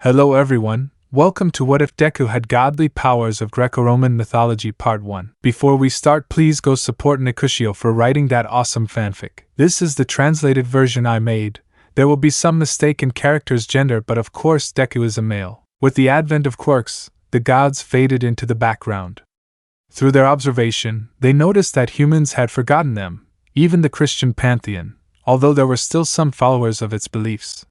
Hello everyone, welcome to What If Deku Had Godly Powers of Greco-Roman Mythology Part 1. Before we start, please go support Nicuchio for writing that awesome fanfic. This is the translated version I made. There will be some mistake in character's gender, but of course Deku is a male. With the advent of quirks, the gods faded into the background. Through their observation, they noticed that humans had forgotten them, even the Christian Pantheon, although there were still some followers of its beliefs.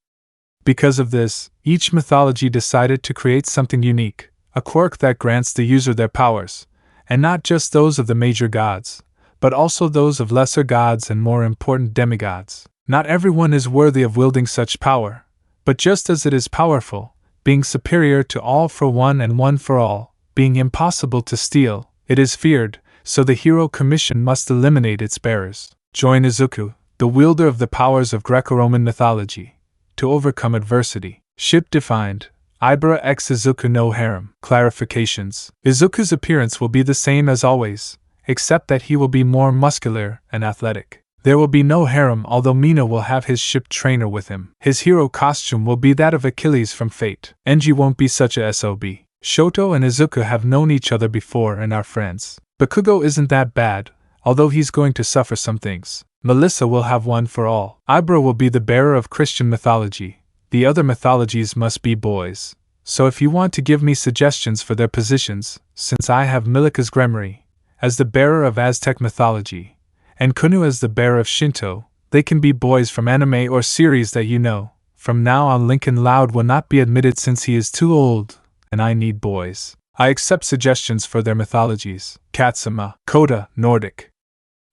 Because of this, each mythology decided to create something unique, a quirk that grants the user their powers, and not just those of the major gods, but also those of lesser gods and more important demigods. Not everyone is worthy of wielding such power, but just as it is powerful, being superior to all for one and one for all, being impossible to steal, it is feared, so the hero commission must eliminate its bearers. Join Izuku, the wielder of the powers of Greco-Roman mythology, to overcome adversity. Ship defined, Ibara x Izuku no harem. Clarifications. Izuku's appearance will be the same as always, except that he will be more muscular and athletic. There will be no harem, although Mina will have his ship trainer with him. His hero costume will be that of Achilles from Fate. Enji won't be such a SOB. Shoto and Izuku have known each other before and are friends. Bakugo isn't that bad, although he's going to suffer some things. Melissa will have one for all. Ibra will be the bearer of Christian mythology. The other mythologies must be boys. So if you want to give me suggestions for their positions, since I have Milika's Gremory as the bearer of Aztec mythology, and Kunu as the bearer of Shinto, they can be boys from anime or series that you know. From now on, Lincoln Loud will not be admitted since he is too old, and I need boys. I accept suggestions for their mythologies. Katsuma, Koda, Nordic.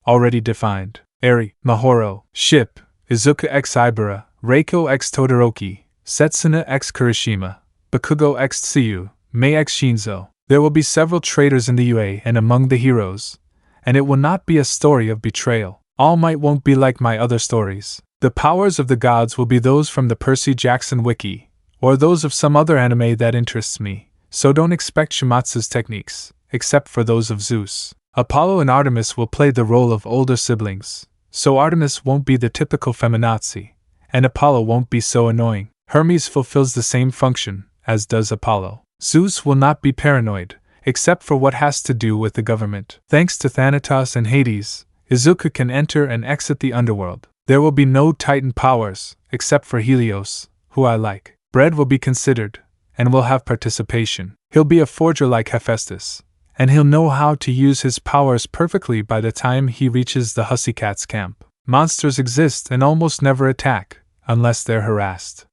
Already defined. Eri, Mahoro, Ship, Izuku x Ibara, Reiko x Todoroki, Setsuna x Kirishima, Bakugo x Tsuyu, Mei x Shinzo. There will be several traitors in the UA and among the heroes, and it will not be a story of betrayal. All Might won't be like my other stories. The powers of the gods will be those from the Percy Jackson wiki, or those of some other anime that interests me, so don't expect Shimatsu's techniques, except for those of Zeus. Apollo and Artemis will play the role of older siblings, so Artemis won't be the typical feminazi, and Apollo won't be so annoying. Hermes fulfills the same function, as does Apollo. Zeus will not be paranoid, except for what has to do with the government. Thanks to Thanatos and Hades, Izuku can enter and exit the underworld. There will be no Titan powers, except for Helios, who I like. Bread will be considered, and will have participation. He'll be a forger like Hephaestus, and he'll know how to use his powers perfectly by the time he reaches the Hussycats camp. Monsters exist and almost never attack, unless they're harassed.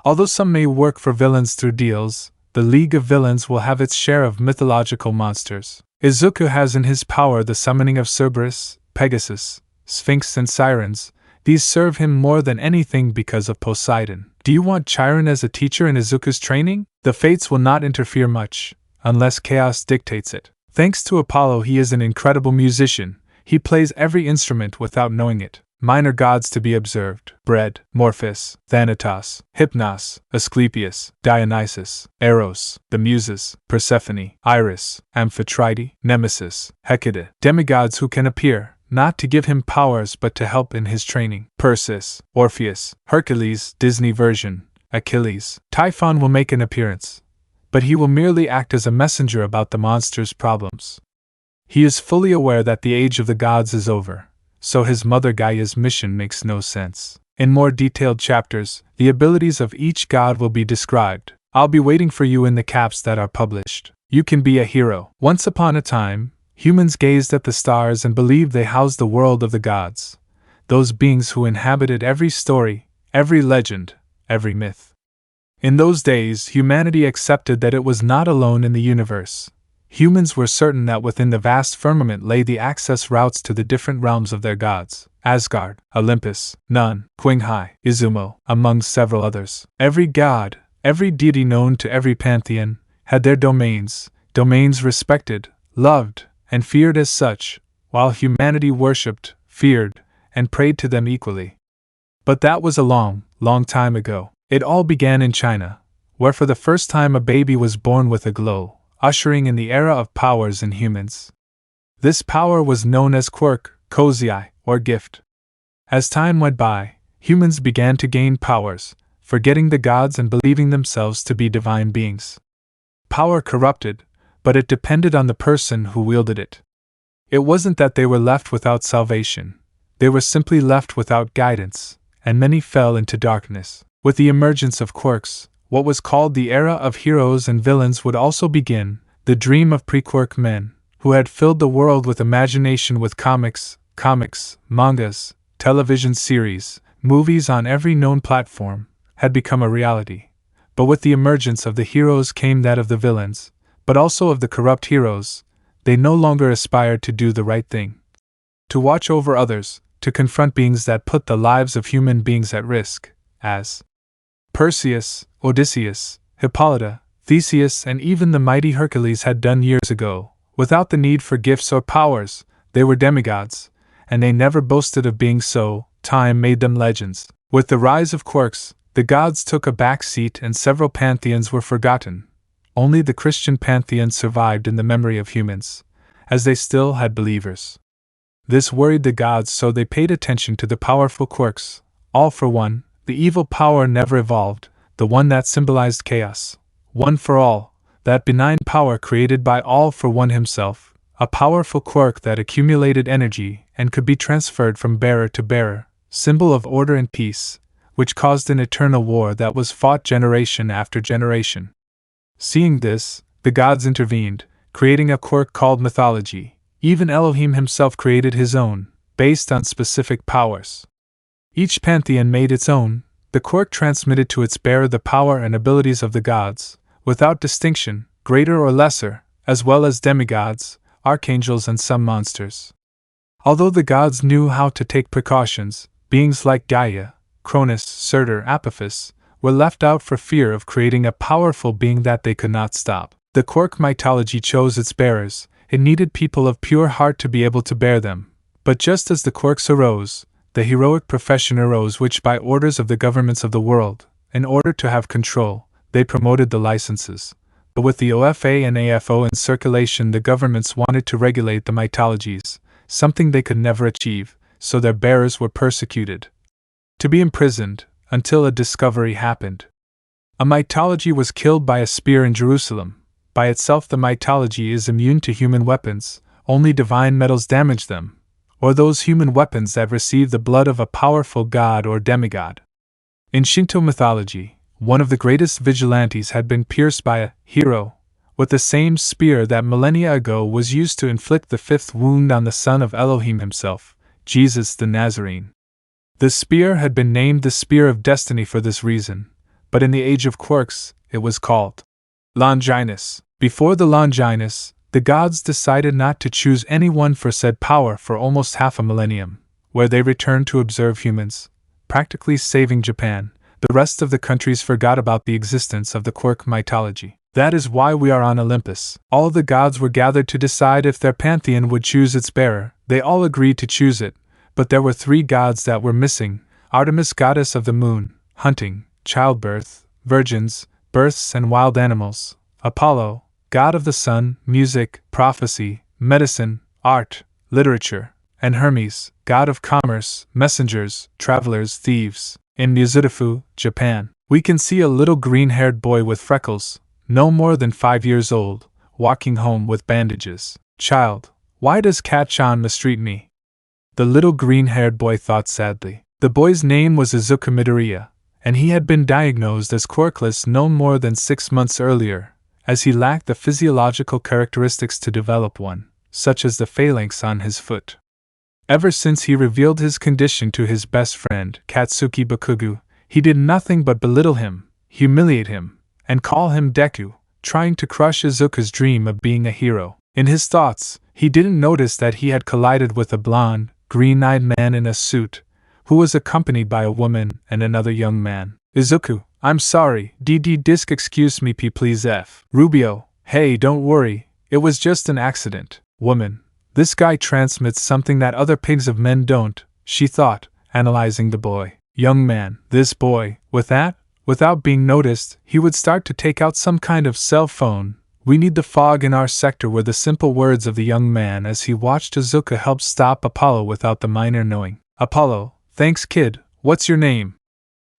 Although some may work for villains through deals, the League of Villains will have its share of mythological monsters. Izuku has in his power the summoning of Cerberus, Pegasus, Sphinx and Sirens. These serve him more than anything because of Poseidon. Do you want Chiron as a teacher in Izuku's training? The fates will not interfere much, unless chaos dictates it. Thanks to Apollo, he is an incredible musician. He plays every instrument without knowing it. Minor gods to be observed: Bread, Morphus, Thanatos, Hypnos, Asclepius, Dionysus, Eros, the Muses, Persephone, Iris, Amphitrite, Nemesis, Hecate. Demigods who can appear, not to give him powers but to help in his training: Perseus, Orpheus, Hercules, Disney version, Achilles. Typhon will make an appearance, but he will merely act as a messenger about the monster's problems. He is fully aware that the age of the gods is over, so his mother Gaia's mission makes no sense. In more detailed chapters, the abilities of each god will be described. I'll be waiting for you in the caps that are published. You can be a hero. Once upon a time, humans gazed at the stars and believed they housed the world of the gods, those beings who inhabited every story, every legend, every myth. In those days, humanity accepted that it was not alone in the universe. Humans were certain that within the vast firmament lay the access routes to the different realms of their gods: Asgard, Olympus, Nun, Qinghai, Izumo, among several others. Every god, every deity known to every pantheon, had their domains respected, loved, and feared as such, while humanity worshipped, feared, and prayed to them equally. But that was a long, long time ago. It all began in China, where for the first time a baby was born with a glow, ushering in the era of powers in humans. This power was known as quirk, kozai, or gift. As time went by, humans began to gain powers, forgetting the gods and believing themselves to be divine beings. Power corrupted, but it depended on the person who wielded it. It wasn't that they were left without salvation, they were simply left without guidance, and many fell into darkness. With the emergence of Quirks, what was called the era of heroes and villains would also begin, the dream of pre-Quirk men, who had filled the world with imagination with comics, mangas, television series, movies on every known platform, had become a reality. But with the emergence of the heroes came that of the villains, but also of the corrupt heroes. They no longer aspired to do the right thing, to watch over others, to confront beings that put the lives of human beings at risk, as Perseus, Odysseus, Hippolyta, Theseus, and even the mighty Hercules had done years ago. Without the need for gifts or powers, they were demigods, and they never boasted of being so. Time made them legends. With the rise of Quirks, the gods took a back seat and several pantheons were forgotten. Only the Christian Pantheon survived in the memory of humans, as they still had believers. This worried the gods, so they paid attention to the powerful Quirks. All for one, the evil power never evolved, the one that symbolized chaos. One for all, that benign power created by All for One himself, a powerful Quirk that accumulated energy and could be transferred from bearer to bearer, symbol of order and peace, which caused an eternal war that was fought generation after generation. Seeing this, the gods intervened, creating a Quirk called Mythology. Even Elohim himself created his own, based on specific powers. Each pantheon made its own. The Quirk transmitted to its bearer the power and abilities of the gods, without distinction, greater or lesser, as well as demigods, archangels, and some monsters. Although the gods knew how to take precautions, beings like Gaia, Cronus, Surtur, Apophis, were left out for fear of creating a powerful being that they could not stop. The Quirk mythology chose its bearers. It needed people of pure heart to be able to bear them. But just as the Quirks arose, the heroic profession arose, which by orders of the governments of the world, in order to have control, they promoted the licenses. But with the OFA and AFO in circulation, the governments wanted to regulate the mythologies, something they could never achieve, so their bearers were persecuted, to be imprisoned, until a discovery happened. A mythology was killed by a spear in Jerusalem. By itself, the mythology is immune to human weapons, only divine metals damage them, or those human weapons that receive the blood of a powerful god or demigod. In Shinto mythology, one of the greatest vigilantes had been pierced by a hero, with the same spear that millennia ago was used to inflict the fifth wound on the son of Elohim himself, Jesus the Nazarene. The spear had been named the Spear of Destiny for this reason, but in the age of Quirks, it was called Longinus. Before the Longinus, the gods decided not to choose anyone for said power for almost half a millennium, where they returned to observe humans, practically saving Japan. The rest of the countries forgot about the existence of the Quirk mythology. That is why we are on Olympus. All the gods were gathered to decide if their pantheon would choose its bearer. They all agreed to choose it, but there were three gods that were missing: Artemis, goddess of the moon, hunting, childbirth, virgins, births and wild animals; Apollo, god of the sun, music, prophecy, medicine, art, literature; and Hermes, god of commerce, messengers, travelers, thieves. In Mizudafu, Japan, we can see a little green-haired boy with freckles, no more than 5 years old, walking home with bandages. Child, why does Kat-chan mistreat me? The little green-haired boy thought sadly. The boy's name was Izuku Midoriya, and he had been diagnosed as Quirkless no more than 6 months earlier, as he lacked the physiological characteristics to develop one, such as the phalanx on his foot. Ever since he revealed his condition to his best friend, Katsuki Bakugo, he did nothing but belittle him, humiliate him, and call him Deku, trying to crush Izuku's dream of being a hero. In his thoughts, he didn't notice that he had collided with a blonde, green-eyed man in a suit, who was accompanied by a woman and another young man. Izuku, I'm sorry, disc excuse me please F. Rubio, hey, don't worry, it was just an accident. Woman, this guy transmits something that other pigs of men don't, she thought, analyzing the boy. Young man, this boy, with that, without being noticed, he would start to take out some kind of cell phone. We need the fog in our sector, were the simple words of the young man as he watched Izuku help stop Apollo without the miner knowing. Apollo, thanks kid, what's your name?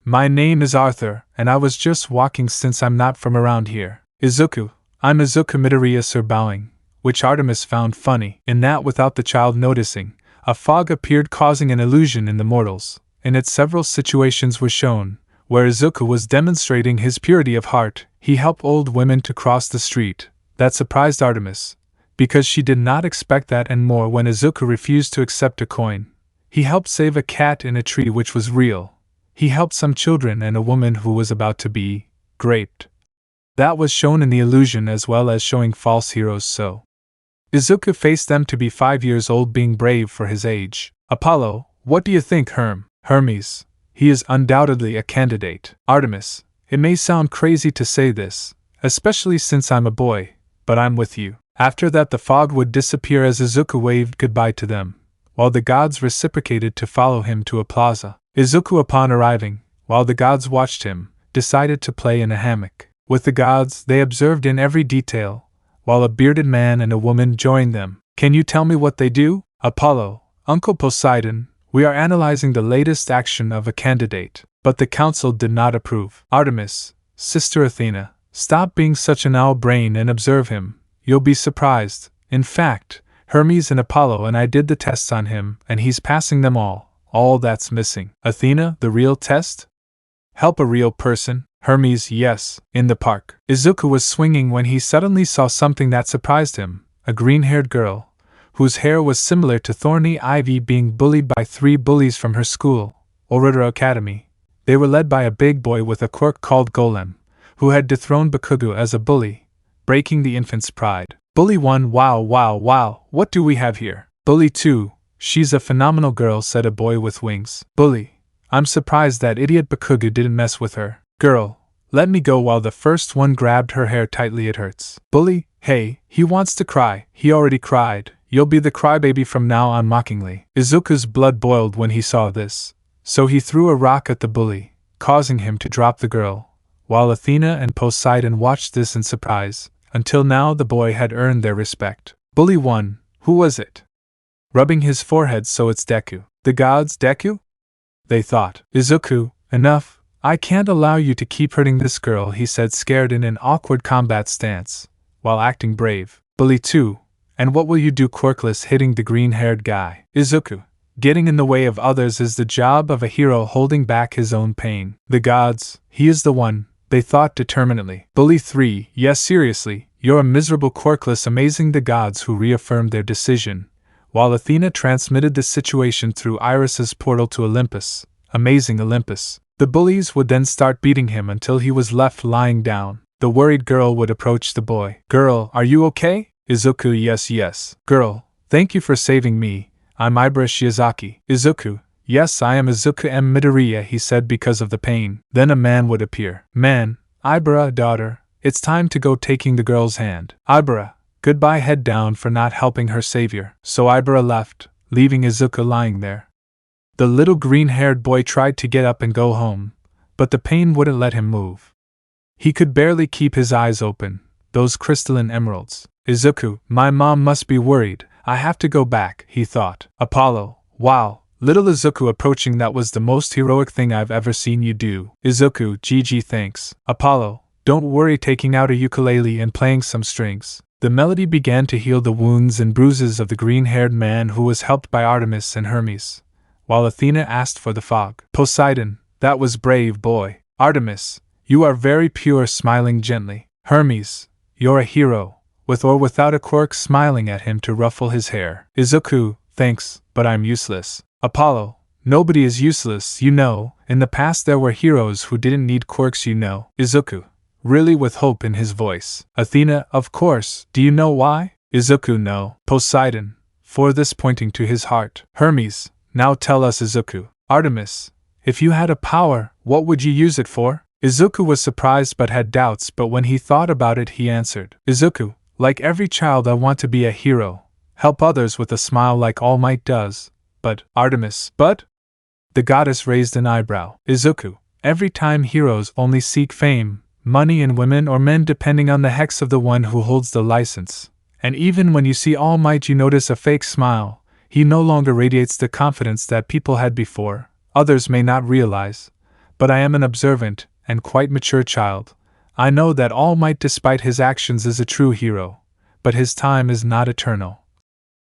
My name is Arthur, and I was just walking since I'm not from around here. Izuku, I'm Izuku Midoriya Sir bowing, which Artemis found funny, in that without the child noticing, a fog appeared causing an illusion in the mortals. In it several situations were shown, where Izuku was demonstrating his purity of heart. He helped old women to cross the street. That surprised Artemis, because she did not expect that and more when Izuku refused to accept a coin. He helped save a cat in a tree which was real. He helped some children and a woman who was about to be raped. That was shown in the illusion as well as showing false heroes so. Izuku faced them to be 5 years old being brave for his age. Apollo, what do you think Hermes, he is undoubtedly a candidate. Artemis, it may sound crazy to say this, especially since I'm a boy, but I'm with you. After that the fog would disappear as Izuku waved goodbye to them, while the gods reciprocated to follow him to a plaza. Izuku upon arriving, while the gods watched him, decided to play in a hammock. With the gods they observed in every detail, while a bearded man and a woman joined them. Can you tell me what they do? Apollo, Uncle Poseidon, we are analyzing the latest action of a candidate, but the council did not approve. Artemis, Sister Athena, stop being such an owl brain and observe him, you'll be surprised. In fact, Hermes and Apollo and I did the tests on him and he's passing them all that's missing. Athena, the real test? Help a real person? Hermes, yes. In the park, Izuku was swinging when he suddenly saw something that surprised him, a green-haired girl, whose hair was similar to thorny ivy being bullied by 3 bullies from her school, Orota Academy. They were led by a big boy with a quirk called Golem, who had dethroned Bakugo as a bully, breaking the infant's pride. Bully 1, wow, what do we have here? Bully 2, she's a phenomenal girl, said a boy with wings. Bully, I'm surprised that idiot Bakugo didn't mess with her. Girl, let me go, while the first one grabbed her hair tightly, it hurts. Bully, hey, he wants to cry, he already cried, you'll be the crybaby from now on, mockingly. Izuku's blood boiled when he saw this, so he threw a rock at the bully, causing him to drop the girl, while Athena and Poseidon watched this in surprise. Until now the boy had earned their respect. Bully 1, who was it? Rubbing his forehead, so it's Deku. The gods, Deku? They thought. Izuku, enough. I can't allow you to keep hurting this girl, he said, scared in an awkward combat stance, while acting brave. Bully 2, and what will you do? Quirkless, hitting the green-haired guy. Izuku, getting in the way of others is the job of a hero, holding back his own pain. The gods, he is the one, they thought determinedly. Bully 3, yes, seriously, you're a miserable Quirkless, amazing the gods, who reaffirmed their decision, while Athena transmitted the situation through Iris's portal to Olympus. Amazing Olympus. The bullies would then start beating him until he was left lying down. The worried girl would approach the boy. Girl, are you okay? Izuku, yes. Girl, thank you for saving me. I'm Ibara Shiozaki. Izuku, yes, I am Izuku M. Midoriya, he said, because of the pain. Then a man would appear. Man, Ibara, daughter, it's time to go, taking the girl's hand. Ibara, goodbye, head down for not helping her savior. So Ibara left, leaving Izuku lying there. The little green-haired boy tried to get up and go home, but the pain wouldn't let him move. He could barely keep his eyes open, those crystalline emeralds. Izuku, my mom must be worried, I have to go back, he thought. Apollo, wow, little Izuku approaching, that was the most heroic thing I've ever seen you do. Izuku, GG, thanks. Apollo, don't worry, taking out a ukulele and playing some strings. The melody began to heal the wounds and bruises of the green-haired man, who was helped by Artemis and Hermes, while Athena asked for the fog. Poseidon, that was brave, boy. Artemis, you are very pure, smiling gently. Hermes, you're a hero, with or without a quirk, smiling at him to ruffle his hair. Izuku, thanks, but I'm useless. Apollo, nobody is useless, you know, in the past there were heroes who didn't need quirks, you know. Izuku, really, with hope in his voice. Athena, of course, do you know why? Izuku, no. Poseidon, for this, pointing to his heart. Hermes, now tell us. Izuku, Artemis, if you had a power, what would you use it for? Izuku was surprised but had doubts, but when he thought about it he answered. Izuku, like every child I want to be a hero, help others with a smile like All Might does. But, Artemis, but? The goddess raised an eyebrow. Izuku, every time heroes only seek fame, money and women, or men, depending on the hex of the one who holds the license. And even when you see All Might you notice a fake smile. He no longer radiates the confidence that people had before. Others may not realize, but I am an observant and quite mature child. I know that All Might despite his actions is a true hero, but his time is not eternal.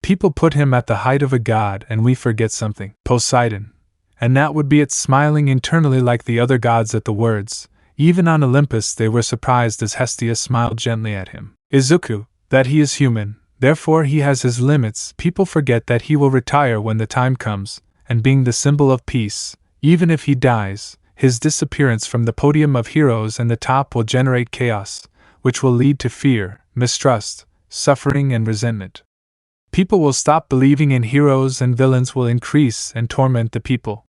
People put him at the height of a god and we forget something. Poseidon. And that would be it, smiling internally like the other gods at the words. Even on Olympus they were surprised as Hestia smiled gently at him. Izuku, that he is human, therefore he has his limits. People forget that he will retire when the time comes, and being the symbol of peace, even if he dies, his disappearance from the podium of heroes and the top will generate chaos, which will lead to fear, mistrust, suffering and resentment. People will stop believing in heroes and villains will increase and torment the people.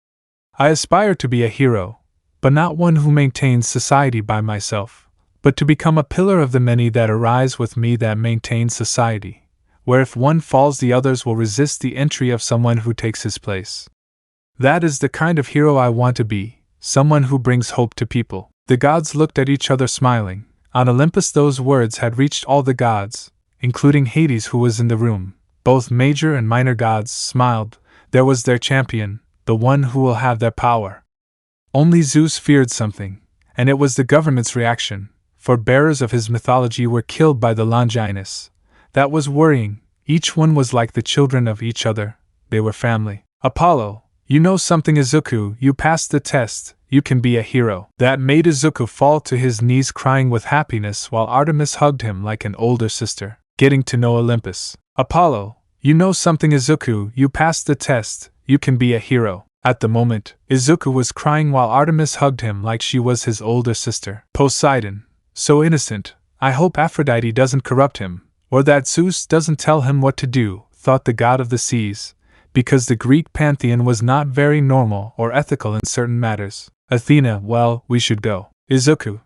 I aspire to be a hero, but not one who maintains society by myself, but to become a pillar of the many that arise with me that maintain society, where if one falls the others will resist the entry of someone who takes his place. That is the kind of hero I want to be, someone who brings hope to people. The gods looked at each other smiling. On Olympus those words had reached all the gods, including Hades who was in the room. Both major and minor gods smiled. There was their champion, the one who will have their power. Only Zeus feared something, and it was the government's reaction, for bearers of his mythology were killed by the Longinus. That was worrying. Each one was like the children of each other. They were family. Apollo, you know something. Izuku, you passed the test. You can be a hero. That made Izuku fall to his knees crying with happiness while Artemis hugged him like an older sister. Getting to know Olympus. Apollo, you know something. Izuku, you passed the test. You can be a hero. At the moment, Izuku was crying while Artemis hugged him like she was his older sister. Poseidon, so innocent. I hope Aphrodite doesn't corrupt him, or that Zeus doesn't tell him what to do, thought the god of the seas, because the Greek pantheon was not very normal or ethical in certain matters. Athena, well, we should go. Izuku,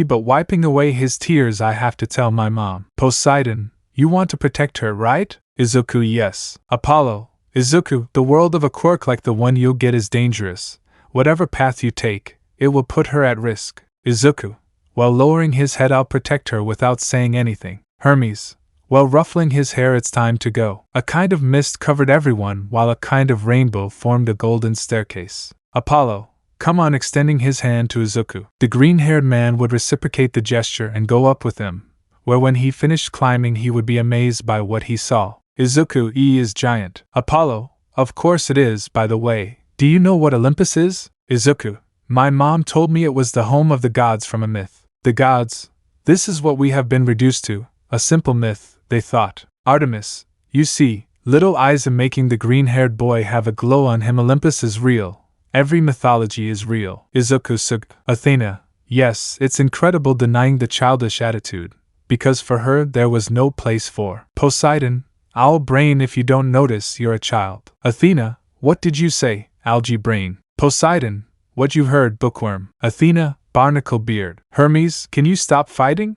but wiping away his tears, I have to tell my mom. Poseidon, you want to protect her, right? Izuku, yes. Apollo, Izuku, the world of a quirk like the one you'll get is dangerous. Whatever path you take, it will put her at risk. Izuku, while lowering his head, I'll protect her without saying anything. Hermes, while ruffling his hair, it's time to go. A kind of mist covered everyone while a kind of rainbow formed a golden staircase. Apollo, come on, extending his hand to Izuku. The green-haired man would reciprocate the gesture and go up with him, where when he finished climbing he would be amazed by what he saw. Izuku, is giant. Apollo, of course it is. By the way, do you know what Olympus is? Izuku, my mom told me it was the home of the gods from a myth. The gods? This is what we have been reduced to, a simple myth, they thought. Artemis, you see, little eyes making the green-haired boy have a glow on him. Olympus is real. Every mythology is real. Izuku Sug. Athena, yes, it's incredible, denying the childish attitude, because for her there was no place for Poseidon. Owl brain, if you don't notice, you're a child. Athena, what did you say? Algae brain. Poseidon, what you heard, bookworm. Athena, barnacle beard. Hermes, can you stop fighting?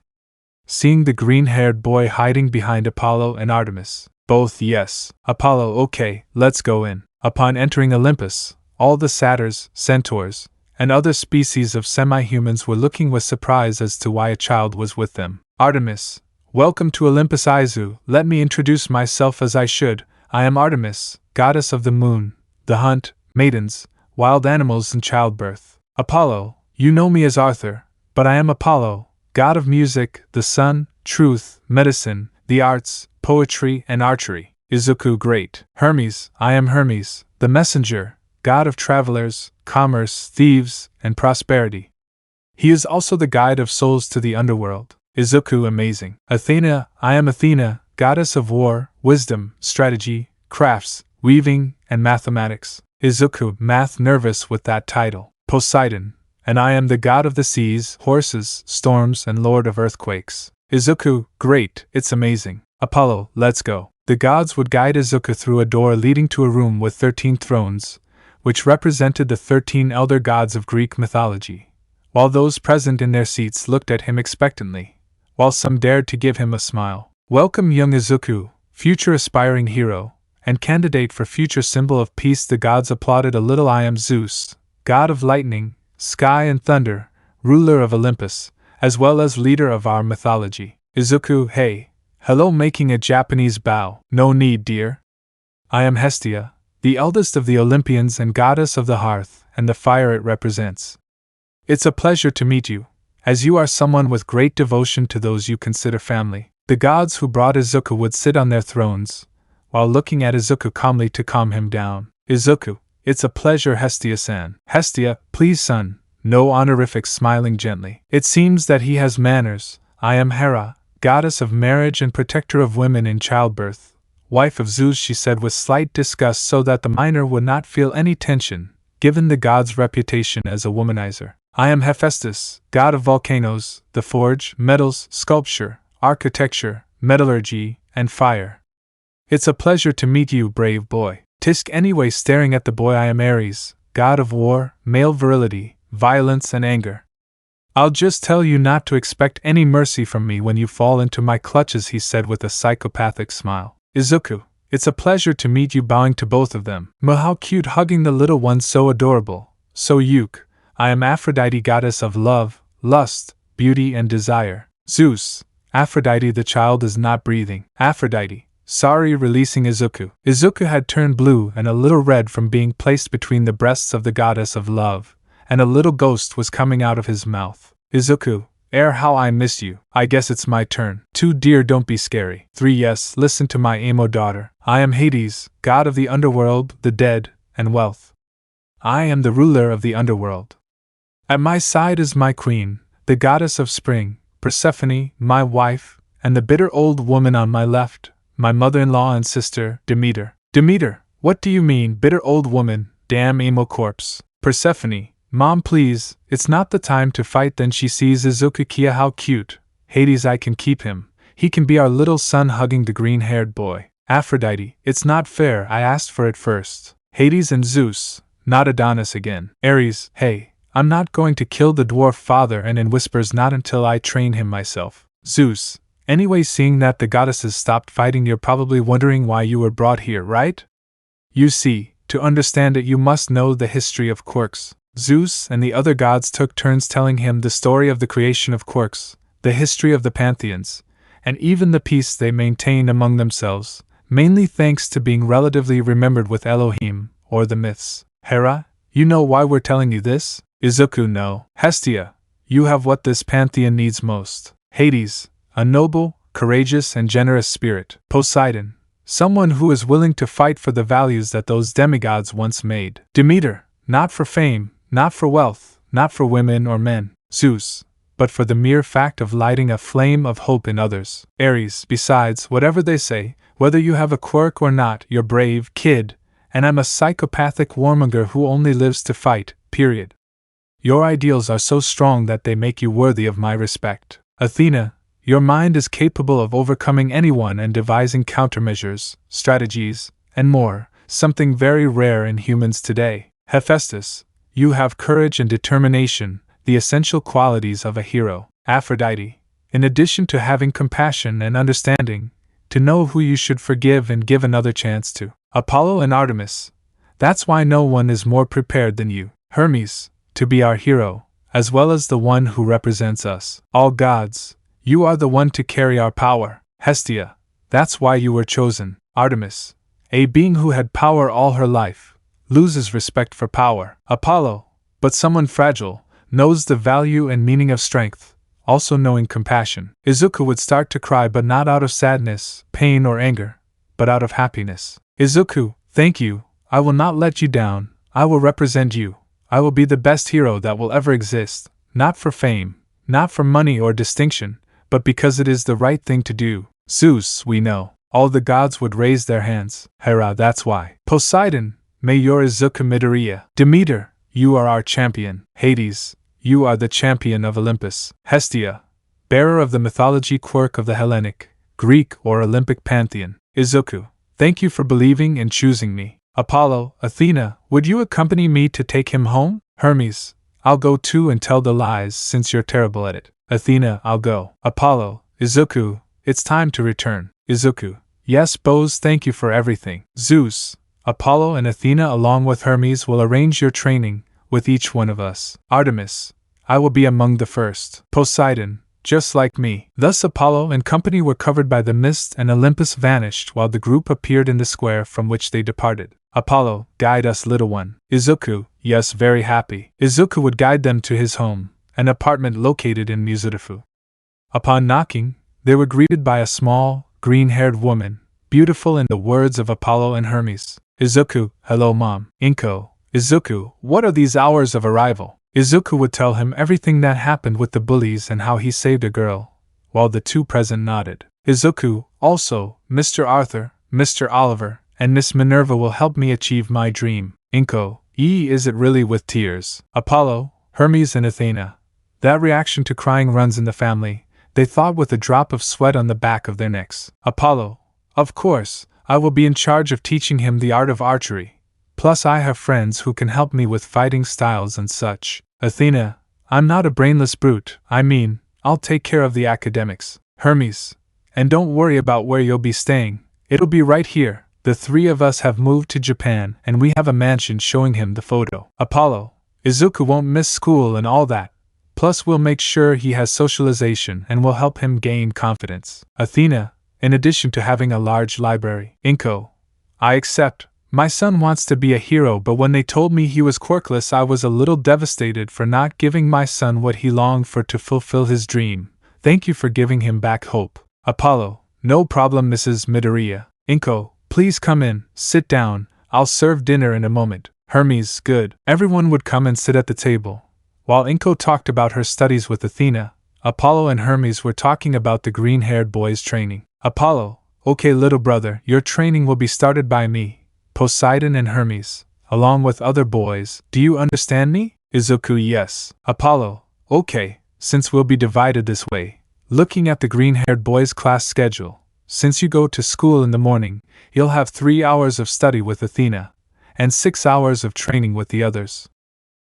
Seeing the green-haired boy hiding behind Apollo and Artemis. Both yes. Apollo, okay, let's go in. Upon entering Olympus, all the satyrs, centaurs, and other species of semi-humans were looking with surprise as to why a child was with them. Artemis, welcome to Olympus. Izu, let me introduce myself as I should. I am Artemis, goddess of the moon, the hunt, maidens, wild animals and childbirth. Apollo, you know me as Arthur, but I am Apollo, god of music, the sun, truth, medicine, the arts, poetry and archery. Izuku, great. Hermes, I am Hermes, the messenger, god of travelers, commerce, thieves, and prosperity. He is also the guide of souls to the underworld. Izuku, amazing. Athena, I am Athena, goddess of war, wisdom, strategy, crafts, weaving, and mathematics. Izuku, math, nervous with that title. Poseidon, and I am the god of the seas, horses, storms, and lord of earthquakes. Izuku, great, it's amazing. Apollo, let's go. The gods would guide Izuku through a door leading to a room with 13 thrones, which represented the 13 elder gods of Greek mythology, while those present in their seats looked at him expectantly, while some dared to give him a smile. Welcome, young Izuku, future aspiring hero, and candidate for future symbol of peace. The gods applauded a little. I am Zeus, god of lightning, sky and thunder, ruler of Olympus, as well as leader of our mythology. Izuku, hey, hello, making a Japanese bow. No need, dear. I am Hestia, the eldest of the Olympians and goddess of the hearth and the fire it represents. It's a pleasure to meet you, as you are someone with great devotion to those you consider family. The gods who brought Izuku would sit on their thrones, while looking at Izuku calmly to calm him down. Izuku, it's a pleasure, Hestia-san. Hestia, please son, no honorifics, smiling gently. It seems that he has manners. I am Hera, goddess of marriage and protector of women in childbirth, wife of Zeus, she said with slight disgust so that the minor would not feel any tension, given the god's reputation as a womanizer. I am Hephaestus, god of volcanoes, the forge, metals, sculpture, architecture, metallurgy, and fire. It's a pleasure to meet you, brave boy. Tisk anyway, staring at the boy. I am Ares, god of war, male virility, violence and anger. I'll just tell you not to expect any mercy from me when you fall into my clutches, he said with a psychopathic smile. Izuku, it's a pleasure to meet you, bowing to both of them. How cute, hugging the little one, so adorable. So Yuke, I am Aphrodite, goddess of love, lust, beauty and desire. Zeus, Aphrodite, the child is not breathing. Aphrodite, sorry, releasing Izuku. Izuku had turned blue and a little red from being placed between the breasts of the goddess of love, and a little ghost was coming out of his mouth. Izuku, how I miss you. I guess it's my turn. 2 dear, don't be scary. 3 yes, listen to my emo daughter. I am Hades, god of the underworld, the dead, and wealth. I am the ruler of the underworld. At my side is my queen, the goddess of spring, Persephone, my wife, and the bitter old woman on my left, my mother-in-law and sister, Demeter. Demeter, what do you mean, bitter old woman? Damn emo corpse. Persephone, Mom please, it's not the time to fight. Then she sees Izuku. Kia, how cute. Hades, I can keep him. He can be our little son, hugging the green-haired boy. Aphrodite, it's not fair, I asked for it first. Hades and Zeus, not Adonis again. Ares, hey, I'm not going to kill the dwarf father, and in whispers, not until I train him myself. Zeus, anyway, seeing that the goddesses stopped fighting, you're probably wondering why you were brought here, right? You see, to understand it you must know the history of quirks. Zeus and the other gods took turns telling him the story of the creation of quirks, the history of the pantheons, and even the peace they maintained among themselves, mainly thanks to being relatively remembered with Elohim, or the myths. Hera, you know why we're telling you this? Izuku, no. Hestia, you have what this pantheon needs most. Hades, a noble, courageous and generous spirit. Poseidon, someone who is willing to fight for the values that those demigods once made. Demeter, not for fame, not for wealth, not for women or men. Zeus, but for the mere fact of lighting a flame of hope in others. Ares, besides, whatever they say, whether you have a quirk or not, you're brave, kid, and I'm a psychopathic warmonger who only lives to fight, period. Your ideals are so strong that they make you worthy of my respect. Athena, your mind is capable of overcoming anyone and devising countermeasures, strategies, and more, something very rare in humans today. Hephaestus, you have courage and determination, the essential qualities of a hero. Aphrodite, in addition to having compassion and understanding, to know who you should forgive and give another chance to. Apollo and Artemis, that's why no one is more prepared than you. Hermes, to be our hero, as well as the one who represents us. All gods, you are the one to carry our power. Hestia, that's why you were chosen. Artemis, a being who had power all her life, loses respect for power. Apollo, but someone fragile, knows the value and meaning of strength, also knowing compassion. Izuku would start to cry, but not out of sadness, pain or anger, but out of happiness. Izuku, thank you, I will not let you down, I will represent you, I will be the best hero that will ever exist, not for fame, not for money or distinction, but because it is the right thing to do. Zeus, we know. All the gods would raise their hands. Hera, that's why. Poseidon, may your Izuku Midoriya. Demeter, you are our champion. Hades, you are the champion of Olympus. Hestia, bearer of the mythology quirk of the Hellenic, Greek or Olympic pantheon. Izuku, thank you for believing and choosing me. Apollo, Athena, would you accompany me to take him home? Hermes, I'll go too and tell the lies since you're terrible at it. Athena, I'll go. Apollo, Izuku, it's time to return. Izuku, yes, Bose, thank you for everything. Zeus, Apollo and Athena along with Hermes will arrange your training with each one of us. Artemis, I will be among the first. Poseidon, just like me. Thus Apollo and company were covered by the mist and Olympus vanished while the group appeared in the square from which they departed. Apollo, guide us, little one. Izuku, yes, very happy. Izuku would guide them to his home, an apartment located in Mizurifu. Upon knocking, they were greeted by a small, green-haired woman, beautiful in the words of Apollo and Hermes. Izuku, hello mom. Inko, Izuku, what are these hours of arrival? Izuku would tell him everything that happened with the bullies and how he saved a girl, while the two present nodded. Izuku, also, Mr. Arthur, Mr. Oliver, and Miss Minerva will help me achieve my dream. Inko, is it really with tears? Apollo, Hermes and Athena. That reaction to crying runs in the family, they thought with a drop of sweat on the back of their necks. Apollo, of course, I will be in charge of teaching him the art of archery. Plus I have friends who can help me with fighting styles and such. Athena, I'm not a brainless brute, I mean, I'll take care of the academics. Hermes, and don't worry about where you'll be staying, it'll be right here. The three of us have moved to Japan and we have a mansion showing him the photo. Apollo, Izuku won't miss school and all that. Plus we'll make sure he has socialization and will help him gain confidence. Athena, in addition to having a large library. Inko, I accept. My son wants to be a hero, but when they told me he was quirkless I was a little devastated for not giving my son what he longed for to fulfill his dream. Thank you for giving him back hope. Apollo, no problem Mrs. Midoriya. Inko, please come in, sit down, I'll serve dinner in a moment. Hermes, good. Everyone would come and sit at the table. While Inko talked about her studies with Athena, Apollo and Hermes were talking about the green-haired boy's training. Apollo, okay little brother, your training will be started by me, Poseidon and Hermes, along with other boys. Do you understand me? Izuku, yes. Apollo, okay, since we'll be divided this way. Looking at the green-haired boy's class schedule, since you go to school in the morning, you'll have 3 hours of study with Athena, and 6 hours of training with the others.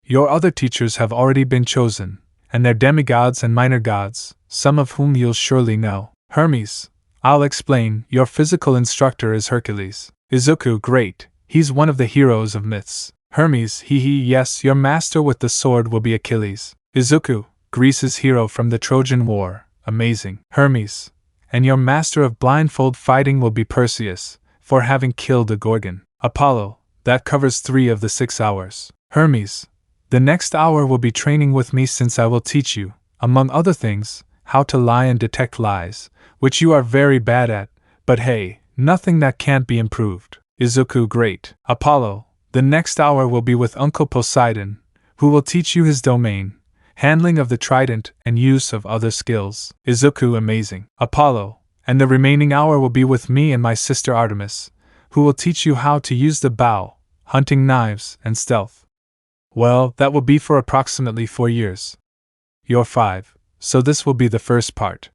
Your other teachers have already been chosen, and they're demigods and minor gods, some of whom you'll surely know. Hermes, I'll explain, your physical instructor is Hercules. Izuku, great, he's one of the heroes of myths. Hermes, yes, your master with the sword will be Achilles. Izuku, Greece's hero from the Trojan War, amazing. Hermes, and your master of blindfold fighting will be Perseus, for having killed a Gorgon. Apollo, that covers 3 of the 6 hours. Hermes, the next hour will be training with me since I will teach you, among other things, how to lie and detect lies, which you are very bad at, but hey, nothing that can't be improved. Izuku, great. Apollo, the next hour will be with Uncle Poseidon, who will teach you his domain, handling of the trident and use of other skills. Izuku, amazing. Apollo, and the remaining hour will be with me and my sister Artemis, who will teach you how to use the bow, hunting knives, and stealth. Well, that will be for approximately 4 years. You're 5, so this will be the first part.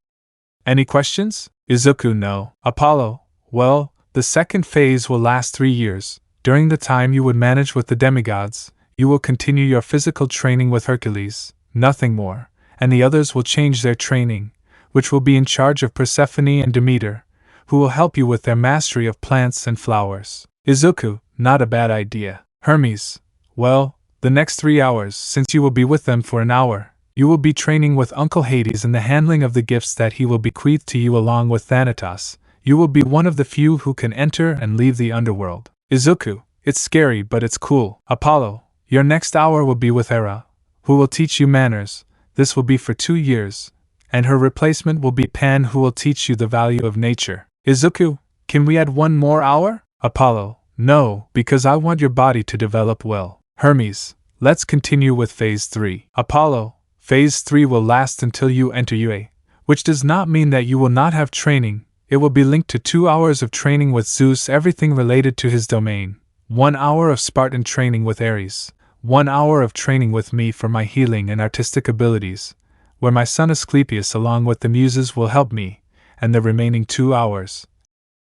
Any questions? Izuku, no. Apollo, well, the second phase will last 3 years. During the time you would manage with the demigods, you will continue your physical training with Hercules, nothing more, and the others will change their training, which will be in charge of Persephone and Demeter, who will help you with their mastery of plants and flowers. Izuku, not a bad idea. Hermes, well, the next 3 hours, since you will be with them for an hour, you will be training with Uncle Hades in the handling of the gifts that he will bequeath to you along with Thanatos. You will be one of the few who can enter and leave the underworld. Izuku, it's scary but it's cool. Apollo, your next hour will be with Hera, who will teach you manners. This will be for 2 years, and her replacement will be Pan, who will teach you the value of nature. Izuku, can we add 1 more hour? Apollo, no, because I want your body to develop well. Hermes, let's continue with Phase 3. Apollo, Phase 3 will last until you enter UA, which does not mean that you will not have training. It will be linked to 2 hours of training with Zeus, everything related to his domain, 1 hour of Spartan training with Ares, 1 hour of training with me for my healing and artistic abilities, where my son Asclepius along with the muses will help me, and the remaining 2 hours,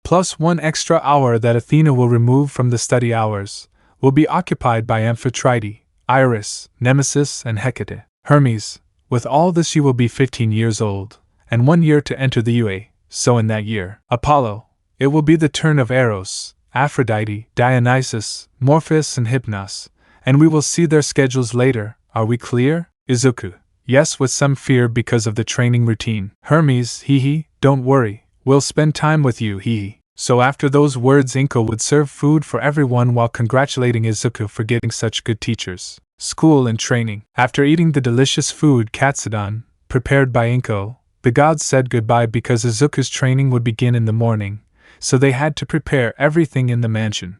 plus 1 extra hour that Athena will remove from the study hours, will be occupied by Amphitrite, Iris, Nemesis, and Hecate. Hermes, with all this you will be 15 years old, and 1 year to enter the UA, so in that year. Apollo, it will be the turn of Eros, Aphrodite, Dionysus, Morpheus, and Hypnos, and we will see their schedules later, are we clear? Izuku, yes, with some fear because of the training routine. Hermes, don't worry, we'll spend time with you, So after those words, Inko would serve food for everyone while congratulating Izuku for getting such good teachers, school, and training. After eating the delicious food katsudon, prepared by Inko, the gods said goodbye because Izuku's training would begin in the morning, so they had to prepare everything in the mansion.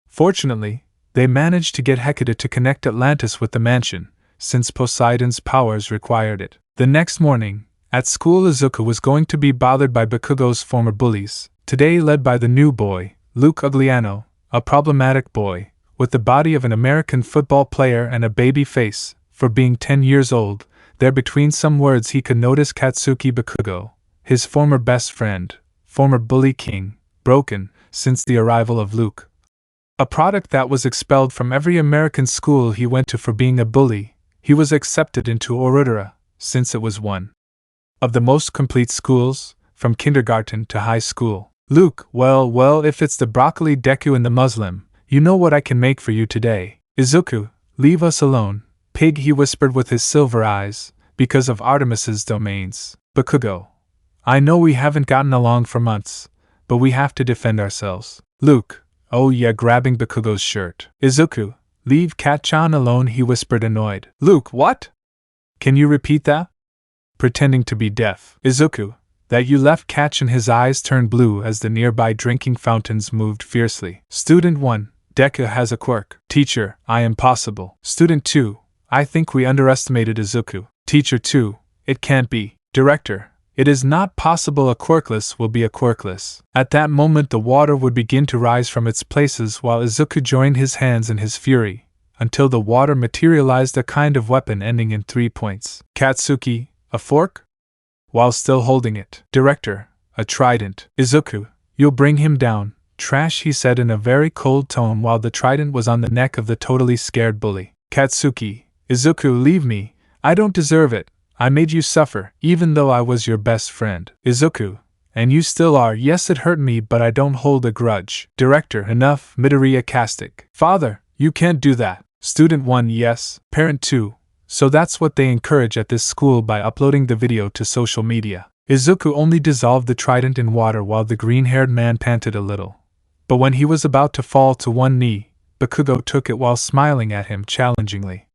Fortunately, they managed to get Hecate to connect Atlantis with the mansion, since Poseidon's powers required it. The next morning, at school, Izuku was going to be bothered by Bakugo's former bullies, today led by the new boy, Luke Ugliano, a problematic boy, with the body of an American football player and a baby face. For being 10 years old, there between some words he could notice Katsuki Bakugo, his former best friend, former bully king, broken, since the arrival of Luke. A product that was expelled from every American school he went to for being a bully, he was accepted into Orudara, since it was one of the most complete schools, from kindergarten to high school. Luke, well, if it's the broccoli Deku and the Muslim, you know what I can make for you today. Izuku, leave us alone, pig, he whispered with his silver eyes, because of Artemis's domains. Bakugo, I know we haven't gotten along for months, but we have to defend ourselves. Luke, oh yeah, grabbing Bakugo's shirt. Izuku, leave Kat-chan alone, he whispered, annoyed. Luke, what? Can you repeat that? Pretending to be deaf. Izuku, that you left Kat, and his eyes turned blue as the nearby drinking fountains moved fiercely. Student 1, Deku has a quirk. Teacher, I am possible. Student 2, I think we underestimated Izuku. Teacher 2, it can't be. Director, it is not possible, a quirkless will be a quirkless. At that moment the water would begin to rise from its places while Izuku joined his hands in his fury, until the water materialized a kind of weapon ending in 3 points. Katsuki, a fork? While still holding it. Director, a trident. Izuku, you'll bring him down. Trash, he said in a very cold tone while the trident was on the neck of the totally scared bully. Katsuki, Izuku, leave me. I don't deserve it. I made you suffer, even though I was your best friend. Izuku, and you still are. Yes, it hurt me, but I don't hold a grudge. Director, enough. Midoriya Castic. Father, you can't do that. Student 1, yes. Parent 2. So that's what they encourage at this school by uploading the video to social media. Izuku only dissolved the trident in water while the green-haired man panted a little. But when he was about to fall to one knee, Bakugo took it while smiling at him challengingly.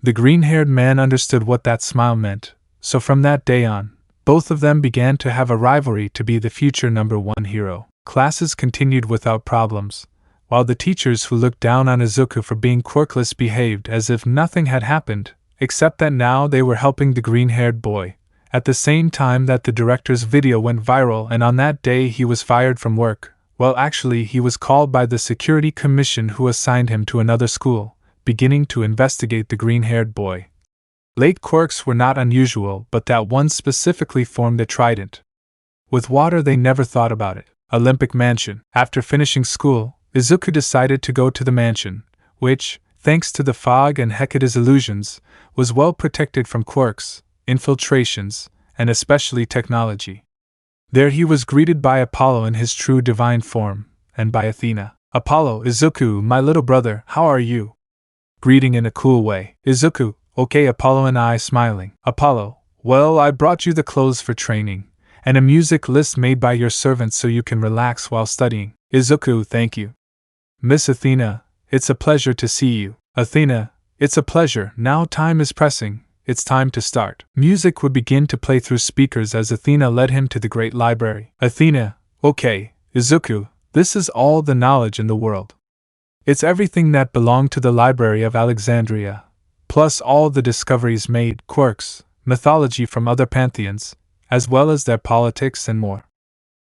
The green-haired man understood what that smile meant, so from that day on, both of them began to have a rivalry to be the future #1 hero. Classes continued without problems, while the teachers who looked down on Izuku for being quirkless behaved as if nothing had happened, except that now they were helping the green-haired boy, at the same time that the director's video went viral, and on that day he was fired from work. Well, actually he was called by the security commission who assigned him to another school, beginning to investigate the green-haired boy. Late quirks were not unusual, but that one specifically formed a trident. With water they never thought about it. Olympic Mansion. After finishing school, Izuku decided to go to the mansion, which, thanks to the fog and Hecate's illusions, was well protected from quirks, infiltrations, and especially technology. There he was greeted by Apollo in his true divine form, and by Athena. Apollo, Izuku, my little brother, how are you? Greeting in a cool way. Izuku, okay. Apollo and I smiling. Apollo, well, I brought you the clothes for training, and a music list made by your servant so you can relax while studying. Izuku, thank you. Miss Athena, it's a pleasure to see you. Athena, it's a pleasure. Now time is pressing. It's time to start. Music would begin to play through speakers as Athena led him to the great library. Athena, okay. Izuku, this is all the knowledge in the world. It's everything that belonged to the Library of Alexandria, plus all the discoveries made, quirks, mythology from other pantheons, as well as their politics and more.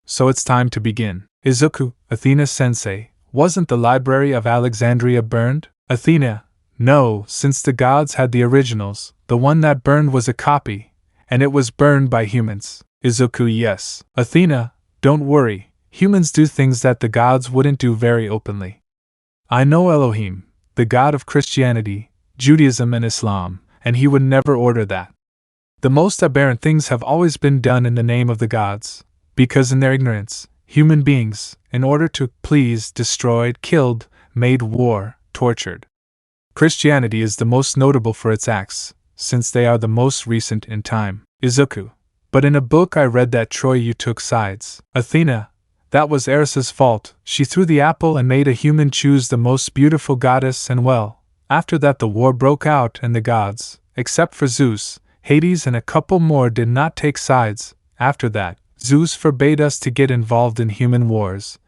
So it's time to begin. Izuku, Athena-sensei, wasn't the Library of Alexandria burned? Athena, no, since the gods had the originals, the one that burned was a copy, and it was burned by humans. Izuku, yes. Athena, don't worry, humans do things that the gods wouldn't do very openly. I know Elohim, the god of Christianity, Judaism and Islam, and he would never order that. The most aberrant things have always been done in the name of the gods, because in their ignorance, human beings, in order to please, destroyed, killed, made war, tortured. Christianity is the most notable for its acts, since they are the most recent in time. Izuku, but in a book I read that Troy you took sides. Athena, That was Eris's fault. She threw the apple and made a human choose the most beautiful goddess, and well, after that the war broke out and the gods, except for Zeus, Hades and a couple more, did not take sides. After that, Zeus forbade us to get involved in human wars,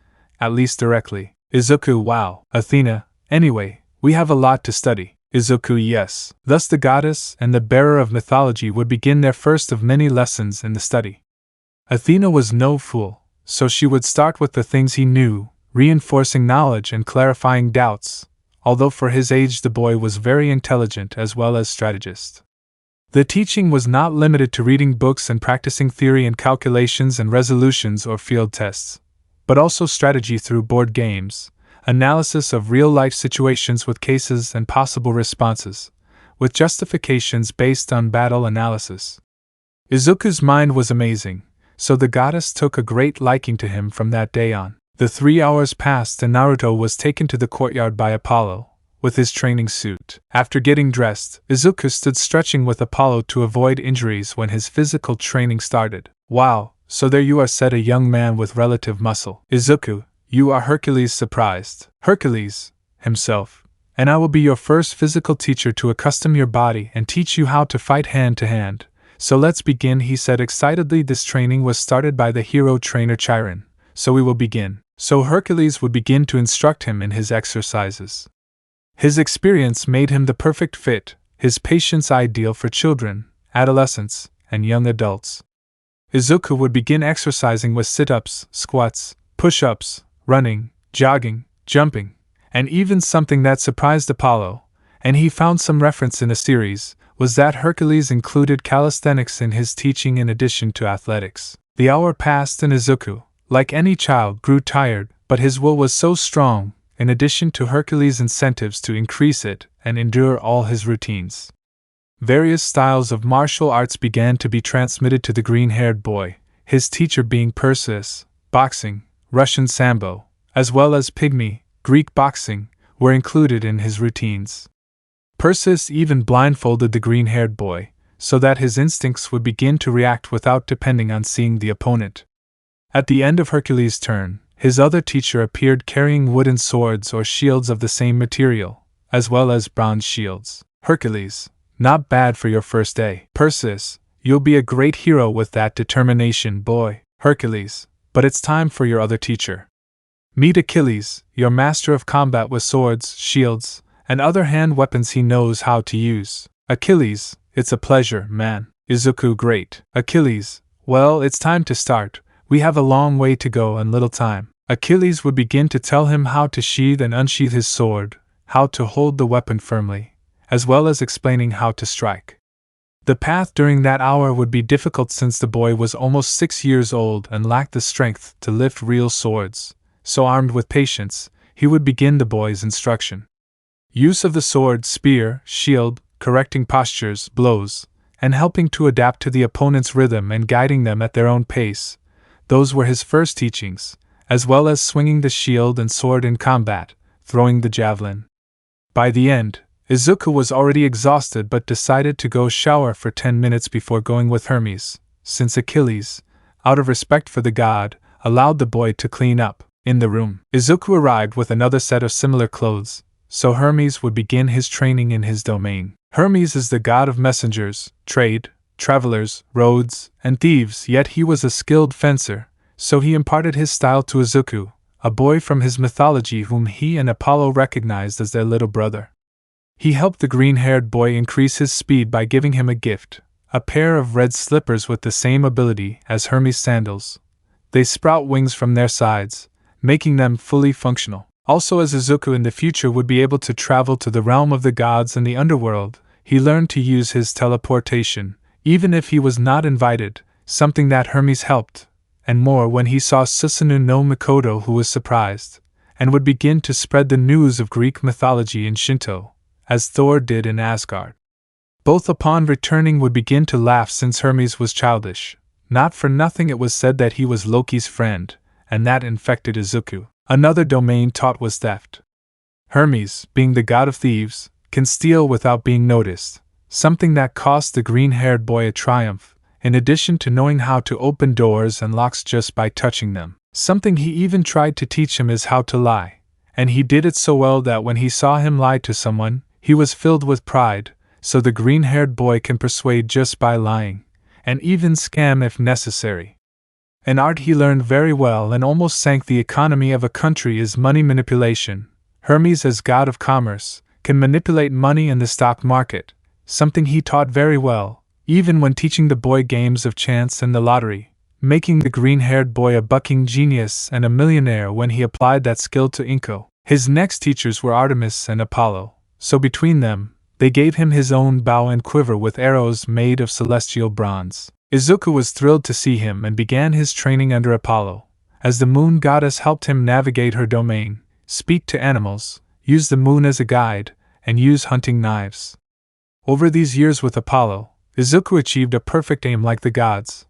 at least directly. Izuku: wow. Athena: anyway, we have a lot to study. Izuku: yes. Thus the goddess and the bearer of mythology would begin their first of many lessons in the study. Athena was no fool, so she would start with the things he knew, reinforcing knowledge and clarifying doubts, although for his age the boy was very intelligent as well as strategist. The teaching was not limited to reading books and practicing theory and calculations and resolutions or field tests, but also strategy through board games, analysis of real-life situations with cases and possible responses, with justifications based on battle analysis. Izuku's mind was amazing, so the goddess took a great liking to him from that day on. The 3 hours passed and Naruto was taken to the courtyard by Apollo, with his training suit. After getting dressed, Izuku stood stretching with Apollo to avoid injuries when his physical training started. Wow, so there you are, said a young man with relative muscle. Izuku: you are Hercules? Surprised. Hercules himself. And I will be your first physical teacher to accustom your body and teach you how to fight hand to hand. So let's begin, he said excitedly. This training was started by the hero trainer Chiron, so we will begin. So Hercules would begin to instruct him in his exercises. His experience made him the perfect fit, his patience ideal for children, adolescents, and young adults. Izuku would begin exercising with sit-ups, squats, push-ups, running, jogging, jumping, and even something that surprised Apollo, and he found some reference in a series, was that Hercules included calisthenics in his teaching in addition to athletics. The hour passed and Izuku, like any child, grew tired, but his will was so strong, in addition to Hercules' incentives to increase it and endure all his routines. Various styles of martial arts began to be transmitted to the green-haired boy, his teacher being Perseus. Boxing, Russian Sambo, as well as Pygmy, Greek boxing, were included in his routines. Perseus even blindfolded the green-haired boy, so that his instincts would begin to react without depending on seeing the opponent. At the end of Hercules' turn, his other teacher appeared carrying wooden swords or shields of the same material, as well as bronze shields. Hercules: not bad for your first day. Perseus: you'll be a great hero with that determination, boy. Hercules: but it's time for your other teacher. Meet Achilles, your master of combat with swords, shields, and other hand weapons he knows how to use. Achilles: it's a pleasure, man. Izuku: great. Achilles: well, it's time to start. We have a long way to go and little time. Achilles would begin to tell him how to sheathe and unsheathe his sword, how to hold the weapon firmly, as well as explaining how to strike. The path during that hour would be difficult since the boy was almost 6 years old and lacked the strength to lift real swords, so armed with patience, he would begin the boy's instruction. Use of the sword, spear, shield, correcting postures, blows, and helping to adapt to the opponent's rhythm and guiding them at their own pace. Those were his first teachings, as well as swinging the shield and sword in combat, throwing the javelin. By the end, Izuku was already exhausted but decided to go shower for 10 minutes before going with Hermes, since Achilles, out of respect for the god, allowed the boy to clean up. In the room, Izuku arrived with another set of similar clothes, so Hermes would begin his training in his domain. Hermes is the god of messengers, trade, travelers, roads, and thieves, yet he was a skilled fencer, so he imparted his style to Izuku, a boy from his mythology whom he and Apollo recognized as their little brother. He helped the green-haired boy increase his speed by giving him a gift, a pair of red slippers with the same ability as Hermes' sandals. They sprout wings from their sides, making them fully functional. Also, as Izuku in the future would be able to travel to the realm of the gods and the underworld, he learned to use his teleportation, even if he was not invited, something that Hermes helped, and more when he saw Susanoo no Mikoto, who was surprised, and would begin to spread the news of Greek mythology in Shinto, as Thor did in Asgard. Both upon returning would begin to laugh since Hermes was childish. Not for nothing it was said that he was Loki's friend, and that infected Izuku. Another domain taught was theft. Hermes, being the god of thieves, can steal without being noticed, something that cost the green-haired boy a triumph, in addition to knowing how to open doors and locks just by touching them. Something he even tried to teach him is how to lie, and he did it so well that when he saw him lie to someone, he was filled with pride, so the green-haired boy can persuade just by lying, and even scam if necessary. An art he learned very well and almost sank the economy of a country is money manipulation. Hermes, as god of commerce, can manipulate money in the stock market, something he taught very well, even when teaching the boy games of chance and the lottery, making the green-haired boy a bucking genius and a millionaire when he applied that skill to Inko. His next teachers were Artemis and Apollo, so between them, they gave him his own bow and quiver with arrows made of celestial bronze. Izuku was thrilled to see him and began his training under Apollo, as the moon goddess helped him navigate her domain, speak to animals, use the moon as a guide, and use hunting knives. Over these years with Apollo, Izuku achieved a perfect aim like the gods,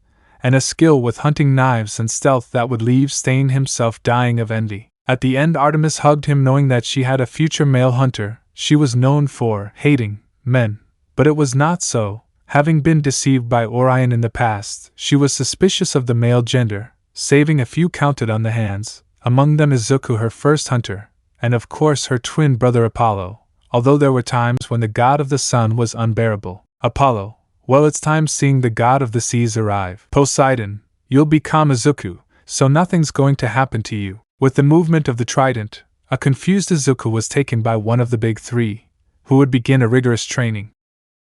and a skill with hunting knives and stealth that would leave Stain himself dying of envy. At the end, Artemis hugged him knowing that she had a future male hunter. She was known for hating men, but it was not so. Having been deceived by Orion in the past, she was suspicious of the male gender, saving a few counted on the hands, among them Izuku, her first hunter, and of course her twin brother Apollo, although there were times when the god of the sun was unbearable. Apollo, well, it's time seeing the god of the seas arrive. Poseidon, you'll become Izuku, so nothing's going to happen to you. With the movement of the trident, a confused Izuku was taken by one of the big three, who would begin a rigorous training.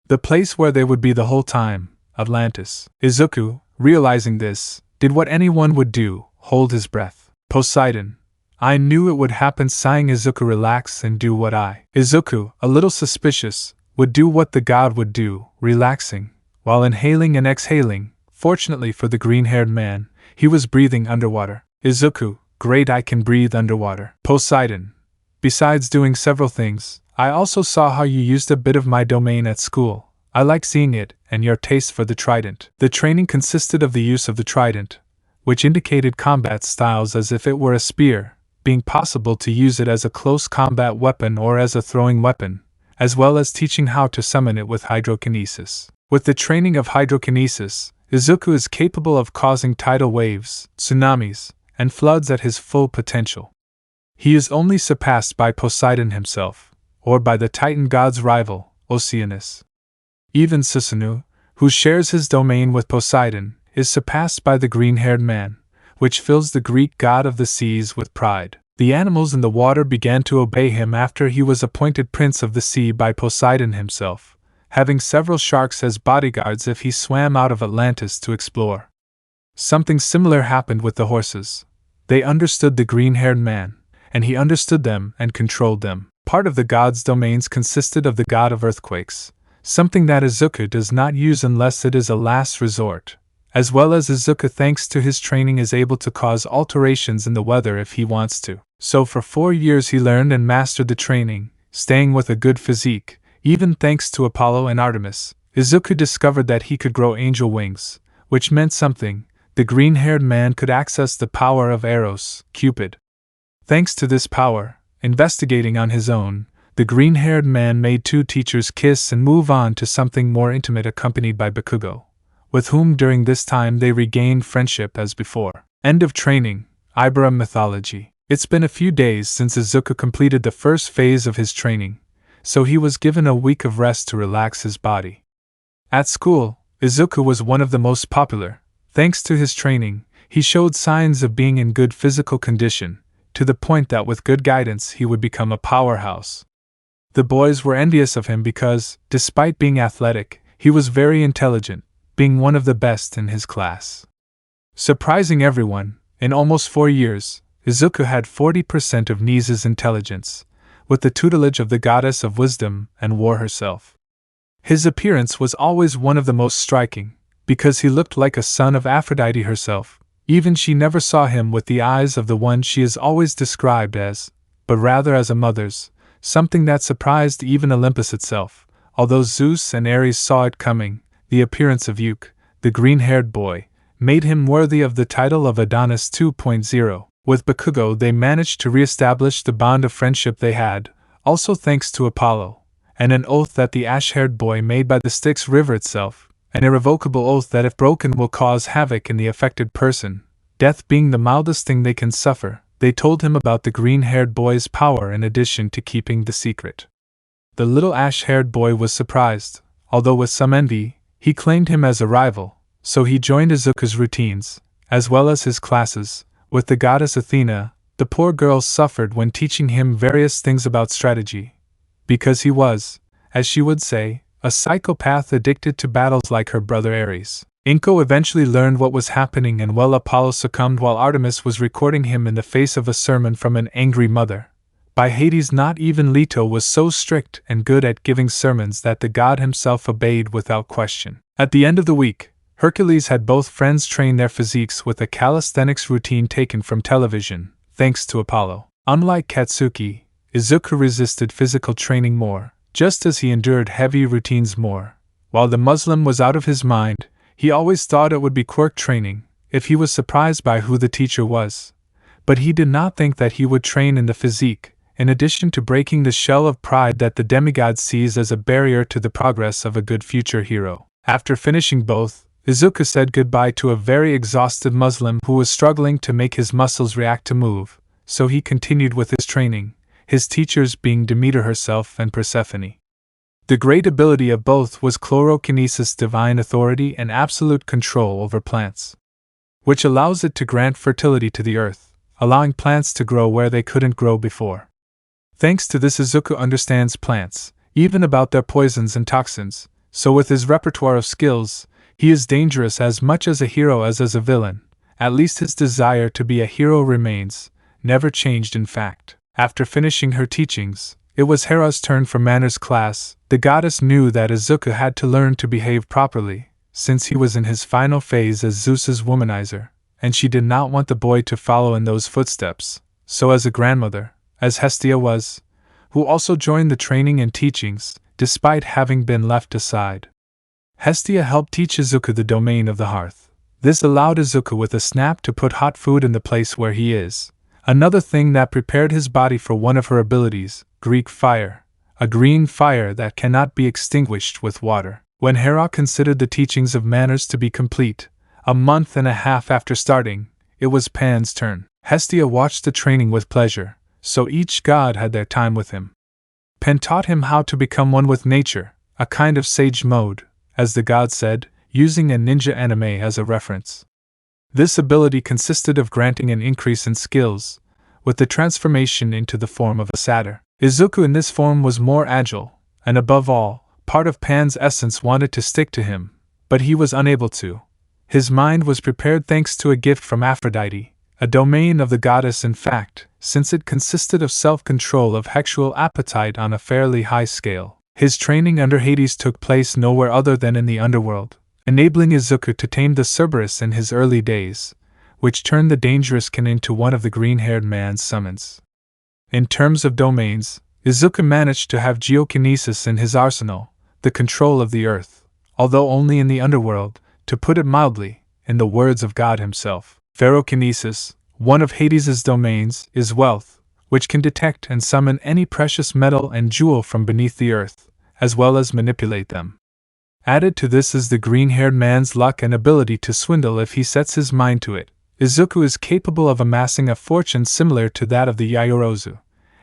The place where they would be the whole time, Atlantis. Izuku, realizing this, did what anyone would do, hold his breath. Poseidon, I knew it would happen. Sighing, Izuku, relax and do what I. Izuku, a little suspicious, would do what the god would do, relaxing, while inhaling and exhaling. Fortunately for the green-haired man, he was breathing underwater. Izuku, great, I can breathe underwater. Poseidon, besides doing several things, I also saw how you used a bit of my domain at school. I like seeing it, and your taste for the trident. The training consisted of the use of the trident, which indicated combat styles as if it were a spear, being possible to use it as a close combat weapon or as a throwing weapon, as well as teaching how to summon it with hydrokinesis. With the training of hydrokinesis, Izuku is capable of causing tidal waves, tsunamis, and floods at his full potential. He is only surpassed by Poseidon himself, or by the Titan god's rival, Oceanus. Even Susanoo, who shares his domain with Poseidon, is surpassed by the green-haired man, which fills the Greek god of the seas with pride. The animals in the water began to obey him after he was appointed prince of the sea by Poseidon himself, having several sharks as bodyguards if he swam out of Atlantis to explore. Something similar happened with the horses. They understood the green-haired man, and he understood them and controlled them. Part of the god's domains consisted of the god of earthquakes, something that Izuku does not use unless it is a last resort, as well as Izuku, thanks to his training, is able to cause alterations in the weather if he wants to. So for 4 years he learned and mastered the training, staying with a good physique. Even thanks to Apollo and Artemis, Izuku discovered that he could grow angel wings, which meant something. The green-haired man could access the power of Eros, Cupid. Thanks to this power, investigating on his own, the green-haired man made 2 teachers kiss and move on to something more intimate, accompanied by Bakugo, with whom during this time they regained friendship as before. End of training. Ibera Mythology. It's been a few days since Izuku completed the first phase of his training, so he was given a week of rest to relax his body. At school, Izuku was one of the most popular. Thanks to his training, he showed signs of being in good physical condition, to the point that with good guidance he would become a powerhouse. The boys were envious of him because, despite being athletic, he was very intelligent, being one of the best in his class. Surprising everyone, in almost 4 years, Izuku had 40% of Nisa's intelligence, with the tutelage of the goddess of wisdom and war herself. His appearance was always one of the most striking, because he looked like a son of Aphrodite herself. Even she never saw him with the eyes of the one she is always described as, but rather as a mother's, something that surprised even Olympus itself. Although Zeus and Ares saw it coming, the appearance of Uke, the green-haired boy, made him worthy of the title of Adonis 2.0. With Bakugo they managed to re-establish the bond of friendship they had, also thanks to Apollo, and an oath that the ash-haired boy made by the Styx River itself, an irrevocable oath that if broken will cause havoc in the affected person, death being the mildest thing they can suffer, they told him about the green-haired boy's power in addition to keeping the secret. The little ash-haired boy was surprised, although with some envy. He claimed him as a rival, so he joined Izuku's routines, as well as his classes. With the goddess Athena, the poor girl suffered when teaching him various things about strategy, because he was, as she would say, a psychopath addicted to battles like her brother Ares. Inko eventually learned what was happening, and while Apollo succumbed while Artemis was recording him in the face of a sermon from an angry mother. By Hades, not even Leto was so strict and good at giving sermons that the god himself obeyed without question. At the end of the week, Hercules had both friends train their physiques with a calisthenics routine taken from television, thanks to Apollo. Unlike Katsuki, Izuku resisted physical training more, just as he endured heavy routines more. While the Muslim was out of his mind, he always thought it would be Quirk training, if he was surprised by who the teacher was. But he did not think that he would train in the physique, in addition to breaking the shell of pride that the demigod sees as a barrier to the progress of a good future hero. After finishing both, Izuku said goodbye to a very exhausted Muslim who was struggling to make his muscles react to move, so he continued with his training, his teachers being Demeter herself and Persephone. The great ability of both was chlorokinesis, divine authority and absolute control over plants, which allows it to grant fertility to the earth, allowing plants to grow where they couldn't grow before. Thanks to this, Izuku understands plants, even about their poisons and toxins, so with his repertoire of skills, he is dangerous as much as a hero as a villain. At least his desire to be a hero remains, never changed in fact. After finishing her teachings, it was Hera's turn for manners class. The goddess knew that Izuku had to learn to behave properly, since he was in his final phase as Zeus's womanizer, and she did not want the boy to follow in those footsteps. So as a grandmother, as Hestia was, who also joined the training and teachings, despite having been left aside, Hestia helped teach Izuku the domain of the hearth. This allowed Izuku with a snap to put hot food in the place where he is. Another thing that prepared his body for one of her abilities, Greek fire, a green fire that cannot be extinguished with water. When Hera considered the teachings of manners to be complete, a month and a half after starting, it was Pan's turn. Hestia watched the training with pleasure, so each god had their time with him. Pan taught him how to become one with nature, a kind of sage mode, as the god said, using a ninja anime as a reference. This ability consisted of granting an increase in skills, with the transformation into the form of a satyr. Izuku in this form was more agile, and above all, part of Pan's essence wanted to stick to him, but he was unable to. His mind was prepared thanks to a gift from Aphrodite, a domain of the goddess in fact, since it consisted of self-control of sexual appetite on a fairly high scale. His training under Hades took place nowhere other than in the underworld, enabling Izuku to tame the Cerberus in his early days, which turned the dangerous kin into one of the green-haired man's summons. In terms of domains, Izuku managed to have geokinesis in his arsenal, the control of the earth, although only in the underworld, to put it mildly, in the words of God himself. Ferrokinesis, one of Hades's domains, is wealth, which can detect and summon any precious metal and jewel from beneath the earth, as well as manipulate them. Added to this is the green-haired man's luck and ability to swindle if he sets his mind to it. Izuku is capable of amassing a fortune similar to that of the Yayorozu,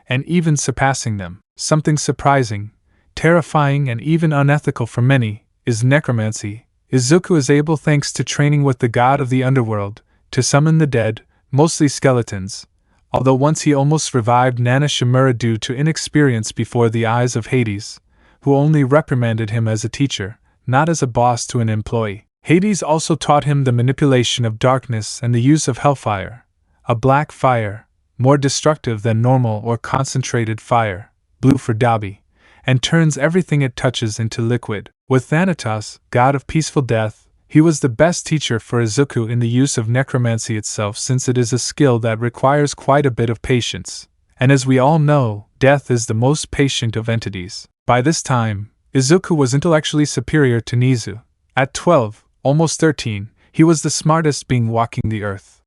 and even surpassing them. Something surprising, terrifying and even unethical for many, is necromancy. Izuku is able, thanks to training with the god of the underworld, to summon the dead, mostly skeletons, although once he almost revived Nana Shimura due to inexperience before the eyes of Hades, who only reprimanded him as a teacher, not as a boss to an employee. Hades also taught him the manipulation of darkness and the use of hellfire, a black fire, more destructive than normal or concentrated fire, blue for Dabi, and turns everything it touches into liquid. With Thanatos, god of peaceful death, he was the best teacher for Izuku in the use of necromancy itself, since it is a skill that requires quite a bit of patience, and as we all know, death is the most patient of entities. By this time, Izuku was intellectually superior to Nizu. At 12, almost 13, he was the smartest being walking the earth.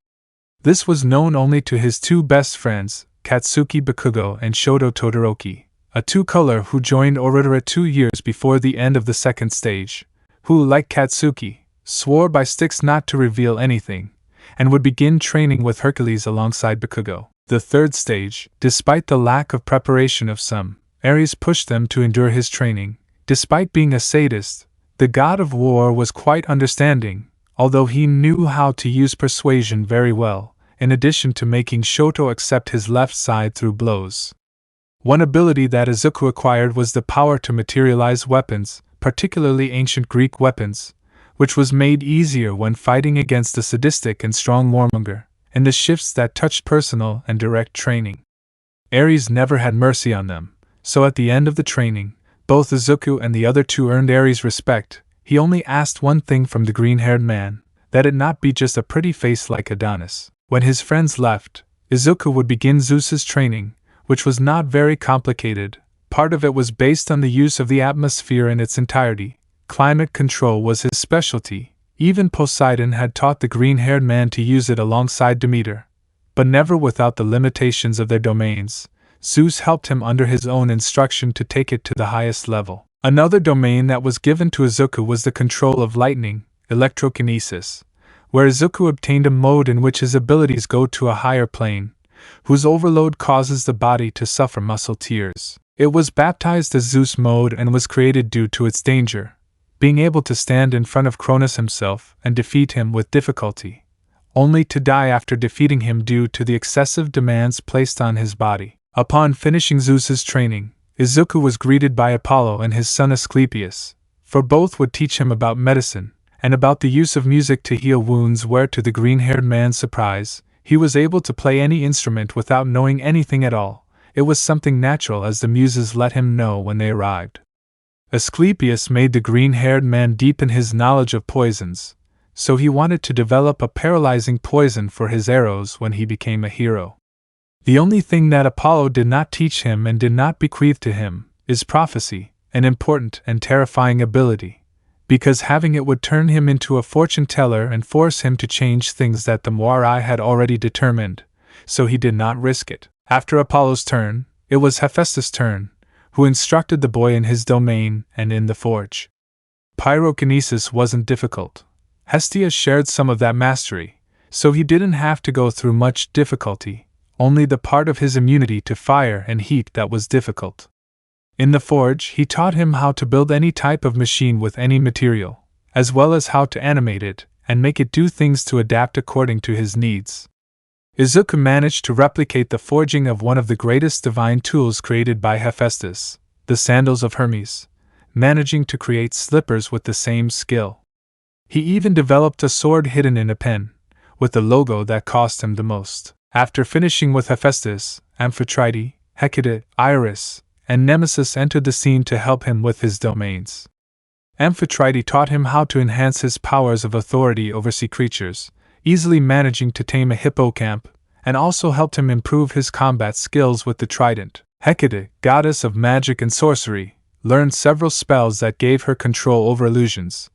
This was known only to his two best friends, Katsuki Bakugo and Shoto Todoroki, a two-color who joined Orodera 2 years before the end of the second stage, who, like Katsuki, swore by Styx not to reveal anything, and would begin training with Hercules alongside Bakugo. The third stage, despite the lack of preparation of some, Ares pushed them to endure his training. Despite being a sadist, the god of war was quite understanding, although he knew how to use persuasion very well, in addition to making Shoto accept his left side through blows. One ability that Izuku acquired was the power to materialize weapons, particularly ancient Greek weapons, which was made easier when fighting against a sadistic and strong warmonger, in the shifts that touched personal and direct training. Ares never had mercy on them, so at the end of the training, both Izuku and the other two earned Ares' respect. He only asked one thing from the green-haired man, that it not be just a pretty face like Adonis. When his friends left, Izuku would begin Zeus's training, which was not very complicated. Part of it was based on the use of the atmosphere in its entirety. Climate control was his specialty. Even Poseidon had taught the green-haired man to use it alongside Demeter, but never without the limitations of their domains. Zeus helped him under his own instruction to take it to the highest level. Another domain that was given to Izuku was the control of lightning, electrokinesis, where Izuku obtained a mode in which his abilities go to a higher plane, whose overload causes the body to suffer muscle tears. It was baptized as Zeus mode and was created due to its danger, being able to stand in front of Cronus himself and defeat him with difficulty, only to die after defeating him due to the excessive demands placed on his body. Upon finishing Zeus's training, Izuku was greeted by Apollo and his son Asclepius, for both would teach him about medicine, and about the use of music to heal wounds, where to the green-haired man's surprise, he was able to play any instrument without knowing anything at all. It was something natural, as the muses let him know when they arrived. Asclepius made the green-haired man deepen his knowledge of poisons, so he wanted to develop a paralyzing poison for his arrows when he became a hero. The only thing that Apollo did not teach him and did not bequeath to him is prophecy, an important and terrifying ability, because having it would turn him into a fortune teller and force him to change things that the Moirai had already determined, so he did not risk it. After Apollo's turn, it was Hephaestus' turn, who instructed the boy in his domain and in the forge. Pyrokinesis wasn't difficult. Hestia shared some of that mastery, so he didn't have to go through much difficulty, only the part of his immunity to fire and heat that was difficult. In the forge, he taught him how to build any type of machine with any material, as well as how to animate it and make it do things to adapt according to his needs. Izuku managed to replicate the forging of one of the greatest divine tools created by Hephaestus, the sandals of Hermes, managing to create slippers with the same skill. He even developed a sword hidden in a pen, with the logo that cost him the most. After finishing with Hephaestus, Amphitrite, Hecate, Iris, and Nemesis entered the scene to help him with his domains. Amphitrite taught him how to enhance his powers of authority over sea creatures, easily managing to tame a hippocamp, and also helped him improve his combat skills with the trident. Hecate, goddess of magic and sorcery, learned several spells that gave her control over illusions,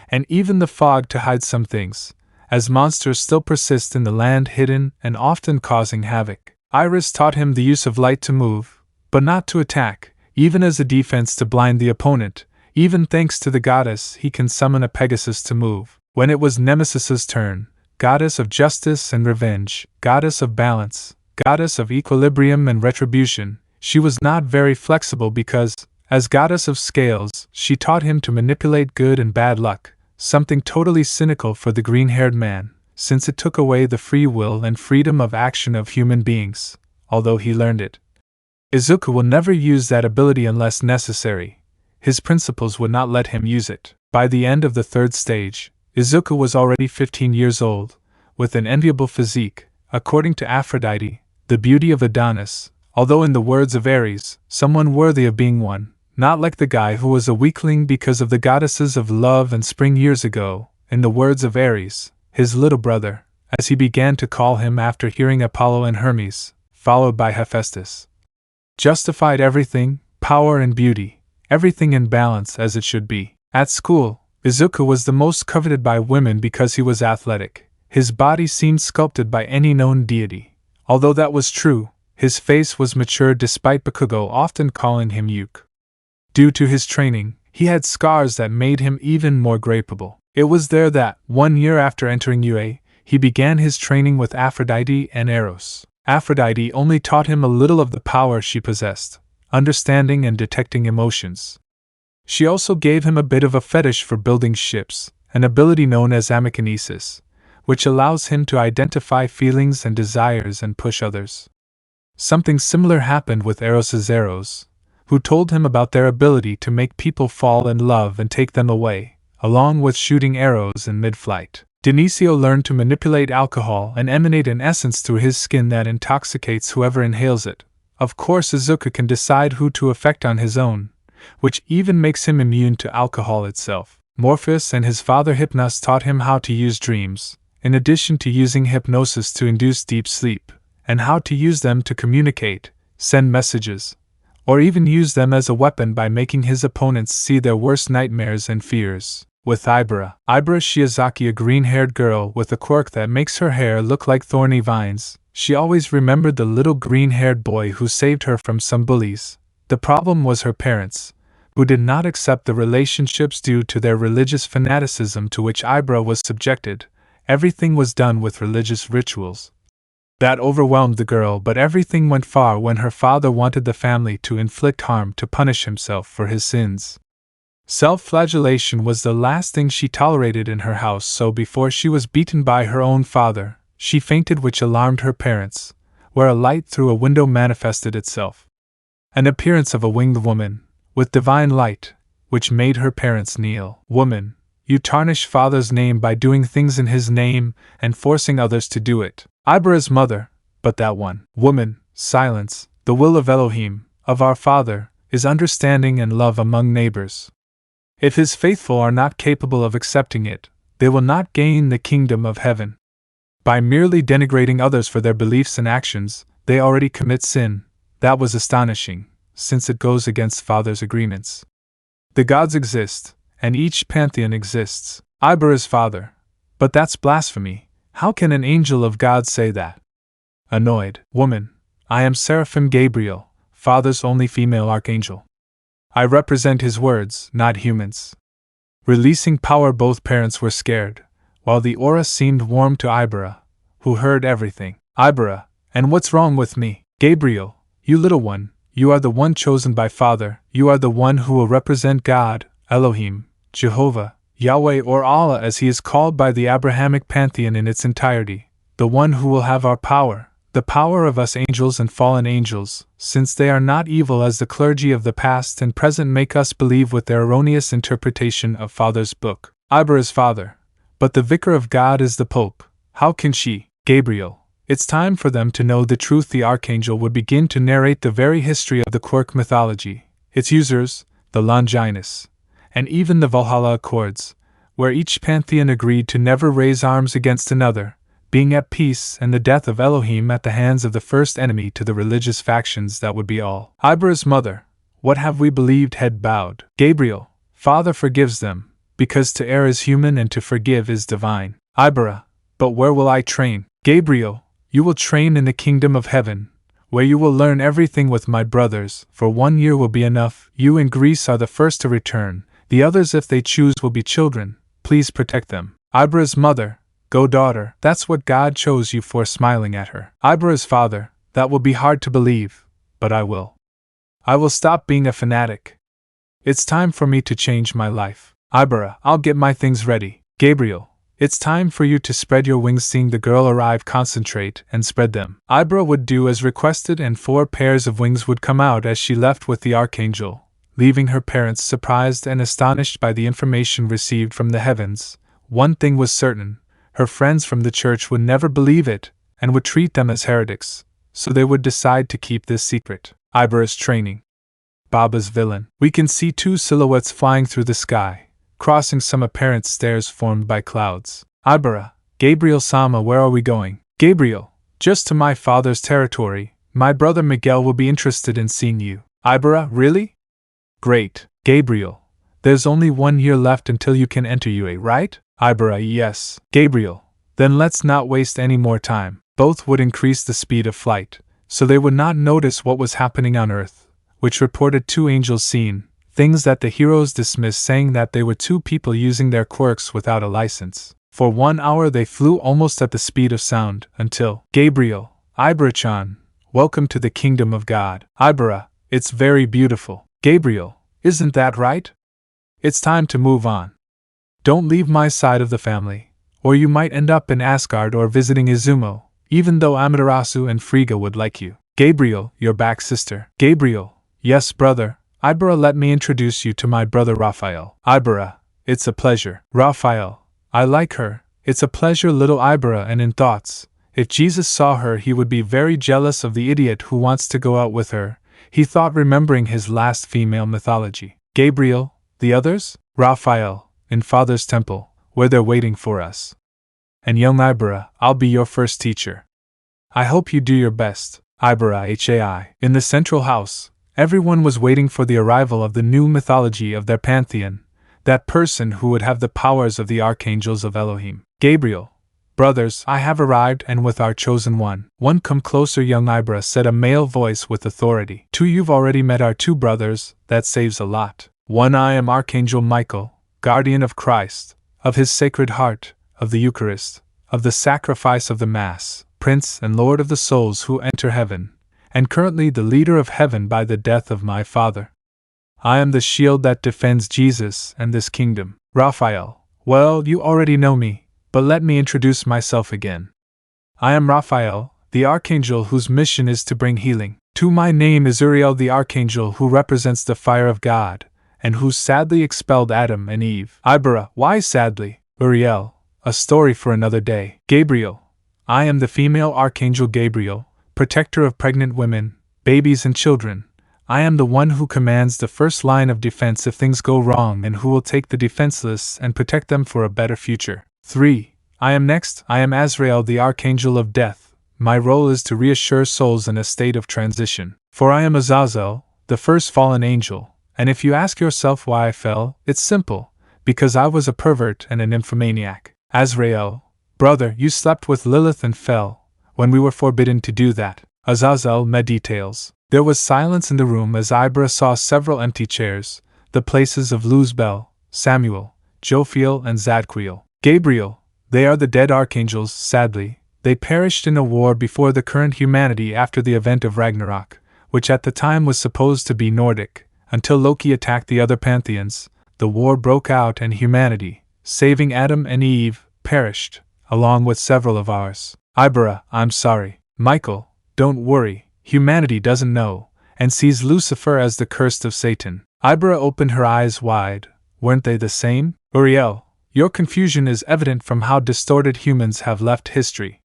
and even the fog to hide some things, as monsters still persist in the land hidden and often causing havoc. Iris taught him the use of light to move, but not to attack, even as a defense to blind the opponent. Even thanks to the goddess, he can summon a Pegasus to move. When it was Nemesis's turn, goddess of justice and revenge, goddess of balance, goddess of equilibrium and retribution, she was not very flexible because, as goddess of scales, she taught him to manipulate good and bad luck, something totally cynical for the green-haired man, since it took away the free will and freedom of action of human beings, although he learned it. Izuku will never use that ability unless necessary. His principles would not let him use it. By the end of the third stage, Izuku was already 15 years old, with an enviable physique, according to Aphrodite, the beauty of Adonis, although in the words of Ares, someone worthy of being one, not like the guy who was a weakling because of the goddesses of love and spring years ago, in the words of Ares, his little brother, as he began to call him after hearing Apollo and Hermes, followed by Hephaestus. Justified everything, power and beauty, everything in balance as it should be. At school, Izuku was the most coveted by women because he was athletic. His body seemed sculpted by any known deity. Although that was true, his face was mature despite Bakugo often calling him Yuke. Due to his training, he had scars that made him even more grapable. It was there that, 1 year after entering UA, he began his training with Aphrodite and Eros. Aphrodite only taught him a little of the power she possessed, understanding and detecting emotions. She also gave him a bit of a fetish for building ships, an ability known as amikinesis, which allows him to identify feelings and desires and push others. Something similar happened with Eros's arrows, who told him about their ability to make people fall in love and take them away, along with shooting arrows in mid-flight. Nicuchio learned to manipulate alcohol and emanate an essence through his skin that intoxicates whoever inhales it. Of course, Izuku can decide who to affect on his own, which even makes him immune to alcohol itself. Morpheus and his father Hypnos taught him how to use dreams, in addition to using hypnosis to induce deep sleep, and how to use them to communicate, send messages, or even use them as a weapon by making his opponents see their worst nightmares and fears. With Ibara Shiozaki, a green-haired girl with a quirk that makes her hair look like thorny vines, she always remembered the little green-haired boy who saved her from some bullies. The problem was her parents, who did not accept the relationships due to their religious fanaticism to which Ibara was subjected. Everything was done with religious rituals. That overwhelmed the girl, but everything went far when her father wanted the family to inflict harm to punish himself for his sins. Self-flagellation was the last thing she tolerated in her house, so before she was beaten by her own father, she fainted, which alarmed her parents, where a light through a window manifested itself. An appearance of a winged woman, with divine light, which made her parents kneel. Woman, you tarnish father's name by doing things in his name and forcing others to do it. Ibara's mother, but that one. Woman, silence, the will of Elohim, of our Father, is understanding and love among neighbors. If his faithful are not capable of accepting it, they will not gain the kingdom of heaven. By merely denigrating others for their beliefs and actions, they already commit sin. That was astonishing, since it goes against Father's agreements. The gods exist, and each pantheon exists. Ibara's father. But that's blasphemy. How can an angel of God say that? Annoyed. Woman, I am Seraphim Gabriel, Father's only female archangel. I represent his words, not humans. Releasing power, both parents were scared, while the aura seemed warm to Ibara, who heard everything. Ibara, and what's wrong with me? Gabriel, you little one, you are the one chosen by Father, you are the one who will represent God, Elohim, Jehovah, Yahweh, or Allah as he is called by the Abrahamic pantheon in its entirety, the one who will have our power, the power of us angels and fallen angels, since they are not evil as the clergy of the past and present make us believe with their erroneous interpretation of Father's book. Ibara's father. But the vicar of God is the Pope. How can she? Gabriel. It's time for them to know the truth. The archangel would begin to narrate the very history of the Quirk mythology, its users, the Longinus, and even the Valhalla Accords, where each pantheon agreed to never raise arms against another, being at peace, and the death of Elohim at the hands of the first enemy to the religious factions. That would be all. Ibara's mother. What have we believed? Head bowed. Gabriel. Father forgives them, because to err is human and to forgive is divine. Ibara. But where will I train? Gabriel. You will train in the kingdom of heaven, where you will learn everything with my brothers. For 1 year will be enough. You in Greece are the first to return. The others, if they choose, will be children. Please protect them. Ibara's mother. Go, daughter, that's what God chose you for. Smiling at her. Ibara's father. That will be hard to believe, but I will. I will stop being a fanatic. It's time for me to change my life. Ibara, I'll get my things ready. Gabriel, it's time for you to spread your wings. Seeing the girl arrive, concentrate and spread them. Ibara would do as requested, and 4 pairs of wings would come out as she left with the archangel, leaving her parents surprised and astonished by the information received from the heavens. One thing was certain. Her friends from the church would never believe it, and would treat them as heretics, so they would decide to keep this secret. Ibara's training. Baba's villain. We can see 2 silhouettes flying through the sky, crossing some apparent stairs formed by clouds. Ibara. Gabriel-sama, where are we going? Gabriel. Just to my father's territory. My brother Miguel will be interested in seeing you. Ibara. Really? Great. Gabriel. There's only 1 year left until you can enter UA, right? Ibara. Yes. Gabriel. Then let's not waste any more time. Both would increase the speed of flight, so they would not notice what was happening on Earth, which reported 2 angels seen, things that the heroes dismissed, saying that they were 2 people using their quirks without a license. For 1 hour they flew almost at the speed of sound, until, Gabriel, Ibara-chan, welcome to the kingdom of God. Ibara, it's very beautiful. Gabriel, isn't that right? It's time to move on. Don't leave my side of the family, or you might end up in Asgard or visiting Izumo, even though Amaterasu and Frigga would like you. Gabriel, you're back, sister. Gabriel, yes, brother. Ibara, let me introduce you to my brother Raphael. Ibara, it's a pleasure. Raphael, I like her. It's a pleasure, little Ibara, and in thoughts, if Jesus saw her, he would be very jealous of the idiot who wants to go out with her, he thought, remembering his last female mythology. Gabriel, the others? Raphael, in Father's temple, where they're waiting for us. And young Ibara, I'll be your first teacher. I hope you do your best. BNHA. In the central house, everyone was waiting for the arrival of the new mythology of their pantheon, that person who would have the powers of the archangels of Elohim. Gabriel, brothers, I have arrived, and with our chosen one. One, come closer, young Ibara, said a male voice with authority. 2, you've already met our 2 brothers, that saves a lot. 1, I am Archangel Michael, guardian of Christ, of his sacred heart, of the Eucharist, of the sacrifice of the Mass, Prince and Lord of the souls who enter heaven, and currently the leader of heaven by the death of my father. I am the shield that defends Jesus and this kingdom. Raphael, well, you already know me, but let me introduce myself again. I am Raphael, the archangel whose mission is to bring healing. 2, my name is Uriel, the archangel who represents the fire of God, and who sadly expelled Adam and Eve. Ibara, why sadly? Uriel, a story for another day. Gabriel, I am the female archangel Gabriel, protector of pregnant women, babies and children. I am the one who commands the first line of defense if things go wrong, and who will take the defenseless and protect them for a better future. 3, I am next. I am Azrael, the archangel of death. My role is to reassure souls in a state of transition. 4, I am Azazel, the first fallen angel, and if you ask yourself why I fell, it's simple, because I was a pervert and a nymphomaniac. Azrael, brother, you slept with Lilith and fell, when we were forbidden to do that. Azazel, details. There was silence in the room as Ibara saw several empty chairs, the places of Luzbel, Samuel, Jophiel and Zadquiel. Gabriel, they are the dead archangels, sadly. They perished in a war before the current humanity after the event of Ragnarok, which at the time was supposed to be Nordic, until Loki attacked the other pantheons. The war broke out and humanity, saving Adam and Eve, perished, along with several of ours. Ibara, I'm sorry. Michael, don't worry, humanity doesn't know, and sees Lucifer as the cursed of Satan. Ibara opened her eyes wide. Weren't they the same? Uriel, your confusion is evident from how distorted humans have left history.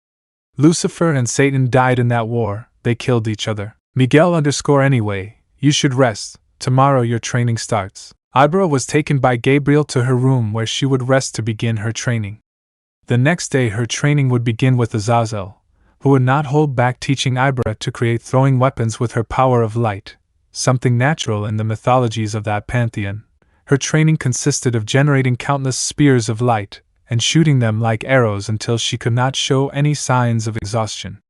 Lucifer and Satan died in that war, they killed each other. Miguel anyway, you should rest, tomorrow your training starts. Ibara was taken by Gabriel to her room where she would rest to begin her training. The next day her training would begin with Azazel, who would not hold back teaching Ibara to create throwing weapons with her power of light, something natural in the mythologies of that pantheon. Her training consisted of generating countless spears of light, and shooting them like arrows until she could not show any signs of exhaustion.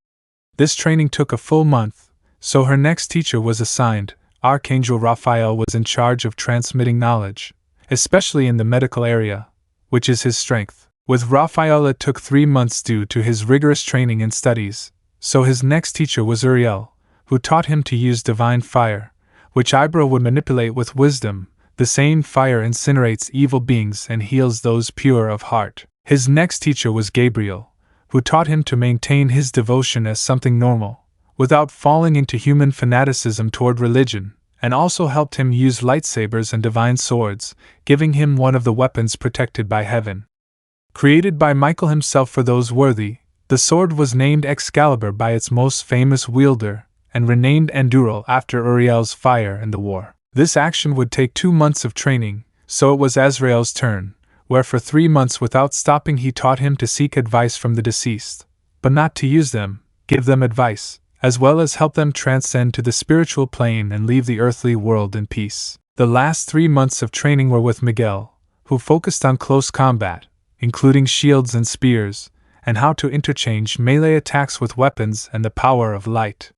This training took a full month, so her next teacher was assigned. Archangel Raphael was in charge of transmitting knowledge, especially in the medical area, which is his strength. With Raphael it took 3 months due to his rigorous training and studies, so his next teacher was Uriel, who taught him to use divine fire, which Ibara would manipulate with wisdom. The same fire incinerates evil beings and heals those pure of heart. His next teacher was Gabriel, who taught him to maintain his devotion as something normal, without falling into human fanaticism toward religion, and also helped him use lightsabers and divine swords, giving him one of the weapons protected by heaven. Created by Michael himself for those worthy, the sword was named Excalibur by its most famous wielder, and renamed Anduril after Uriel's fire in the war. This action would take 2 months of training, so it was Azrael's turn, where for 3 months without stopping he taught him to seek advice from the deceased, but not to use them, give them advice, as well as help them transcend to the spiritual plane and leave the earthly world in peace. The last 3 months of training were with Miguel, who focused on close combat, including shields and spears, and how to interchange melee attacks with weapons and the power of light.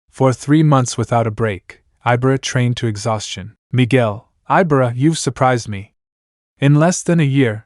For 3 months without a break, Ibara trained to exhaustion. Miguel, Ibara, you've surprised me. In less than a year,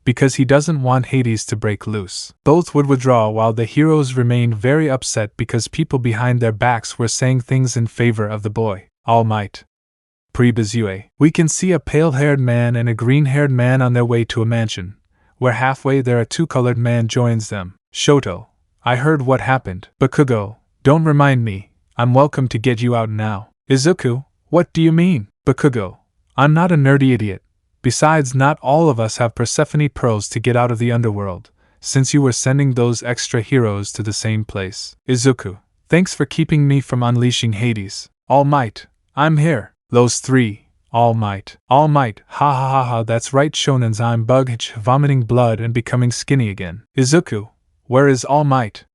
because he doesn't want Hades to break loose. Both would withdraw while the heroes remained very upset because people behind their backs were saying things in favor of the boy. All Might. Pre-Bazue. We can see a pale-haired man and a green-haired man on their way to a mansion, where halfway there a two-colored man joins them. Shoto. I heard what happened. Bakugo. Don't remind me. I'm welcome to get you out now. Izuku. What do you mean? Bakugo. I'm not a nerdy idiot. Besides, not all of us have Persephone pearls to get out of the underworld, since you were sending those extra heroes to the same place. Izuku. Thanks for keeping me from unleashing Hades. All Might. I'm here. Those three. All Might. All Might. Ha ha ha ha, that's right shonens, I'm Bugh, vomiting blood and becoming skinny again. Izuku. Where is All Might?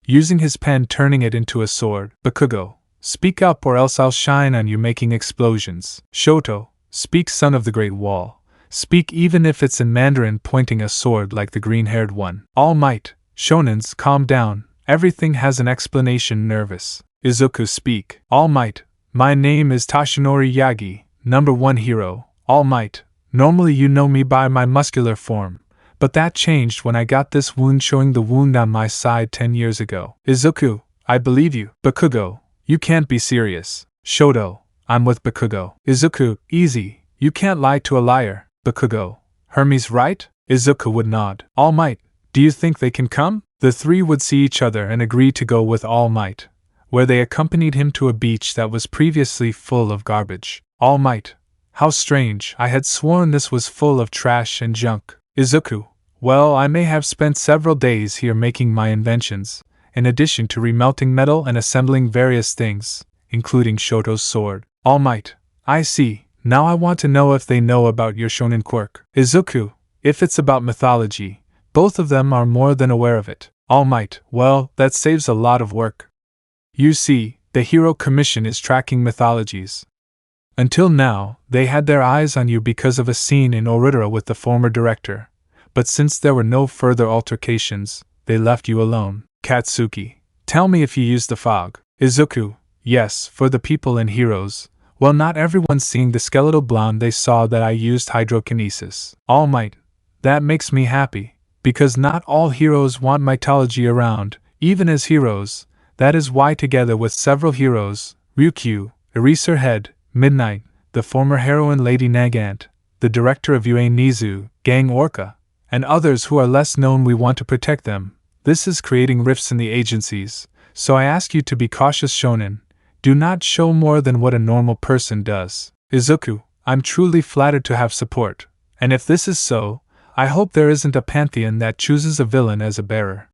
Using his pen, turning it into a sword. Bakugo. Speak up or else I'll shine on you, making explosions. Shoto. Speak, son of the Great Wall. Speak even if it's in Mandarin, pointing a sword like the green-haired one. All Might. Shonens, calm down. Everything has an explanation. Nervous. Izuku. Speak. All Might. My name is Toshinori Yagi, #1 hero. All Might. Normally you know me by my muscular form, but that changed when I got this wound, showing the wound on my side 10 years ago. Izuku. I believe you. Bakugo. You can't be serious. Shoto. I'm with Bakugo. Izuku. Easy. You can't lie to a liar. Bakugo. Hermes right? Izuku would nod. All Might. Do you think they can come? The three would see each other and agree to go with All Might, where they accompanied him to a beach that was previously full of garbage. All Might. How strange, I had sworn this was full of trash and junk. Izuku. Well, I may have spent several days here making my inventions, in addition to remelting metal and assembling various things, including Shoto's sword. All Might. I see. Now I want to know if they know about your shonen quirk. Izuku. If it's about mythology, both of them are more than aware of it. All Might. Well, that saves a lot of work. You see, the Hero Commission is tracking mythologies. Until now, they had their eyes on you because of a scene in Oridara with the former director, but since there were no further altercations, they left you alone. Katsuki. Tell me if you used the fog. Izuku. Yes, for the people in Heroes. Well, not everyone's seeing the skeletal blonde, they saw that I used hydrokinesis. All Might. That makes me happy, because not all heroes want Mitology around, even as heroes. That is why, together with several heroes, Ryukyu, Eraserhead, Midnight, the former heroine Lady Nagant, the director of UA Nizu, Gang Orca, and others who are less known, we want to protect them. This is creating rifts in the agencies, so I ask you to be cautious. Shonen. Do not show more than what a normal person does. Izuku. I'm truly flattered to have support, and if this is so, I hope there isn't a pantheon that chooses a villain as a bearer.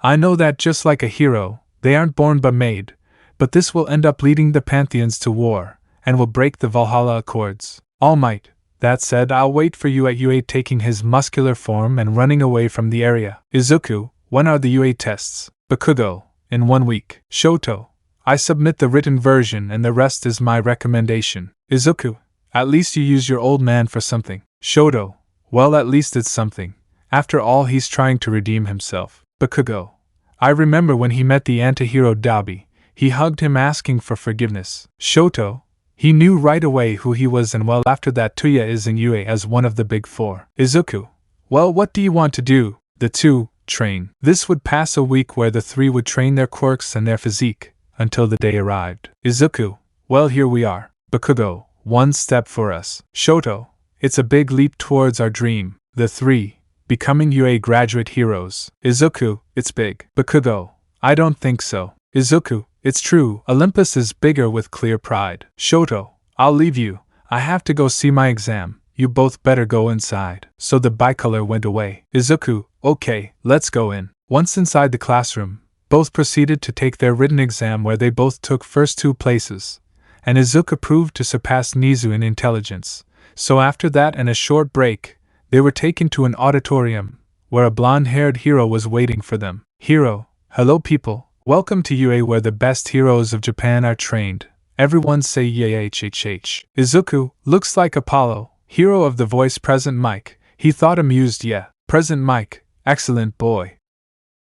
I know that just like a hero, they aren't born but made, but this will end up leading the pantheons to war, and will break the Valhalla Accords. All Might. That said, I'll wait for you at UA, taking his muscular form and running away from the area. Izuku. When are the UA tests? Bakugo. In 1 week. Shoto. I submit the written version and the rest is my recommendation. Izuku. At least you use your old man for something. Shoto. Well, at least it's something. After all, he's trying to redeem himself. Bakugo. I remember when he met the anti-hero Dabi, he hugged him asking for forgiveness. Shoto. He knew right away who he was, and well, after that Tuya is in UA as one of the big four. Izuku. Well, what do you want to do? The two. Train. This would pass a week where the three would train their quirks and their physique, until the day arrived. Izuku. Well, here we are. Bakugo. One step for us. Shoto. It's a big leap towards our dream. The three. Becoming UA graduate heroes. Izuku. It's big. Bakugo. I don't think so. Izuku. It's true. Olympus is bigger with clear pride. Shoto. I'll leave you. I have to go see my exam. You both better go inside. So the bicolor went away. Izuku. Okay, let's go in. Once inside the classroom, both proceeded to take their written exam, where they both took first 2 places, and Izuku proved to surpass Nizu in intelligence. So after that and a short break, they were taken to an auditorium, where a blonde-haired hero was waiting for them. Hero. Hello people, welcome to UA, where the best heroes of Japan are trained. Everyone say YHHH. Izuku. Looks like Apollo, hero of the voice. Present Mike. He thought, amused. Yeah. Present Mike. Excellent boy.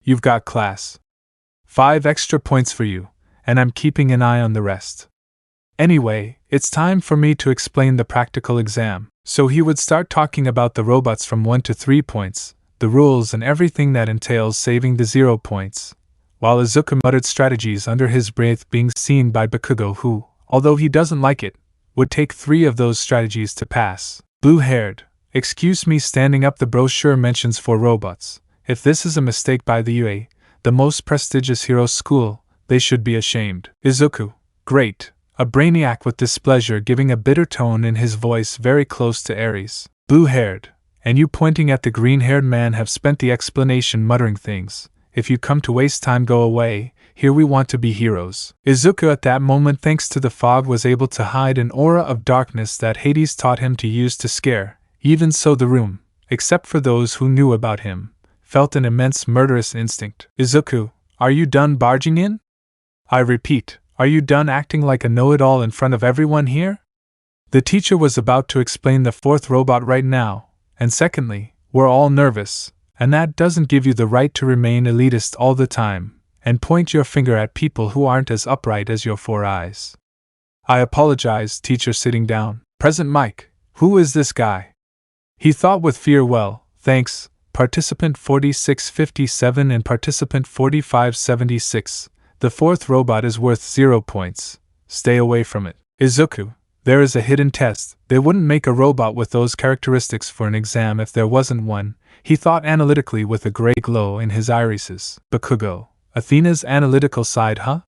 You've got class. 5 extra points for you, and I'm keeping an eye on the rest. Anyway, it's time for me to explain the practical exam. So he would start talking about the robots from 1 to 3 points, the rules and everything that entails saving the 0 points, while Izuku muttered strategies under his breath being seen by Bakugo who, although he doesn't like it, would take 3 of those strategies to pass. Blue-haired, excuse me, standing up, the brochure mentions 4 robots. If this is a mistake by the UA, the most prestigious hero school, they should be ashamed. Izuku, great. A brainiac with displeasure giving a bitter tone in his voice very close to Ares. Blue-haired, and you pointing at the green-haired man have spent the explanation muttering things. If you come to waste time, go away, here we want to be heroes. Izuku at that moment, thanks to the fog, was able to hide an aura of darkness that Hades taught him to use to scare. Even so, the room, except for those who knew about him, felt an immense murderous instinct. Izuku, are you done barging in? I repeat, are you done acting like a know-it-all in front of everyone here? The teacher was about to explain the 4th robot right now, and secondly, we're all nervous, and that doesn't give you the right to remain elitist all the time, and point your finger at people who aren't as upright as your 4 eyes. I apologize, teacher, sitting down. Present Mike, who is this guy? He thought with fear. Well, thanks, participant 4657 and participant 4576. The 4th robot is worth 0 points. Stay away from it. Izuku, there is a hidden test. They wouldn't make a robot with those characteristics for an exam if there wasn't one, he thought analytically with a gray glow in his irises. Bakugo, Athena's analytical side, huh?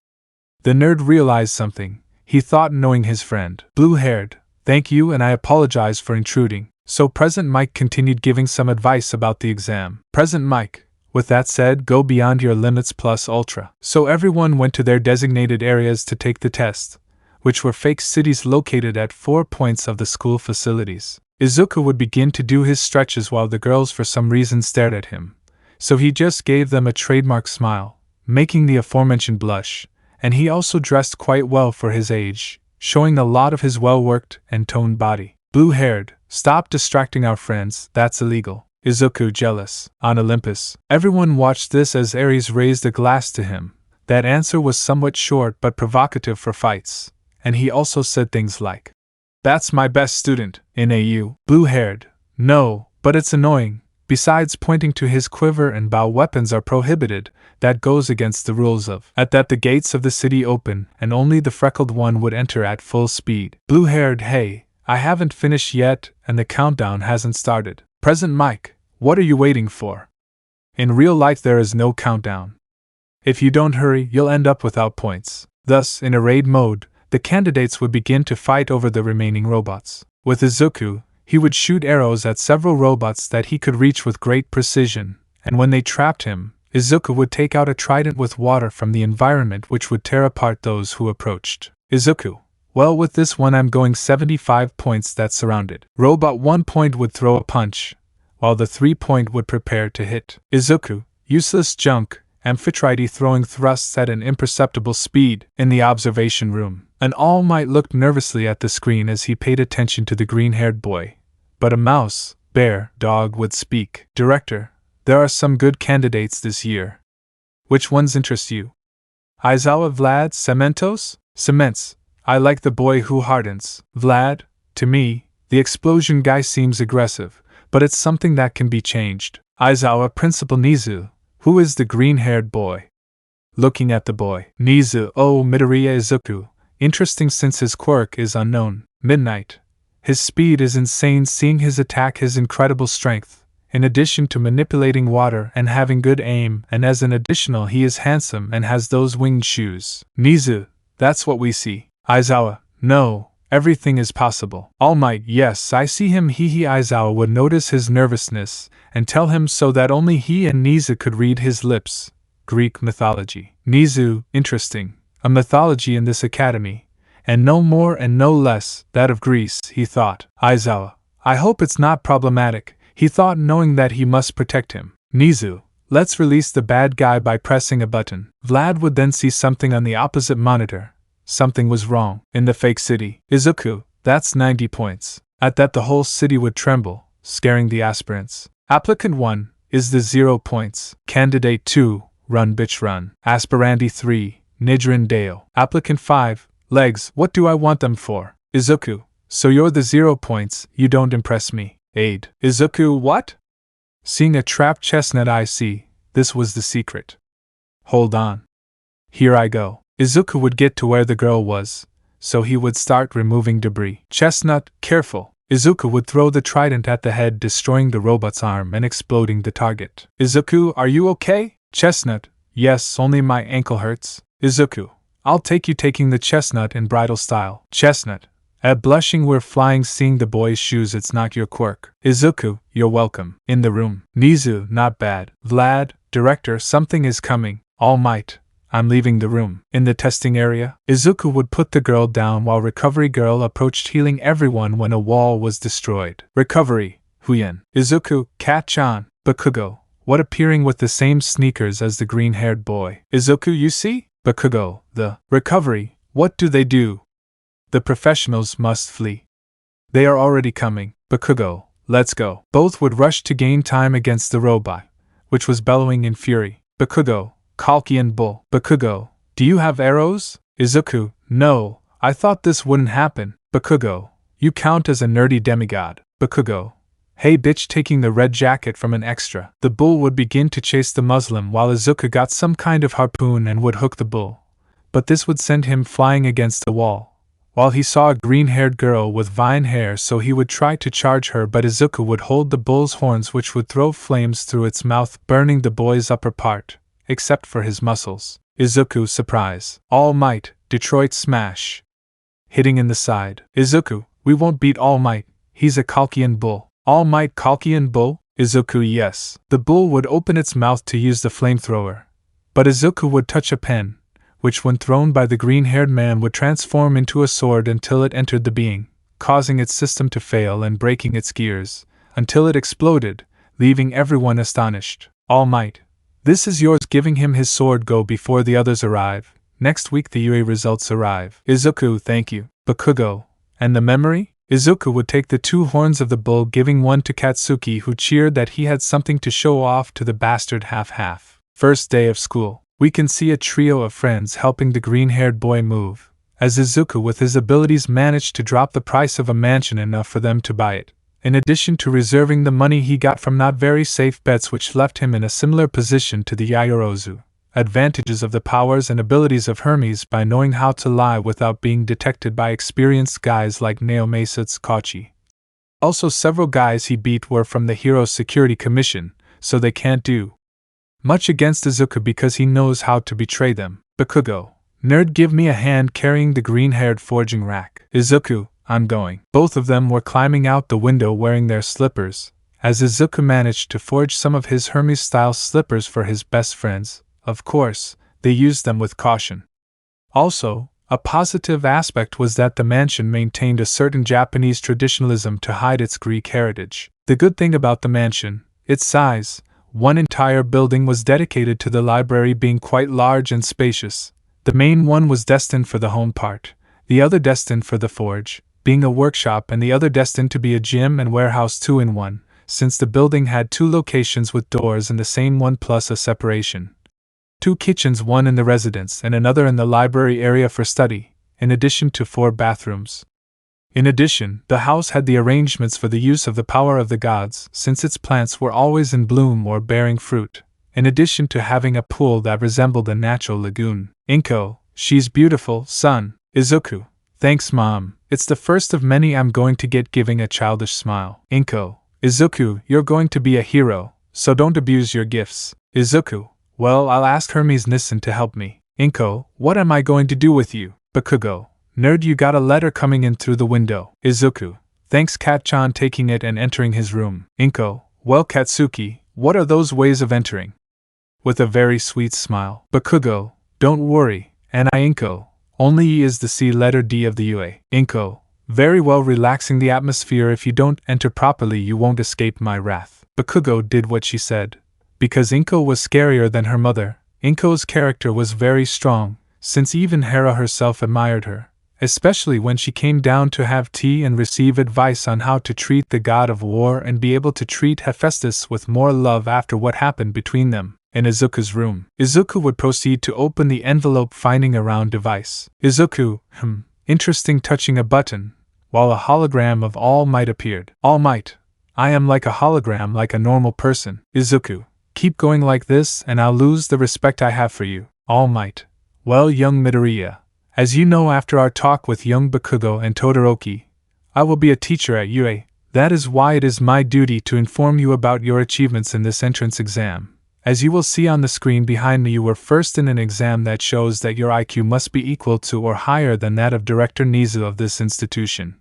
The nerd realized something, he thought, knowing his friend. Blue-haired, thank you, and I apologize for intruding. So Present Mike continued giving some advice about the exam. Present Mike, with that said, go beyond your limits plus ultra. So everyone went to their designated areas to take the test, which were fake cities located at 4 points of the school facilities. Izuku would begin to do his stretches while the girls for some reason stared at him, so he just gave them a trademark smile, making the aforementioned blush, and he also dressed quite well for his age, showing a lot of his well-worked and toned body. Blue-haired, stop distracting our friends, that's illegal. Izuku, jealous. On Olympus, everyone watched this as Ares raised a glass to him. That answer was somewhat short but provocative for fights, and he also said things like, "That's my best student, in AU." Blue-haired, no, but it's annoying. Besides, pointing to his quiver and bow, weapons are prohibited, that goes against the rules of. At that, the gates of the city open, and only the freckled one would enter at full speed. Blue-haired, hey, I haven't finished yet, and the countdown hasn't started. Present Mike, what are you waiting for? In real life there is no countdown. If you don't hurry, you'll end up without points. Thus, in a raid mode, the candidates would begin to fight over the remaining robots. With Izuku, he would shoot arrows at several robots that he could reach with great precision, and when they trapped him, Izuku would take out a trident with water from the environment which would tear apart those who approached. Izuku, well, with this one I'm going 75 points that surrounded. Robot 1 point would throw a punch, while the 3 point would prepare to hit. Izuku, useless junk, Amphitrite throwing thrusts at an imperceptible speed. In the observation room, an All Might looked nervously at the screen as he paid attention to the green-haired boy. But a mouse, bear, dog would speak. Director, there are some good candidates this year. Which ones interest you? Aizawa, Vlad, Cementos? Cements. I like the boy who hardens. Vlad, to me, the explosion guy seems aggressive, but it's something that can be changed. Aizawa, Principal Nizu. Who is the green-haired boy? Looking at the boy. Nizu, oh, Midoriya Izuku. Interesting since his quirk is unknown. Midnight. His speed is insane, seeing his attack, his incredible strength, in addition to manipulating water and having good aim, and as an additional he is handsome and has those winged shoes. Nizu, that's what we see. Aizawa, no, everything is possible. All Might, yes, I see him. Aizawa would notice his nervousness, and tell him so that only he and Nizu could read his lips. Greek mythology. Nizu, interesting. A mythology in this academy, and no more and no less, that of Greece, he thought. Aizawa, I hope it's not problematic, he thought, knowing that he must protect him. Nizu, let's release the bad guy by pressing a button. Vlad would then see something on the opposite monitor. Something was wrong. In the fake city. Izuku, that's 90 points. At that the whole city would tremble, scaring the aspirants. Applicant 1, is the 0 points. Candidate 2, run bitch run. Aspirandi 3, Nidrin Dale. Applicant 5, Legs, what do I want them for? Izuku, so you're the 0 points, you don't impress me. Aid. Izuku, what? Seeing a trapped chestnut, I see, this was the secret. Hold on. Here I go. Izuku would get to where the girl was, so he would start removing debris. Chestnut, careful. Izuku would throw the trident at the head, destroying the robot's arm and exploding the target. Izuku, are you okay? Chestnut, yes, only my ankle hurts. Izuku, I'll take you, taking the chestnut in bridal style. Chestnut, blushing, we're flying, seeing the boy's shoes, it's not your quirk. Izuku, you're welcome. In the room. Nizu, not bad. Vlad, director, something is coming. All Might, I'm leaving the room. In the testing area, Izuku would put the girl down while Recovery Girl approached, healing everyone when a wall was destroyed. Recovery, Huyen. Izuku, Cat-chan. Bakugo, what, appearing with the same sneakers as the green-haired boy. Izuku, you see? Bakugo, the Recovery, what do they do? The professionals must flee. They are already coming. Bakugo, let's go. Both would rush to gain time against the robot, which was bellowing in fury. Bakugo, Kalkian Bull. Bakugo, do you have arrows? Izuku, no, I thought this wouldn't happen. Bakugo, you count as a nerdy demigod. Bakugo, hey bitch, taking the red jacket from an extra. The bull would begin to chase the Muslim while Izuku got some kind of harpoon and would hook the bull, but this would send him flying against the wall. While he saw a green-haired girl with vine hair, so he would try to charge her, but Izuku would hold the bull's horns, which would throw flames through its mouth, burning the boy's upper part, except for his muscles. Izuku, surprise. All Might, Detroit smash. Hitting in the side. Izuku, we won't beat All Might, he's a Kalkian bull. All Might, Kalkian bull? Izuku, yes. The bull would open its mouth to use the flamethrower, but Izuku would touch a pen, which when thrown by the green-haired man would transform into a sword until it entered the being, causing its system to fail and breaking its gears, until it exploded, leaving everyone astonished. All Might, this is yours, giving him his sword. Go before the others arrive. Next week the UA results arrive. Izuku, thank you. Bakugo, and the memory? Izuku would take the 2 horns of the bull, giving one to Katsuki, who cheered that he had something to show off to the bastard half-half. First day of school. We can see a trio of friends helping the green-haired boy move, as Izuku with his abilities managed to drop the price of a mansion enough for them to buy it, in addition to reserving the money he got from not very safe bets, which left him in a similar position to the Yayorozu. Advantages of the powers and abilities of Hermes by knowing how to lie without being detected by experienced guys like Naomasa Tsukachi. Also, several guys he beat were from the Heroes Security Commission, so they can't do much against Izuku because he knows how to betray them. Bakugo, nerd, give me a hand carrying the green-haired forging rack. Izuku, I'm going. Both of them were climbing out the window wearing their slippers, as Izuku managed to forge some of his Hermes-style slippers for his best friends. Of course, they used them with caution. Also, a positive aspect was that the mansion maintained a certain Japanese traditionalism to hide its Greek heritage. The good thing about the mansion, its size, one entire building was dedicated to the library, being quite large and spacious. The main one was destined for the home part, the other destined for the forge, being a workshop, and the other destined to be a gym and warehouse 2 in 1, since the building had 2 locations with doors in the same one plus a separation. 2 kitchens, one in the residence and another in the library area for study, in addition to 4 bathrooms. In addition, the house had the arrangements for the use of the power of the gods, since its plants were always in bloom or bearing fruit, in addition to having a pool that resembled a natural lagoon. Inko, she's beautiful, son. Izuku, thanks mom, it's the first of many I'm going to get, giving a childish smile. Inko, Izuku, you're going to be a hero, so don't abuse your gifts. Izuku, well, I'll ask Hermes Nissen to help me. Inko, what am I going to do with you? Bakugo, nerd, you got a letter coming in through the window. Izuku, thanks, Kat-chan, taking it and entering his room. Inko, well, Katsuki, what are those ways of entering? With a very sweet smile. Bakugo, don't worry, and Inko, only E is the C letter D of the UA. Inko, very well, relaxing the atmosphere. If you don't enter properly, you won't escape my wrath. Bakugo did what she said. Because Inko was scarier than her mother, Inko's character was very strong, since even Hera herself admired her, especially when she came down to have tea and receive advice on how to treat the god of war and be able to treat Hephaestus with more love after what happened between them. In Izuku's room, Izuku would proceed to open the envelope finding a round device. Izuku, interesting, touching a button, while a hologram of All Might appeared. All Might, I am like a hologram, like a normal person. Izuku, keep going like this and I'll lose the respect I have for you. All Might, well, young Midoriya, as you know after our talk with young Bakugo and Todoroki, I will be a teacher at UA. That is why it is my duty to inform you about your achievements in this entrance exam. As you will see on the screen behind me, you were first in an exam that shows that your IQ must be equal to or higher than that of Director Nizu of this institution.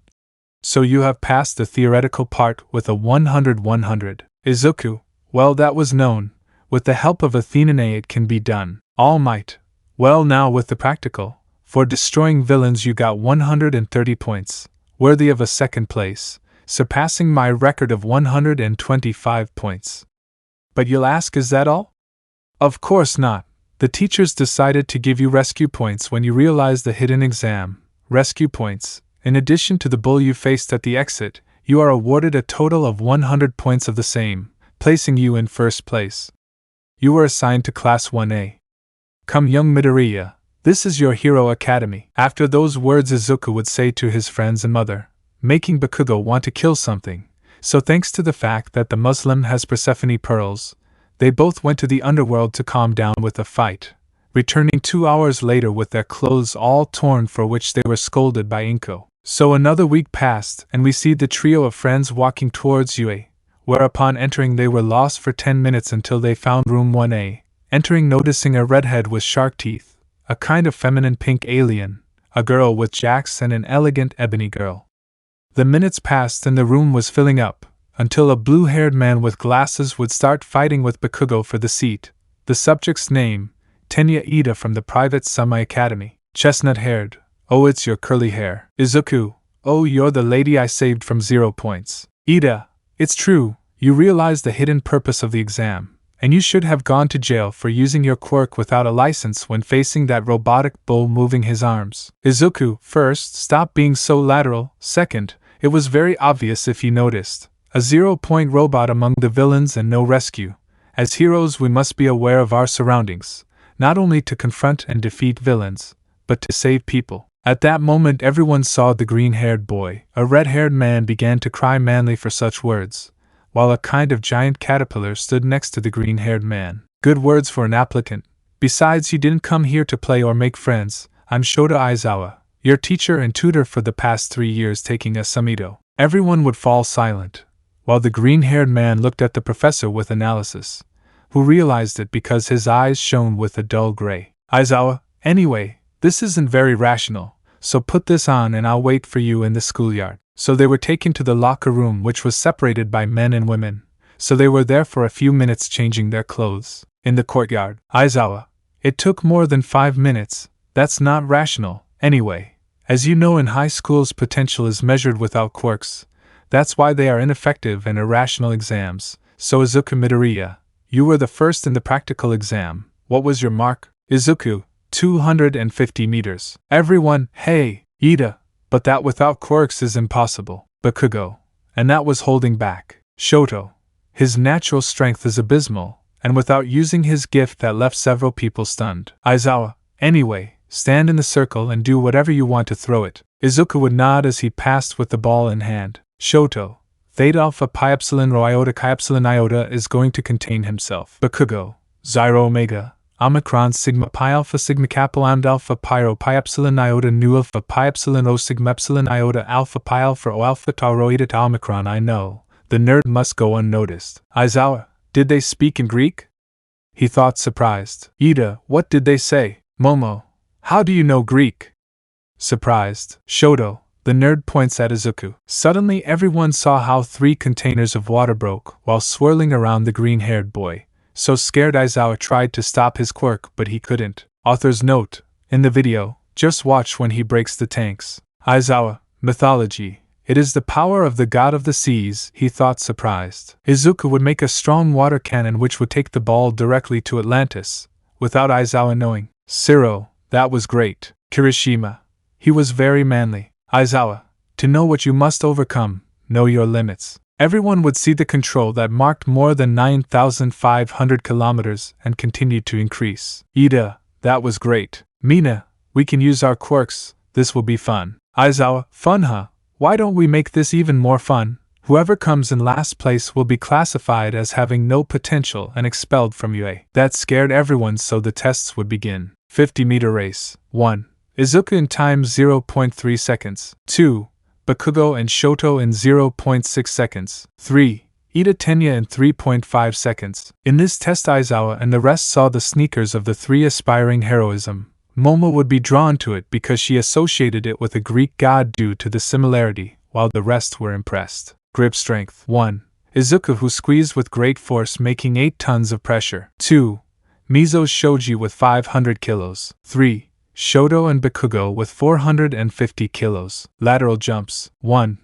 So you have passed the theoretical part with a 100/100. Izuku, well, that was known. With the help of Athena it can be done. All Might, well, now with the practical. For destroying villains you got 130 points, worthy of a second place, surpassing my record of 125 points. But you'll ask, is that all? Of course not. The teachers decided to give you rescue points when you realized the hidden exam. Rescue points. In addition to the bull you faced at the exit, you are awarded a total of 100 points of the same, placing you in first place. You were assigned to Class 1A. Come, young Midoriya, this is your hero academy. After those words Izuku would say to his friends and mother, making Bakugo want to kill something. So thanks to the fact that the Muslim has Persephone pearls, they both went to the underworld to calm down with a fight, returning 2 hours later with their clothes all torn, for which they were scolded by Inko. So another week passed and we see the trio of friends walking towards UA, where upon entering they were lost for 10 minutes until they found room 1A, entering noticing a redhead with shark teeth, a kind of feminine pink alien, a girl with jacks and an elegant ebony girl. The minutes passed and the room was filling up, until a blue-haired man with glasses would start fighting with Bakugo for the seat. The subject's name, Tenya Ida from the private semi-academy. Chestnut-haired, oh, it's your curly hair. Izuku, oh, you're the lady I saved from 0 points. Ida, it's true, you realize the hidden purpose of the exam, and you should have gone to jail for using your quirk without a license when facing that robotic bull moving his arms. Izuku, first, stop being so lateral. Second, it was very obvious if you noticed. A 0-point robot among the villains and no rescue. As heroes we must be aware of our surroundings, not only to confront and defeat villains, but to save people. At that moment everyone saw the green-haired boy. A red-haired man began to cry manly for such words, while a kind of giant caterpillar stood next to the green-haired man. Good words for an applicant. Besides, you didn't come here to play or make friends. I'm Shota Aizawa, your teacher and tutor for the past 3 years taking a Samido. Everyone would fall silent, while the green-haired man looked at the professor with analysis, who realized it because his eyes shone with a dull gray. Aizawa, anyway, this isn't very rational, so put this on and I'll wait for you in the schoolyard. So they were taken to the locker room, which was separated by men and women, so they were there for a few minutes changing their clothes. In the courtyard, Aizawa, it took more than 5 minutes. That's not rational, anyway. As you know, in high schools potential is measured without quirks. That's why they are ineffective and irrational exams. So Izuku Midoriya, you were the first in the practical exam. What was your mark? Izuku, 250 meters. Everyone, hey, Ida, but that without quirks is impossible. Bakugo, and that was holding back. Shoto, his natural strength is abysmal, and without using his gift that left several people stunned. Aizawa, anyway, stand in the circle and do whatever you want to throw it. Izuku would nod as he passed with the ball in hand. Shoto, Theta Alpha Pi Epsilon Rho Iota Chi Epsilon Iota is going to contain himself. Bakugo, Zyro Omega, Omicron Sigma Pi Alpha Sigma Kappa Lambda Alpha Pi Rho Pi Epsilon Iota Nu Alpha Pi Epsilon O Sigma Epsilon Iota Alpha Pi Alpha O Alpha Tau Rho Eta Tau Omicron. I know, the nerd must go unnoticed. Aizawa, did they speak in Greek? He thought, surprised. Ida, what did they say? Momo, how do you know Greek? Surprised. Shoto, the nerd points at Izuku. Suddenly everyone saw how 3 containers of water broke while swirling around the green-haired boy. So scared Aizawa tried to stop his quirk, but he couldn't. Author's note, in the video, just watch when he breaks the tanks. Aizawa, mythology. It is the power of the god of the seas, he thought, surprised. Izuku would make a strong water cannon which would take the ball directly to Atlantis, without Aizawa knowing. Siro, that was great. Kirishima, he was very manly. Aizawa, to know what you must overcome, know your limits. Everyone would see the control that marked more than 9,500 kilometers and continued to increase. Ida, that was great. Mina, we can use our quirks, this will be fun. Aizawa, fun huh? Why don't we make this even more fun? Whoever comes in last place will be classified as having no potential and expelled from UA. That scared everyone, so the tests would begin. 50-meter race. 1. Izuku in time 0.3 seconds. 2. Bakugo and Shoto in 0.6 seconds. 3. Ida Tenya in 3.5 seconds. In this test, Aizawa and the rest saw the sneakers of the three aspiring heroism. Momo would be drawn to it because she associated it with a Greek god due to the similarity, while the rest were impressed. Grip strength. 1. Izuku, who squeezed with great force, making 8 tons of pressure. 2. Mizo's Shoji with 500 kilos. 3. Shoto and Bakugo with 450 kilos. Lateral jumps. 1.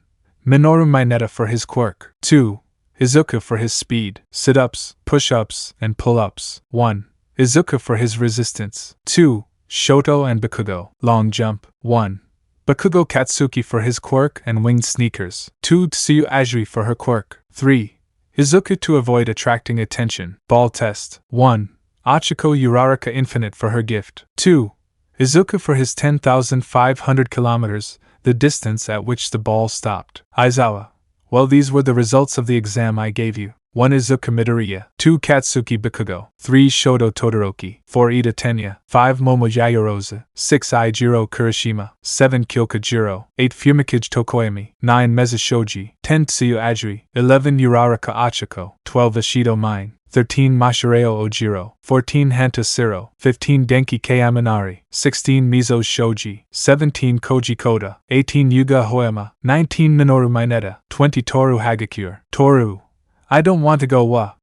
Minoru Minetta for his quirk. 2. Izuku for his speed. Sit-ups, push-ups, and pull-ups. 1. Izuku for his resistance. 2. Shoto and Bakugo. Long jump. 1. Bakugo Katsuki for his quirk and winged sneakers. 2. Tsuyu Ajiri for her quirk. 3. Izuku to avoid attracting attention. Ball test. 1. Achiko Uraraka Infinite for her gift. 2. Izuku for his 10,500 kilometers, the distance at which the ball stopped. Aizawa. Well, these were the results of the exam I gave you. 1. Izuku Midoriya. 2. Katsuki Bakugo. 3. Shoto Todoroki. 4. Ida Tenya. 5. Momo Yaoyorozu. 6. Aijiro Kurishima. 7. Kyokujiro. 8. Fumikage Tokoyami. 9. Meza Shoji. 10. Tsuyu Ajiri. 11. Uraraka Achiko. 12. Ashido Mine. 13. Mashireo Ojiro. 14. Hanta Siro. 15. Denki Kayaminari. 16. Mizo Shoji. 17. Koji Koda. 18. Yuga Hoema. 19. Minoru Minetta. 20. Toru Hagakure. Toru. I don't want to go wa.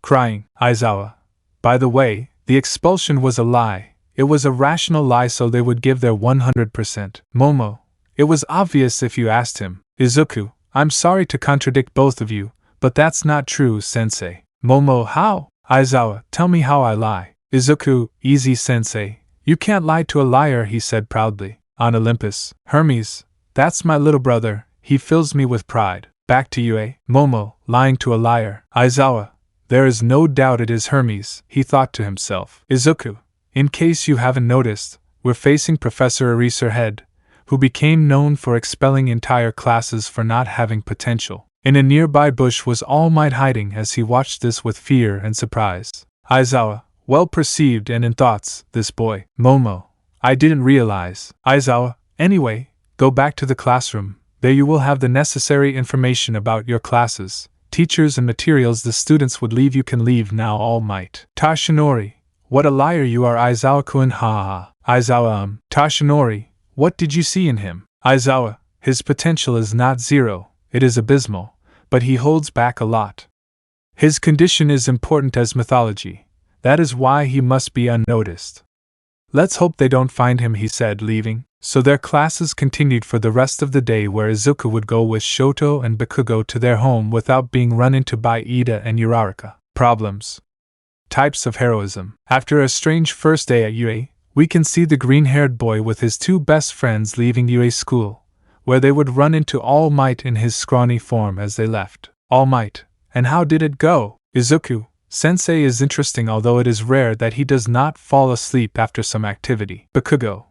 Crying. Aizawa. By the way, the expulsion was a lie. It was a rational lie, so they would give their 100%. Momo. It was obvious if you asked him. Izuku. I'm sorry to contradict both of you, but that's not true, sensei. Momo, how? Aizawa, tell me how I lie. Izuku, easy sensei. You can't lie to a liar, he said proudly. On Olympus. Hermes. That's my little brother, he fills me with pride. Back to you, eh? Momo, lying to a liar. Aizawa. There is no doubt it is Hermes, he thought to himself. Izuku. In case you haven't noticed, we're facing Professor Eraserhead, who became known for expelling entire classes for not having potential. In a nearby bush was All Might hiding as he watched this with fear and surprise. Aizawa, well perceived and in thoughts, this boy. Momo, I didn't realize. Aizawa, anyway, go back to the classroom, there you will have the necessary information about your classes, teachers and materials the students would leave. You can leave now, All Might. Tashinori, what a liar you are, Aizawa-kun, ha ha. Aizawa, Tashinori, what did you see in him? Aizawa, his potential is not 0. It is abysmal, but he holds back a lot. His condition is important as mythology. That is why he must be unnoticed. Let's hope they don't find him, he said, leaving. So their classes continued for the rest of the day, where Izuku would go with Shoto and Bakugo to their home without being run into by Ida and Uraraka. Problems. Types of heroism. After a strange first day at UA, we can see the green-haired boy with his 2 best friends leaving UA school, where they would run into All Might in his scrawny form as they left. All Might, and how did it go? Izuku, sensei is interesting, although it is rare that he does not fall asleep after some activity. Bakugo,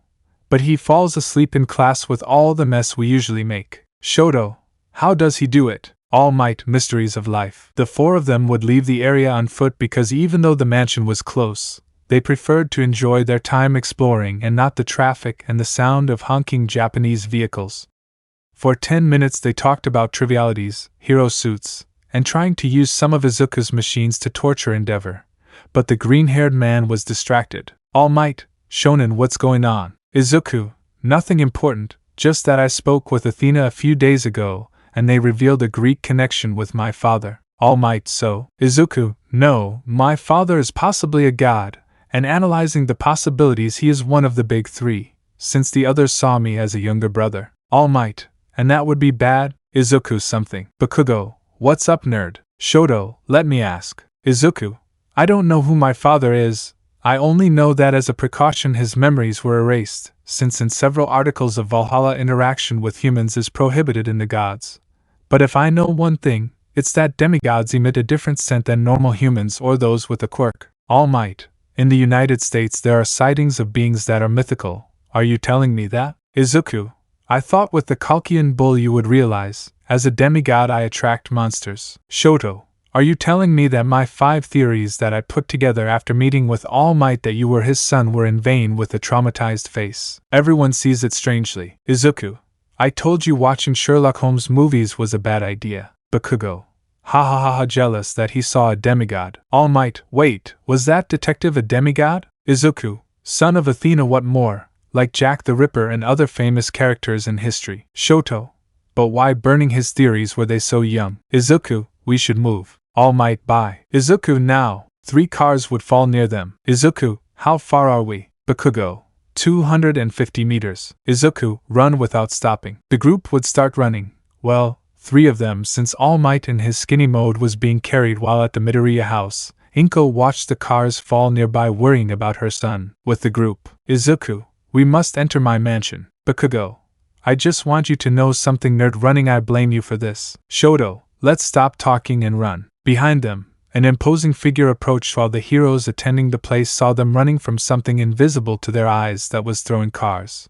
but he falls asleep in class with all the mess we usually make. Shoto, how does he do it? All Might, mysteries of life. The 4 of them would leave the area on foot because even though the mansion was close, they preferred to enjoy their time exploring and not the traffic and the sound of honking Japanese vehicles. For 10 minutes they talked about trivialities, hero suits, and trying to use some of Izuku's machines to torture Endeavor. But the green-haired man was distracted. All Might, Shonen, what's going on? Izuku, nothing important, just that I spoke with Athena a few days ago, and they revealed a Greek connection with my father. All Might, so? Izuku, no, my father is possibly a god, and analyzing the possibilities he is one of the big 3, since the others saw me as a younger brother. All Might, and that would be bad? Izuku, something. Bakugo, what's up, nerd? Shoto, let me ask. Izuku, I don't know who my father is. I only know that as a precaution his memories were erased, since in several articles of Valhalla interaction with humans is prohibited in the gods. But if I know one thing, it's that demigods emit a different scent than normal humans or those with a quirk. All Might, in the United States there are sightings of beings that are mythical. Are you telling me that? Izuku, I thought with the Kalkian bull you would realize, as a demigod I attract monsters. Shoto, are you telling me that my 5 theories that I put together after meeting with All Might that you were his son were in vain with a traumatized face? Everyone sees it strangely. Izuku, I told you watching Sherlock Holmes movies was a bad idea. Bakugo, ha ha ha ha, jealous that he saw a demigod. All Might, wait, was that detective a demigod? Izuku, son of Athena, what more, like Jack the Ripper and other famous characters in history. Shoto, but why burning his theories were they so young? Izuku, we should move. All Might, bye. Izuku, now. 3 cars would fall near them. Izuku, how far are we? Bakugo, 250 meters. Izuku, run without stopping. The group would start running. Well, 3 of them, since All Might in his skinny mode was being carried while at the Midoriya house. Inko watched the cars fall nearby, worrying about her son. With the group, Izuku, we must enter my mansion. Bakugo, I just want you to know something, nerd running, I blame you for this. Shoto, let's stop talking and run. Behind them, an imposing figure approached while the heroes attending the place saw them running from something invisible to their eyes that was throwing cars.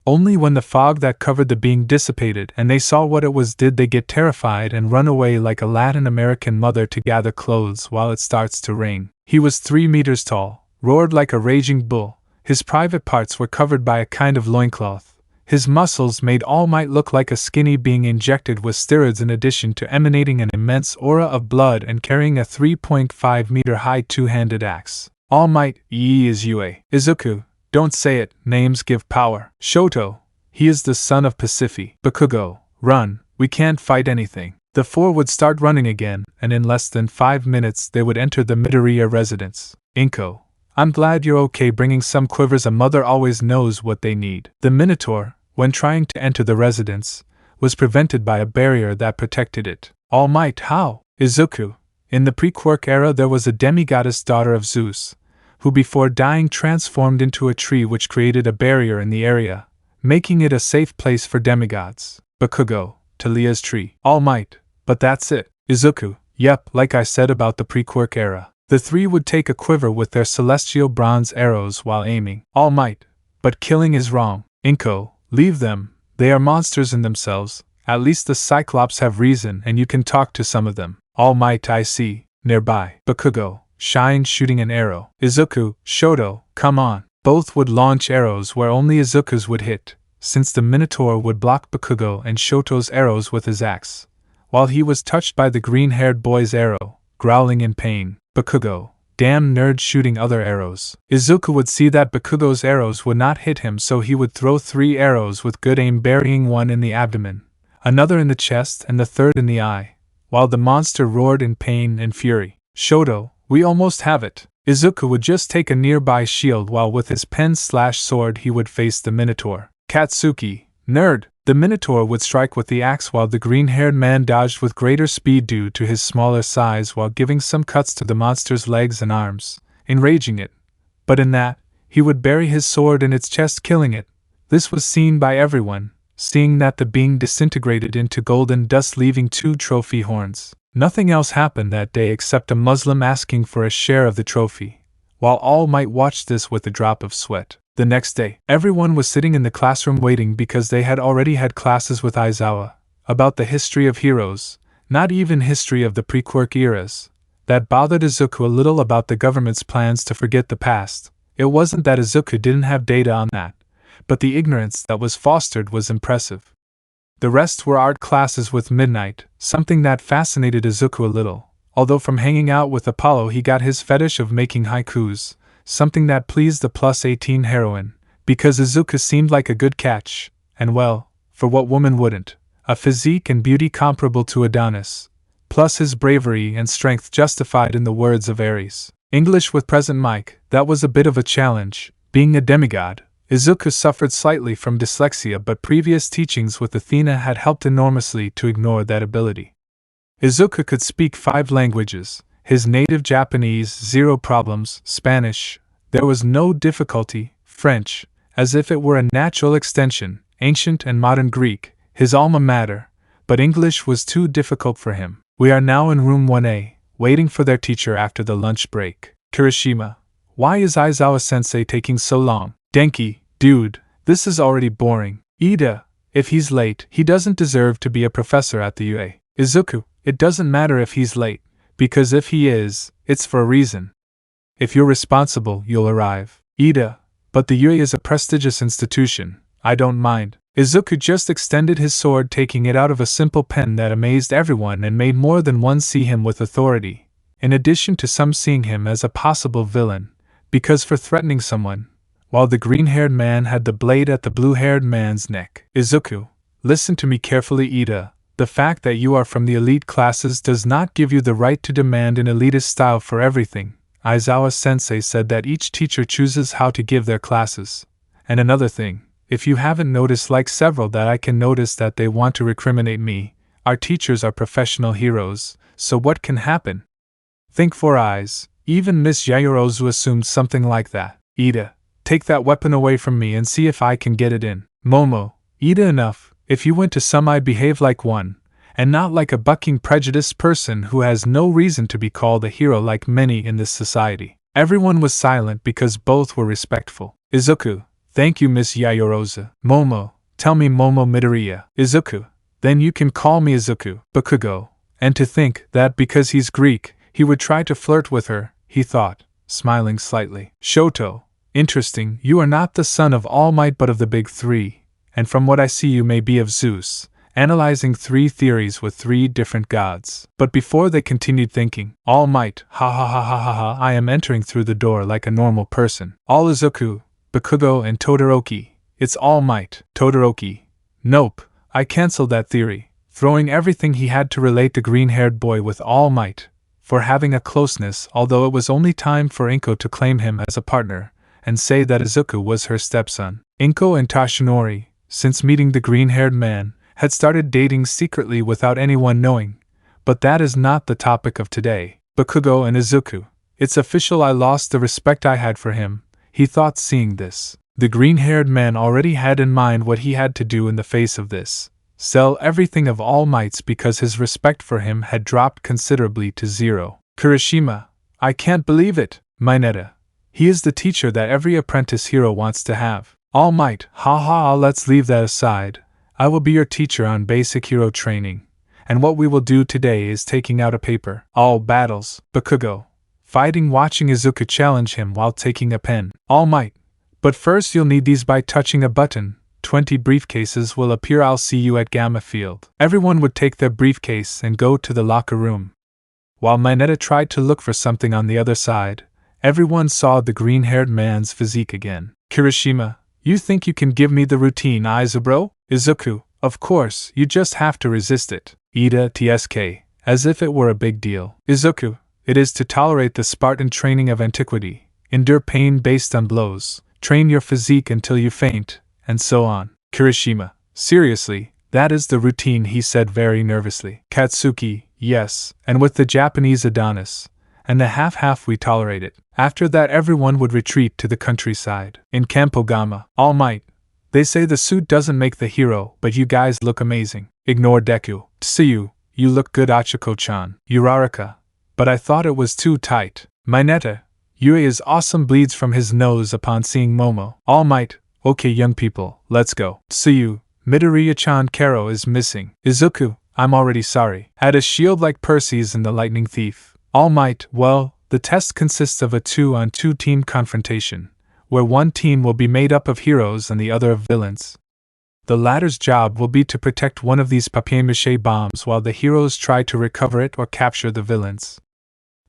Only when the fog that covered the being dissipated and they saw what it was did they get terrified and run away like a Latin American mother to gather clothes while it starts to rain. He was 3 meters tall, roared like a raging bull. His private parts were covered by a kind of loincloth. His muscles made All Might look like a skinny being injected with steroids, in addition to emanating an immense aura of blood and carrying a 3.5 meter high 2-handed axe. All Might, Yi is Yue. Izuku, don't say it, names give power. Shoto, he is the son of Pacifi. Bakugo, run, we can't fight anything. The 4 would start running again, and in less than 5 minutes they would enter the Midoriya residence. Inko, I'm glad you're okay bringing some quivers, a mother always knows what they need. The Minotaur, when trying to enter the residence, was prevented by a barrier that protected it. All Might, how? Izuku, in the pre-Quirk era there was a demigoddess daughter of Zeus, who before dying transformed into a tree which created a barrier in the area, making it a safe place for demigods. Bakugo, Talia's tree. All Might, but that's it. Izuku, yep, like I said about the pre-Quirk era. The 3 would take a quiver with their celestial bronze arrows while aiming. All Might, but killing is wrong. Inko, leave them, they are monsters in themselves, at least the Cyclops have reason and you can talk to some of them. All Might, I see, nearby. Bakugo, Shine shooting an arrow. Izuku, Shoto, come on. Both would launch arrows where only Izuku's would hit, since the Minotaur would block Bakugo and Shoto's arrows with his axe, while he was touched by the green-haired boy's arrow, growling in pain. Bakugo, damn nerd, shooting other arrows. Izuku would see that Bakugo's arrows would not hit him, so he would throw 3 arrows with good aim, burying 1 in the abdomen, another in the chest and the 3rd in the eye, while the monster roared in pain and fury. Shoto, we almost have it. Izuku would just take a nearby shield while with his pen/sword he would face the Minotaur. Katsuki, nerd! The Minotaur would strike with the axe while the green-haired man dodged with greater speed due to his smaller size while giving some cuts to the monster's legs and arms, enraging it. But in that, he would bury his sword in its chest, killing it. This was seen by everyone, seeing that the being disintegrated into golden dust, leaving 2 trophy horns. Nothing else happened that day except a Muslim asking for a share of the trophy, while All Might watched this with a drop of sweat. The next day, everyone was sitting in the classroom waiting because they had already had classes with Aizawa about the history of heroes, not even history of the pre-Quirk eras. That bothered Izuku a little about the government's plans to forget the past. It wasn't that Izuku didn't have data on that, but the ignorance that was fostered was impressive. The rest were art classes with Midnight, something that fascinated Izuku a little, although from hanging out with Apollo he got his fetish of making haikus, something that pleased the +18 heroine, because Izuku seemed like a good catch, and well, for what woman wouldn't, a physique and beauty comparable to Adonis, plus his bravery and strength justified in the words of Ares. English with present mic, that was a bit of a challenge, being a demigod. Izuku suffered slightly from dyslexia, but previous teachings with Athena had helped enormously to ignore that ability. Izuku could speak 5 languages, his native Japanese, 0 problems, Spanish, there was no difficulty, French, as if it were a natural extension, ancient and modern Greek, his alma mater, but English was too difficult for him. We are now in room 1A, waiting for their teacher after the lunch break. Kirishima, why is Aizawa-sensei taking so long? Denki, dude, this is already boring. Ida, if he's late, he doesn't deserve to be a professor at the UA. Izuku, it doesn't matter if he's late, because if he is, it's for a reason. If you're responsible, you'll arrive. Ida, but the UA is a prestigious institution. I don't mind. Izuku just extended his sword, taking it out of a simple pen that amazed everyone and made more than one see him with authority, in addition to some seeing him as a possible villain, because for threatening someone, while the green-haired man had the blade at the blue-haired man's neck. Izuku, listen to me carefully, Ida. The fact that you are from the elite classes does not give you the right to demand an elitist style for everything. Aizawa-sensei said that each teacher chooses how to give their classes. And another thing, if you haven't noticed, like several that I can notice, that they want to recriminate me. Our teachers are professional heroes, so what can happen? Think 4 eyes. Even Miss Yayorozu assumed something like that. Ida, take that weapon away from me and see if I can get it in. Momo, Ida, enough. If you went to some, I'd behave like one, and not like a bucking prejudiced person who has no reason to be called a hero like many in this society. Everyone was silent because both were respectful. Izuku, thank you, Miss Yayorozu. Momo, tell me Momo Midoriya. Izuku, then you can call me Izuku. Bakugo, and to think that because he's Greek, he would try to flirt with her, he thought, smiling slightly. Shoto, interesting, you are not the son of All Might but of the Big Three, and from what I see you may be of Zeus, analyzing 3 theories with 3 different gods. But before they continued thinking, All Might, ha ha ha ha ha ha, I am entering through the door like a normal person. All Izuku, Bakugo and Todoroki, it's All Might. Todoroki, nope, I cancelled that theory, throwing everything he had to relate the green-haired boy with All Might, for having a closeness, although it was only time for Inko to claim him as a partner, and say that Izuku was her stepson. Inko and Tashinori, since meeting the green-haired man, had started dating secretly without anyone knowing, but that is not the topic of today. Bakugo and Izuku, it's official, I lost the respect I had for him, he thought, seeing this. The green-haired man already had in mind what he had to do in the face of this. Sell everything of All Might's because his respect for him had dropped considerably to 0. Kirishima, I can't believe it. Minetta, he is the teacher that every apprentice hero wants to have. All Might, ha ha, let's leave that aside. I will be your teacher on basic hero training, and what we will do today is taking out a paper. All battles. Bakugo, fighting, watching Izuku challenge him while taking a pen. All Might, but first you'll need these by touching a button. 20 briefcases will appear. I'll see you at Gamma Field. Everyone would take their briefcase and go to the locker room. While Minetta tried to look for something on the other side, everyone saw the green-haired man's physique again. Kirishima, you think you can give me the routine, Izubro? Izuku, of course, you just have to resist it. Ida TSK, as if it were a big deal. Izuku, it is to tolerate the Spartan training of antiquity, endure pain based on blows, train your physique until you faint, and so on. Kirishima, seriously, that is the routine, he said very nervously. Katsuki, yes, and with the Japanese Adonis, and the half-half we tolerate it. After that everyone would retreat to the countryside. In Campo Gamma, All Might, they say the suit doesn't make the hero, but you guys look amazing. Ignore Deku. Tsuyu, you look good. Achiko-chan. Uraraka, but I thought it was too tight. Minetta, Yue is awesome. Bleeds from his nose upon seeing Momo. All Might, okay young people, let's go. Tsuyu, Midoriya-chan, Karo is missing. Izuku, I'm already sorry. Had a shield like Percy's in the Lightning Thief. All Might, well, the test consists of a 2-on-2 team confrontation, where one team will be made up of heroes and the other of villains. The latter's job will be to protect one of these papier-mâché bombs while the heroes try to recover it or capture the villains.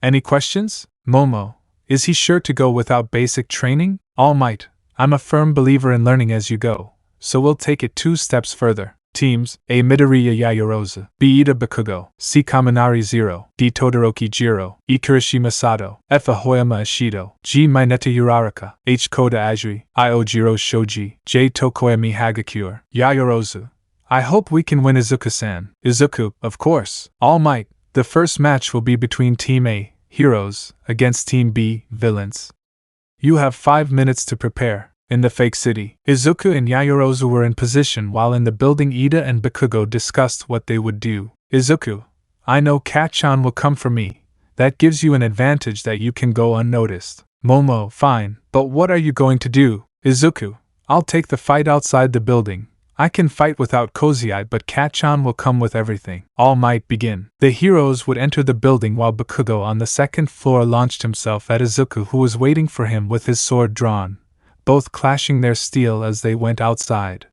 Any questions? Momo, is he sure to go without basic training? All Might, I'm a firm believer in learning as you go, so we'll take it 2 steps further. Teams: A. Midoriya Yayorozu, B. Ida Bakugo, C. Kaminari Zero, D. Todoroki Jiro, E. Kirishima Sato, F. Ahoyama Ishido, G. Minetta Uraraka, H. Koda Ajiri, I. Ojiro Shoji, J. Tokoyami Hagakure. Yayorozu, I hope we can win. Izuku-san. Izuku, of course. All Might, the first match will be between Team A, heroes, against Team B, villains. You have 5 minutes to prepare. In the fake city, Izuku and Yaoyorozu were in position while in the building Ida and Bakugo discussed what they would do. Izuku, I know Kat-chan will come for me. That gives you an advantage that you can go unnoticed. Momo, fine, but what are you going to do? Izuku, I'll take the fight outside the building. I can fight without Cozy Eye, but Kat-chan will come with everything. All might begin. The heroes would enter the building while Bakugo on the second floor launched himself at Izuku, who was waiting for him with his sword drawn, both clashing their steel as they went outside.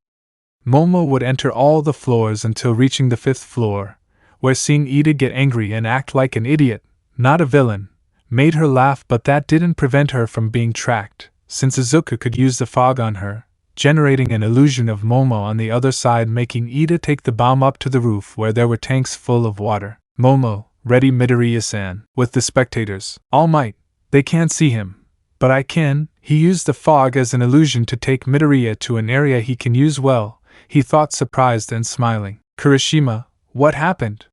Momo would enter all the floors until reaching the 5th floor, where seeing Ida get angry and act like an idiot, not a villain, made her laugh, but that didn't prevent her from being tracked, since Izuku could use the fog on her, generating an illusion of Momo on the other side, making Ida take the bomb up to the roof where there were tanks full of water. Momo, ready Midoriya-san, with the spectators. All Might, they can't see him, but I can. He used the fog as an illusion to take Midoriya to an area he can use well, he thought, surprised and smiling. Kirishima, what happened?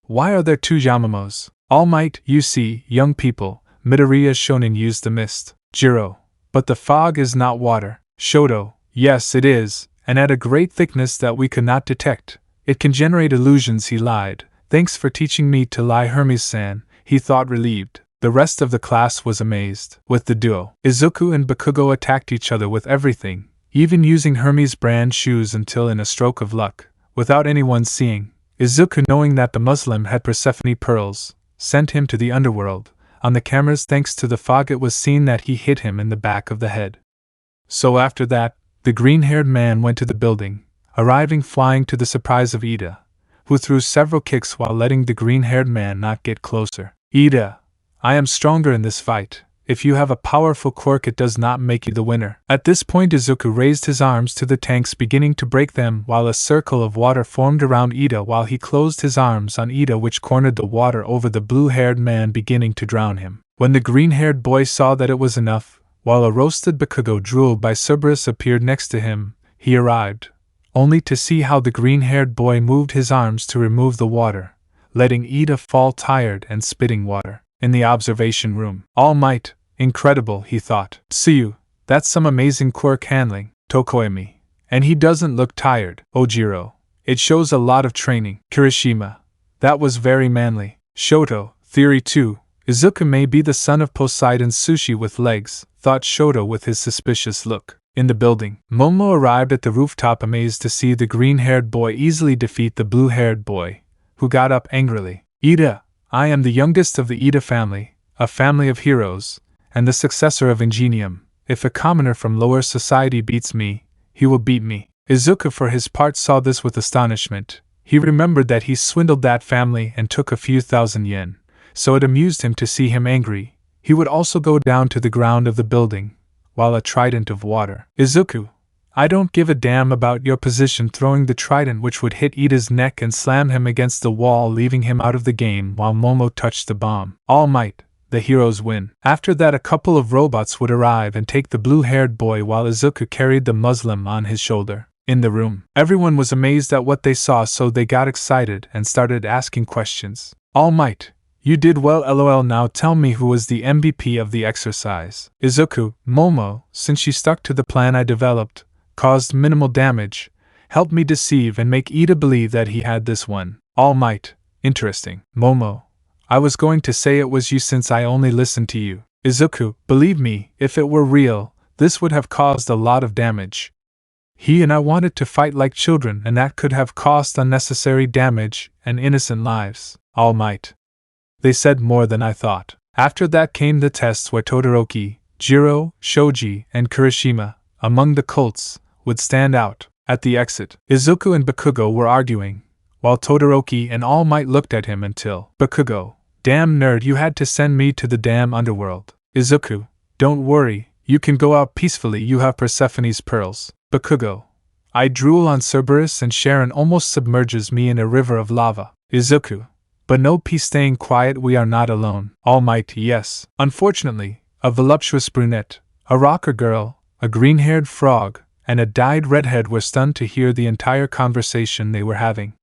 Why are there 2 Yamamos? All Might, you see, young people, Midoriya Shonen used the mist. Jiro, but the fog is not water. Shoto, yes it is, and at a great thickness that we could not detect. It can generate illusions. He lied. Thanks for teaching me to lie, Hermes-san, he thought, relieved. The rest of the class was amazed. With the duo, Izuku and Bakugo attacked each other with everything, even using Hermes brand shoes until, in a stroke of luck, without anyone seeing, Izuku, knowing that the Muslim had Persephone pearls, sent him to the underworld. On the cameras, thanks to the fog, it was seen that he hit him in the back of the head. So after that, the green-haired man went to the building, arriving flying to the surprise of Ida, who threw several kicks while letting the green-haired man not get closer. Ida, I am stronger in this fight. If you have a powerful quirk, it does not make you the winner. At this point, Izuku raised his arms to the tanks, beginning to break them, while a circle of water formed around Ida while he closed his arms on Ida, which cornered the water over the blue-haired man, beginning to drown him. When the green-haired boy saw that it was enough, while a roasted Bakugo drooled by Cerberus appeared next to him, he arrived, only to see how the green-haired boy moved his arms to remove the water, letting Ida fall tired and spitting water. In the observation room, All Might, incredible, he thought. Tsuyu, that's some amazing quirk handling. Tokoemi, and he doesn't look tired. Ojiro, it shows a lot of training. Kirishima, that was very manly. Shoto, theory 2, Izuku may be the son of Poseidon's sushi with legs, thought Shoto with his suspicious look. In the building, Momo arrived at the rooftop, amazed to see the green-haired boy easily defeat the blue-haired boy, who got up angrily. Ida, I am the youngest of the Ida family, a family of heroes, and the successor of Ingenium. If a commoner from lower society beats me, he will beat me. Izuku, for his part, saw this with astonishment. He remembered that he swindled that family and took a few thousand yen, so it amused him to see him angry. He would also go down to the ground of the building, while a trident of water. Izuku, I don't give a damn about your position, throwing the trident, which would hit Ida's neck and slam him against the wall, leaving him out of the game while Momo touched the bomb. All Might, the heroes win. After that, a couple of robots would arrive and take the blue-haired boy while Izuku carried the Muslim on his shoulder. In the room, everyone was amazed at what they saw, so they got excited and started asking questions. All Might, you did well, lol. Now tell me, who was the MVP of the exercise? Izuku, Momo, since she stuck to the plan I developed, caused minimal damage, helped me deceive and make Ida believe that he had this one. All Might, interesting. Momo, I was going to say it was you since I only listened to you. Izuku, believe me, if it were real, this would have caused a lot of damage. He and I wanted to fight like children, and that could have caused unnecessary damage and innocent lives. All Might, they said more than I thought. After that came the tests where Todoroki, Jiro, Shoji, and Kirishima, among the cults, would stand out. At the exit, Izuku and Bakugo were arguing, while Todoroki and All Might looked at him until Bakugo, damn nerd, you had to send me to the damn underworld. Izuku, don't worry, you can go out peacefully, you have Persephone's pearls. Bakugo, I drool on Cerberus and Sharon almost submerges me in a river of lava. Izuku, but no peace, staying quiet, we are not alone. All Might, yes. Unfortunately, a voluptuous brunette, a rocker girl, a green-haired frog, and a dyed redhead were stunned to hear the entire conversation they were having.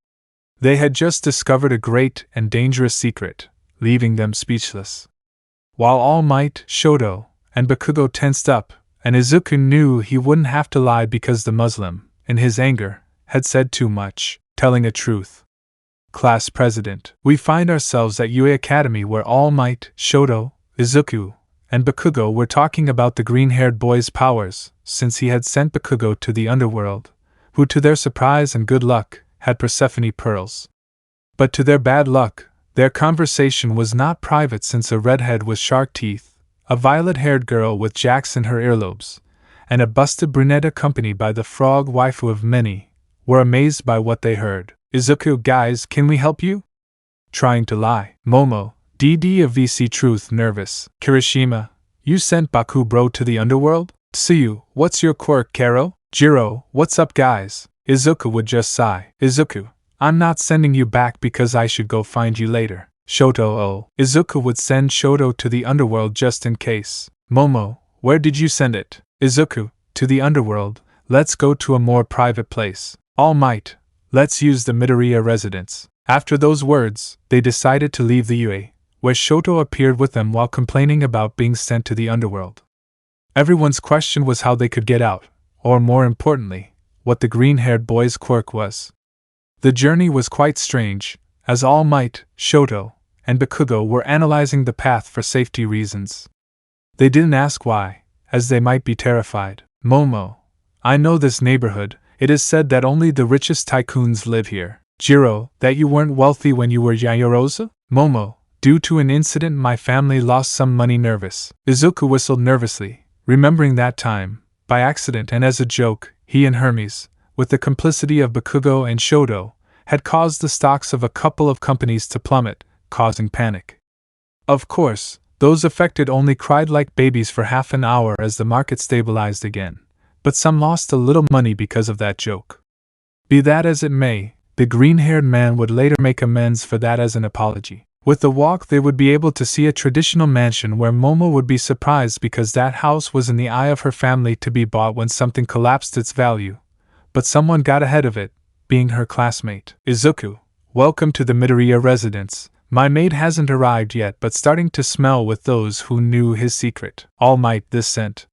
They had just discovered a great and dangerous secret, leaving them speechless. While All Might, Shoto, and Bakugo tensed up, and Izuku knew he wouldn't have to lie because the Muslim, in his anger, had said too much, telling a truth. Class President. We find ourselves at UA Academy where All Might, Shoto, Izuku, and Bakugo were talking about the green-haired boy's powers, since he had sent Bakugo to the underworld, who to their surprise and good luck, had Persephone pearls. But to their bad luck, their conversation was not private since a redhead with shark teeth, a violet-haired girl with jacks in her earlobes, and a busted brunette accompanied by the frog waifu of many, were amazed by what they heard. Izuku, guys, can we help you? Trying to lie. Momo, DD of VC Truth, nervous. Kirishima, you sent Baku bro to the underworld? Tsuyu, what's your quirk, Karo? Jiro, what's up, guys? Izuku would just sigh. Izuku, I'm not sending you back because I should go find you later. Shoto, oh. Izuku would send Shoto to the underworld just in case. Momo, where did you send it? Izuku, to the underworld. Let's go to a more private place. All Might, let's use the Midoriya residence. After those words, they decided to leave the UA, where Shoto appeared with them while complaining about being sent to the underworld. Everyone's question was how they could get out, or more importantly, what the green-haired boy's quirk was. The journey was quite strange, as All Might, Shoto, and Bakugo were analyzing the path for safety reasons. They didn't ask why, as they might be terrified. Momo, I know this neighborhood. It is said that only the richest tycoons live here. Jiro, that you weren't wealthy when you were Yayorosa? Momo, due to an incident my family lost some money. Nervous. Izuku whistled nervously, remembering that time, by accident and as a joke, he and Hermes, with the complicity of Bakugo and Shoto, had caused the stocks of a couple of companies to plummet, causing panic. Of course, those affected only cried like babies for half an hour as the market stabilized again, but some lost a little money because of that joke. Be that as it may, the green-haired man would later make amends for that as an apology. With the walk they would be able to see a traditional mansion where Momo would be surprised because that house was in the eye of her family to be bought when something collapsed its value. But someone got ahead of it, being her classmate. Izuku, welcome to the Midoriya residence. My maid hasn't arrived yet but starting to smell with those who knew his secret. All Might, this scent.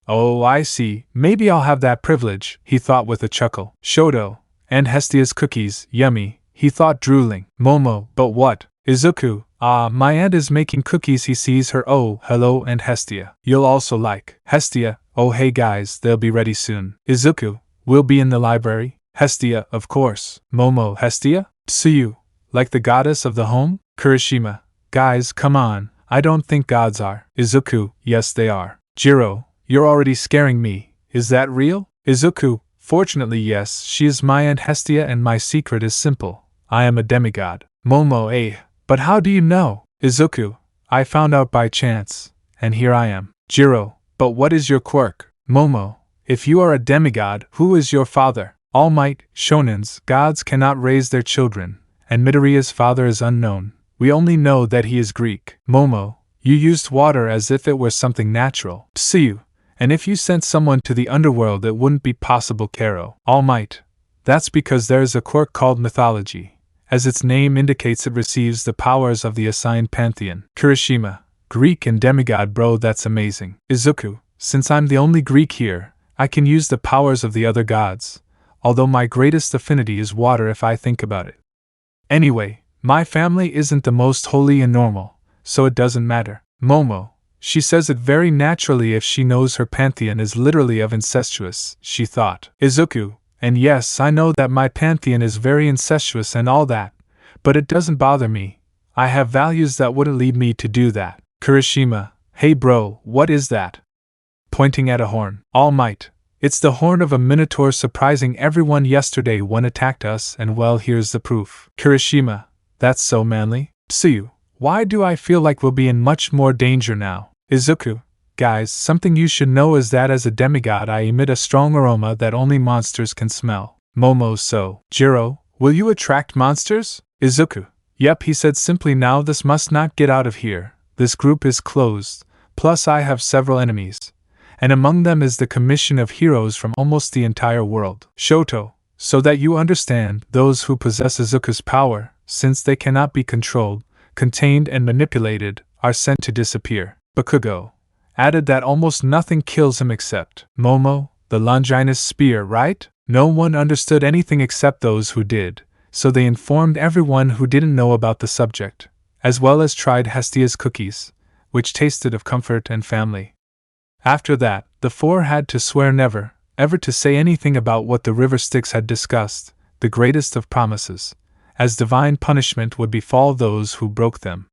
Oh, I see, maybe I'll have that privilege, he thought with a chuckle. Shoto, and Hestia's cookies, yummy, he thought drooling. Momo, but what? Izuku, my aunt is making cookies. He sees her. Oh, hello, Aunt Hestia. You'll also like. Hestia, oh hey guys, they'll be ready soon. Izuku, we'll be in the library. Hestia, of course. Momo, Hestia? Tsuyu, like the goddess of the home? Kirishima, guys, come on, I don't think gods are. Izuku, yes they are. Jiro, you're already scaring me. Is that real? Izuku, fortunately yes, she is my Aunt Hestia and my secret is simple. I am a demigod. Momo, but how do you know? Izuku, I found out by chance, and here I am. Jiro, but what is your quirk? Momo, if you are a demigod, who is your father? All Might, shonens, gods cannot raise their children, and Midoriya's father is unknown. We only know that he is Greek. Momo, you used water as if it were something natural. Tsuyu, and if you sent someone to the underworld it wouldn't be possible. Karo. All Might, that's because there is a quirk called Mythology. As its name indicates, it receives the powers of the assigned pantheon. Kirishima, Greek and demigod, bro, that's amazing. Izuku, since I'm the only Greek here, I can use the powers of the other gods, although my greatest affinity is water if I think about it. Anyway, my family isn't the most holy and normal, so it doesn't matter. Momo, she says it very naturally if she knows her pantheon is literally of incestuous, she thought. Izuku, and yes, I know that my pantheon is very incestuous and all that, but it doesn't bother me. I have values that wouldn't lead me to do that. Kirishima, hey bro, what is that? Pointing at a horn. All Might, it's the horn of a minotaur surprising everyone yesterday. One attacked us and well, here's the proof. Kirishima, that's so manly. Tsuyu, why do I feel like we'll be in much more danger now? Izuku, guys, something you should know is that as a demigod I emit a strong aroma that only monsters can smell. Momo, so. Jiro, will you attract monsters? Izuku, yep, he said simply. Now this must not get out of here. This group is closed, plus I have several enemies, and among them is the commission of heroes from almost the entire world. Shoto, so that you understand, those who possess Izuku's power, since they cannot be controlled, contained and manipulated, are sent to disappear. Bakugo, added that almost nothing kills him except Momo, the Longinus spear, right? No one understood anything except those who did, so they informed everyone who didn't know about the subject, as well as tried Hestia's cookies, which tasted of comfort and family. After that, the four had to swear never, ever to say anything about what the River Styx had discussed, the greatest of promises, as divine punishment would befall those who broke them.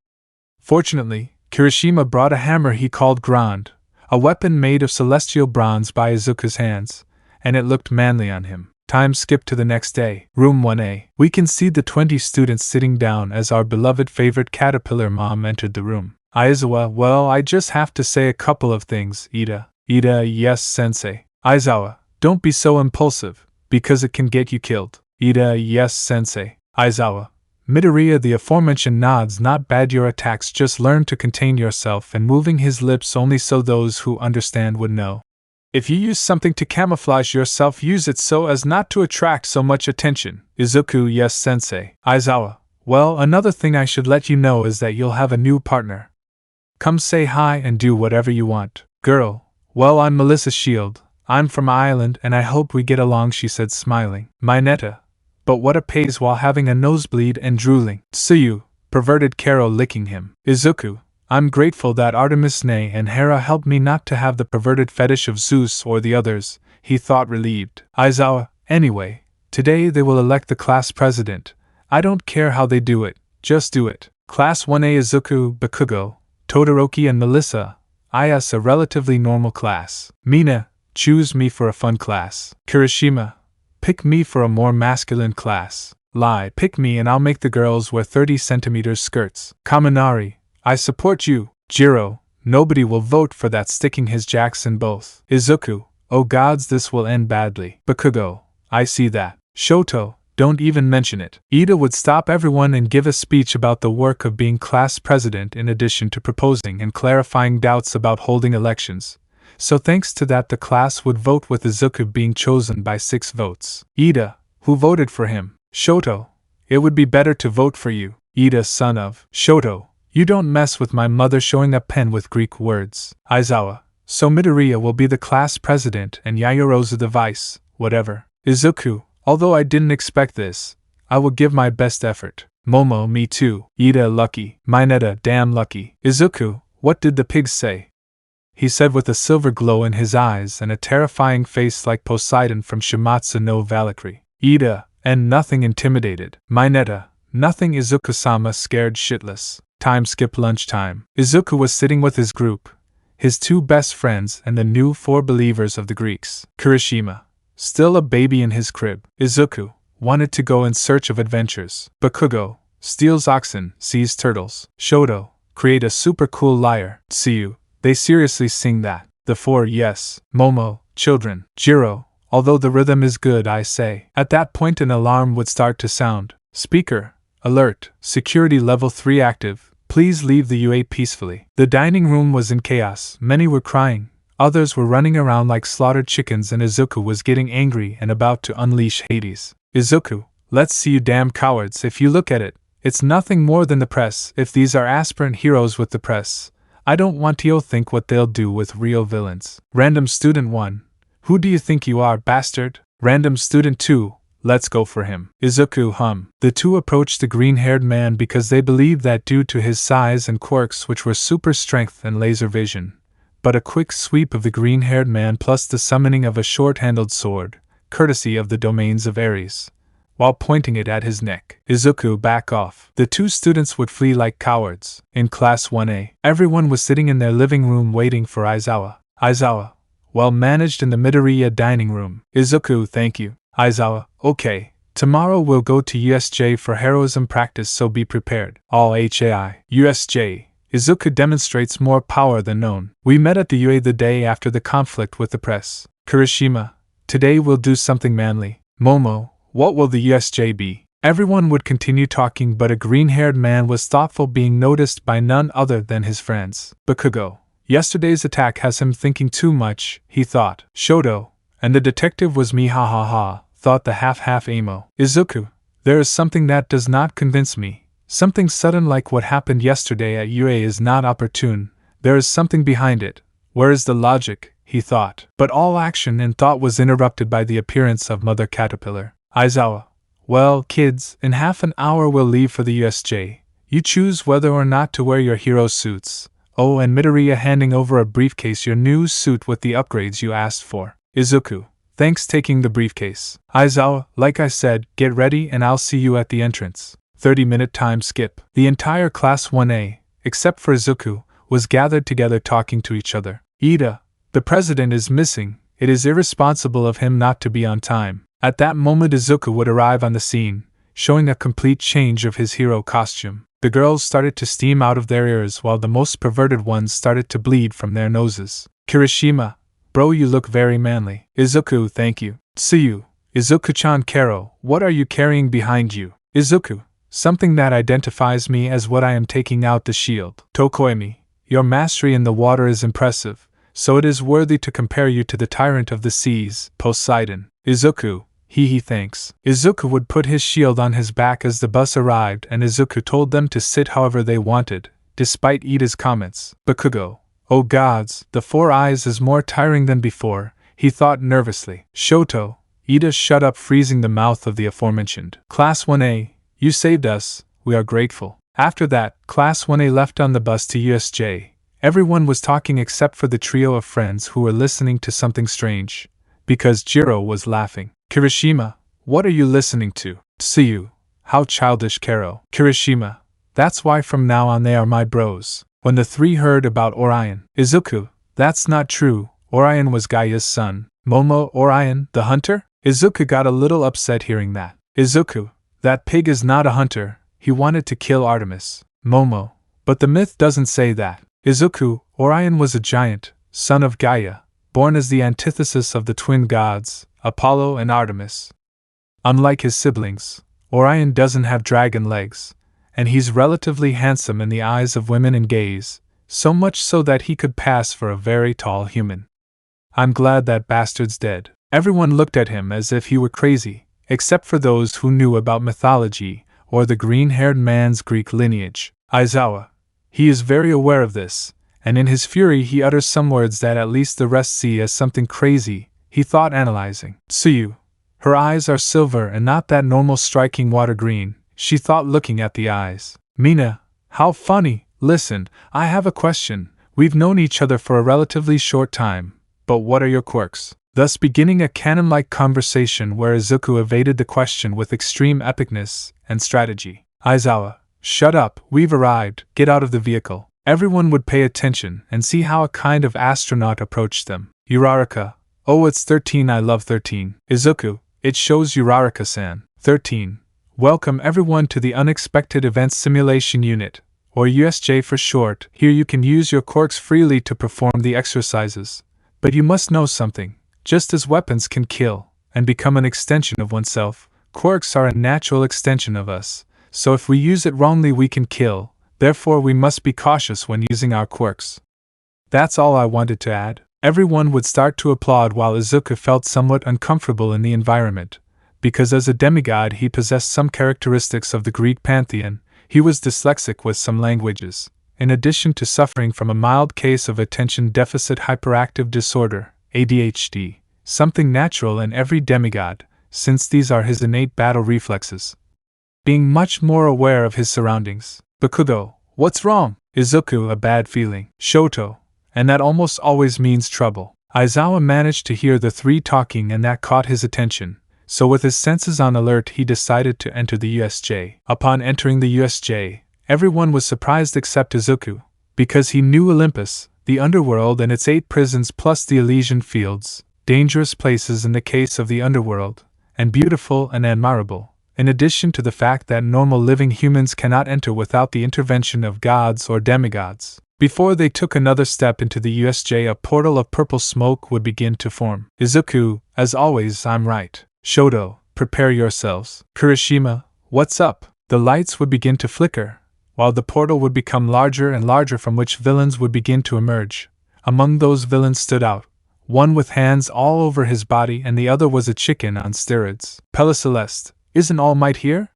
Fortunately, Kirishima brought a hammer he called Grand, a weapon made of celestial bronze by Izuku's hands, and it looked manly on him. Time skipped to the next day. Room 1A. We can see the 20 students sitting down as our beloved favorite caterpillar mom entered the room. Aizawa, well, I just have to say a couple of things, Ida. Ida, yes, sensei. Aizawa, don't be so impulsive, because it can get you killed. Ida, yes, sensei. Aizawa. Midoriya, the aforementioned nods, not bad. Your attacks, just learn to contain yourself, and moving his lips only so those who understand would know. If you use something to camouflage yourself, use it so as not to attract so much attention. Izuku, yes, sensei. Aizawa. Well, another thing I should let you know is that you'll have a new partner. Come say hi and do whatever you want. Girl. Well, I'm Melissa Shield. I'm from Ireland and I hope we get along, she said, smiling. Minetta. But what a pace while having a nosebleed and drooling. Tsuyu, perverted Carol, licking him. Izuku, I'm grateful that Artemis Nay and Hera helped me not to have the perverted fetish of Zeus or the others, he thought, relieved. Aizawa, anyway, today they will elect the class president. I don't care how they do it, just do it. Class 1A Izuku, Bakugo, Todoroki and Melissa. IS a relatively normal class. Mina, choose me for a fun class. Kirishima, pick me for a more masculine class. Lai, pick me and I'll make the girls wear 30 centimeters skirts. Kaminari, I support you. Jiro, nobody will vote for that, sticking his jacks in both. Izuku, oh gods, this will end badly. Bakugo, I see that. Shoto, don't even mention it. Ida would stop everyone and give a speech about the work of being class president in addition to proposing and clarifying doubts about holding elections. So thanks to that, the class would vote with Izuku being chosen by 6 votes. Ida, who voted for him? Shoto, it would be better to vote for you. Ida, son of Shoto, you don't mess with my mother, showing a pen with Greek words. Aizawa, so Midoriya will be the class president and Yayorozu the vice, whatever. Izuku, although I didn't expect this, I will give my best effort. Momo, me too. Ida, lucky. Minetta, damn lucky. Izuku, what did the pigs say? He said with a silver glow in his eyes and a terrifying face like Poseidon from Shimatsu no Valkyrie. Ida, and nothing, intimidated. Minetta, nothing. Izuku-sama, scared shitless. Time skip lunchtime. Izuku was sitting with his group, his 2 best friends and the new 4 believers of the Greeks. Kirishima, still a baby in his crib. Izuku, wanted to go in search of adventures. Bakugo, steals oxen, sees turtles. Shoto, create a super cool lyre. Tsuyu, they seriously sing that. The 4, yes. Momo, children. Jiro, although the rhythm is good, I say. At that point an alarm would start to sound. Speaker, alert, security level 3 active. Please leave the UA peacefully. The dining room was in chaos. Many were crying. Others were running around like slaughtered chickens, and Izuku was getting angry and about to unleash Hades. Izuku, let's see, you damn cowards. If you look at it, it's nothing more than the press. If these are aspirant heroes with the press, I don't want to think what they'll do with real villains. Random student 1, who do you think you are, bastard? Random student 2, let's go for him. Izuku, hum. The 2 approached the green-haired man because they believed that due to his size and quirks, which were super strength and laser vision, but a quick sweep of the green-haired man plus the summoning of a short-handled sword, courtesy of the domains of Ares, while pointing it at his neck. Izuku, back off. The 2 students would flee like cowards. In Class 1A, everyone was sitting in their living room waiting for Aizawa. Aizawa, well managed in the Midoriya dining room. Izuku, thank you. Aizawa, okay. Tomorrow we'll go to USJ for heroism practice, so be prepared. All HAI. USJ. Izuku demonstrates more power than known. We met at the UA the day after the conflict with the press. Kirishima, today we'll do something manly. Momo, what will the USJ be? Everyone would continue talking, but a green-haired man was thoughtful, being noticed by none other than his friends. Bakugo, yesterday's attack has him thinking too much, he thought. Shoto, and the detective was me, ha ha ha, thought the half emo. Izuku, there is something that does not convince me. Something sudden like what happened yesterday at UA is not opportune. There is something behind it. Where is the logic, he thought. But all action and thought was interrupted by the appearance of Mother Caterpillar. Aizawa. Well, kids, in half an hour we'll leave for the USJ. You choose whether or not to wear your hero suits. Oh, and Midoriya handing over a briefcase, your new suit with the upgrades you asked for. Izuku. Thanks, taking the briefcase. Aizawa, like I said, get ready and I'll see you at the entrance. 30-minute time skip. The entire Class 1A, except for Izuku, was gathered together talking to each other. Ida, the president is missing. It is irresponsible of him not to be on time. At that moment Izuku would arrive on the scene, showing a complete change of his hero costume. The girls started to steam out of their ears while the most perverted ones started to bleed from their noses. Kirishima, bro, you look very manly. Izuku, thank you. Tsuyu, Izuku-chan. Karo, what are you carrying behind you? Izuku, something that identifies me as what I am taking out the shield. Tokoemi, your mastery in the water is impressive, so it is worthy to compare you to the tyrant of the seas, Poseidon. Izuku, he thanks. Izuku would put his shield on his back as the bus arrived, and Izuku told them to sit however they wanted, despite Ida's comments. Bakugo, oh gods, the 4 eyes is more tiring than before, he thought nervously. Shoto, Ida, shut up, freezing the mouth of the aforementioned. Class 1A, you saved us, we are grateful. After that, Class 1A left on the bus to USJ. Everyone was talking except for the trio of friends who were listening to something strange, because Jiro was laughing. Kirishima, what are you listening to? Tsuyu, how childish. Karo, Kirishima, that's why from now on they are my bros. When the 3 heard about Orion. Izuku, that's not true, Orion was Gaia's son. Momo, Orion, the hunter? Izuku got a little upset hearing that. Izuku, that pig is not a hunter, he wanted to kill Artemis. Momo, but the myth doesn't say that. Izuku, Orion was a giant, son of Gaia, born as the antithesis of the twin gods, Apollo and Artemis. Unlike his siblings, Orion doesn't have dragon legs, and he's relatively handsome in the eyes of women and gays, so much so that he could pass for a very tall human. I'm glad that bastard's dead. Everyone looked at him as if he were crazy, except for those who knew about mythology or the green-haired man's Greek lineage. Aizawa. He is very aware of this, and in his fury he utters some words that at least the rest see as something crazy, he thought, analyzing. Tsuyu. Her eyes are silver and not that normal striking water green, she thought, looking at the eyes. Mina. How funny. Listen, I have a question. We've known each other for a relatively short time, but what are your quirks? Thus beginning a canon-like conversation where Izuku evaded the question with extreme epicness and strategy. Aizawa. Shut up, we've arrived, get out of the vehicle. Everyone would pay attention and see how a kind of astronaut approached them. Uraraka. Oh, it's 13, I love 13. Izuku. It shows Uraraka-san. 13. Welcome everyone to the Unexpected Events Simulation Unit, or USJ for short. Here you can use your quirks freely to perform the exercises. But you must know something. Just as weapons can kill and become an extension of oneself, quirks are a natural extension of us. So if we use it wrongly we can kill, therefore we must be cautious when using our quirks. That's all I wanted to add. Everyone would start to applaud while Izuku felt somewhat uncomfortable in the environment, because as a demigod he possessed some characteristics of the Greek pantheon. He was dyslexic with some languages, in addition to suffering from a mild case of attention deficit hyperactive disorder, ADHD, something natural in every demigod, since these are his innate battle reflexes. Being much more aware of his surroundings. Bakugo, what's wrong? Izuku, a bad feeling. Shoto, and that almost always means trouble. Aizawa managed to hear the 3 talking and that caught his attention, so with his senses on alert he decided to enter the USJ. Upon entering the USJ, everyone was surprised except Izuku, because he knew Olympus, the underworld and its 8 prisons plus the Elysian fields, dangerous places in the case of the underworld, and beautiful and admirable, in addition to the fact that normal living humans cannot enter without the intervention of gods or demigods. Before they took another step into the USJ, a portal of purple smoke would begin to form. Izuku, as always, I'm right. Shoto, prepare yourselves. Kirishima, what's up? The lights would begin to flicker, while the portal would become larger and larger from which villains would begin to emerge. Among those villains stood out, one with hands all over his body and the other was a chicken on steroids. Peliceleste, isn't All Might here?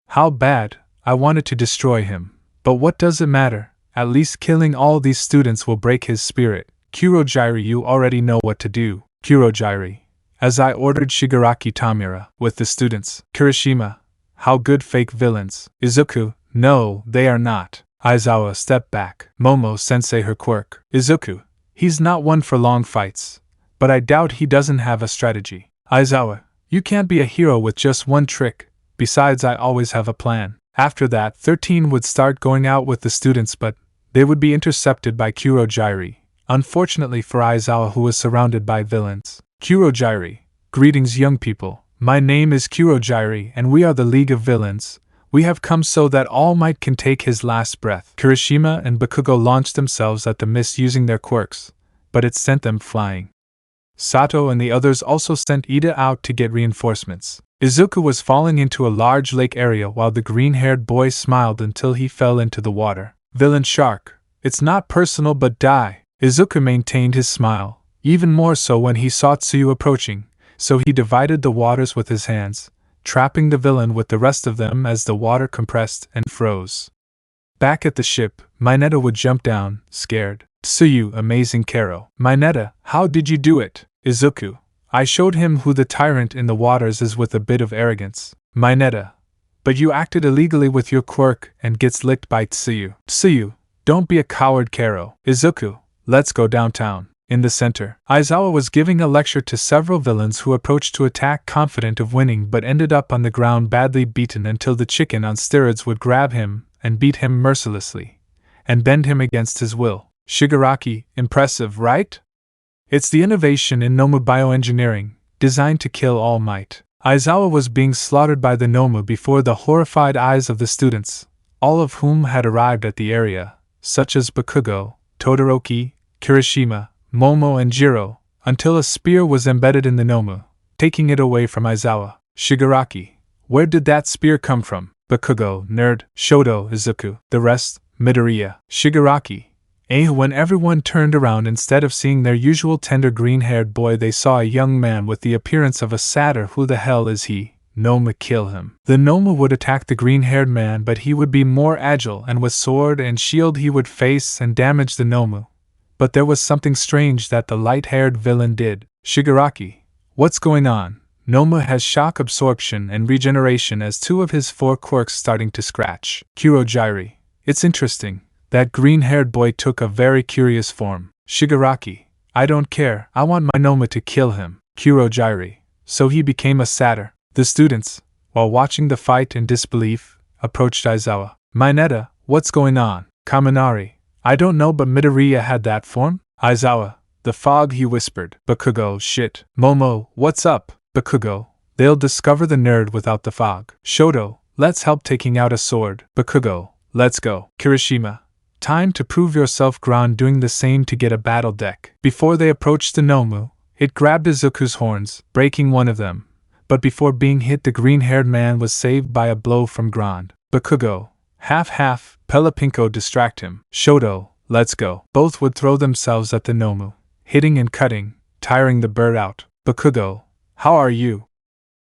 How bad, I wanted to destroy him. But what does it matter? At least killing all these students will break his spirit. Kurogyri, you already know what to do. Kurogyri, as I ordered Shigaraki Tamura, with the students. Kirishima, how good fake villains. Izuku, no, they are not. Aizawa, step back. Momo-sensei, her quirk. Izuku, he's not one for long fights, but I doubt he doesn't have a strategy. Aizawa, you can't be a hero with just one trick, besides I always have a plan. After that, 13 would start going out with the students, but they would be intercepted by Kurogyri, unfortunately for Aizawa, who was surrounded by villains. Kurogyri, greetings young people, my name is Kurogyri and we are the League of Villains. We have come so that All Might can take his last breath. Kirishima and Bakugo launched themselves at the mist using their quirks, but it sent them flying. Sato and the others also sent Ida out to get reinforcements. Izuku was falling into a large lake area while the green-haired boy smiled until he fell into the water. Villain Shark, it's not personal but die. Izuku maintained his smile, even more so when he saw Tsuyu approaching, so he divided the waters with his hands, trapping the villain with the rest of them as the water compressed and froze. Back at the ship, Minetta would jump down, scared. Tsuyu, amazing Karo. Minetta, how did you do it? Izuku, I showed him who the tyrant in the waters is with a bit of arrogance. Minetta, but you acted illegally with your quirk and gets licked by Tsuyu. Tsuyu, don't be a coward, Karo. Izuku, let's go downtown. In the center, Aizawa was giving a lecture to several villains who approached to attack confident of winning but ended up on the ground badly beaten until the chicken on steroids would grab him and beat him mercilessly, and bend him against his will. Shigaraki, impressive, right? It's the innovation in Nomu bioengineering, designed to kill All Might. Aizawa was being slaughtered by the Nomu before the horrified eyes of the students, all of whom had arrived at the area, such as Bakugo, Todoroki, Kirishima, Momo and Jiro, until a spear was embedded in the Nomu, taking it away from Aizawa. Shigaraki, where did that spear come from? Bakugo, nerd. Shoto, Izuku. The rest, Midoriya. Shigaraki, when everyone turned around, instead of seeing their usual tender green-haired boy, they saw a young man with the appearance of a satyr. Who the hell is he? Nomu, kill him. The Nomu would attack the green-haired man, but he would be more agile, and with sword and shield he would face and damage the Nomu. But there was something strange that the light-haired villain did. Shigaraki, what's going on? Nomu has shock absorption and regeneration as 2 of his 4 quirks starting to scratch. Kurogyri, it's interesting. That green-haired boy took a very curious form. Shigaraki, I don't care, I want my Nomu to kill him. Kurogyri, so he became a satyr. The students, while watching the fight in disbelief, approached Aizawa. Minetta, what's going on? Kaminari, I don't know, but Midoriya had that form? Aizawa, the fog, he whispered. Bakugo, shit. Momo, what's up? Bakugo, they'll discover the nerd without the fog. Shoto, let's help taking out a sword. Bakugo, let's go. Kirishima, time to prove yourself. Gran doing the same to get a battle deck. Before they approached the Nomu, it grabbed Izuku's horns, breaking one of them, but before being hit, the green-haired man was saved by a blow from Grand. Bakugo, half, Pelopinko, distract him. Shoto, let's go. Both would throw themselves at the Nomu, hitting and cutting, tiring the bird out. Bakugo, how are you?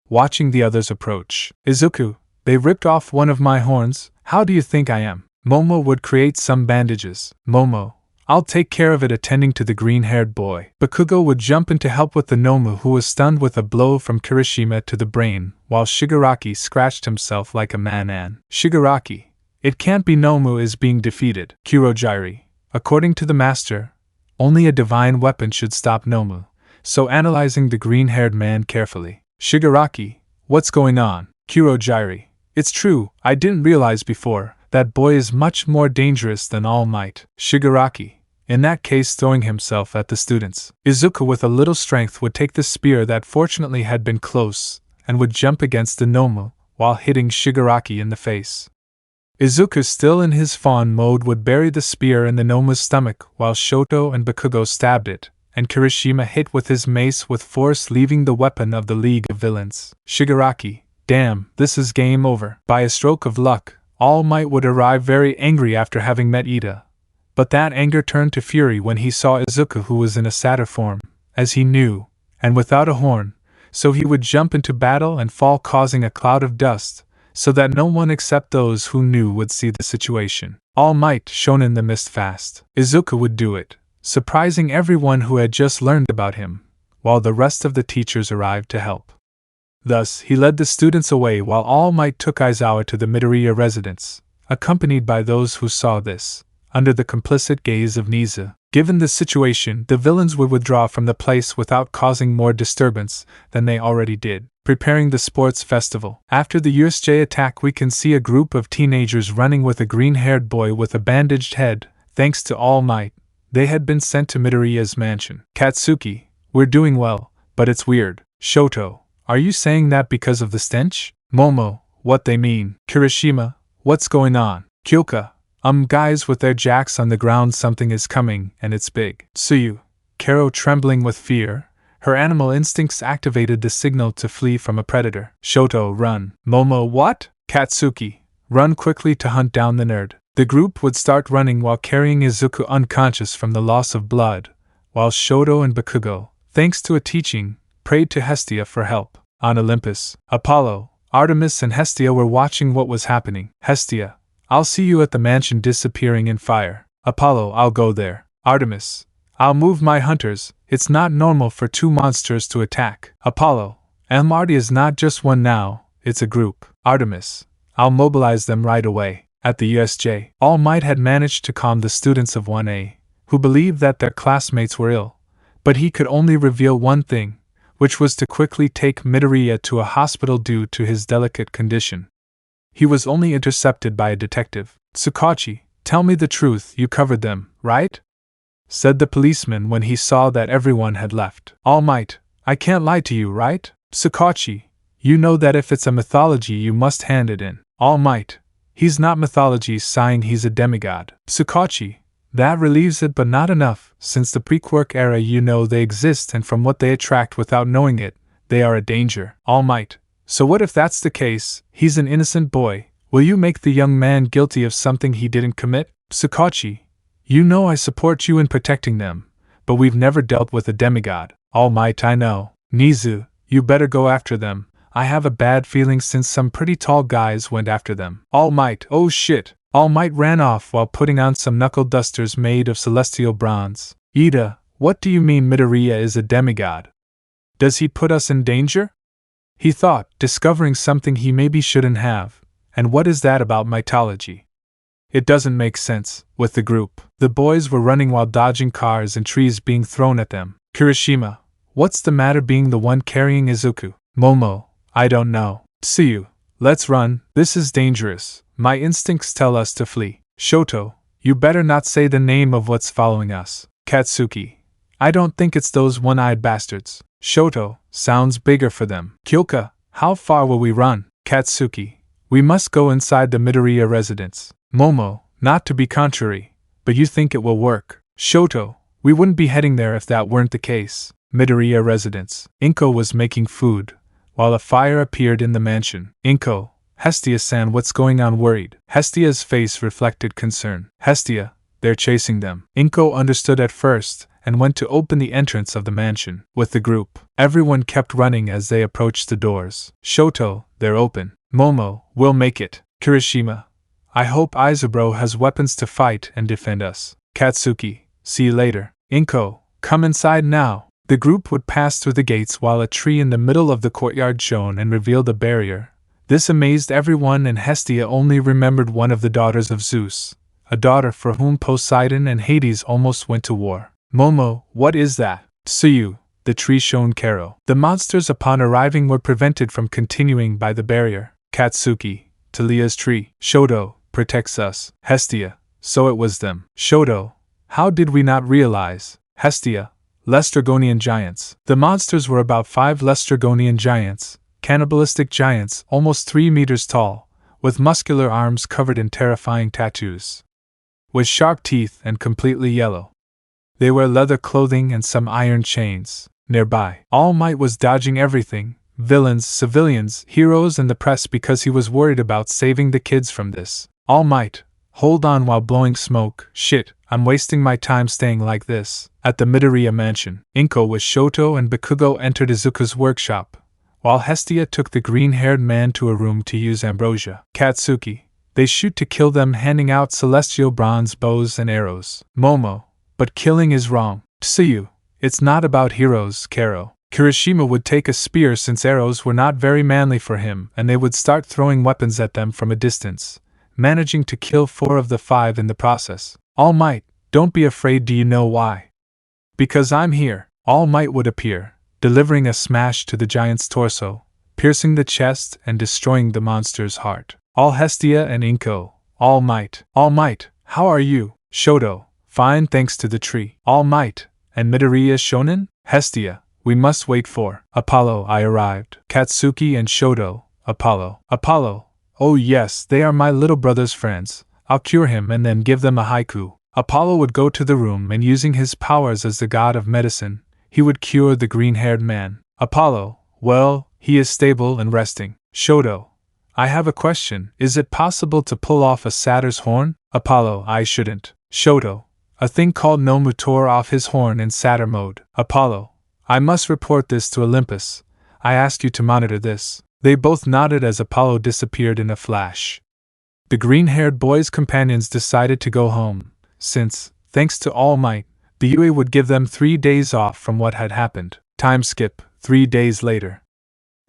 Watching the others approach. Izuku, they ripped off one of my horns, how do you think I am? Momo would create some bandages. Momo, I'll take care of it, attending to the green-haired boy. Bakugo would jump in to help with the Nomu, who was stunned with a blow from Kirishima to the brain, while Shigaraki scratched himself like a man. Shigaraki, it can't be. Nomu is being defeated. Kurogyri, according to the master, only a divine weapon should stop Nomu, so analyzing the green-haired man carefully. Shigaraki, what's going on? Kurogyri, it's true, I didn't realize before, that boy is much more dangerous than All Might. Shigaraki, in that case, throwing himself at the students. Izuku with a little strength would take the spear that fortunately had been close, and would jump against the Nomu, while hitting Shigaraki in the face. Izuku, still in his fawn mode, would bury the spear in the Nomu's stomach, while Shoto and Bakugo stabbed it, and Kirishima hit with his mace with force, leaving the weapon of the League of Villains. Shigaraki, damn, this is game over. By a stroke of luck, All Might would arrive very angry after having met Ida, but that anger turned to fury when he saw Izuku, who was in a satyr form, as he knew, and without a horn, so he would jump into battle and fall, causing a cloud of dust, so that no one except those who knew would see the situation. All Might shone in the mist fast. Izuku would do it, surprising everyone who had just learned about him, while the rest of the teachers arrived to help. Thus, he led the students away while All Might took Aizawa to the Midoriya residence, accompanied by those who saw this, under the complicit gaze of Nizu. Given the situation, the villains would withdraw from the place without causing more disturbance than they already did, preparing the sports festival. After the USJ attack, we can see a group of teenagers running with a green-haired boy with a bandaged head. Thanks to All Might, they had been sent to Midoriya's mansion. Katsuki, we're doing well, but it's weird. Shoto, are you saying that because of the stench? Momo, what they mean. Kirishima, what's going on? Kyoka, guys with their jacks on the ground, something is coming, and it's big. Tsuyu, Karo trembling with fear, her animal instincts activated the signal to flee from a predator. Shoto, run. Momo, what? Katsuki, run quickly to hunt down the nerd. The group would start running while carrying Izuku unconscious from the loss of blood, while Shoto and Bakugo, thanks to a teaching, prayed to Hestia for help. On Olympus, Apollo, Artemis and Hestia were watching what was happening. Hestia, I'll see you at the mansion disappearing in fire. Apollo, I'll go there. Artemis, I'll move my hunters. It's not normal for two monsters to attack. Apollo, Marty is not just one now, it's a group. Artemis, I'll mobilize them right away. At the USJ, All Might had managed to calm the students of 1A, who believed that their classmates were ill, but he could only reveal one thing, which was to quickly take Midoriya to a hospital due to his delicate condition. He was only intercepted by a detective. Tsukachi, tell me the truth, you covered them, right? Said the policeman when he saw that everyone had left. All Might, I can't lie to you, right? Tsukachi, you know that if it's a mythology you must hand it in. All Might, he's not mythology, sighing, he's a demigod. Tsukachi, that relieves it, but not enough. Since the pre-Quirk era you know they exist, and from what they attract without knowing it, they are a danger. All Might, so what if that's the case? He's an innocent boy. Will you make the young man guilty of something he didn't commit? Tsukachi, you know I support you in protecting them, but we've never dealt with a demigod. All Might, I know. Nizu, you better go after them. I have a bad feeling since some pretty tall guys went after them. All Might, oh shit. All Might ran off while putting on some knuckle dusters made of celestial bronze. Ida, what do you mean Midoriya is a demigod? Does he put us in danger? He thought, discovering something he maybe shouldn't have. And what is that about mythology? It doesn't make sense. With the group, the boys were running while dodging cars and trees being thrown at them. Kirishima, what's the matter being the one carrying Izuku? Momo, I don't know. Tsuyu, let's run, this is dangerous. My instincts tell us to flee. Shoto, you better not say the name of what's following us. Katsuki, I don't think it's those one-eyed bastards. Shoto, sounds bigger for them. Kyoka, how far will we run? Katsuki, we must go inside the Midoriya residence. Momo, not to be contrary, but you think it will work. Shoto, we wouldn't be heading there if that weren't the case. Midoriya residence. Inko was making food, while a fire appeared in the mansion. Inko, Hestia-san, what's going on? Worried. Hestia's face reflected concern. Hestia, they're chasing them. Inko understood at first, and went to open the entrance of the mansion. With the group, everyone kept running as they approached the doors. Shoto, they're open. Momo, we'll make it. Kirishima, I hope Izubro has weapons to fight and defend us. Katsuki, see you later. Inko, come inside now. The group would pass through the gates while a tree in the middle of the courtyard shone and revealed a barrier. This amazed everyone, and Hestia only remembered one of the daughters of Zeus, a daughter for whom Poseidon and Hades almost went to war. Momo, what is that? Tsuyu, the tree shone Karo. The monsters upon arriving were prevented from continuing by the barrier. Katsuki, Talia's tree. Shoto, protects us. Hestia, so it was them. Shoto, how did we not realize? Hestia, Lestragonian giants. The monsters were about 5 Lestragonian giants, cannibalistic giants, almost 3 meters tall, with muscular arms covered in terrifying tattoos, with sharp teeth and completely yellow. They wear leather clothing and some iron chains. Nearby, All Might was dodging everything, villains, civilians, heroes and the press, because he was worried about saving the kids from this. All Might, hold on while blowing smoke. Shit, I'm wasting my time staying like this. At the Midoriya mansion, Inko with Shoto and Bakugo entered Izuku's workshop, while Hestia took the green-haired man to a room to use ambrosia. Katsuki, they shoot to kill them, handing out celestial bronze bows and arrows. Momo, but killing is wrong. Tsuyu, it's not about heroes, Kero. Kirishima would take a spear since arrows were not very manly for him, and they would start throwing weapons at them from a distance, managing to kill 4 of the 5 in the process. All Might, don't be afraid. Do you know why? Because I'm here. All Might would appear, delivering a smash to the giant's torso, piercing the chest and destroying the monster's heart. All Hestia and Inko. All Might, how are you? Shoto, fine thanks to the tree. All Might, and Midoriya Shonen? Hestia, we must wait for Apollo. I arrived. Katsuki and Shoto. Apollo, oh yes, they are my little brother's friends. I'll cure him and then give them a haiku. Apollo would go to the room and using his powers as the god of medicine, he would cure the green-haired man. Apollo, well, he is stable and resting. Shoto, I have a question. Is it possible to pull off a satyr's horn? Apollo, I shouldn't. Shoto, a thing called Nomu tore off his horn in satyr mode. Apollo, I must report this to Olympus. I ask you to monitor this. They both nodded as Apollo disappeared in a flash. The green-haired boy's companions decided to go home, since, thanks to All Might, the UA would give them 3 days off from what had happened. Time skip, 3 days later.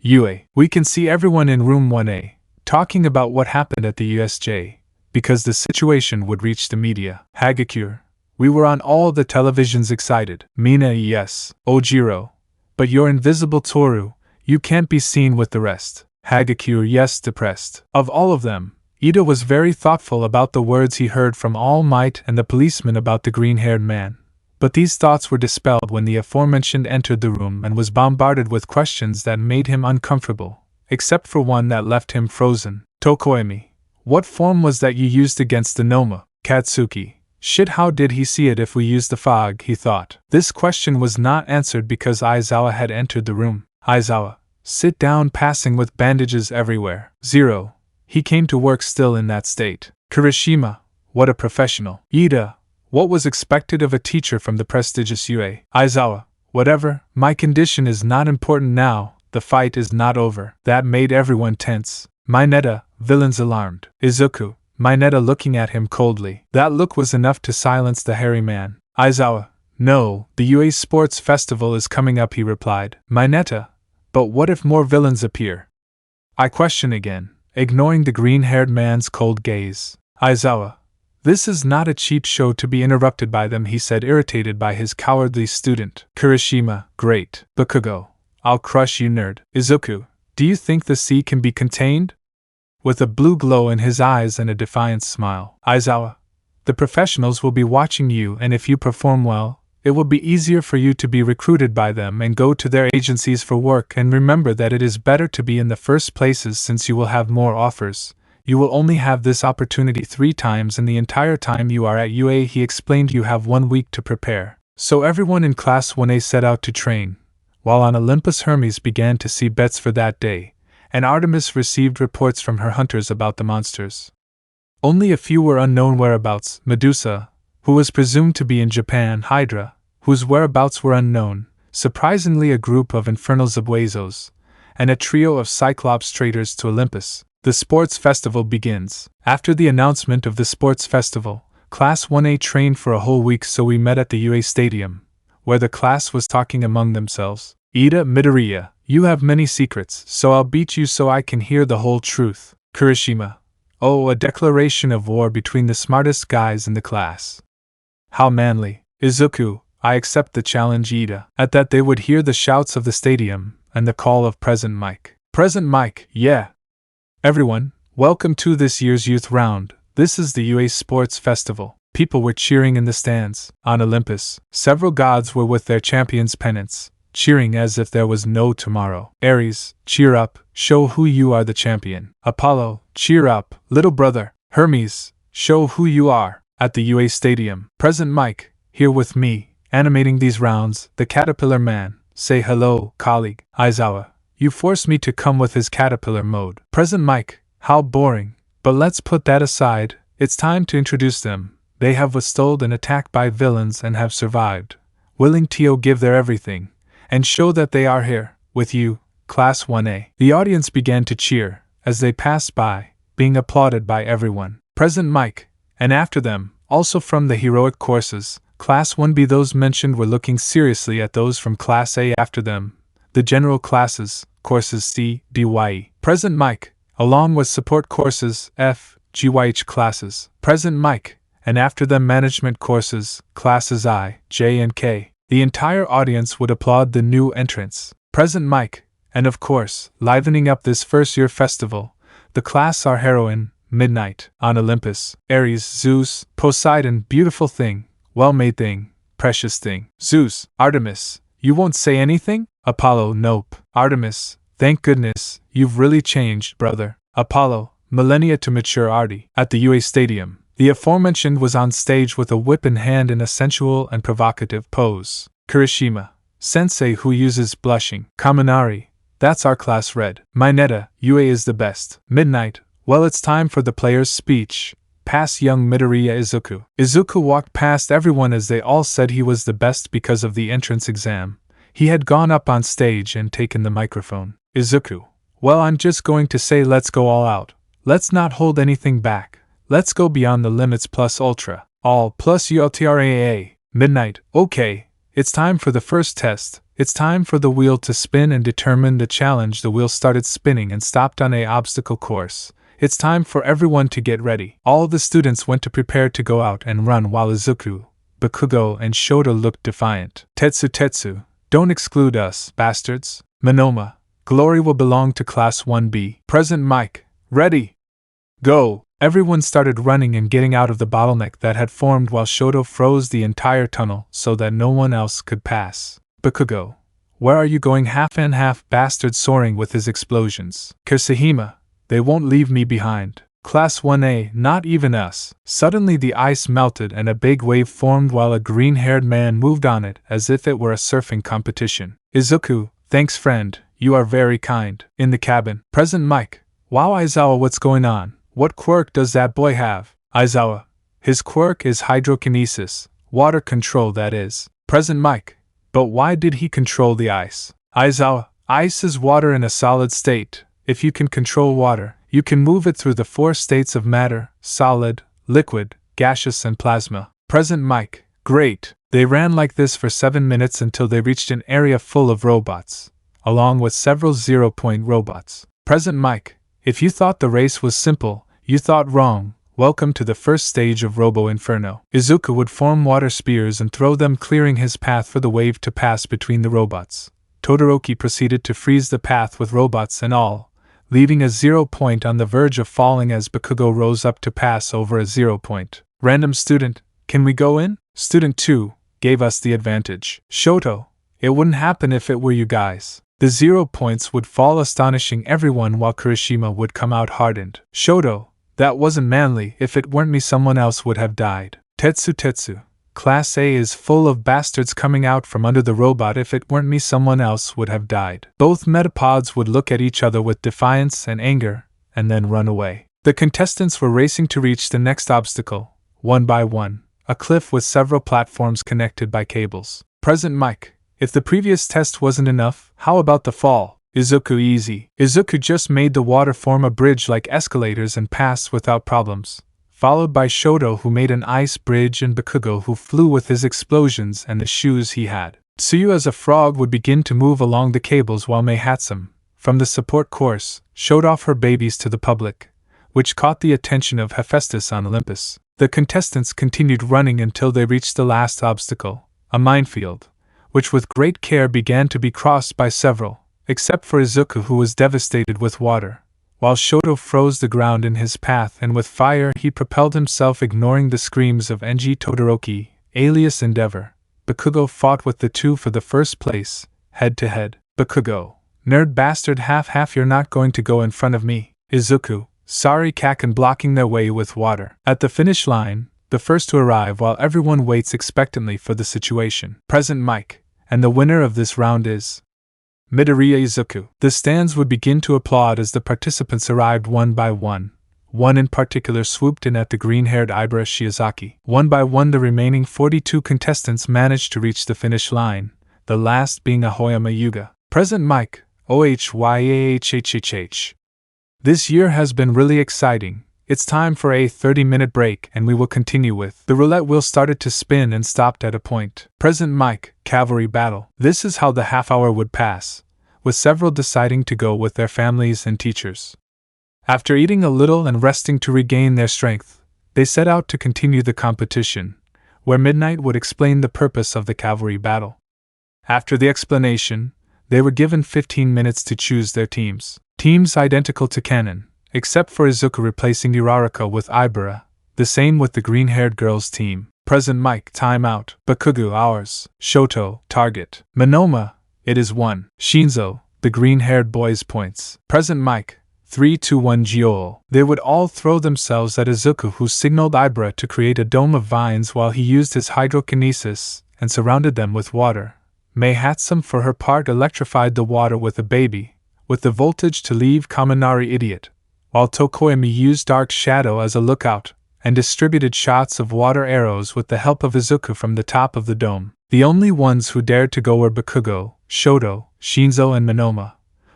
UA, we can see everyone in room 1A, talking about what happened at the USJ, because the situation would reach the media. Hagakure, we were on all the televisions excited. Mina, yes. Ojiro, but you're invisible Toru, you can't be seen with the rest. Hagakure, yes, depressed. Of all of them, Ida was very thoughtful about the words he heard from All Might and the policeman about the green-haired man. But these thoughts were dispelled when the aforementioned entered the room and was bombarded with questions that made him uncomfortable, except for one that left him frozen. Tokoemi, what form was that you used against the Noma? Katsuki, shit, how did he see it if we used the fog, he thought. This question was not answered because Aizawa had entered the room. Aizawa, sit down, passing with bandages everywhere. 0. He came to work still in that state. Kirishima, what a professional. Ida, what was expected of a teacher from the prestigious UA? Aizawa, whatever, my condition is not important now, the fight is not over. That made everyone tense. Minetta, villains alarmed. Izuku, Minetta looking at him coldly. That look was enough to silence the hairy man. Aizawa, no, the UA Sports Festival is coming up, he replied. Minetta, but what if more villains appear? I question again, ignoring the green-haired man's cold gaze. Aizawa, this is not a cheap show to be interrupted by them, he said, irritated by his cowardly student. Kirishima, great. Bakugo, I'll crush you, nerd. Izuku, do you think the sea can be contained? With a blue glow in his eyes and a defiant smile. Aizawa, the professionals will be watching you, and if you perform well, it will be easier for you to be recruited by them and go to their agencies for work, and remember that it is better to be in the first places since you will have more offers. You will only have this opportunity 3 times in the entire time you are at UA, he explained. You have 1 week to prepare. So everyone in Class 1A set out to train, while on Olympus Hermes began to see bets for that day, and Artemis received reports from her hunters about the monsters. Only a few were unknown whereabouts. Medusa, who was presumed to be in Japan, Hydra, whose whereabouts were unknown, surprisingly a group of infernal Zabuezos, and a trio of Cyclops traitors to Olympus. The sports festival begins. After the announcement of the sports festival, Class 1A trained for a whole week, so we met at the UA Stadium, where the class was talking among themselves. Ida, Midoriya, you have many secrets, so I'll beat you so I can hear the whole truth. Kirishima, oh, a declaration of war between the smartest guys in the class. How manly. Izuku, I accept the challenge. Ida. At that they would hear the shouts of the stadium and the call of Present Mike. Present Mike, yeah. Everyone, welcome to this year's youth round. This is the UA Sports Festival. People were cheering in the stands. On Olympus, several gods were with their champions' pennants, cheering as if there was no tomorrow. Ares, cheer up, show who you are the champion. Apollo, cheer up, little brother. Hermes, show who you are. At the UA Stadium, Present Mike, here with me, animating these rounds, the Caterpillar Man. Say hello, colleague. Aizawa, you forced me to come with his caterpillar mode. Present Mike, how boring. But let's put that aside, it's time to introduce them. They have withstood an attack by villains and have survived, willing to give their everything, and show that they are here, with you, Class 1A. The audience began to cheer, as they passed by, being applauded by everyone. Present Mike, and after them, also from the heroic courses, Class 1B. Those mentioned were looking seriously at those from Class A after them, the general classes, courses C, D, Y, E. Present Mike, along with support courses F, G, Y, H classes. Present Mike, and after them management courses, classes I, J, and K. The entire audience would applaud the new entrants. Present Mike, and of course, livening up this first-year festival, the class our heroine, Midnight, on Olympus, Ares, Zeus, Poseidon, beautiful thing, well-made thing, precious thing. Zeus, Artemis, you won't say anything? Apollo, nope. Artemis, thank goodness, you've really changed, brother. Apollo, millennia to mature Artie. At the UA Stadium, the aforementioned was on stage with a whip in hand in a sensual and provocative pose. Kirishima, sensei who uses blushing. Kaminari, that's our class red. Minetta, UA is the best. Midnight, well, it's time for the player's speech. Pass young Midoriya Izuku. Izuku walked past everyone as they all said he was the best because of the entrance exam. He had gone up on stage and taken the microphone. Izuku, well, I'm just going to say let's go all out. Let's not hold anything back. Let's go beyond the limits plus ultra. All plus ULTRAA. Midnight, okay. It's time for the first test. It's time for the wheel to spin and determine the challenge. The wheel started spinning and stopped on a obstacle course. It's time for everyone to get ready. All the students went to prepare to go out and run while Izuku, Bakugo, and Shoto looked defiant. Tetsu, don't exclude us, bastards. Monoma, glory will belong to Class 1B. Present Mike, ready. Go. Everyone started running and getting out of the bottleneck that had formed while Shoto froze the entire tunnel so that no one else could pass. Bakugo, where are you going? Half and half, bastard, soaring with his explosions. Kirishima, they won't leave me behind. Class 1A, not even us. Suddenly the ice melted and a big wave formed while a green-haired man moved on it as if it were a surfing competition. Izuku, thanks friend, you are very kind. In the cabin, Present Mike, wow Aizawa, what's going on? What quirk does that boy have? Aizawa, his quirk is hydrokinesis, water control that is. Present Mike, but why did he control the ice? Aizawa, ice is water in a solid state. If you can control water, you can move it through the 4 states of matter, solid, liquid, gaseous, and plasma. Present Mike, great. They ran like this for 7 minutes until they reached an area full of robots, along with several 0-point robots. Present Mike, if you thought the race was simple, you thought wrong. Welcome to the first stage of Robo Inferno. Izuku would form water spears and throw them, clearing his path for the wave to pass between the robots. Todoroki proceeded to freeze the path with robots and all, leaving a 0 point on the verge of falling as Bakugo rose up to pass over a 0 point. Random student, can we go in? Student 2 gave us the advantage. Shoto, it wouldn't happen if it were you guys. The 0 points would fall, astonishing everyone, while Kirishima would come out hardened. Shoto, that wasn't manly. If it weren't me, someone else would have died. Tetsu, Class A is full of bastards coming out from under the robot. If it weren't me, someone else would have died. Both metapods would look at each other with defiance and anger, and then run away. The contestants were racing to reach the next obstacle, one by one, a cliff with several platforms connected by cables. Present Mike, if the previous test wasn't enough, how about the fall? Izuku, easy. Izuku just made the water form a bridge like escalators and passed without problems, followed by Shoto, who made an ice bridge, and Bakugo, who flew with his explosions and the shoes he had. Tsuyu as a frog would begin to move along the cables, while Mei Hatsum, from the support course, showed off her babies to the public, which caught the attention of Hephaestus on Olympus. The contestants continued running until they reached the last obstacle, a minefield, which with great care began to be crossed by several, except for Izuku, who was devastated with water, while Shoto froze the ground in his path, and with fire he propelled himself, ignoring the screams of Enji Todoroki, alias Endeavor. Bakugo fought with the two for the first place, head to head. Bakugo, nerd bastard, half, you're not going to go in front of me. Izuku, sorry, Kraken, blocking their way with water. At the finish line, the first to arrive, while everyone waits expectantly for the situation. Present Mike, and the winner of this round is Midoriya Izuku. The stands would begin to applaud as the participants arrived one by one. One in particular swooped in at the green-haired Ibara Shiozaki. One by one the remaining 42 contestants managed to reach the finish line, the last being Ahoyama Yuga. Present Mike, OHYAHHHH. This year has been really exciting. It's time for a 30-minute break and we will continue with the roulette wheel started to spin and stopped at a point. Present mic, cavalry battle. This is how the half hour would pass, with several deciding to go with their families and teachers. After eating a little and resting to regain their strength, they set out to continue the competition, where Midnight would explain the purpose of the cavalry battle. After the explanation, they were given 15 minutes to choose their teams. Teams identical to canon, except for Izuku replacing Uraraka with Ibara, the same with the green-haired girl's team. Present mic, timeout. Bakugo, hours. Shoto, target. Monoma, it is 1. Shinzo, the green-haired boy's points. Present mic, 3-2-1 Gyoul. They would all throw themselves at Izuku, who signaled Ibara to create a dome of vines while he used his hydrokinesis and surrounded them with water. Mei Hatsum for her part electrified the water with a baby, with the voltage to leave Kaminari idiot, while Tokoyami used Dark Shadow as a lookout, and distributed shots of water arrows with the help of Izuku from the top of the dome. The only ones who dared to go were Bakugo, Shoto, Shinzo and Monoma,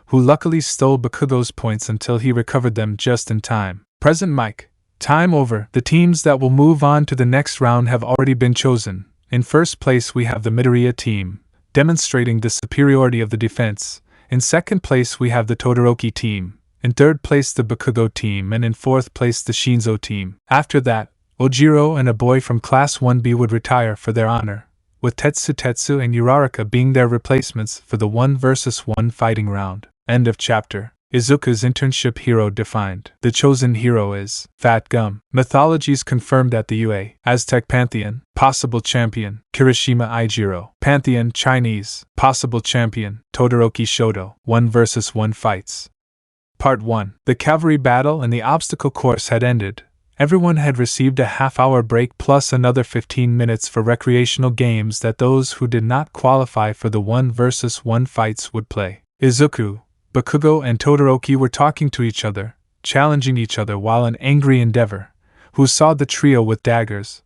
who luckily stole Bakugo's points until he recovered them just in time. Present mic, time over. The teams that will move on to the next round have already been chosen. In first place we have the Midoriya team, demonstrating the superiority of the defense. In second place we have the Todoroki team. In third place the Bakugo team, and in fourth place the Shinzo team. After that, Ojiro and a boy from Class 1B would retire for their honor, with Tetsu and Uraraka being their replacements for the 1 vs 1 fighting round. End of chapter. Izuku's internship hero defined. The chosen hero is Fat Gum. Mythologies confirmed at the UA. Aztec Pantheon, possible champion, Kirishima Aijiro. Pantheon Chinese, possible champion, Todoroki Shoto. 1 vs 1 fights. Part 1. The cavalry battle and the obstacle course had ended. Everyone had received a half-hour break plus another 15 minutes for recreational games that those who did not qualify for the 1 vs 1 fights would play. Izuku, Bakugo and Todoroki were talking to each other, challenging each other, while an angry Endeavor, who saw the trio with daggers,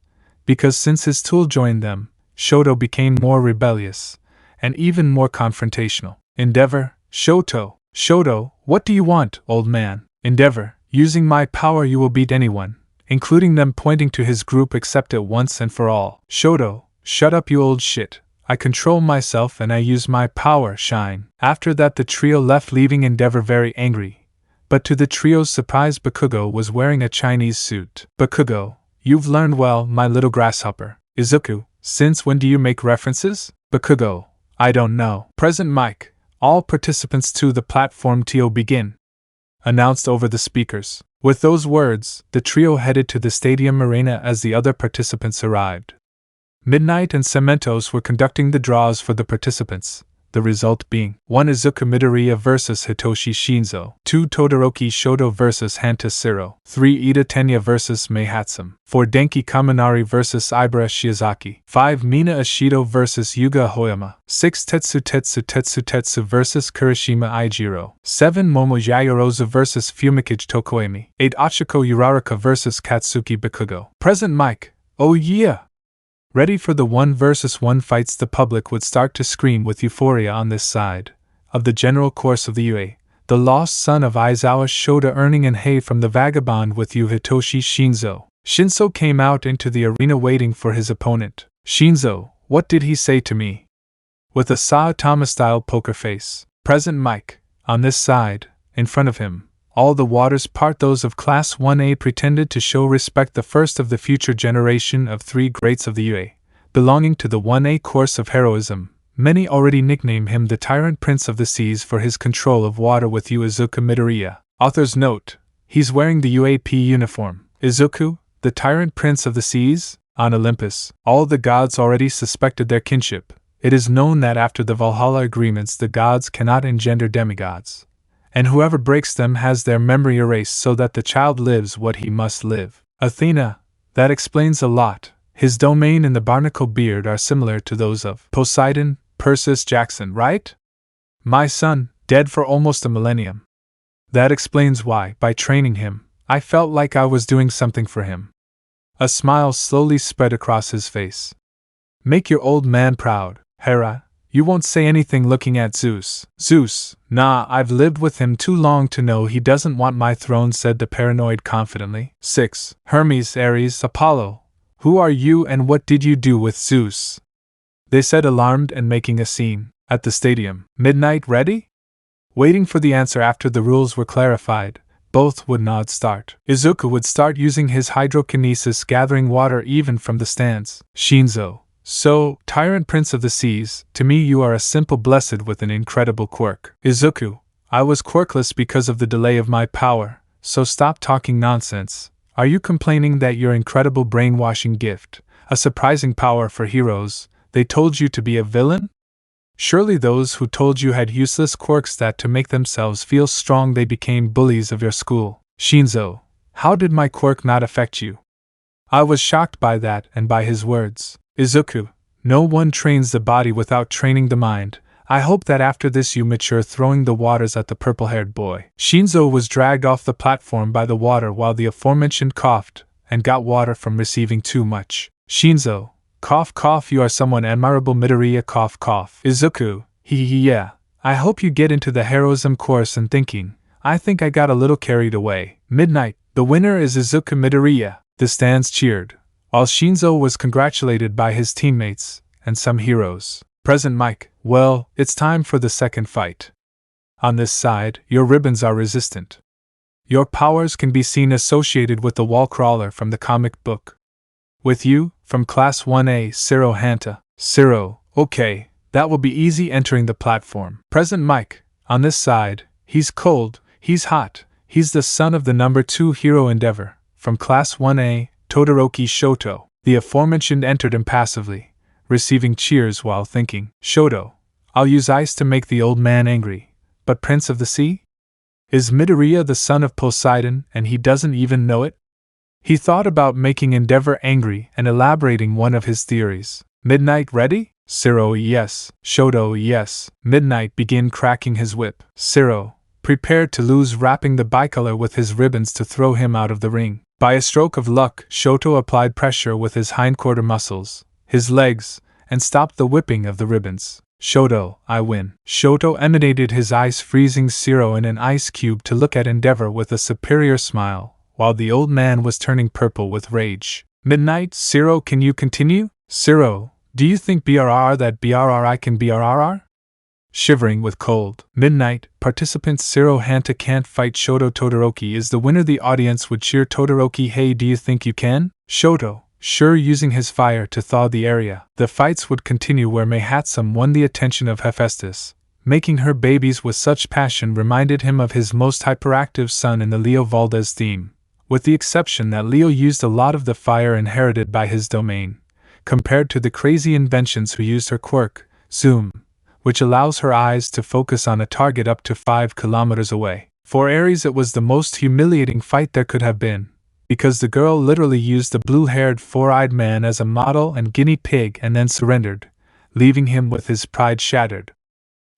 because since his tool joined them, Shoto became more rebellious, and even more confrontational. Endeavor, Shoto, what do you want, old man? Endeavor, using my power you will beat anyone, including them, pointing to his group, except it once and for all. Shoto, shut up you old shit. I control myself and I use my power, shine. After that the trio left, leaving Endeavor very angry. But to the trio's surprise Bakugo was wearing a Chinese suit. Bakugo, you've learned well, my little grasshopper. Izuku, since when do you make references? Bakugo, I don't know. Present mic. All participants to the platform TO begin. Announced over the speakers. With those words, the trio headed to the stadium arena as the other participants arrived. Midnight and Cementos were conducting the draws for the participants, the result being 1 Izuku Midoriya vs Hitoshi Shinzo, 2 Todoroki Shoto vs Hanta Siro, 3 Ida Tenya vs Mei Hatsum, 4 Denki Kaminari vs Ibara Shiozaki, 5 Mina Ashido vs Yuga Hoyama, 6 Tetsu vs Kirishima Aijiro, 7 Momo Yayorozu vs Fumikage Tokoyami, 8 Ochiko Uraraka vs Katsuki Bakugo. Present mic, oh yeah! Ready for the 1 vs 1 fights. The public would start to scream with euphoria on this side of the general course of the UA. The lost son of Aizawa Shota earning an hay from the vagabond with you Hitoshi Shinzo. Shinzo came out into the arena waiting for his opponent. Shinzo, what did he say to me? With a Saitama-style poker face. Present mic. On this side, in front of him, all the waters part. Those of Class 1A pretended to show respect. The first of the future generation of 3 greats of the UA, belonging to the 1A course of heroism. Many already nickname him the Tyrant Prince of the Seas for his control of water with you Izuku Midoriya. Author's note, he's wearing the UAP uniform. Izuku, the Tyrant Prince of the Seas? On Olympus, all the gods already suspected their kinship. It is known that after the Valhalla agreements the gods cannot engender demigods, and whoever breaks them has their memory erased so that the child lives what he must live. Athena, that explains a lot. His domain and the barnacle beard are similar to those of Poseidon, Perseus Jackson, right? My son, dead for almost a millennium. That explains why, by training him, I felt like I was doing something for him. A smile slowly spread across his face. Make your old man proud, Hera. You won't say anything looking at Zeus. Zeus, nah, I've lived with him too long to know he doesn't want my throne, said the paranoid confidently. 6. Hermes, Ares, Apollo. Who are you and what did you do with Zeus? They said, alarmed and making a scene. At the stadium. Midnight ready? Waiting for the answer after the rules were clarified, both would nod start. Izuku would start using his hydrokinesis, gathering water even from the stands. Shinzo. So, Tyrant Prince of the Seas, to me you are a simple blessed with an incredible quirk. Izuku. I was quirkless because of the delay of my power, so stop talking nonsense. Are you complaining that your incredible brainwashing gift, a surprising power for heroes, they told you to be a villain? Surely those who told you had useless quirks that to make themselves feel strong they became bullies of your school. Shinzo. How did my quirk not affect you? I was shocked by that and by his words. Izuku. No one trains the body without training the mind. I hope that after this you mature, throwing the waters at the purple-haired boy. Shinzo was dragged off the platform by the water while the aforementioned coughed and got water from receiving too much. Shinzo. Cough cough, you are someone admirable. Midoriya. Cough cough. Izuku. Yeah. I hope you get into the heroism course and thinking. I think I got a little carried away. Midnight. The winner is Izuku Midoriya. The stands cheered, while Shinzo was congratulated by his teammates and some heroes. Present Mike. Well, it's time for the second fight. On this side, your ribbons are resistant. Your powers can be seen associated with the wall crawler from the comic book. With you, from Class 1A, Ciro Hanta. Ciro. Okay, that will be easy entering the platform. Present Mike. On this side, he's cold, he's hot, he's the son of the number 2 hero Endeavor. From Class 1A, Todoroki Shoto. The aforementioned entered impassively, receiving cheers while thinking. Shoto. I'll use ice to make the old man angry. But Prince of the Sea? Is Midoriya the son of Poseidon and he doesn't even know it? He thought about making Endeavor angry and elaborating one of his theories. Midnight ready? Ciro. Yes. Shoto. Yes. Midnight begin cracking his whip. Ciro. Prepared to lose, wrapping the bicolor with his ribbons to throw him out of the ring. By a stroke of luck, Shoto applied pressure with his hindquarter muscles, his legs, and stopped the whipping of the ribbons. Shoto, I win. Shoto emanated his ice-freezing Ciro in an ice cube to look at Endeavor with a superior smile, while the old man was turning purple with rage. Midnight, Ciro, can you continue? Ciro, do you think BRR that BRRI can BRRR? Shivering with cold. Midnight, participants Ciro Hanta can't fight Shoto. Todoroki is the winner. The audience would cheer Todoroki. Hey, do you think you can? Shoto, sure, using his fire to thaw the area. The fights would continue where Mahatsum won the attention of Hephaestus, making her babies with such passion reminded him of his most hyperactive son in the Leo Valdez theme, with the exception that Leo used a lot of the fire inherited by his domain, compared to the crazy inventions who used her quirk, Zoom, which allows her eyes to focus on a target up to 5 kilometers away. For Ares it was the most humiliating fight there could have been, because the girl literally used the blue-haired four-eyed man as a model and guinea pig and then surrendered, leaving him with his pride shattered.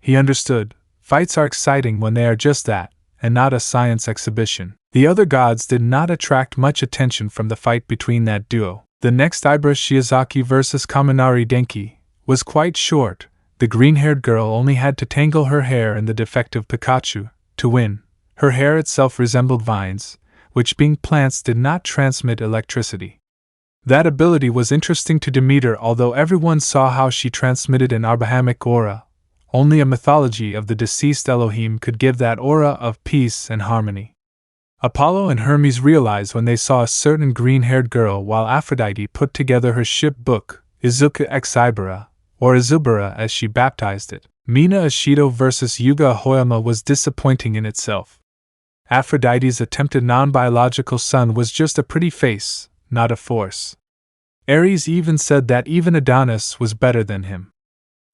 He understood, fights are exciting when they are just that, and not a science exhibition. The other gods did not attract much attention from the fight between that duo. The next Ibra Shiozaki vs Kaminari Denki was quite short. The green-haired girl only had to tangle her hair in the defective Pikachu to win. Her hair itself resembled vines, which being plants did not transmit electricity. That ability was interesting to Demeter, although everyone saw how she transmitted an Abrahamic aura. Only a mythology of the deceased Elohim could give that aura of peace and harmony. Apollo and Hermes realized when they saw a certain green-haired girl while Aphrodite put together her ship book, Izuku Exam, or Izubara as she baptized it. Mina Ashido vs Yuga Ahoyama was disappointing in itself. Aphrodite's attempted non-biological son was just a pretty face, not a force. Ares even said that even Adonis was better than him.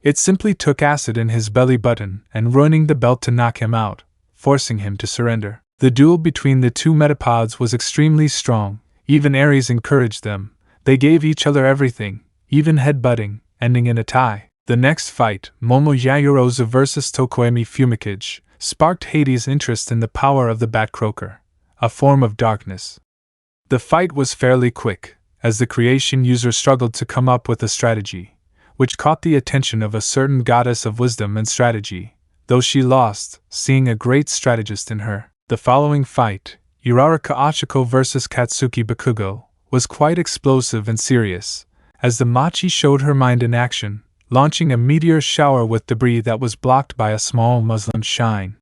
It simply took acid in his belly button and ruining the belt to knock him out, forcing him to surrender. The duel between the two metapods was extremely strong. Even Ares encouraged them. They gave each other everything, even headbutting, ending in a tie. The next fight, Momo Yayorozu vs Tokoemi Fumikage, sparked Hades' interest in the power of the Bat Croaker, a form of darkness. The fight was fairly quick, as the creation user struggled to come up with a strategy, which caught the attention of a certain goddess of wisdom and strategy, though she lost, seeing a great strategist in her. The following fight, Uraraka Ochiko vs Katsuki Bakugo, was quite explosive and serious, as the Machi showed her mind in action, launching a meteor shower with debris that was blocked by a small Muslim shrine.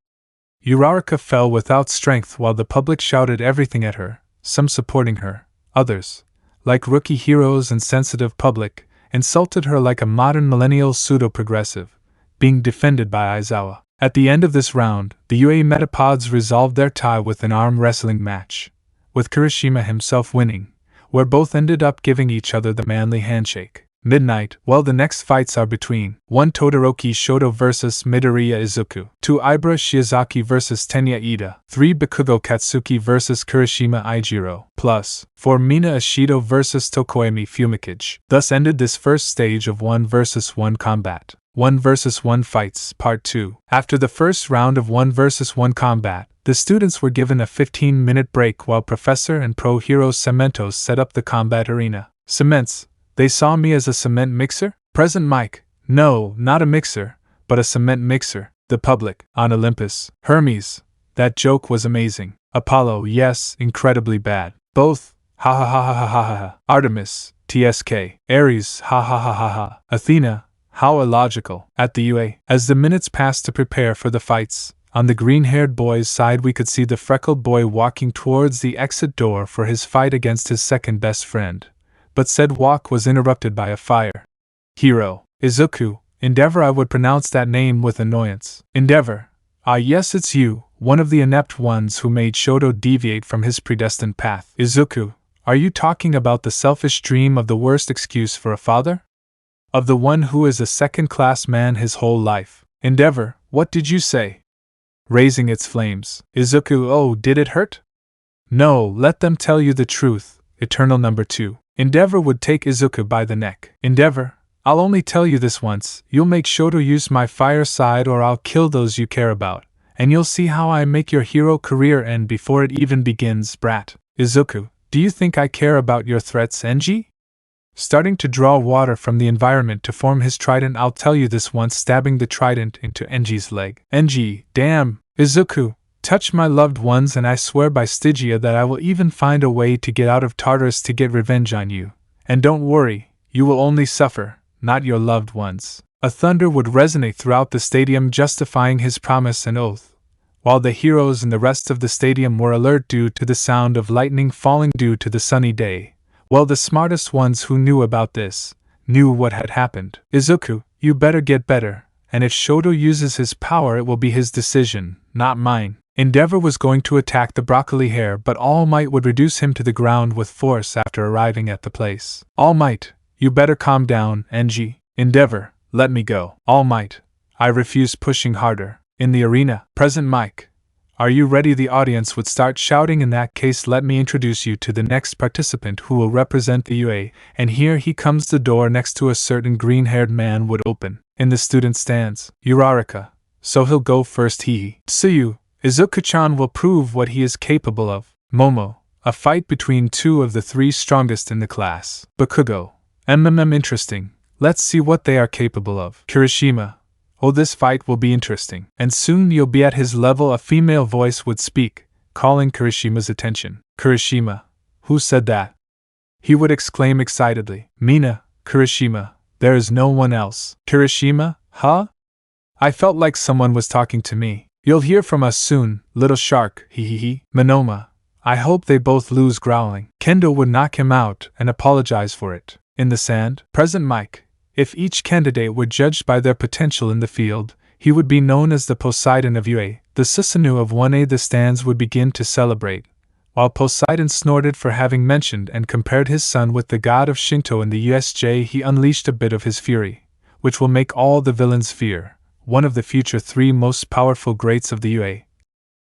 Uraraka fell without strength while the public shouted everything at her, some supporting her, others, like rookie heroes and sensitive public, insulted her like a modern millennial pseudo-progressive, being defended by Aizawa. At the end of this round, the UA Metapods resolved their tie with an arm wrestling match, with Kirishima himself winning, where both ended up giving each other the manly handshake. Midnight. Well, the next fights are between 1. Todoroki Shoto vs Midoriya Izuku, 2. Ibara Shiozaki vs Tenya Ida, 3. Bakugo Katsuki vs Kirishima Aijiro, plus 4. Mina Ashido vs Tokoemi Fumikage. Thus ended this first stage of 1 vs 1 combat. 1 vs 1 fights, Part 2. After the first round of 1 vs 1 combat, the students were given a 15-minute break while Professor and Pro Hero Cementos set up the combat arena. Cements. They saw me as a cement mixer? Present Mike. No, not a mixer, but a cement mixer. The public. On Olympus. Hermes. That joke was amazing. Apollo. Yes, incredibly bad. Both. Ha ha ha ha ha ha ha. Artemis. TSK. Ares. Ha ha ha ha ha. Athena. How illogical. At the UA. As the minutes passed to prepare for the fights, on the green-haired boy's side we could see the freckled boy walking towards the exit door for his fight against his second best friend. But said walk was interrupted by a fire. Hero. Izuku. Endeavor. I would pronounce that name with annoyance. Endeavor. Ah yes, it's you, one of the inept ones who made Shoto deviate from his predestined path. Izuku. Are you talking about the selfish dream of the worst excuse for a father? Of the one who is a second-class man his whole life. Endeavor. What did you say? Raising its flames. Izuku. Oh, did it hurt? No, let them tell you the truth. Eternal number 2. Endeavor would take Izuku by the neck. Endeavor, I'll only tell you this once. You'll make Shoto use my fire side or I'll kill those you care about, and you'll see how I make your hero career end before it even begins, brat. Izuku, do you think I care about your threats, Enji? Starting to draw water from the environment to form his trident. I'll tell you this once, stabbing the trident into Enji's leg. Enji, damn. Izuku, touch my loved ones and I swear by Stygia that I will even find a way to get out of Tartarus to get revenge on you. And don't worry, you will only suffer, not your loved ones. A thunder would resonate throughout the stadium justifying his promise and oath, while the heroes and the rest of the stadium were alert due to the sound of lightning falling due to the sunny day. Well, the smartest ones who knew about this knew what had happened. Izuku, you better get better, and if Shoto uses his power it will be his decision, not mine. Endeavor was going to attack the broccoli hare, but All Might would reduce him to the ground with force after arriving at the place. All Might, you better calm down, Enji. Endeavor, let me go. All Might, I refuse, pushing harder. In the arena. Present Mike. Are you ready? The audience would start shouting. In that case, let me introduce you to the next participant who will represent the UA, and here he comes. The door next to a certain green-haired man would open. In the student stands, Uraraka. So he'll go first. Tsuyu. Izuku-chan will prove what he is capable of. Momo. A fight between 2 of the 3 strongest in the class. Bakugo. Interesting. Let's see what they are capable of. Kirishima. Oh, this fight will be interesting. And soon you'll be at his level. A female voice would speak, calling Kirishima's attention. Kirishima. Who said that? He would exclaim excitedly. Mina. Kirishima. There is no one else. Kirishima? Huh? I felt like someone was talking to me. You'll hear from us soon, little shark, Monoma. I hope they both lose. Growling. Kendo would knock him out and apologize for it. In the sand. Present Mike. If each candidate were judged by their potential in the field, he would be known as the Poseidon of UA. The Susanoo of 1A. The stands would begin to celebrate, while Poseidon snorted for having mentioned and compared his son with the god of Shinto in the USJ. He unleashed a bit of his fury, which will make all the villains fear. One of the future 3 most powerful greats of the UA.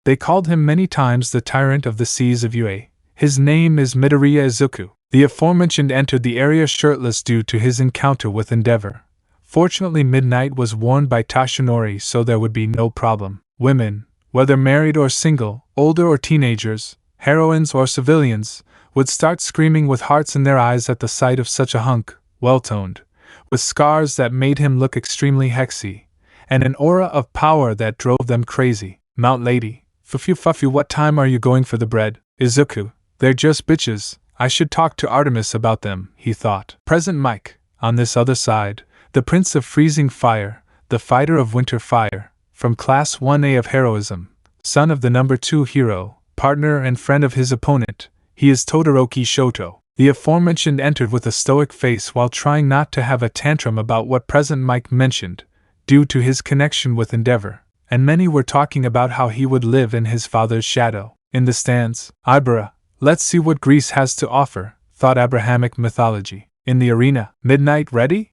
They called him many times the tyrant of the seas of UA. His name is Midoriya Izuku. The aforementioned entered the area shirtless due to his encounter with Endeavor. Fortunately, Midnight was warned by Tashinori, so there would be no problem. Women, whether married or single, older or teenagers, heroines or civilians, would start screaming with hearts in their eyes at the sight of such a hunk, well-toned, with scars that made him look extremely hexy, and an aura of power that drove them crazy. Mount Lady, Fufu, what time are you going for the bread? Izuku, they're just bitches, I should talk to Artemis about them, he thought. Present Mike, on this other side, the Prince of Freezing Fire, the Fighter of Winter Fire, from Class 1A of Heroism, son of the number 2 hero, partner and friend of his opponent, he is Todoroki Shoto. The aforementioned entered with a stoic face while trying not to have a tantrum about what Present Mike mentioned, due to his connection with Endeavor, and many were talking about how he would live in his father's shadow. In the stands, Ibera, let's see what Greece has to offer, thought Abrahamic mythology. In the arena, Midnight ready?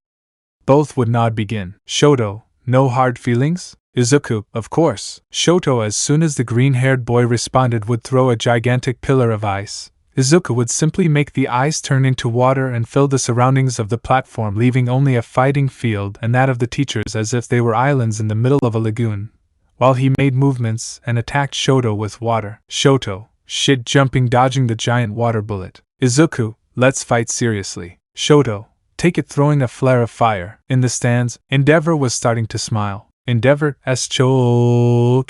Both would nod begin. Shoto, no hard feelings? Izuku, of course. Shoto, as soon as the green-haired boy responded, would throw a gigantic pillar of ice. Izuku would simply make the ice turn into water and fill the surroundings of the platform, leaving only a fighting field and that of the teachers as if they were islands in the middle of a lagoon, while he made movements and attacked Shoto with water. Shoto, shit, jumping, dodging the giant water bullet. Izuku, let's fight seriously. Shoto, take it, throwing a flare of fire. In the stands, Endeavor was starting to smile. Endeavor, Shoto.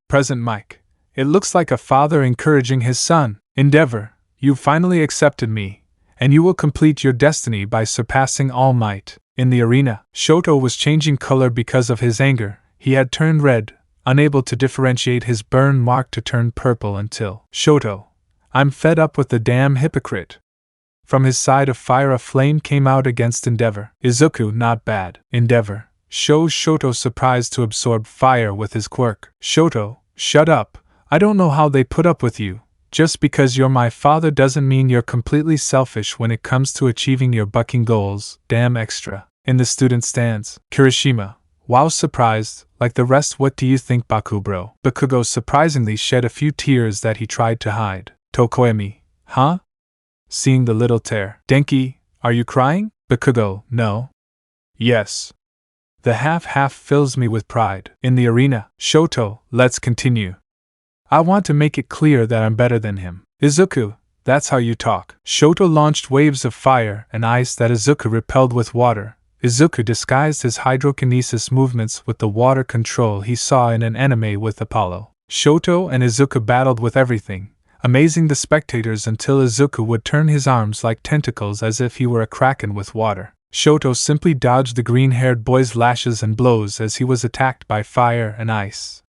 Present Mike, it looks like a father encouraging his son. Endeavor, you finally accepted me, and you will complete your destiny by surpassing All Might. In the arena, Shoto was changing color because of his anger. He had turned red, unable to differentiate his burn mark to turn purple until, Shoto, I'm fed up with the damn hypocrite. From his side of fire a flame came out against Endeavor. Izuku, not bad. Endeavor shows Shoto surprised to absorb fire with his quirk. Shoto, shut up, I don't know how they put up with you. Just because you're my father doesn't mean you're completely selfish when it comes to achieving your bucking goals, damn extra. In the student stands, Kirishima, wow, surprised, like the rest. What do you think, Baku bro? Bakugo surprisingly shed a few tears that he tried to hide. Tokoyami, huh? Seeing the little tear. Denki, are you crying? Bakugo, no. Yes. The half fills me with pride. In the arena, Shoto, let's continue. I want to make it clear that I'm better than him. Izuku, that's how you talk. Shoto launched waves of fire and ice that Izuku repelled with water. Izuku disguised his hydrokinesis movements with the water control he saw in an anime with Apollo. Shoto and Izuku battled with everything, amazing the spectators until Izuku would turn his arms like tentacles as if he were a kraken with water. Shoto simply dodged the green-haired boy's lashes and blows as he was attacked by fire and ice.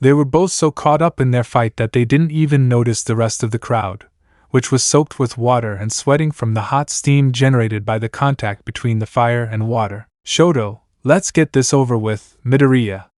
They were both so caught up in their fight that they didn't even notice the rest of the crowd, which was soaked with water and sweating from the hot steam generated by the contact between the fire and water. Shoto, let's get this over with. Midoriya,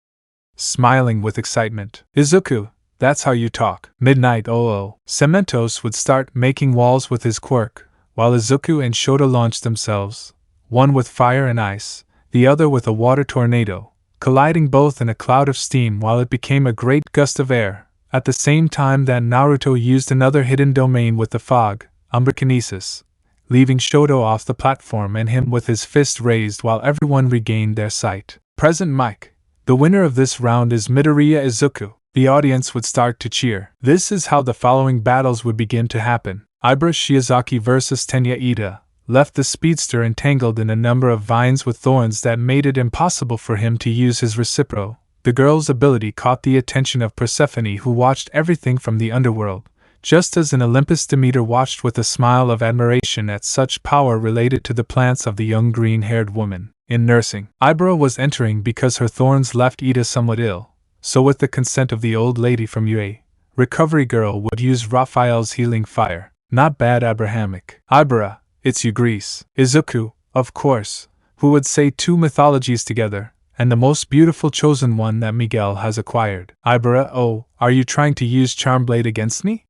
smiling with excitement. Izuku, that's how you talk. Midnight Cementos would start making walls with his quirk, while Izuku and Shoto launched themselves, one with fire and ice, the other with a water tornado, colliding both in a cloud of steam while it became a great gust of air, at the same time that Naruto used another hidden domain with the fog, umbrakinesis, leaving Shoto off the platform and him with his fist raised while everyone regained their sight. Present Mike, the winner of this round is Midoriya Izuku. The audience would start to cheer. This is how the following battles would begin to happen. Ibra Shiozaki vs Tenya Ida left the speedster entangled in a number of vines with thorns that made it impossible for him to use his recipro. The girl's ability caught the attention of Persephone, who watched everything from the underworld, just as in Olympus Demeter watched with a smile of admiration at such power related to the plants of the young green-haired woman. In nursing, Ibra was entering because her thorns left Ida somewhat ill, so with the consent of the old lady from UA, Recovery Girl would use Raphael's healing fire. Not bad, Abrahamic. Ibra, it's you, Greece. Izuku, of course, who would say two mythologies together, and the most beautiful chosen one that Miguel has acquired. Ibra, oh, are you trying to use Charmblade against me?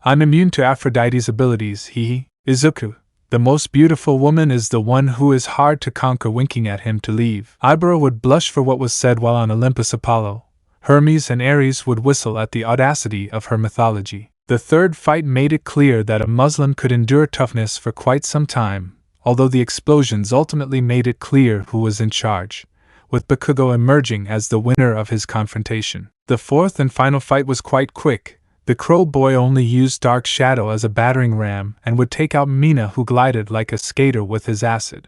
I'm immune to Aphrodite's abilities, hee. Izuku, the most beautiful woman is the one who is hard to conquer, winking at him to leave. Ibra would blush for what was said while on Olympus Apollo. Hermes and Ares would whistle at the audacity of her mythology. The third fight made it clear that a Muslim could endure toughness for quite some time, although the explosions ultimately made it clear who was in charge, with Bakugo emerging as the winner of his confrontation. The fourth and final fight was quite quick. The Crow Boy only used Dark Shadow as a battering ram and would take out Mina, who glided like a skater with his acid.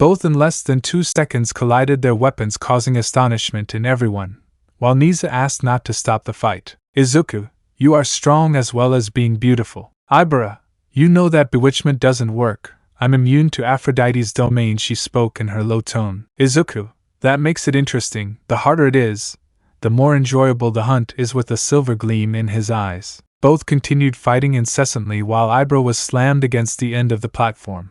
Both in less than 2 seconds collided their weapons, causing astonishment in everyone, while Nisa asked not to stop the fight. Izuku, you are strong as well as being beautiful. Ibara, you know that bewitchment doesn't work. I'm immune to Aphrodite's domain, she spoke in her low tone. Izuku, that makes it interesting. The harder it is, the more enjoyable the hunt is, with a silver gleam in his eyes. Both continued fighting incessantly while Ibara was slammed against the end of the platform,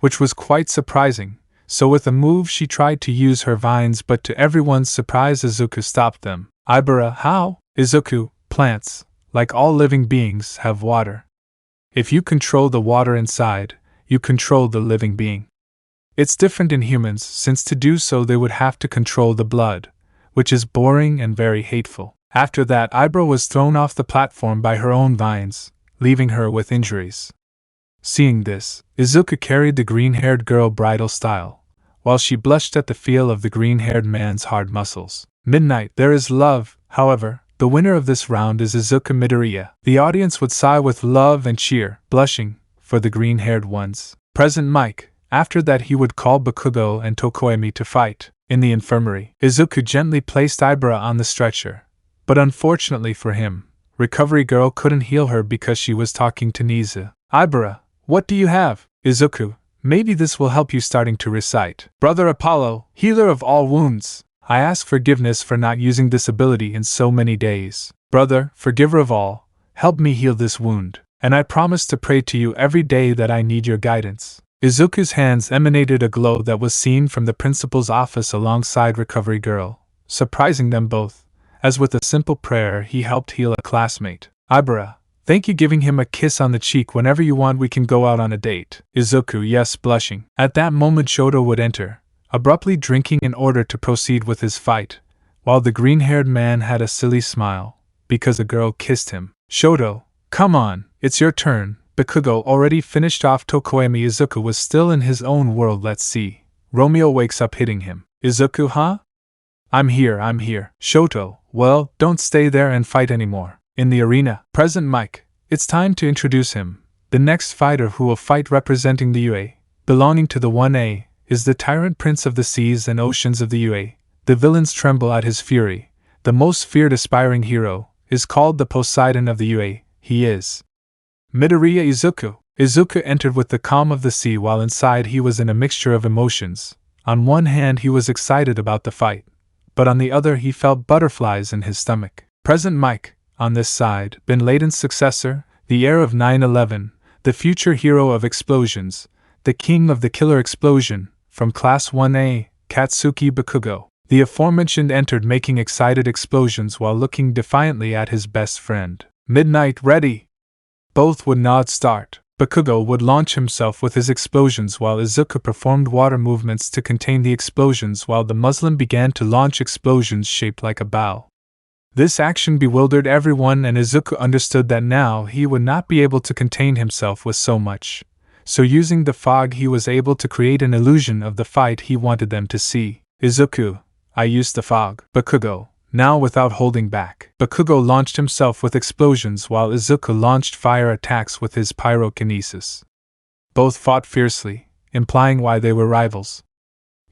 which was quite surprising. So with a move she tried to use her vines, but to everyone's surprise Izuku stopped them. Ibara, how? Izuku, plants, like all living beings, have water. If you control the water inside, you control the living being. It's different in humans, since to do so they would have to control the blood, which is boring and very hateful. After that, Ibara was thrown off the platform by her own vines, leaving her with injuries. Seeing this, Izuku carried the green-haired girl bridal style, while she blushed at the feel of the green-haired man's hard muscles. Midnight, there is love, however. The winner of this round is Izuku Midoriya. The audience would sigh with love and cheer, blushing, for the green-haired ones. Present Mike. After that he would call Bakugo and Tokoemi to fight. In the infirmary, Izuku gently placed Ibara on the stretcher. But unfortunately for him, Recovery Girl couldn't heal her because she was talking to Nisa. Ibara, what do you have? Izuku, maybe this will help you starting to recite. Brother Apollo, healer of all wounds. I ask forgiveness for not using this ability in so many days. Brother, forgiver of all, help me heal this wound, and I promise to pray to you every day that I need your guidance. Izuku's hands emanated a glow that was seen from the principal's office alongside Recovery Girl, surprising them both, as with a simple prayer he helped heal a classmate. Ibara, thank you, giving him a kiss on the cheek. Whenever you want we can go out on a date. Izuku, yes, blushing. At that moment Shoto would enter, abruptly drinking in order to proceed with his fight, while the green-haired man had a silly smile, because a girl kissed him. Shoto, come on, it's your turn. Bakugo already finished off Tokoemi. Izuku was still in his own world. Let's see. Romeo wakes up hitting him. Izuku, huh? I'm here. Shoto, well, don't stay there and fight anymore. In the arena, Present Mike, it's time to introduce him. The next fighter who will fight representing the UA, belonging to the 1A, is the tyrant prince of the seas and oceans of the UA. The villains tremble at his fury. The most feared aspiring hero is called the Poseidon of the UA. He is Midoriya Izuku. Izuku entered with the calm of the sea, while inside he was in a mixture of emotions. On one hand he was excited about the fight, but on the other he felt butterflies in his stomach. Present Mike, on this side, Bin Laden's successor, the heir of 9/11, the future hero of explosions, the king of the killer explosion, from Class 1A, Katsuki Bakugo. The aforementioned entered making excited explosions while looking defiantly at his best friend. Midnight, ready! Both would nod start. Bakugo would launch himself with his explosions while Izuku performed water movements to contain the explosions, while the Muslim began to launch explosions shaped like a bow. This action bewildered everyone, and Izuku understood that now he would not be able to contain himself with so much. So using the fog he was able to create an illusion of the fight he wanted them to see. Izuku, I used the fog. Bakugo, now without holding back. Bakugo launched himself with explosions while Izuku launched fire attacks with his pyrokinesis. Both fought fiercely, implying why they were rivals.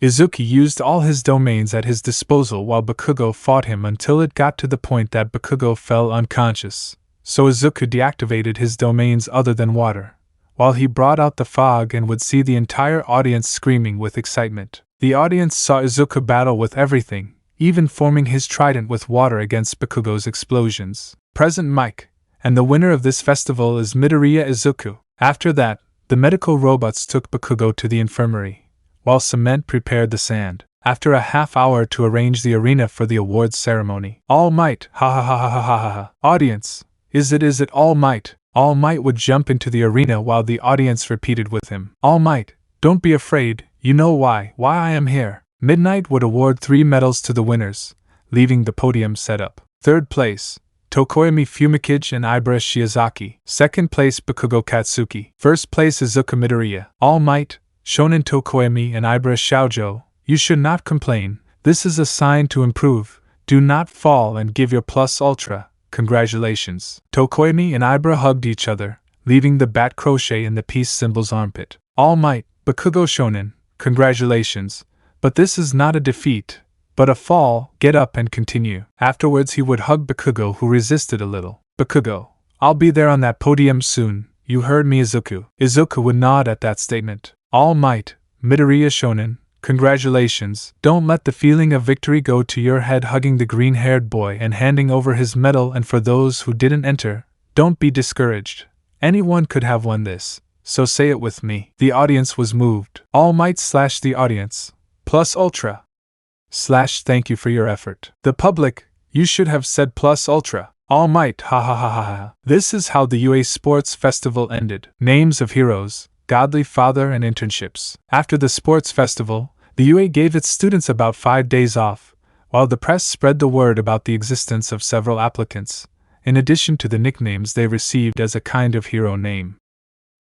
Izuku used all his domains at his disposal while Bakugo fought him until it got to the point that Bakugo fell unconscious. So Izuku deactivated his domains other than water, while he brought out the fog and would see the entire audience screaming with excitement. The audience saw Izuku battle with everything, even forming his trident with water against Bakugo's explosions. Present Mike, and the winner of this festival is Midoriya Izuku. After that, the medical robots took Bakugo to the infirmary, while Cement prepared the sand. After a half hour to arrange the arena for the awards ceremony. All Might, ha ha ha ha ha ha ha. Audience, is it All Might? All Might would jump into the arena while the audience repeated with him. All Might, don't be afraid, you know why I am here. Midnight would award 3 medals to the winners, leaving the podium set up. Third place, Tokoemi Fumikage and Ibara Shiozaki. Second place, Bakugo Katsuki. First place, Izuku Midoriya. All Might, Shonen Tokoemi and Ibara Xiaojo, you should not complain. This is a sign to improve. Do not fall and give your plus ultra. Congratulations. Tokoemi and Ibara hugged each other, leaving the bat crochet in the peace symbol's armpit. All Might, Bakugo Shonen, congratulations, but this is not a defeat, but a fall, get up and continue. Afterwards he would hug Bakugo, who resisted a little. Bakugo, I'll be there on that podium soon, you heard me, Izuku. Izuku would nod at that statement. All might, Midoriya Shonen, congratulations. Don't let the feeling of victory go to your head. Hugging the green-haired boy and handing over his medal. And for those who didn't enter, don't be discouraged. Anyone could have won this, so say it with me. The audience was moved. All Might / the audience, plus ultra / thank you for your effort. The public, you should have said plus ultra. All Might, ha ha ha ha ha. This is how the UA Sports Festival ended. Names of heroes, Godly Father, and internships. After the sports festival, the UA gave its students about 5 days off, while the press spread the word about the existence of several applicants, in addition to the nicknames they received as a kind of hero name.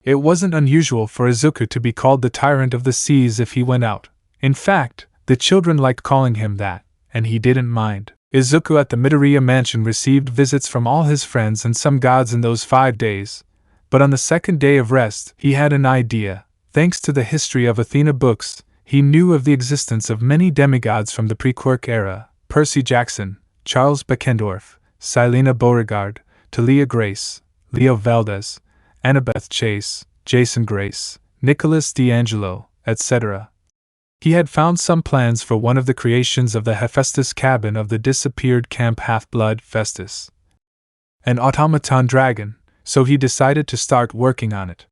It wasn't unusual for Izuku to be called the Tyrant of the Seas if he went out. In fact, the children liked calling him that, and he didn't mind. Izuku at the Midoriya mansion received visits from all his friends and some gods in those 5 days, but on the second day of rest, he had an idea. Thanks to the history of Athena books, he knew of the existence of many demigods from the pre-Quirk era: Percy Jackson, Charles Beckendorf, Silena Beauregard, Talia Grace, Leo Valdez, Annabeth Chase, Jason Grace, Nicholas D'Angelo, etc. He had found some plans for one of the creations of the Hephaestus cabin of the disappeared Camp Half-Blood Festus, an automaton dragon, so he decided to start working on it.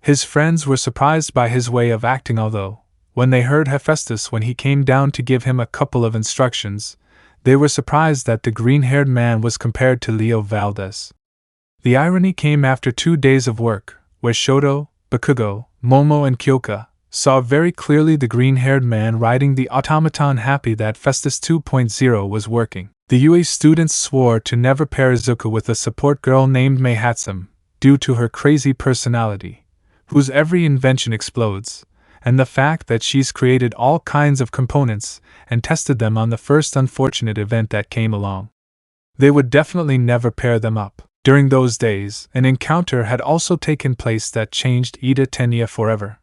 His friends were surprised by his way of acting, although, when they heard Hephaestus when he came down to give him a couple of instructions, they were surprised that the green-haired man was compared to Leo Valdez. The irony came after 2 days of work, where Shoto, Bakugo, Momo, and Kyoka saw very clearly the green-haired man riding the automaton, happy that Festus 2.0 was working. The UA students swore to never pair Izuku with a support girl named Mei Hatsum, due to her crazy personality, whose every invention explodes, and the fact that she's created all kinds of components and tested them on the first unfortunate event that came along. They would definitely never pair them up. During those days, an encounter had also taken place that changed Ida Tenya forever.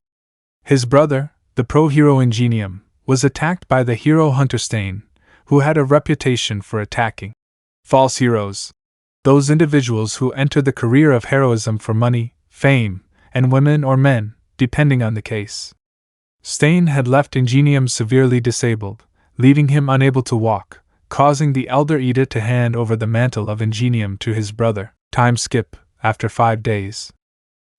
His brother, the pro-hero Ingenium, was attacked by the hero Hunter Stain, who had a reputation for attacking false heroes. Those individuals who enter the career of heroism for money, fame, and women or men, depending on the case. Stain had left Ingenium severely disabled, leaving him unable to walk, causing the elder Ida to hand over the mantle of Ingenium to his brother. Time skip, after 5 days.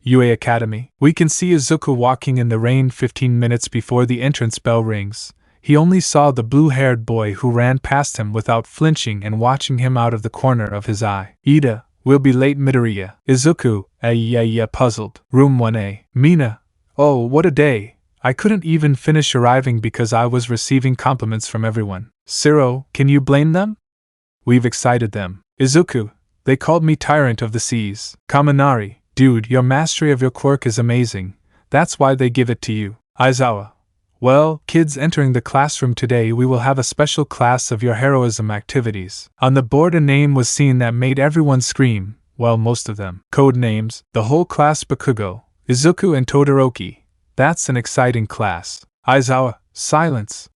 UA Academy. We can see Izuku walking in the rain 15 minutes before the entrance bell rings. He only saw the blue-haired boy who ran past him without flinching and watching him out of the corner of his eye. Ida, we'll be late, Midoriya. Izuku, puzzled. Room 1A. Mina, oh, what a day. I couldn't even finish arriving because I was receiving compliments from everyone. Siro, can you blame them? We've excited them. Izuku, they called me Tyrant of the Seas. Kaminari, dude, your mastery of your quirk is amazing. That's why they give it to you. Aizawa, well, kids entering the classroom today, we will have a special class of your heroism activities. On the board a name was seen that made everyone scream, well, most of them. Code names, the whole class: Bakugo, Izuku, and Todoroki. That's an exciting class. Aizawa, silence.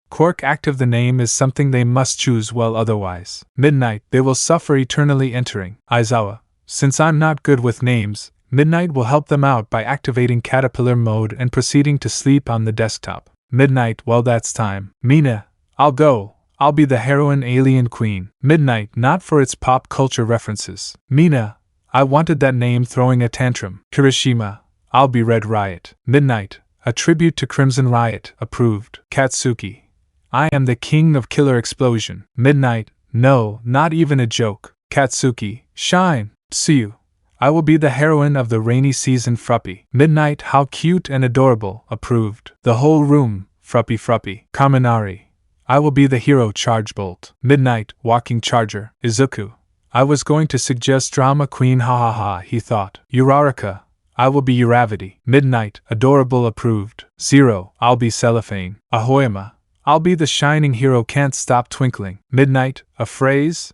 Quirk active, the name is something they must choose well, otherwise. Midnight, they will suffer eternally entering. Aizawa, since I'm not good with names, Midnight will help them out by activating caterpillar mode and proceeding to sleep on the desktop. Midnight, well, that's time. Mina, I'll go. I'll be the heroine alien queen. Midnight, not for its pop culture references. Mina, I wanted that name, throwing a tantrum. Kirishima, I'll be Red Riot. Midnight, a tribute to Crimson Riot, approved. Katsuki, I am the king of killer explosion. Midnight, no, not even a joke. Katsuki, shine. Tsuyu, I will be the heroine of the rainy season. Fruppy. Midnight, how cute and adorable, approved. The whole room, Fruppy. Kaminari, I will be the hero. Charge Bolt. Midnight, walking charger. Izuku, I was going to suggest drama queen, ha ha ha, he thought. Uraraka, I will be Uravity. Midnight, adorable, approved. Zero, I'll be Cellophane. Ahoyama, I'll be the shining hero, can't stop twinkling. Midnight, a phrase?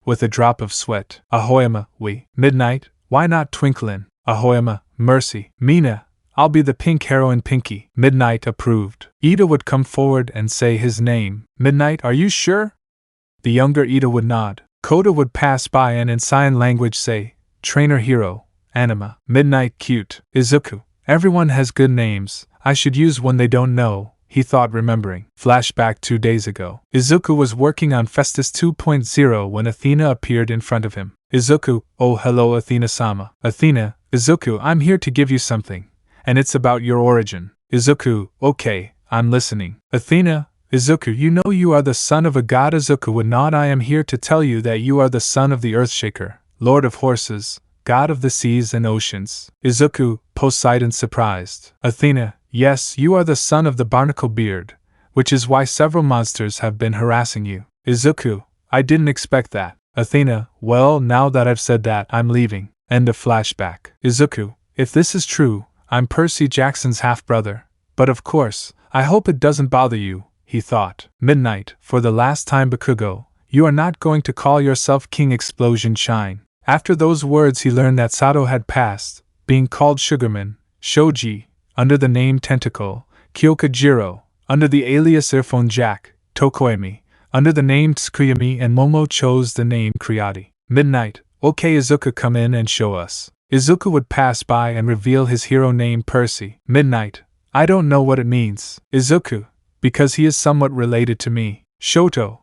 With a drop of sweat. Ahoyama, we. Midnight, why not Twinklin? Ahoyama, mercy. Mina, I'll be the pink heroine Pinky. Midnight approved. Ida would come forward and say his name. Midnight, are you sure? The younger Ida would nod. Koda would pass by and in sign language say, Trainer Hero, Anima. Midnight cute. Izuku. Everyone has good names, I should use one they don't know, he thought remembering. Flashback 2 days ago. Izuku was working on Festus 2.0 when Athena appeared in front of him. Izuku, oh hello Athena-sama. Athena, Izuku, I'm here to give you something, and it's about your origin. Izuku, okay, I'm listening. Athena, Izuku, you know you are the son of a god. Izuku would nod. I am here to tell you that you are the son of the Earthshaker, Lord of Horses, God of the seas and oceans. Izuku, Poseidon surprised. Athena, yes, you are the son of the Barnacle Beard, which is why several monsters have been harassing you. Izuku, I didn't expect that. Athena, well, now that I've said that, I'm leaving. End of flashback. Izuku, if this is true, I'm Percy Jackson's half-brother, but of course, I hope it doesn't bother you, he thought. Midnight, for the last time Bakugo, you are not going to call yourself King Explosion Shine. After those words he learned that Sato had passed, being called Sugarman, Shoji, under the name Tentacle, Kyokujiro, under the alias Earphone Jack, Tokoemi, under the name Tsukuyami, and Momo chose the name Kriati. Midnight, okay Izuku, come in and show us. Izuku would pass by and reveal his hero name Percy. Midnight, I don't know what it means. Izuku, because he is somewhat related to me. Shoto,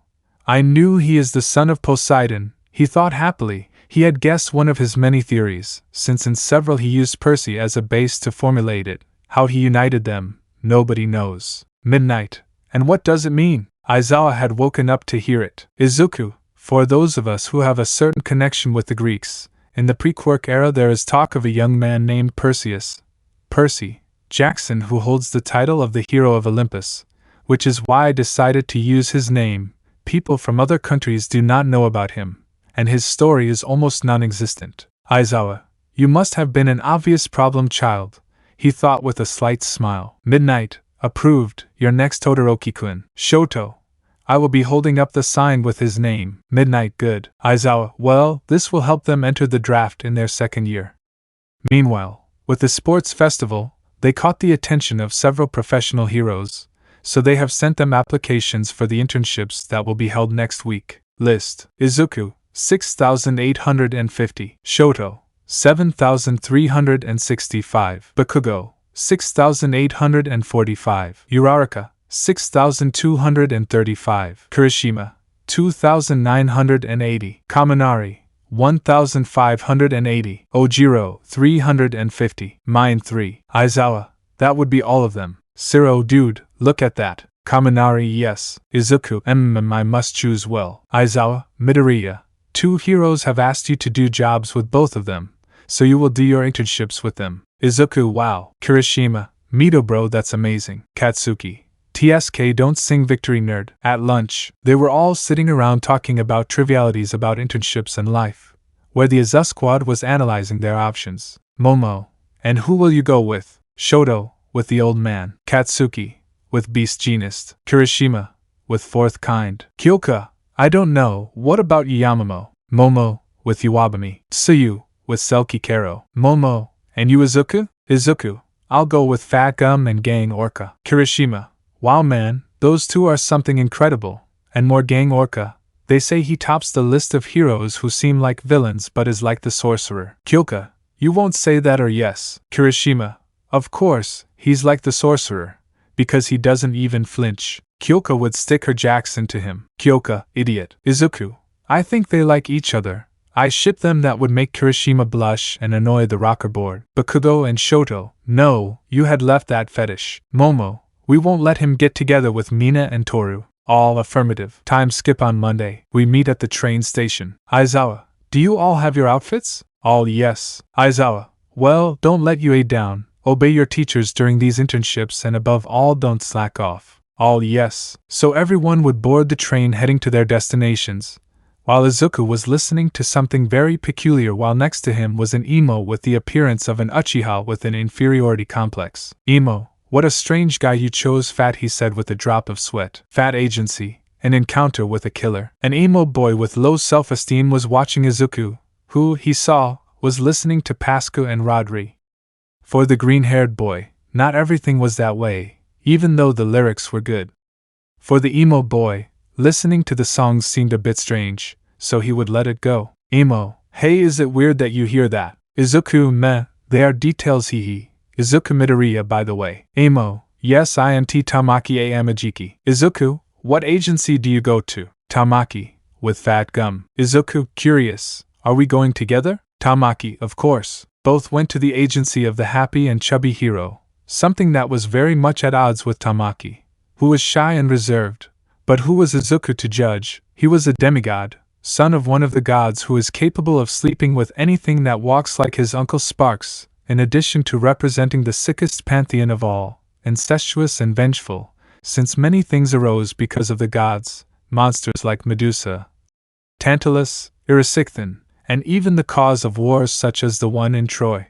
I knew he is the son of Poseidon, he thought happily. He had guessed one of his many theories, since in several he used Percy as a base to formulate it. How he united them, nobody knows. Midnight, and what does it mean? Aizawa had woken up to hear it. Izuku, for those of us who have a certain connection with the Greeks, in the pre-Quirk era there is talk of a young man named Percy Jackson, who holds the title of the hero of Olympus, which is why I decided to use his name. People from other countries do not know about him, and his story is almost non-existent. Aizawa, you must have been an obvious problem child, he thought with a slight smile. Midnight, approved, your next Todoroki-kun. Shoto, I will be holding up the sign with his name. Midnight, good. Aizawa, well, this will help them enter the draft in their second year. Meanwhile, with the sports festival, they caught the attention of several professional heroes, so they have sent them applications for the internships that will be held next week. List. Izuku, 6,850. Shoto, 7,365. Bakugo, 6,845. Uraraka, 6,235. Kirishima, 2,980. Kaminari, 1,580. Ojiro, 350. Mine 3. Aizawa, that would be all of them. Siro, dude, look at that. Kaminari, yes. Izuku, I must choose well. Aizawa, Midoriya, 2 heroes have asked you to do jobs with both of them, so you will do your internships with them. Izuku, wow. Kirishima, Mito bro, that's amazing. Katsuki, TSK, don't sing victory nerd. At lunch, they were all sitting around talking about trivialities about internships and life, where the Azu squad was analyzing their options. Momo, and who will you go with? Shoto, with the old man. Katsuki, with Beast Genist. Kirishima, with Fourth Kind. Kyoka, I don't know, what about Yamamomo? Momo, with Iwabami. Tsuyu, with Selkie Karo. Momo, and you Izuku? Izuku, I'll go with Fat Gum and Gang Orca. Kirishima, wow man, those two are something incredible. And more Gang Orca, they say he tops the list of heroes who seem like villains but is like the sorcerer. Kyoka, you won't say that or yes. Kirishima, of course, he's like the sorcerer, because he doesn't even flinch. Kyoka would stick her Jackson to him. Kyoka, idiot. Izuku, I think they like each other. I ship them. That would make Kirishima blush and annoy the rocker board. Bakugo and Shoto, no, you had left that fetish. Momo, we won't let him get together with Mina and Toru. All affirmative. Time skip on Monday. We meet at the train station. Aizawa, do you all have your outfits? All yes. Aizawa, well, don't let UA down. Obey your teachers during these internships and above all don't slack off. All yes. So everyone would board the train heading to their destinations, while Izuku was listening to something very peculiar while next to him was an emo with the appearance of an Uchiha with an inferiority complex. Emo, what a strange guy you chose. Fat, he said with a drop of sweat. Fat agency, an encounter with a killer. An emo boy with low self-esteem was watching Izuku, who, he saw, was listening to Pascu and Rodri. For the green-haired boy, not everything was that way, even though the lyrics were good. For the emo boy, listening to the songs seemed a bit strange, so he would let it go. Emo, hey, is it weird that you hear that? Izuku, meh, they are details, hee. Izuku Midoriya, by the way. Emo, yes, int Tamaki a Amajiki. Izuku, what agency do you go to? Tamaki, with fat gum. Izuku, curious, are we going together? Tamaki, of course. Both went to the agency of the happy and chubby hero, something that was very much at odds with Tamaki, who was shy and reserved. But who was Izuku to judge? He was a demigod, son of one of the gods who is capable of sleeping with anything that walks like his uncle Sparks, in addition to representing the sickest pantheon of all, incestuous and vengeful, since many things arose because of the gods, monsters like Medusa, Tantalus, Erysichthon, and even the cause of wars such as the one in Troy.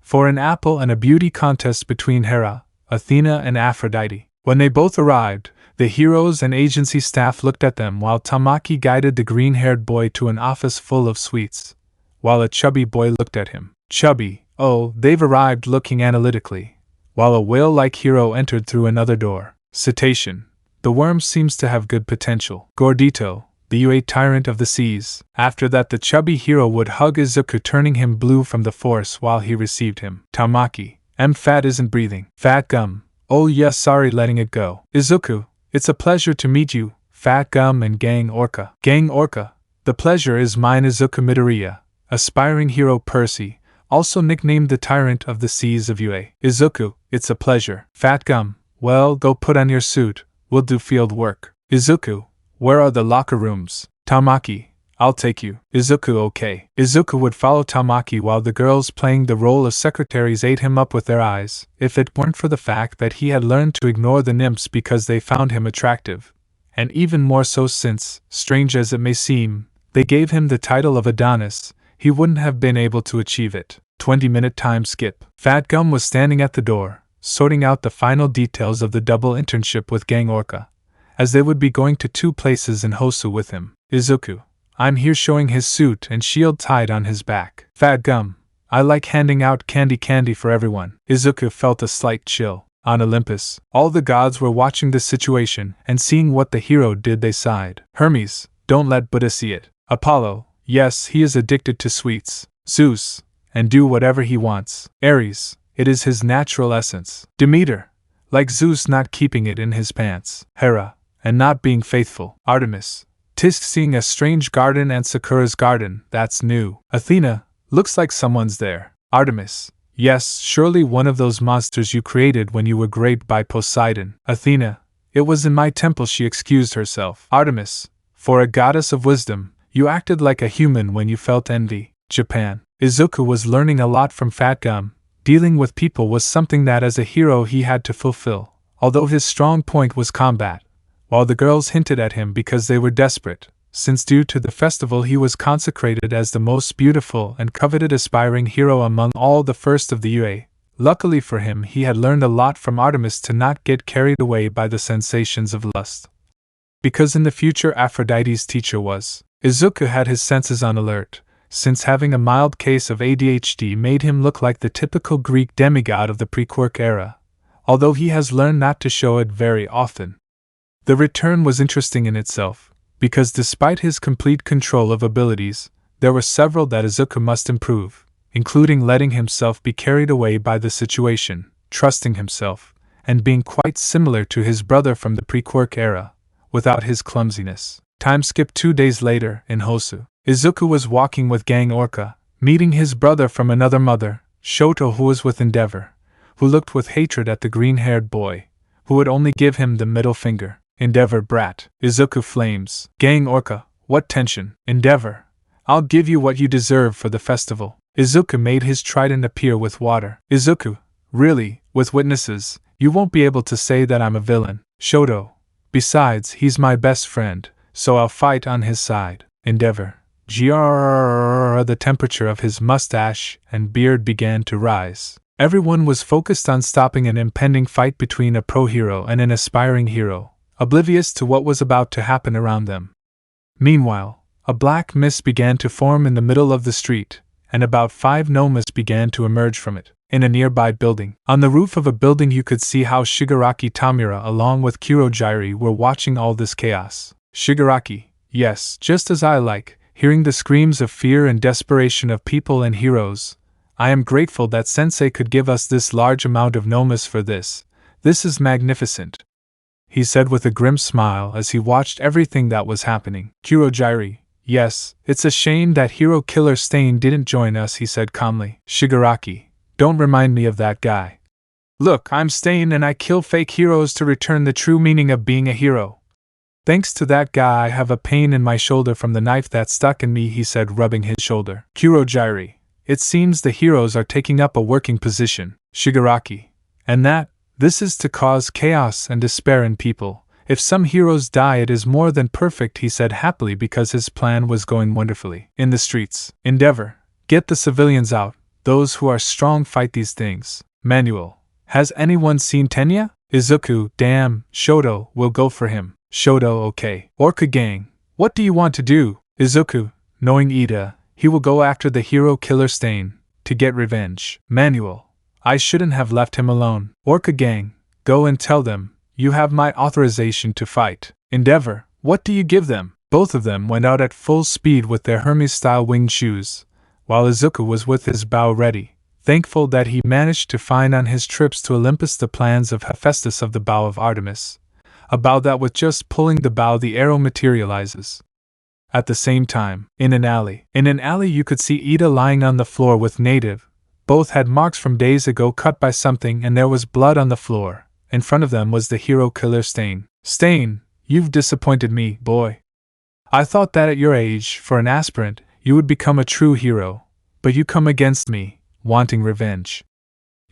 For an apple and a beauty contest between Hera, Athena, and Aphrodite. When they both arrived, the heroes and agency staff looked at them while Tamaki guided the green-haired boy to an office full of sweets, while a chubby boy looked at him. Chubby, oh, they've arrived, looking analytically, while a whale-like hero entered through another door. Cetacean, the worm seems to have good potential. Gordito, the UA tyrant of the seas. After that, the chubby hero would hug Izuku, turning him blue from the force while he received him. Tamaki, Fat isn't breathing. Fat gum, oh yes, sorry, letting it go. Izuku, it's a pleasure to meet you, Fat Gum and Gang Orca. Gang Orca, the pleasure is mine. Izuku Midoriya, aspiring hero Percy, also nicknamed the Tyrant of the Seas of UA. Izuku, it's a pleasure. Fat Gum, well, go put on your suit, we'll do field work. Izuku, where are the locker rooms? Tamaki, I'll take you. Izuku, okay. Izuku would follow Tamaki while the girls playing the role of secretaries ate him up with their eyes, if it weren't for the fact that he had learned to ignore the nymphs because they found him attractive, and even more so since, strange as it may seem, they gave him the title of Adonis, he wouldn't have been able to achieve it. 20-minute time skip. Fat Gum was standing at the door, sorting out the final details of the double internship with Gang Orca, as they would be going to 2 places in Hosu with him. Izuku, I'm here, showing his suit and shield tied on his back. Fat Gum, I like handing out candy for everyone. Izuku felt a slight chill. On Olympus, all the gods were watching the situation, and seeing what the hero did, they sighed. Hermes, don't let Buddha see it. Apollo, yes, he is addicted to sweets. Zeus, and do whatever he wants. Ares, it is his natural essence. Demeter, like Zeus, not keeping it in his pants. Hera, and not being faithful. Artemis, tisk, seeing a strange garden and Sakura's garden, that's new. Athena, looks like someone's there. Artemis, yes, surely one of those monsters you created when you were raped by Poseidon. Athena, it was in my temple, she excused herself. Artemis, for a goddess of wisdom, you acted like a human when you felt envy. Japan, Izuku was learning a lot from Fat Gum. Dealing with people was something that as a hero he had to fulfill, although his strong point was combat. While the girls hinted at him because they were desperate, since due to the festival he was consecrated as the most beautiful and coveted aspiring hero among all the first of the UA. Luckily for him, he had learned a lot from Artemis to not get carried away by the sensations of lust. Because in the future Aphrodite's teacher was, Izuku had his senses on alert, since having a mild case of ADHD made him look like the typical Greek demigod of the pre-Quirk era, although he has learned not to show it very often. The return was interesting in itself, because despite his complete control of abilities, there were several that Izuku must improve, including letting himself be carried away by the situation, trusting himself, and being quite similar to his brother from the pre-Quirk era, without his clumsiness. Time skip 2 days later, in Hosu. Izuku was walking with Gang Orca, meeting his brother from another mother, Shoto, who was with Endeavor, who looked with hatred at the green-haired boy, who would only give him the middle finger. Endeavor, brat. Izuku flames. Gang Orca, what tension. Endeavor, I'll give you what you deserve for the festival. Izuku made his trident appear with water. Izuku, really, with witnesses, you won't be able to say that I'm a villain. Shoto, besides, he's my best friend, so I'll fight on his side. Endeavor, the temperature of his mustache and beard began to rise. Everyone was focused on stopping an impending fight between a pro-hero and an aspiring hero, oblivious to what was about to happen around them. Meanwhile, a black mist began to form in the middle of the street, and about 5 gnomes began to emerge from it. In a nearby building, on the roof of a building, you could see how Shigaraki Tamura along with Kurojairi were watching all this chaos. Shigaraki, yes, just as I like, hearing the screams of fear and desperation of people and heroes. I am grateful that Sensei could give us this large amount of gnomes for this. This is magnificent, he said with a grim smile as he watched everything that was happening. Kurojairi, yes, it's a shame that hero killer Stain didn't join us, he said calmly. Shigaraki, don't remind me of that guy. Look, I'm Stain and I kill fake heroes to return the true meaning of being a hero. Thanks to that guy, I have a pain in my shoulder from the knife that stuck in me, he said, rubbing his shoulder. Kurojairi, it seems the heroes are taking up a working position. Shigaraki, and this is to cause chaos and despair in people. If some heroes die, it is more than perfect, he said happily because his plan was going wonderfully. In the streets, Endeavor, get the civilians out. Those who are strong fight these things. Manuel, has anyone seen Tenya? Izuku, damn, Shoto, will go for him. Shoto, okay. Orca gang, what do you want to do? Izuku, knowing Ida, he will go after the hero killer Stain, to get revenge. Manuel, I shouldn't have left him alone. Orca gang, go and tell them, you have my authorization to fight. Endeavor, what do you give them? Both of them went out at full speed with their Hermes-style winged shoes, while Izuku was with his bow ready, thankful that he managed to find on his trips to Olympus the plans of Hephaestus of the bow of Artemis, a bow that with just pulling the bow the arrow materializes. At the same time, in an alley you could see Ida lying on the floor with Native. Both had marks from days ago cut by something, and there was blood on the floor. In front of them was the hero killer Stain. Stain, you've disappointed me, boy. I thought that at your age, for an aspirant, you would become a true hero, but you come against me, wanting revenge.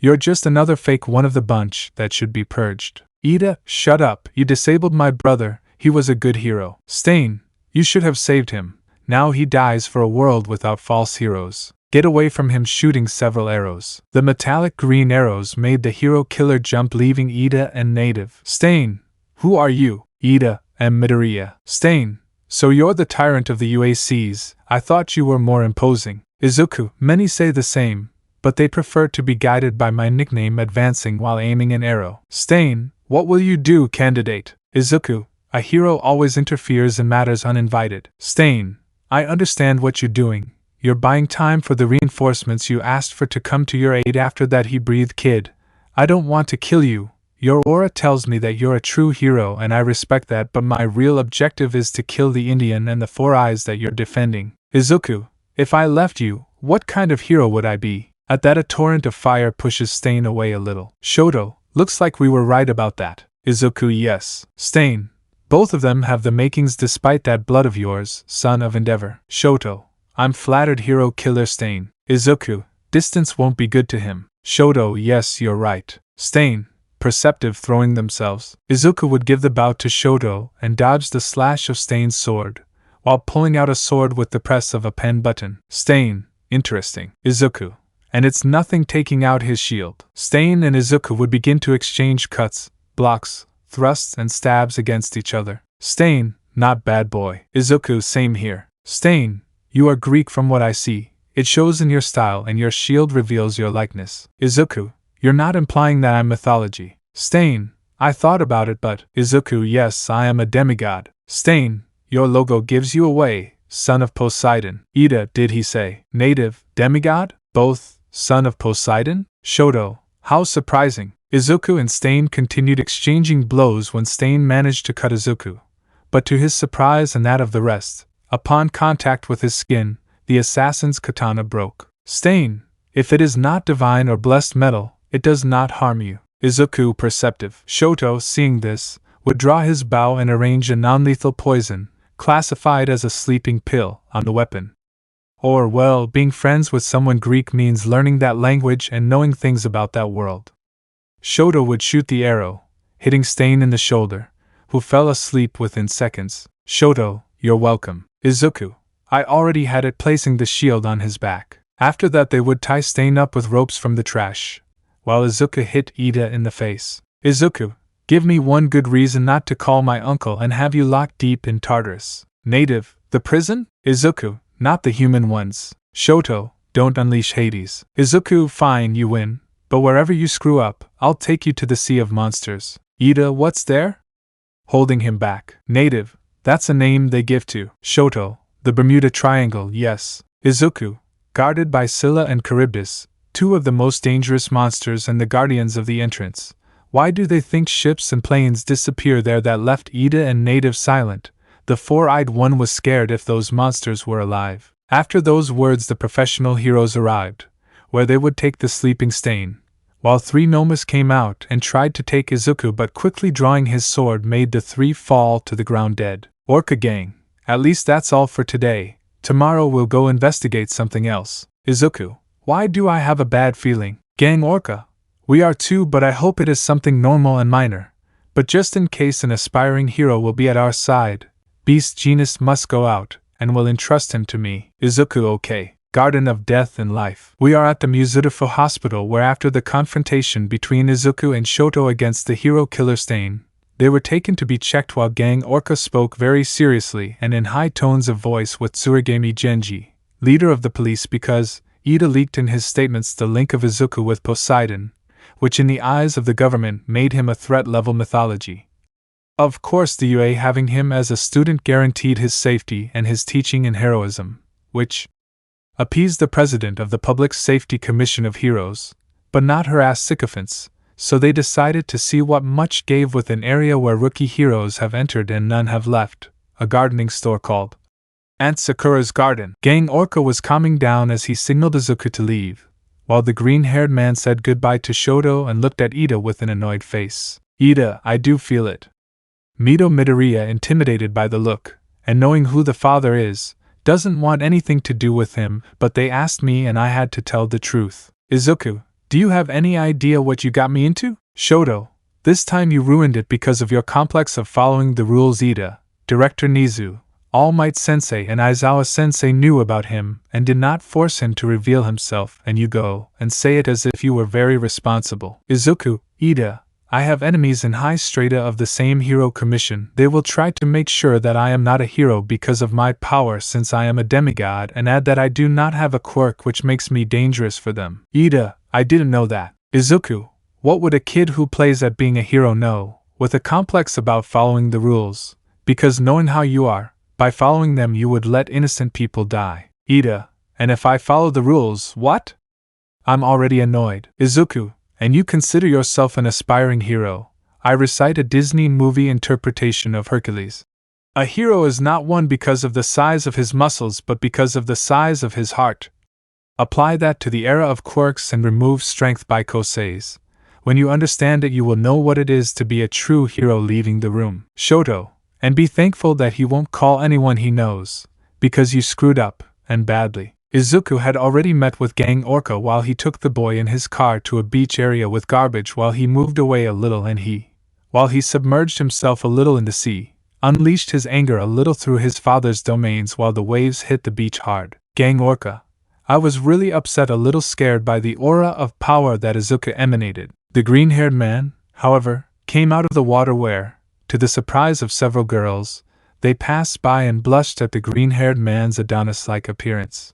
You're just another fake one of the bunch that should be purged. Ida, shut up, you disabled my brother, he was a good hero. Stain, you should have saved him, now he dies for a world without false heroes. Get away from him, shooting several arrows. The metallic green arrows made the hero killer jump, leaving Ida and Native. Stain, who are you? Ida and Midoriya. Stain, so you're the tyrant of the UACs, I thought you were more imposing. Izuku, many say the same, but they prefer to be guided by my nickname advancing while aiming an arrow. Stain, what will you do, candidate? Izuku, a hero always interferes in matters uninvited. Stain, I understand what you're doing. You're buying time for the reinforcements you asked for to come to your aid. After that he breathed, kid, I don't want to kill you. Your aura tells me that you're a true hero and I respect that, but my real objective is to kill the Indian and the 4 eyes that you're defending. Izuku, if I left you, what kind of hero would I be? At that a torrent of fire pushes Stain away a little. Shoto, looks like we were right about that. Izuku, yes. Stain, both of them have the makings despite that blood of yours, son of Endeavor. Shoto, I'm flattered, hero killer Stain. Izuku, distance won't be good to him. Shoto, yes, you're right. Stain, perceptive, throwing themselves. Izuku would give the bow to Shoto and dodge the slash of Stain's sword, while pulling out a sword with the press of a pen button. Stain, interesting. Izuku, and it's nothing, taking out his shield. Stain and Izuku would begin to exchange cuts, blocks, thrusts and stabs against each other. Stain, not bad, boy. Izuku, same here. Stain, you are Greek from what I see. It shows in your style and your shield reveals your likeness. Izuku, you're not implying that I'm mythology. Stain, I thought about it, but Izuku, yes, I am a demigod. Stain, your logo gives you away, son of Poseidon. Ida, did he say native, demigod? Both, son of Poseidon? Shoto, how surprising. Izuku and Stain continued exchanging blows when Stain managed to cut Izuku, but to his surprise and that of the rest, upon contact with his skin, the assassin's katana broke. Stain, if it is not divine or blessed metal, it does not harm you. Izuku, perceptive. Shoto, seeing this, would draw his bow and arrange a non-lethal poison, classified as a sleeping pill, on the weapon. Or, well, being friends with someone Greek means learning that language and knowing things about that world. Shoto would shoot the arrow, hitting Stain in the shoulder, who fell asleep within seconds. Shoto, you're welcome. Izuku, I already had it, placing the shield on his back. After that they would tie Stain up with ropes from the trash, while Izuku hit Ida in the face. Izuku, give me one good reason not to call my uncle and have you locked deep in Tartarus. Native, the prison? Izuku, not the human ones. Shoto, don't unleash Hades. Izuku, fine, you win, but wherever you screw up, I'll take you to the Sea of Monsters. Ida, what's there? Holding him back. Native, that's a name they give to Shoto, the Bermuda Triangle, yes. Izuku, guarded by Scylla and Charybdis, two of the most dangerous monsters and the guardians of the entrance. Why do they think ships and planes disappear there? That left Ida and Native silent. The four-eyed one was scared if those monsters were alive. After those words the professional heroes arrived, where they would take the sleeping stain, while three gnomes came out and tried to take Izuku, but quickly drawing his sword made the three fall to the ground dead. Orca gang, at least that's all for today. Tomorrow we'll go investigate something else. Izuku, why do I have a bad feeling? Gang Orca, we are too, but I hope it is something normal and minor. But just in case, an aspiring hero will be at our side. Beast Genus must go out, and will entrust him to me. Izuku, okay. Garden of Death and Life. We are at the Musutafo Hospital, where after the confrontation between Izuku and Shoto against the hero killer Stain, they were taken to be checked while Gang Orca spoke very seriously and in high tones of voice with Tsurigami Genji, leader of the police, because Ida leaked in his statements the link of Izuku with Poseidon, which in the eyes of the government made him a threat-level mythology. Of course, the UA having him as a student guaranteed his safety and his teaching and heroism, which appeased the president of the Public Safety Commission of Heroes, but not harass sycophants, so they decided to see what much gave with an area where rookie heroes have entered and none have left, a gardening store called Aunt Sakura's Garden. Gang Orca was calming down as he signaled Izuku to leave, while the green-haired man said goodbye to Shoto and looked at Ida with an annoyed face. Ida, I do feel it. Mito Midoriya, intimidated by the look, and knowing who the father is, doesn't want anything to do with him, but they asked me and I had to tell the truth. Izuku, do you have any idea what you got me into? Shoto, this time you ruined it because of your complex of following the rules. Ida, Director Nizu, All Might Sensei and Aizawa Sensei knew about him and did not force him to reveal himself, and you go and say it as if you were very responsible. Izuku, Ida, I have enemies in high strata of the same hero commission. They will try to make sure that I am not a hero because of my power, since I am a demigod, and add that I do not have a quirk which makes me dangerous for them. Ida, I didn't know that. Izuku, what would a kid who plays at being a hero know, with a complex about following the rules? Because knowing how you are, by following them you would let innocent people die. Ida, and if I follow the rules, what? I'm already annoyed. Izuku, and you consider yourself an aspiring hero. I recite a Disney movie interpretation of Hercules. A hero is not one because of the size of his muscles but because of the size of his heart. Apply that to the era of quirks and remove strength by Koseis. When you understand it you will know what it is to be a true hero. Leaving the room. Shoto, and be thankful that he won't call anyone he knows, because you screwed up, and badly. Izuku had already met with Gang Orca while he took the boy in his car to a beach area with garbage while he moved away a little, and while he submerged himself a little in the sea, unleashed his anger a little through his father's domains while the waves hit the beach hard. Gang Orca, I was really upset, a little scared by the aura of power that Izuku emanated. The green-haired man, however, came out of the water where, to the surprise of several girls, they passed by and blushed at the green-haired man's Adonis-like appearance.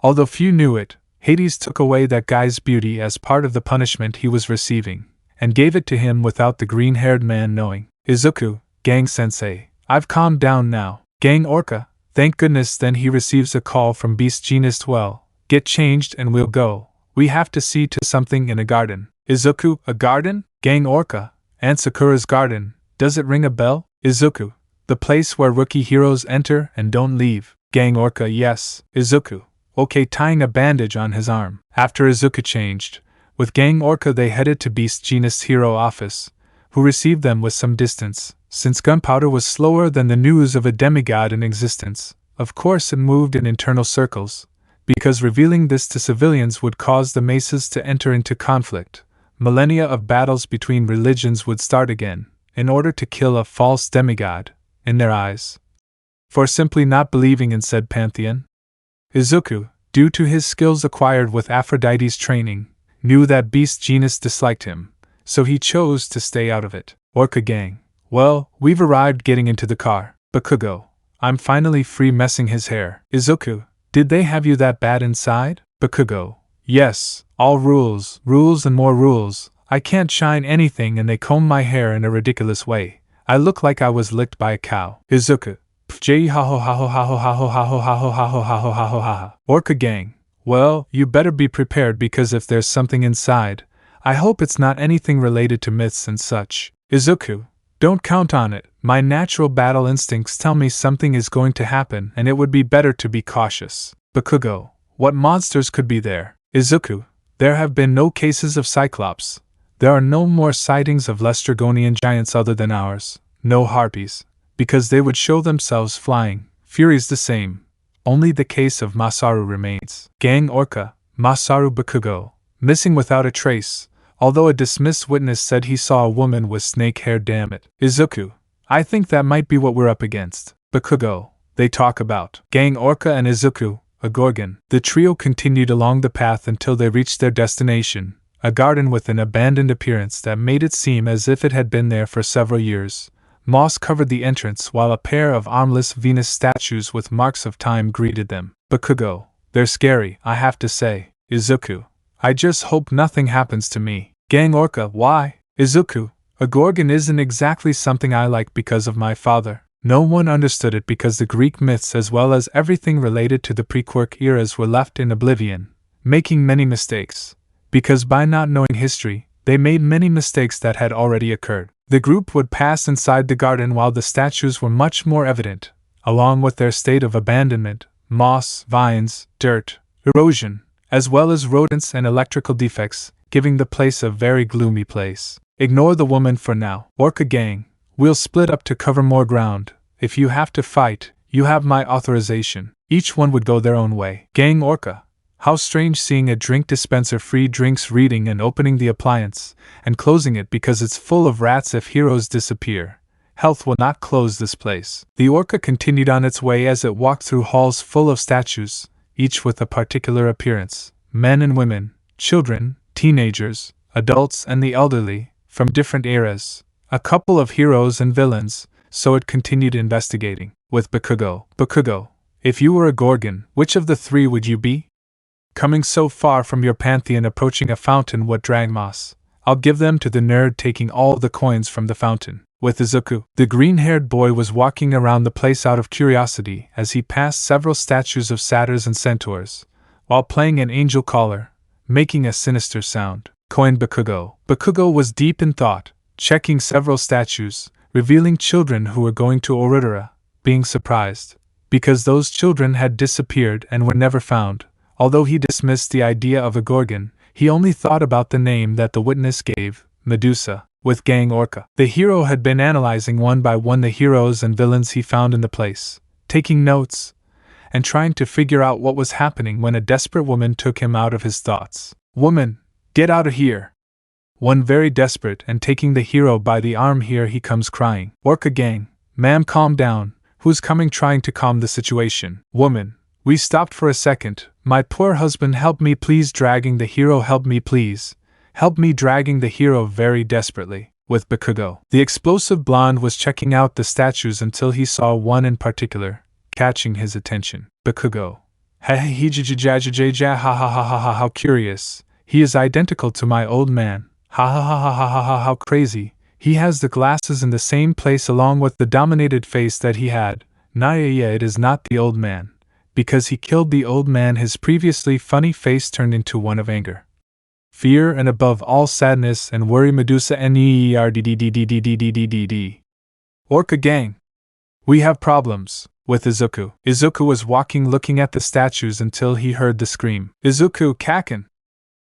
Although few knew it, Hades took away that guy's beauty as part of the punishment he was receiving, and gave it to him without the green-haired man knowing. Izuku, Gang-sensei, I've calmed down now. Gang Orca, thank goodness. Then he receives a call from Beast Genus. Well, get changed and we'll go. We have to see to something in a garden. Izuku, a garden? Gang Orca, Aunt Sakura's Garden, does it ring a bell? Izuku, the place where rookie heroes enter and don't leave. Gang Orca, yes. Izuku, okay, tying a bandage on his arm. After Izuku changed, with Gang Orca they headed to Beast Genus' hero office, who received them with some distance. Since gunpowder was slower than the news of a demigod in existence, of course it moved in internal circles, because revealing this to civilians would cause the Mesas to enter into conflict. Millennia of battles between religions would start again, in order to kill a false demigod, in their eyes, for simply not believing in said pantheon. Izuku, due to his skills acquired with Aphrodite's training, knew that Beast Genus disliked him, so he chose to stay out of it. Orca gang, well, we've arrived. Getting into the car. Bakugo, I'm finally free. Messing his hair. Izuku, did they have you that bad inside? Bakugo, yes, all rules, rules and more rules. I can't shine anything and they comb my hair in a ridiculous way. I look like I was licked by a cow. Izuku, J ha ho ha ho ha ho ha ho ha ho ha ho ha ho ha ho ha ho ha. Orca gang, well, you better be prepared because if there's something inside, I hope it's not anything related to myths and such. Izuku, don't count on it. My natural battle instincts tell me something is going to happen and it would be better to be cautious. Bakugo, what monsters could be there? Izuku, there have been no cases of Cyclops. There are no more sightings of Lestrygonian giants other than ours. No harpies, because they would show themselves flying. Furies the same. Only the case of Masaru remains. Gang Orca, Masaru Bakugo, missing without a trace, although a dismissed witness said he saw a woman with snake hair. Damn it. Izuku, I think that might be what we're up against. Bakugo, they talk about Gang Orca and Izuku, a Gorgon. The trio continued along the path until they reached their destination, a garden with an abandoned appearance that made it seem as if it had been there for several years. Moss covered the entrance while a pair of armless Venus statues with marks of time greeted them. Bakugo, they're scary, I have to say. Izuku, I just hope nothing happens to me. Gang Orca, why? Izuku, a Gorgon isn't exactly something I like because of my father. No one understood it because the Greek myths as well as everything related to the pre-Quirk eras were left in oblivion, making many mistakes. Because by not knowing history, they made many mistakes that had already occurred. The group would pass inside the garden while the statues were much more evident, along with their state of abandonment, moss, vines, dirt, erosion, as well as rodents and electrical defects, giving the place a very gloomy place. Ignore the woman for now. Orca gang, we'll split up to cover more ground. If you have to fight, you have my authorization. Each one would go their own way. Gang Orca, how strange seeing a drink dispenser free drinks reading and opening the appliance, and closing it because it's full of rats. If heroes disappear, health will not close this place. The Orca continued on its way as it walked through halls full of statues, each with a particular appearance. Men and women, children, teenagers, adults and the elderly, from different eras, a couple of heroes and villains, so it continued investigating. With Bakugo. Bakugo, if you were a Gorgon, which of the three would you be? Coming so far from your pantheon approaching a fountain what dragmas, I'll give them to the nerd taking all the coins from the fountain. With Izuku, the green-haired boy was walking around the place out of curiosity as he passed several statues of satyrs and centaurs, while playing an angel caller, making a sinister sound. Coin Bakugo. Bakugo was deep in thought, checking several statues, revealing children who were going to Orudara, being surprised, because those children had disappeared and were never found. Although he dismissed the idea of a Gorgon, he only thought about the name that the witness gave, Medusa. With Gang Orca, the hero had been analyzing one by one the heroes and villains he found in the place, taking notes, and trying to figure out what was happening when a desperate woman took him out of his thoughts. Woman, get out of here! One very desperate and taking the hero by the arm. Here he comes crying. Orca gang, ma'am, calm down. Who's coming? Trying to calm the situation. Woman, we stopped for a second. My poor husband, help me please. Dragging the hero, help me please. Help me, dragging the hero very desperately. With Bakugo, the explosive blonde was checking out the statues until he saw one in particular, catching his attention. Bakugo, ha ha ha ha ha, how curious. He is identical to my old man. Ha ha ha ha ha ha, how crazy. He has the glasses in the same place along with the dominated face that he had. Naya, it is not the old man. Because he killed the old man, his previously funny face turned into one of anger, fear, and above all sadness and worry. Medusa Nerddd. Orca gang, we have problems. With Izuku. Izuku was walking looking at the statues until he heard the scream. Izuku Kraken!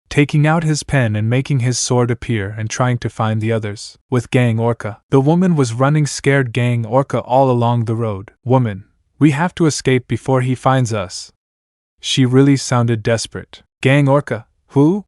Taking out his pen and making his sword appear and trying to find the others. With Gang Orca. The woman was running scared. Gang Orca all along the road. Woman, we have to escape before he finds us. She really sounded desperate. Gang Orca, who?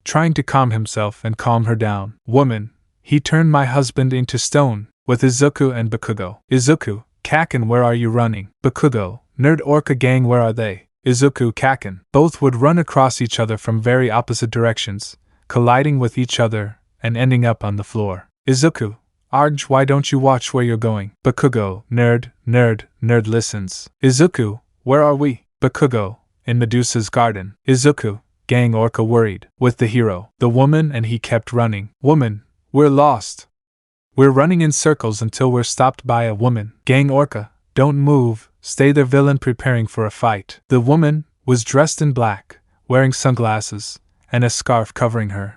Trying to calm himself and calm her down. Woman, he turned my husband into stone. With Izuku and Bakugo. Izuku, Kraken, where are you running? Bakugo, Nerd Orca gang, where are they? Izuku Kraken. Both would run across each other from very opposite directions, colliding with each other and ending up on the floor. Izuku, Arj, why don't you watch where you're going? Bakugo, Nerd listens. Izuku, where are we? Bakugo, in Medusa's garden. Izuku, Gang Orca worried. With the hero, the woman, and he kept running. Woman, we're lost. We're running in circles until we're stopped by a woman. Gang Orca, don't move, stay there. Villain preparing for a fight. The woman was dressed in black, wearing sunglasses, and a scarf covering her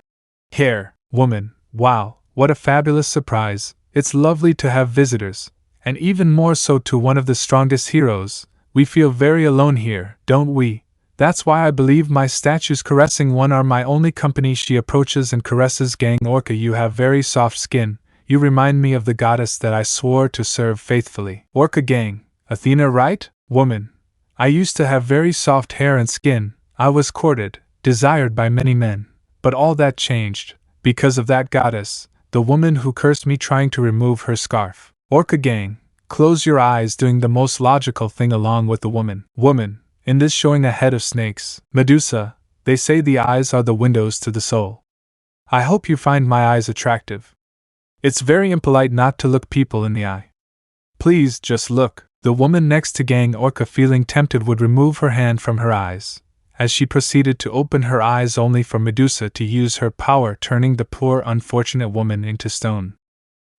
hair. Woman, wow, what a fabulous surprise. It's lovely to have visitors, and even more so to one of the strongest heroes. We feel very alone here, don't we? That's why I believe my statues caressing one are my only company. She approaches and caresses Gang Orca. You have very soft skin. You remind me of the goddess that I swore to serve faithfully. Orca Gang, Athena, right? Woman, I used to have very soft hair and skin. I was courted, desired by many men. But all that changed, because of that goddess, the woman who cursed me trying to remove her scarf. Orca Gang, close your eyes, doing the most logical thing along with the woman. Woman, in this showing a head of snakes. Medusa, they say the eyes are the windows to the soul. I hope you find my eyes attractive. It's very impolite not to look people in the eye. Please just look. The woman next to Gang Orca, feeling tempted, would remove her hand from her eyes, as she proceeded to open her eyes only for Medusa to use her power, turning the poor unfortunate woman into stone.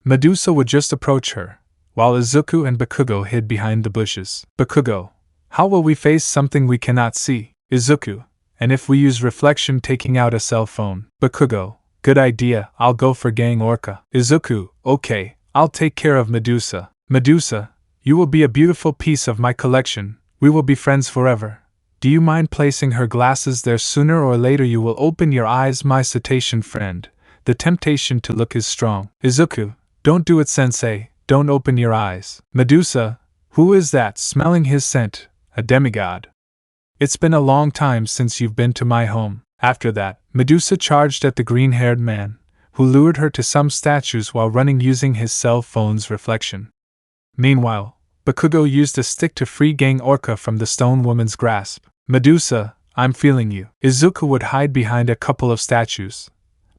Medusa would just approach her, while Izuku and Bakugo hid behind the bushes. Bakugo, how will we face something we cannot see? Izuku, and if we use reflection, taking out a cell phone? Bakugo, good idea, I'll go for Gang Orca. Izuku, okay, I'll take care of Medusa. Medusa, you will be a beautiful piece of my collection. We will be friends forever. Do you mind placing her glasses there? Sooner or later you will open your eyes, my cetacean friend. The temptation to look is strong. Izuku, don't do it, sensei, don't open your eyes. Medusa, who is that smelling his scent? A demigod. It's been a long time since you've been to my home. After that, Medusa charged at the green-haired man, who lured her to some statues while running using his cell phone's reflection. Meanwhile, Bakugo used a stick to free Gang Orca from the stone woman's grasp. Medusa, I'm feeling you. Izuku would hide behind a couple of statues,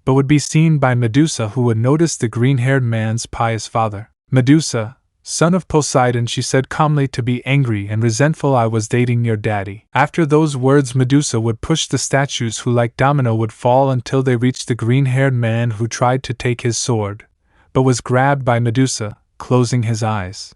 but would be seen by Medusa, who would notice the green-haired man's pious father. Medusa, son of Poseidon, she said calmly, to be angry and resentful, I was dating your daddy. After those words, Medusa would push the statues, who like domino would fall until they reached the green-haired man, who tried to take his sword, but was grabbed by Medusa, closing his eyes.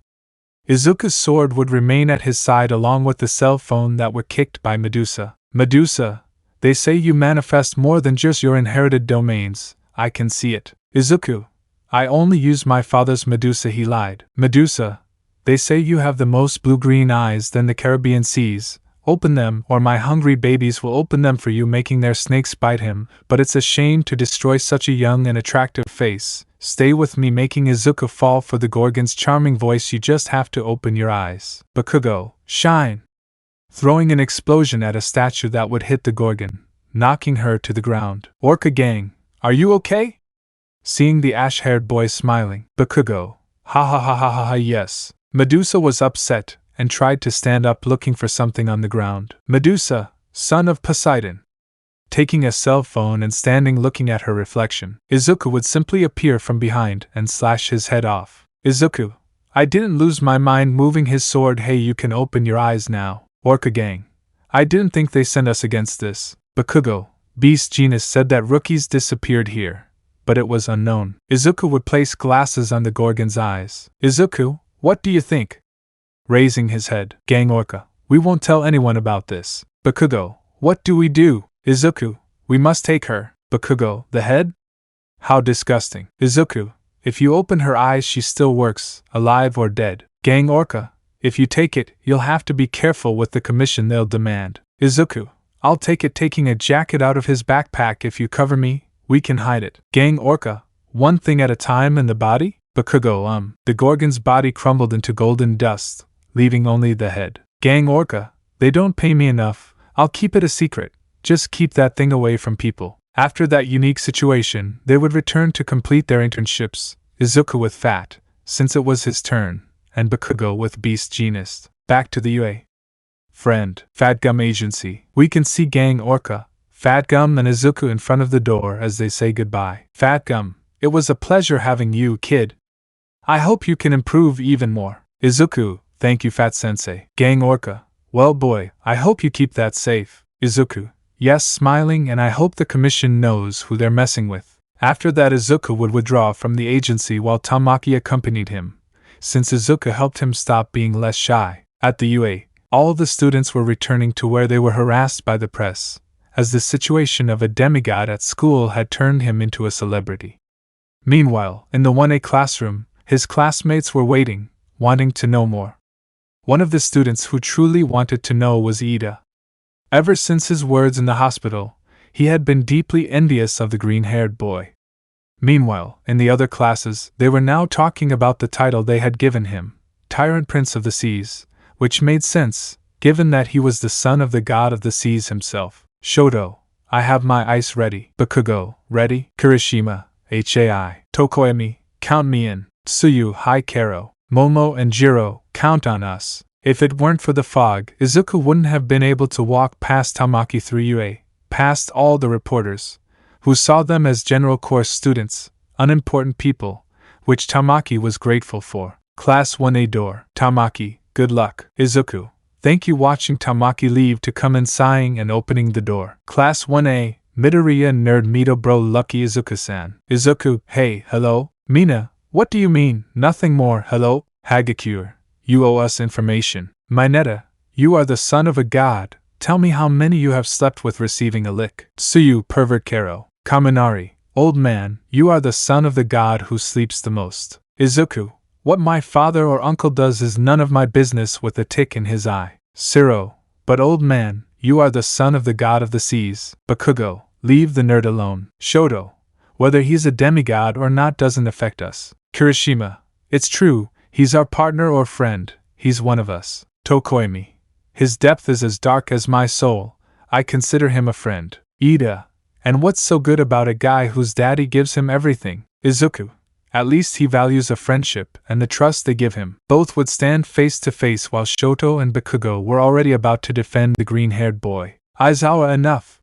Izuku's sword would remain at his side along with the cell phone that were kicked by Medusa. Medusa, they say you manifest more than just your inherited domains. I can see it. Izuku, I only use my father's. Medusa, he lied. Medusa, they say you have the most blue-green eyes than the Caribbean seas. Open them, or my hungry babies will open them for you, making their snakes bite him. But it's a shame to destroy such a young and attractive face. Stay with me, making Izuku fall for the Gorgon's charming voice. You just have to open your eyes. Bakugo, shine! Throwing an explosion at a statue that would hit the Gorgon, knocking her to the ground. Orca Gang, are you okay? Seeing the ash-haired boy smiling, Bakugo, ha ha ha ha ha ha, yes. Medusa was upset and tried to stand up, looking for something on the ground. Medusa, son of Poseidon. Taking a cell phone and standing looking at her reflection, Izuku would simply appear from behind and slash his head off. Izuku, I didn't lose my mind, moving his sword. Hey, you can open your eyes now. Orca Gang, I didn't think they sent us against this. Bakugo, Beast Genius said that rookies disappeared here, but it was unknown. Izuku would place glasses on the Gorgon's eyes. Izuku, what do you think? Raising his head, Gang Orca, we won't tell anyone about this. Bakugo, what do we do? Izuku, we must take her. Bakugo, the head? How disgusting. Izuku, if you open her eyes she still works, alive or dead. Gang Orca, if you take it, you'll have to be careful with the commission they'll demand. Izuku, I'll take it, taking a jacket out of his backpack. If you cover me, we can hide it. Gang Orca, one thing at a time. In the body? Bakugo, The Gorgon's body crumbled into golden dust, leaving only the head. Gang Orca, they don't pay me enough. I'll keep it a secret. Just keep that thing away from people. After that unique situation, they would return to complete their internships, Izuku with Fat, since it was his turn, and Bakugo with Beast Genius. Back to the UA. Friend, Fatgum Agency. We can see Gang Orca, Fatgum and Izuku in front of the door as they say goodbye. Fatgum, it was a pleasure having you, kid. I hope you can improve even more. Izuku, thank you, Fat Sensei. Gang Orca, Well boy, I hope you keep that safe. Izuku. Yes, smiling, and I hope the commission knows who they're messing with. After that, Izuku would withdraw from the agency while Tamaki accompanied him, since Izuku helped him stop being less shy. At the UA, all the students were returning to where they were harassed by the press, as the situation of a demigod at school had turned him into a celebrity. Meanwhile, in the 1A classroom, his classmates were waiting, wanting to know more. One of the students who truly wanted to know was Ida. Ever since his words in the hospital, he had been deeply envious of the green-haired boy. Meanwhile, in the other classes, they were now talking about the title they had given him, Tyrant Prince of the Seas, which made sense, given that he was the son of the god of the seas himself. Shoto, I have my ice ready. Bakugo, ready. Kirishima, HAI. Tokoemi, count me in. Tsuyu, hi Karo. Momo and Jiro, count on us. If it weren't for the fog, Izuku wouldn't have been able to walk past Tamaki through UA, past all the reporters, who saw them as general course students, unimportant people, which Tamaki was grateful for. Class 1A door. Tamaki, good luck. Izuku, thank you. Watching Tamaki leave to come in, sighing and opening the door. Class 1A, Midoriya nerd Mito bro lucky Izuku-san. Izuku, hey, hello? Mina, what do you mean? Nothing more, hello? Hagakure, you owe us information. Minetta, you are the son of a god. Tell me how many you have slept with receiving a lick. Tsuyu, pervert Karo. Kaminari, old man, you are the son of the god who sleeps the most. Izuku, what my father or uncle does is none of my business, with a tick in his eye. Siro, but old man, you are the son of the god of the seas. Bakugo, leave the nerd alone. Shoto, whether he's a demigod or not doesn't affect us. Kirishima, it's true, he's our partner or friend, he's one of us. Tokoemi, his depth is as dark as my soul, I consider him a friend. Ida, and what's so good about a guy whose daddy gives him everything? Izuku, at least he values a friendship and the trust they give him. Both would stand face to face while Shoto and Bakugo were already about to defend the green-haired boy. Aizawa, enough.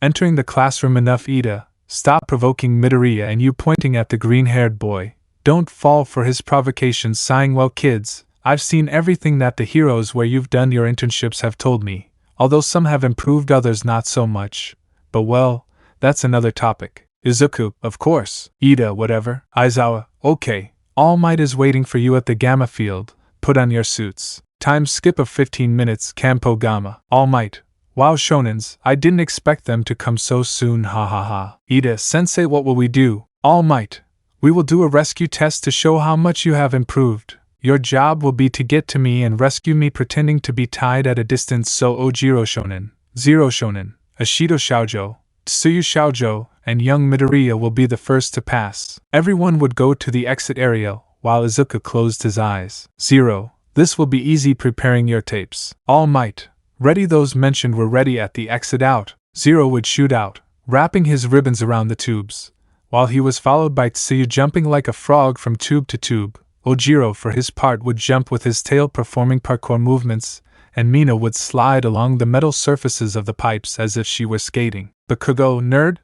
Entering the classroom, enough. Ida, stop provoking Midoriya and you pointing at the green-haired boy. Don't fall for his provocations. Sighing, well kids, I've seen everything that the heroes where you've done your internships have told me, although some have improved, others not so much. But well, that's another topic. Izuku, of course. Ida, whatever. Aizawa, okay. All Might is waiting for you at the Gamma field. Put on your suits. Time skip of 15 minutes. Campo Gamma. All Might. Wow, shonens, I didn't expect them to come so soon, ha ha ha. Ida, sensei, what will we do? All Might. We will do a rescue test to show how much you have improved. Your job will be to get to me and rescue me pretending to be tied at a distance. So Ojiro shonen, Zero shonen, Ashido shoujo, Tsuyu shoujo, and young Midoriya will be the first to pass. Everyone would go to the exit area, while Izuku closed his eyes. Zero, this will be easy. Preparing your tapes. All Might. Ready. Those mentioned were ready at the exit out. Zero would shoot out, wrapping his ribbons around the tubes, while he was followed by Tsuyu jumping like a frog from tube to tube. Ojiro, for his part, would jump with his tail, performing parkour movements, and Mina would slide along the metal surfaces of the pipes as if she were skating. Bakugo, nerd?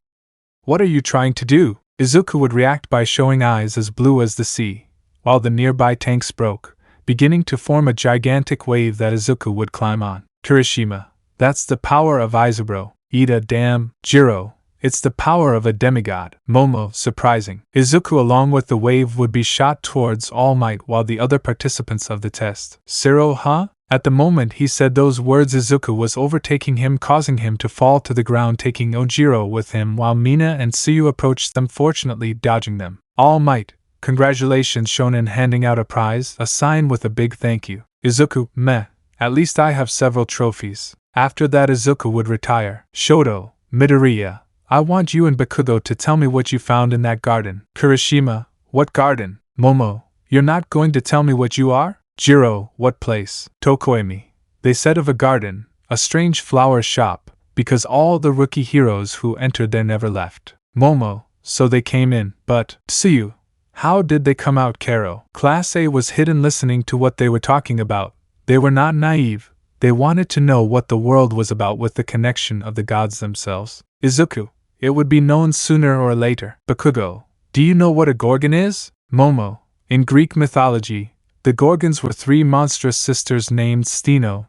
What are you trying to do? Izuku would react by showing eyes as blue as the sea, while the nearby tanks broke, beginning to form a gigantic wave that Izuku would climb on. Kirishima, that's the power of Izubro. Ida, damn. Jiro, it's the power of a demigod. Momo, surprising. Izuku along with the wave would be shot towards All Might while the other participants of the test. Siro, huh? At the moment he said those words, Izuku was overtaking him, causing him to fall to the ground, taking Ojiro with him while Mina and Tsuyu approached them, fortunately dodging them. All Might, congratulations. Shonen, handing out a prize, a sign with a big thank you. Izuku, meh, at least I have several trophies. After that Izuku would retire. Shoto, Midoriya, I want you and Bakugo to tell me what you found in that garden. Kirishima, what garden? Momo, you're not going to tell me what you are? Jiro, what place? Tokoemi, they said of a garden, a strange flower shop, because all the rookie heroes who entered there never left. Momo, so they came in, but Tsuyu, how did they come out? Karo, Class A was hidden listening to what they were talking about. They were not naive, they wanted to know what the world was about with the connection of the gods themselves. Izuku, it would be known sooner or later. Bakugo, do you know what a Gorgon is? Momo, in Greek mythology, the Gorgons were three monstrous sisters named Steno,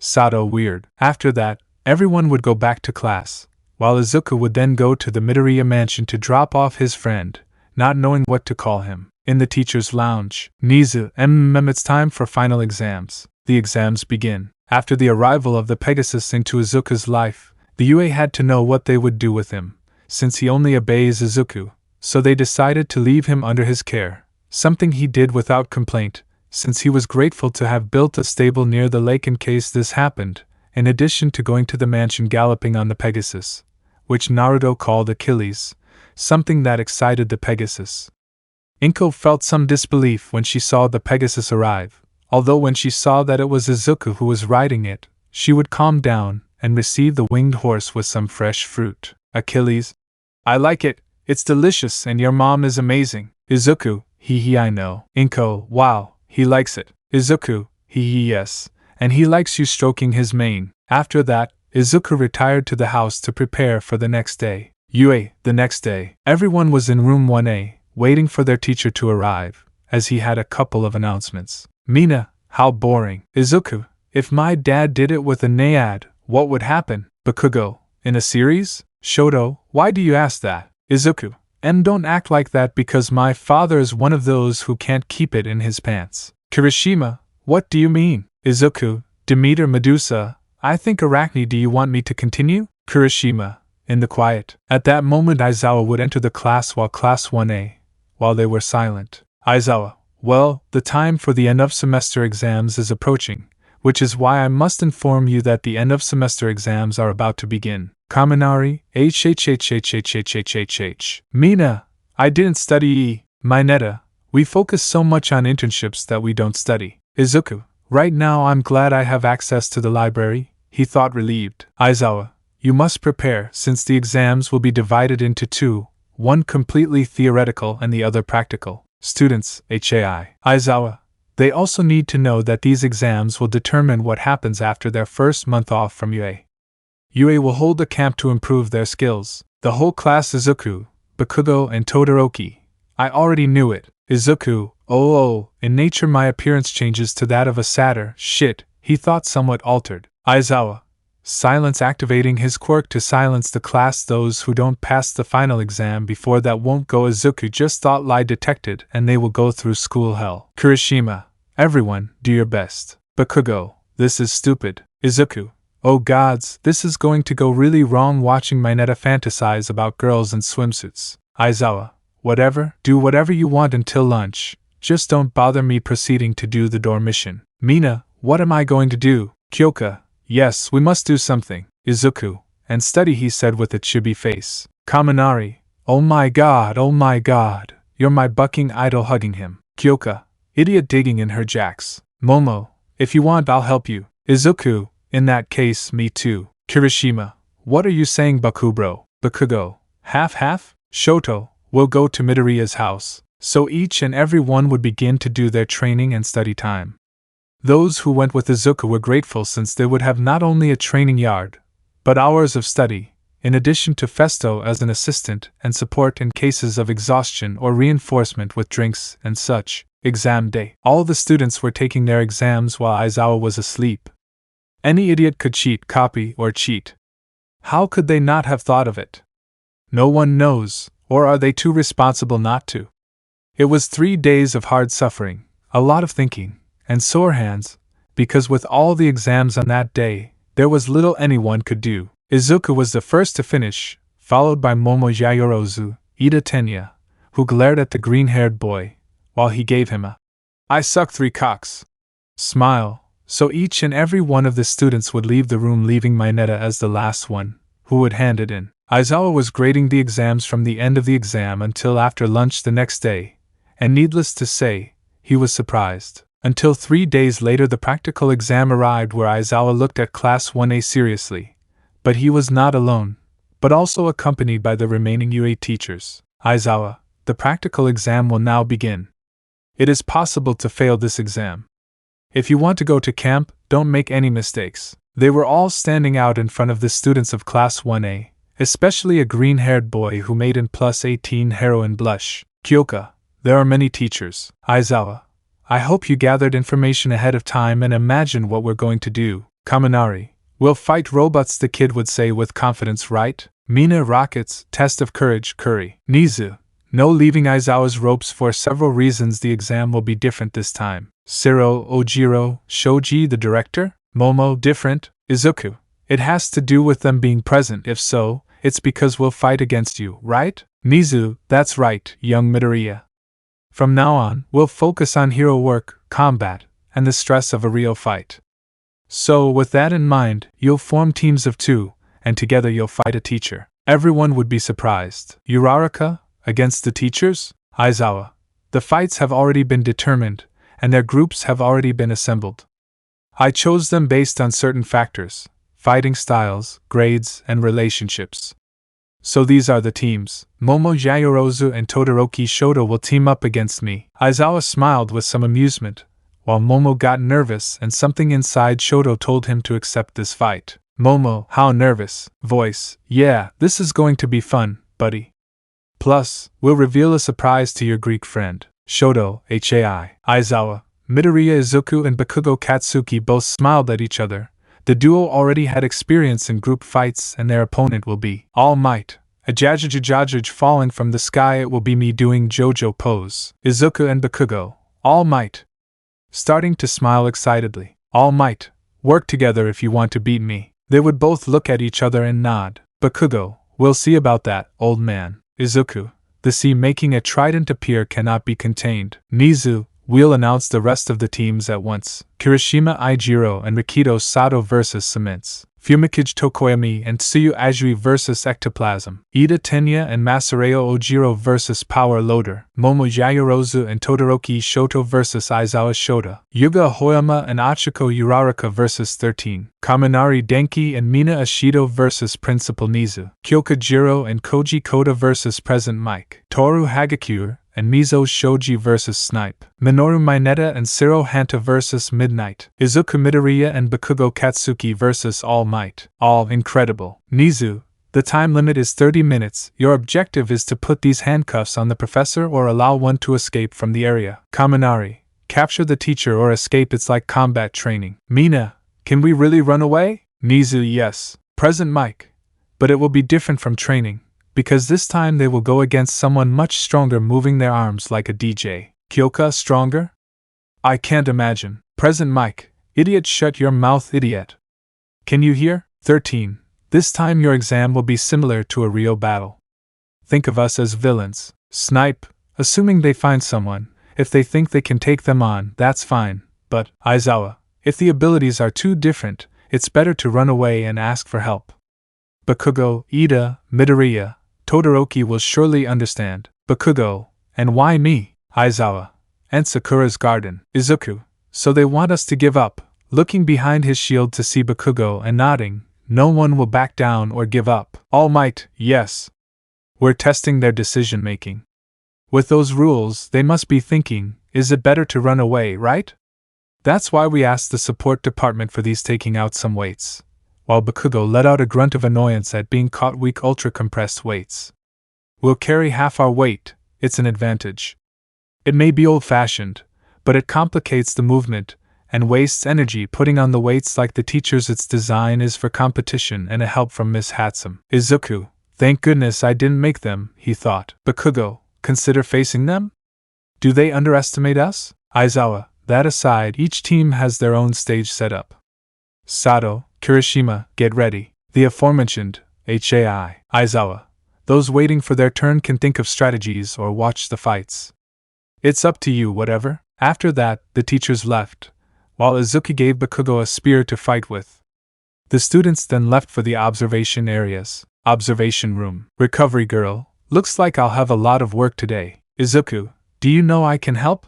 Sato weird. After that, everyone would go back to class, while Izuku would then go to the Midoriya mansion to drop off his friend, not knowing what to call him. In the teacher's lounge, Nizu, it's time for final exams. The exams begin. After the arrival of the Pegasus into Izuku's life, the UA had to know what they would do with him, since he only obeys Izuku, so they decided to leave him under his care, something he did without complaint, since he was grateful to have built a stable near the lake in case this happened, in addition to going to the mansion galloping on the Pegasus, which Naruto called Achilles, something that excited the Pegasus. Inko felt some disbelief when she saw the Pegasus arrive, although when she saw that it was Izuku who was riding it, she would calm down and receive the winged horse with some fresh fruit. Achilles, I like it, it's delicious and your mom is amazing. Izuku, hee I know. Inko, wow, he likes it. Izuku, hee yes, and he likes you stroking his mane. After that, Izuku retired to the house to prepare for the next day. UA, the next day, everyone was in room 1A, waiting for their teacher to arrive, as he had a couple of announcements. Mina, how boring. Izuku, if my dad did it with a naiad, what would happen? Bakugo, in a series? Shoto, why do you ask that? Izuku, don't act like that because my father is one of those who can't keep it in his pants. Kirishima, what do you mean? Izuku, Demeter Medusa, I think Arachne, do you want me to continue? Kirishima, in the quiet. At that moment Aizawa would enter the class while class 1A, while they were silent. Aizawa, well, the time for the end of semester exams is approaching, which is why I must inform you that the end of semester exams are about to begin. Kaminari, Mina, I didn't study Minetta, we focus so much on internships that we don't study. Izuku, right now I'm glad I have access to the library, he thought relieved. Aizawa, you must prepare since the exams will be divided into two, one completely theoretical and the other practical. Students, HAI. Aizawa, they also need to know that these exams will determine what happens after their first month off from UA. UA will hold a camp to improve their skills. The whole class Izuku, Bakugo and Todoroki. I already knew it. Izuku, in nature my appearance changes to that of a satyr, shit, he thought somewhat altered. Aizawa, silence activating his quirk to silence the class. Those who don't pass the final exam before that won't go. Izuku just thought lie detected and they will go through school hell. Kirishima, everyone, do your best. Bakugo, this is stupid. Izuku, oh gods, this is going to go really wrong watching Minetta fantasize about girls in swimsuits. Aizawa, whatever, do whatever you want until lunch, just don't bother me proceeding to do the door mission. Mina, what am I going to do? Kyoka, yes, we must do something. Izuku, and study, he said with a chibi face. Kaminari, oh my god, you're my bucking idol. Hugging him. Kyoka, idiot, digging in her jacks. Momo, if you want I'll help you. Izuku, in that case me too. Kirishima, what are you saying Bakubro? Bakugo, half? Shoto, we'll go to Midoriya's house, so each and every one would begin to do their training and study time. Those who went with Izuku were grateful since they would have not only a training yard, but hours of study, in addition to Festo as an assistant and support in cases of exhaustion or reinforcement with drinks and such. Exam day. All the students were taking their exams while Aizawa was asleep. Any idiot could cheat, copy, or cheat. How could they not have thought of it? No one knows, or are they too responsible not to? It was 3 days of hard suffering, a lot of thinking, and sore hands, because with all the exams on that day, there was little anyone could do. Izuku was the first to finish, followed by Momo Yayorozu, Ida Tenya, who glared at the green-haired boy, while he gave him a "I suck 3 cocks" smile, so each and every one of the students would leave the room, leaving Minetta as the last one, who would hand it in. Aizawa was grading the exams from the end of the exam until after lunch the next day, and needless to say, he was surprised. Until 3 days later the practical exam arrived, where Aizawa looked at Class 1A seriously. But he was not alone, but also accompanied by the remaining UA teachers. Aizawa, the practical exam will now begin. It is possible to fail this exam. If you want to go to camp, don't make any mistakes. They were all standing out in front of the students of Class 1A, especially a green-haired boy who made an +18 heroine blush. Kyoka, there are many teachers. Aizawa, I hope you gathered information ahead of time and imagined what we're going to do. Kaminari, we'll fight robots, the kid would say with confidence, right? Mina, rockets, test of courage, Curry. Nizu, no leaving Aizawa's ropes for several reasons. The exam will be different this time. Siro, Ojiro, Shoji, the director? Momo, different. Izuku, it has to do with them being present. If so, it's because we'll fight against you, right? Nizu, that's right, young Midoriya. From now on, we'll focus on hero work, combat, and the stress of a real fight. So, with that in mind, you'll form teams of 2, and together you'll fight a teacher. Everyone would be surprised. Uraraka, against the teachers? Aizawa, the fights have already been determined, and their groups have already been assembled. I chose them based on certain factors: fighting styles, grades, and relationships. So these are the teams. Momo Yayorozu and Todoroki Shoto will team up against me. Aizawa smiled with some amusement, while Momo got nervous and something inside Shoto told him to accept this fight. Momo, how nervous? Voice, yeah, this is going to be fun, buddy. Plus, we'll reveal a surprise to your Greek friend. Shoto, HAI. Aizawa, Midoriya, Izuku, and Bakugo Katsuki both smiled at each other. The duo already had experience in group fights, and their opponent will be All Might. A Jajajajajaj falling from the sky. It will be me doing JoJo pose. Izuku and Bakugo, All Might. Starting to smile excitedly. All Might, work together if you want to beat me. They would both look at each other and nod. Bakugo, we'll see about that, old man. Izuku, the sea making a trident appear cannot be contained. Nizu, we'll announce the rest of the teams at once. Kirishima Ijiro and Rikido Sato vs. Cements. Fumikage Tokoyami and Tsuyu Ajui vs. Ectoplasm. Ida Tenya and Masareo Ojiro vs. Power Loader. Momo Yayorozu and Todoroki Shoto vs. Aizawa Shota. Yuga Hoyama and Achiko Uraraka vs. 13. Kaminari Denki and Mina Ashido vs. Principal Nizu. Kyoka Jiro and Koji Koda vs. Present Mike. Toru Hagakure and Mizo Shoji vs. Snipe. Minoru Minetta and Siro Hanta vs. Midnight. Izuku Midoriya and Bakugo Katsuki vs. All Might. All incredible. Nizu, the time limit is 30 minutes. Your objective is to put these handcuffs on the professor or allow one to escape from the area. Kaminari, capture the teacher or escape. It's like combat training. Mina, can we really run away? Nizu, yes. Present Mike. But it will be different from training, because this time they will go against someone much stronger, moving their arms like a DJ. Kyoka, stronger? I can't imagine. Present Mike, idiot, shut your mouth, idiot. Can you hear? 13. This time your exam will be similar to a real battle. Think of us as villains. Snipe, assuming they find someone. If they think they can take them on, that's fine. But, Aizawa, if the abilities are too different, it's better to run away and ask for help. Bakugo, Ida, Midoriya, Todoroki will surely understand. Bakugo, and why me? Aizawa, and Sakura's garden. Izuku, so they want us to give up. Looking behind his shield to see Bakugo and nodding, no one will back down or give up. All Might, yes. We're testing their decision making. With those rules, they must be thinking, is it better to run away, right? That's why we asked the support department for these, taking out some weights. While Bakugo let out a grunt of annoyance at being caught weak ultra-compressed weights. We'll carry half our weight, it's an advantage. It may be old-fashioned, but it complicates the movement, and wastes energy putting on the weights like the teachers. Its design is for competition and a help from Miss Hatsum. Izuku, thank goodness I didn't make them, he thought. Bakugo, consider facing them? Do they underestimate us? Aizawa, that aside, each team has their own stage set up. Sato, Kirishima, get ready. The aforementioned, HAI. Aizawa, those waiting for their turn can think of strategies or watch the fights. It's up to you, whatever. After that, the teachers left, while Izuku gave Bakugo a spear to fight with. The students then left for the observation areas. Observation room. Recovery girl, looks like I'll have a lot of work today. Izuku, do you know I can help?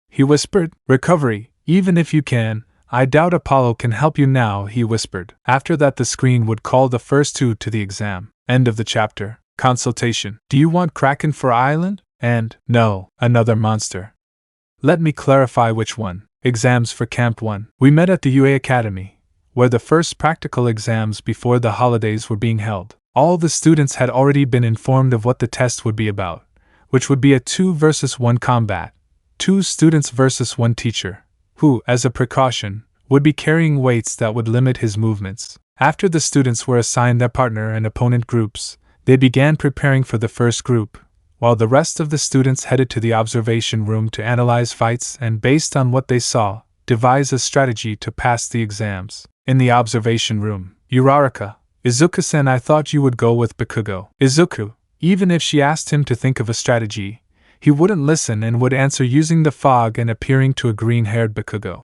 He whispered. Recovery, even if you can, I doubt Apollo can help you now, he whispered. After that, the screen would call the first 2 to the exam. End of the chapter. Consultation. Do you want Kraken for Island? And, no, another monster. Let me clarify which one. Exams for Camp 1. We met at the UA Academy, where the first practical exams before the holidays were being held. All the students had already been informed of what the test would be about, which would be a 2 versus 1 combat. 2 students versus 1 teacher, who, as a precaution, would be carrying weights that would limit his movements. After the students were assigned their partner and opponent groups, they began preparing for the first group, while the rest of the students headed to the observation room to analyze fights and, based on what they saw, devise a strategy to pass the exams. In the observation room, Uraraka, Izuku-san, I thought you would go with Bakugo. Izuku, even if she asked him to think of a strategy, he wouldn't listen and would answer using the fog and appearing to a green-haired Bakugo.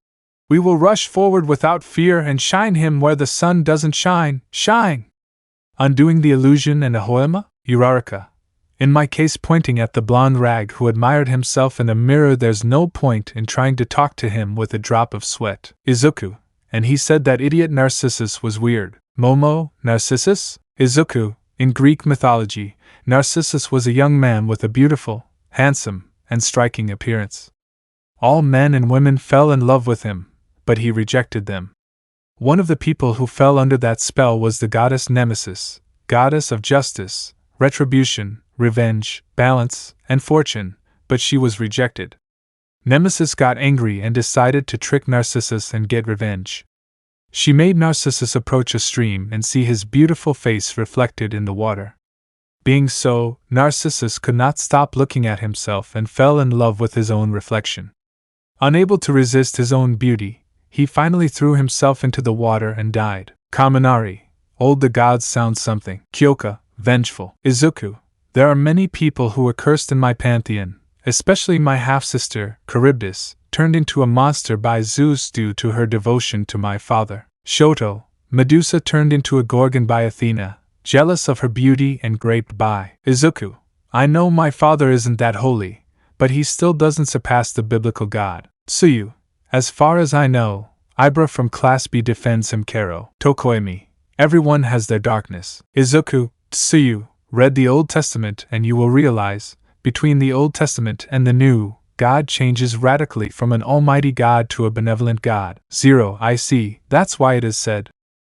We will rush forward without fear and shine him where the sun doesn't shine. Shine! Undoing the illusion and Ahoema? Uraraka. In my case, pointing at the blonde rag who admired himself in a mirror. There's no point in trying to talk to him with a drop of sweat. Izuku. And he said that idiot Narcissus was weird. Momo, Narcissus? Izuku. In Greek mythology, Narcissus was a young man with a beautiful, handsome, and striking appearance. All men and women fell in love with him, but he rejected them. One of the people who fell under that spell was the goddess Nemesis, goddess of justice, retribution, revenge, balance, and fortune, but she was rejected. Nemesis got angry and decided to trick Narcissus and get revenge. She made Narcissus approach a stream and see his beautiful face reflected in the water. Being so, Narcissus could not stop looking at himself and fell in love with his own reflection. Unable to resist his own beauty, he finally threw himself into the water and died. Kaminari, old the gods sound something. Kyoka, vengeful. Izuku, there are many people who were cursed in my pantheon, especially my half-sister, Charybdis, turned into a monster by Zeus due to her devotion to my father. Shoto, Medusa turned into a gorgon by Athena, jealous of her beauty and graped by Izuku. I know my father isn't that holy, but he still doesn't surpass the biblical god. Tsuyu, as far as I know, Ibra from Class B defends him. Kero. Tokoemi, everyone has their darkness. Izuku, Tsuyu, read the Old Testament and you will realize, between the Old Testament and the New, God changes radically from an almighty God to a benevolent God. 0. I see, that's why it is said,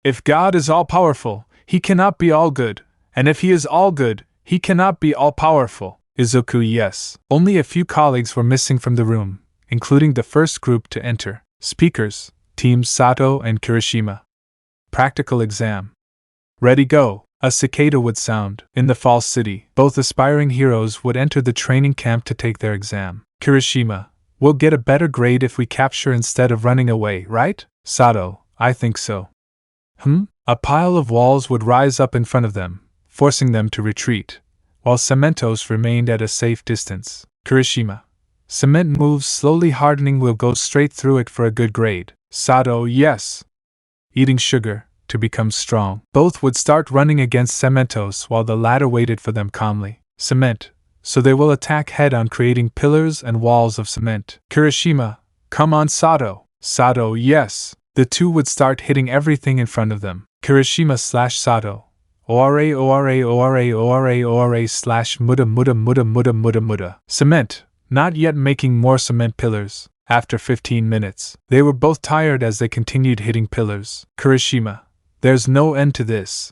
if God is all-powerful, he cannot be all good, and if he is all good, he cannot be all-powerful. Izuku, yes. Only a few colleagues were missing from the room, including the first group to enter. Speakers, Teams Sato and Kirishima. Practical exam. Ready, go. A cicada would sound. In the false city, both aspiring heroes would enter the training camp to take their exam. Kirishima, we'll get a better grade if we capture instead of running away, right? Sato, I think so. A pile of walls would rise up in front of them, forcing them to retreat, while Cementos remained at a safe distance. Kirishima, cement moves slowly hardening, we'll go straight through it for a good grade. Sato, yes. Eating sugar, to become strong. Both would start running against Cementos while the latter waited for them calmly. Cement, so they will attack head-on, creating pillars and walls of cement. Kirishima, come on Sato. Sato, yes. The two would start hitting everything in front of them. Kirishima/Sato. Ora slash muda. Cement, not yet making more cement pillars. After 15 minutes, they were both tired as they continued hitting pillars. Kirishima, there's no end to this.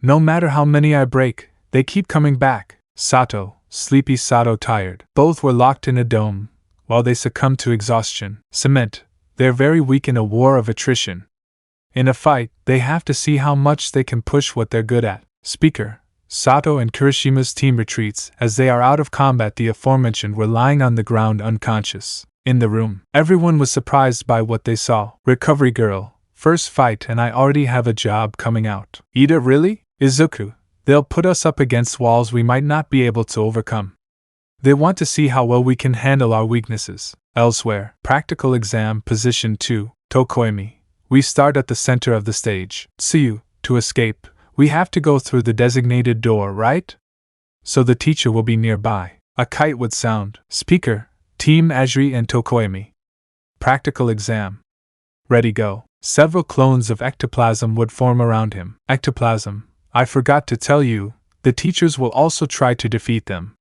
No matter how many I break, they keep coming back. Sato, sleepy Sato tired. Both were locked in a dome, while they succumbed to exhaustion. Cement, they're very weak in a war of attrition. In a fight, they have to see how much they can push what they're good at. Speaker, Sato and Kirishima's team retreats as they are out of combat. The aforementioned were lying on the ground unconscious. In the room, everyone was surprised by what they saw. Recovery girl, first fight and I already have a job coming out. Ida, really? Izuku, they'll put us up against walls we might not be able to overcome. They want to see how well we can handle our weaknesses. Elsewhere, practical exam position 2, Tokoemi. We start at the center of the stage. Tsuyu, to escape, we have to go through the designated door, right? So the teacher will be nearby. A kite would sound. Speaker, Team Ajri and Tokoemi. Practical exam. Ready, go. Several clones of ectoplasm would form around him. Ectoplasm, I forgot to tell you, the teachers will also try to defeat them.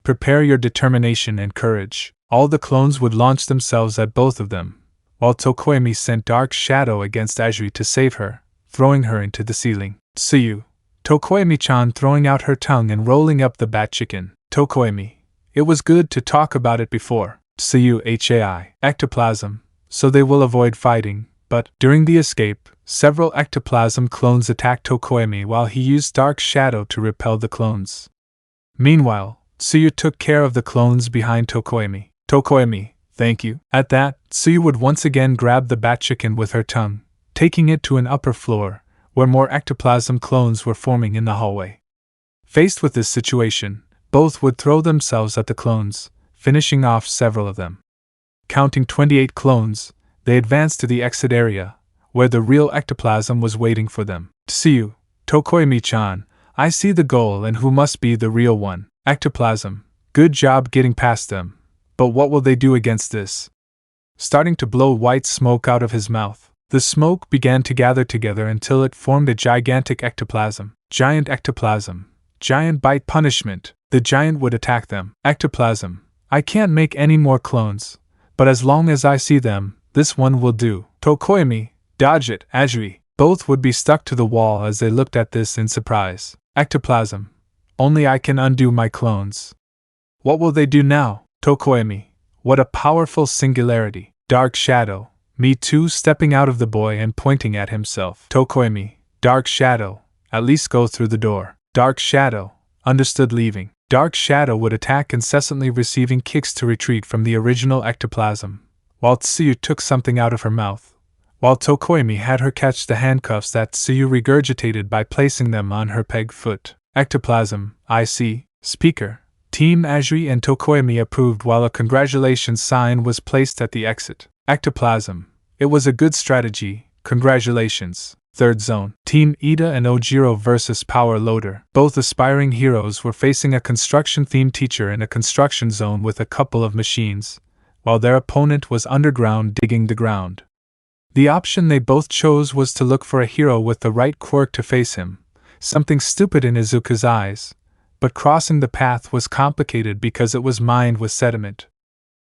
Prepare your determination and courage. All the clones would launch themselves at both of them, while Tokoemi sent Dark Shadow against Ajri to save her, throwing her into the ceiling. Tsuyu, Tokoemi-chan throwing out her tongue and rolling up the bat chicken. Tokoemi, it was good to talk about it before. Tsuyu HAI. Ectoplasm, so they will avoid fighting, but during the escape, several ectoplasm clones attacked Tokoemi while he used Dark Shadow to repel the clones. Meanwhile, Tsuyu took care of the clones behind Tokoemi. Tokoemi, thank you. At that, Tsuyu would once again grab the bat chicken with her tongue, taking it to an upper floor, where more ectoplasm clones were forming in the hallway. Faced with this situation, both would throw themselves at the clones, finishing off several of them. Counting 28 clones, they advanced to the exit area, where the real ectoplasm was waiting for them. Tsuyu, Tokoemi-chan, I see the goal and who must be the real one. Ectoplasm, good job getting past them. But what will they do against this? Starting to blow white smoke out of his mouth, the smoke began to gather together until it formed a gigantic ectoplasm. Giant ectoplasm. Giant bite punishment. The giant would attack them. Ectoplasm. I can't make any more clones, but as long as I see them, this one will do. Tokoemi, dodge it, Ajui. Both would be stuck to the wall as they looked at this in surprise. Ectoplasm. Only I can undo my clones. What will they do now? Tokoemi. What a powerful singularity. Dark Shadow. Me too, stepping out of the boy and pointing at himself. Tokoemi. Dark Shadow. At least go through the door. Dark Shadow. Understood, leaving. Dark Shadow would attack incessantly, receiving kicks to retreat from the original ectoplasm, while Tsuyu took something out of her mouth, while Tokoemi had her catch the handcuffs that Tsuyu regurgitated by placing them on her pegged foot. Ectoplasm, I see. Speaker. Team Ajui and Tokoemi approved while a congratulations sign was placed at the exit. Ectoplasm. It was a good strategy, congratulations. Third zone. Team Ida and Ojiro vs. Power Loader. Both aspiring heroes were facing a construction-themed teacher in a construction zone with a couple of machines, while their opponent was underground digging the ground. The option they both chose was to look for a hero with the right quirk to face him, something stupid in Izuku's eyes, but crossing the path was complicated because it was mined with sediment.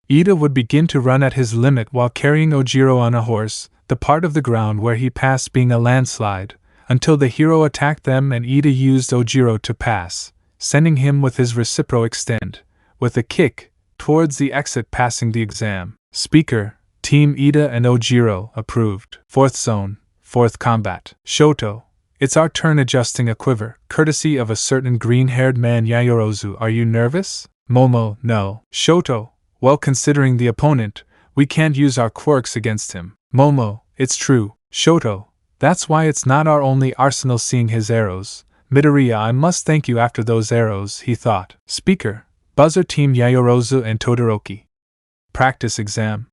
Ida would begin to run at his limit while carrying Ojiro on a horse, the part of the ground where he passed being a landslide, until the hero attacked them and Ida used Ojiro to pass, sending him with his reciprocal extend, with a kick, towards the exit, passing the exam. Speaker, Team Ida and Ojiro approved. Fourth zone, fourth combat. Shoto, it's our turn, adjusting a quiver, courtesy of a certain green-haired man. Yayorozu, are you nervous? Momo, no. Shoto, well, considering the opponent, we can't use our quirks against him. Momo, it's true. Shoto, that's why it's not our only arsenal, seeing his arrows. Midoriya, I must thank you after those arrows, he thought. Speaker, buzzer. Team Yayorozu and Todoroki. Practice exam.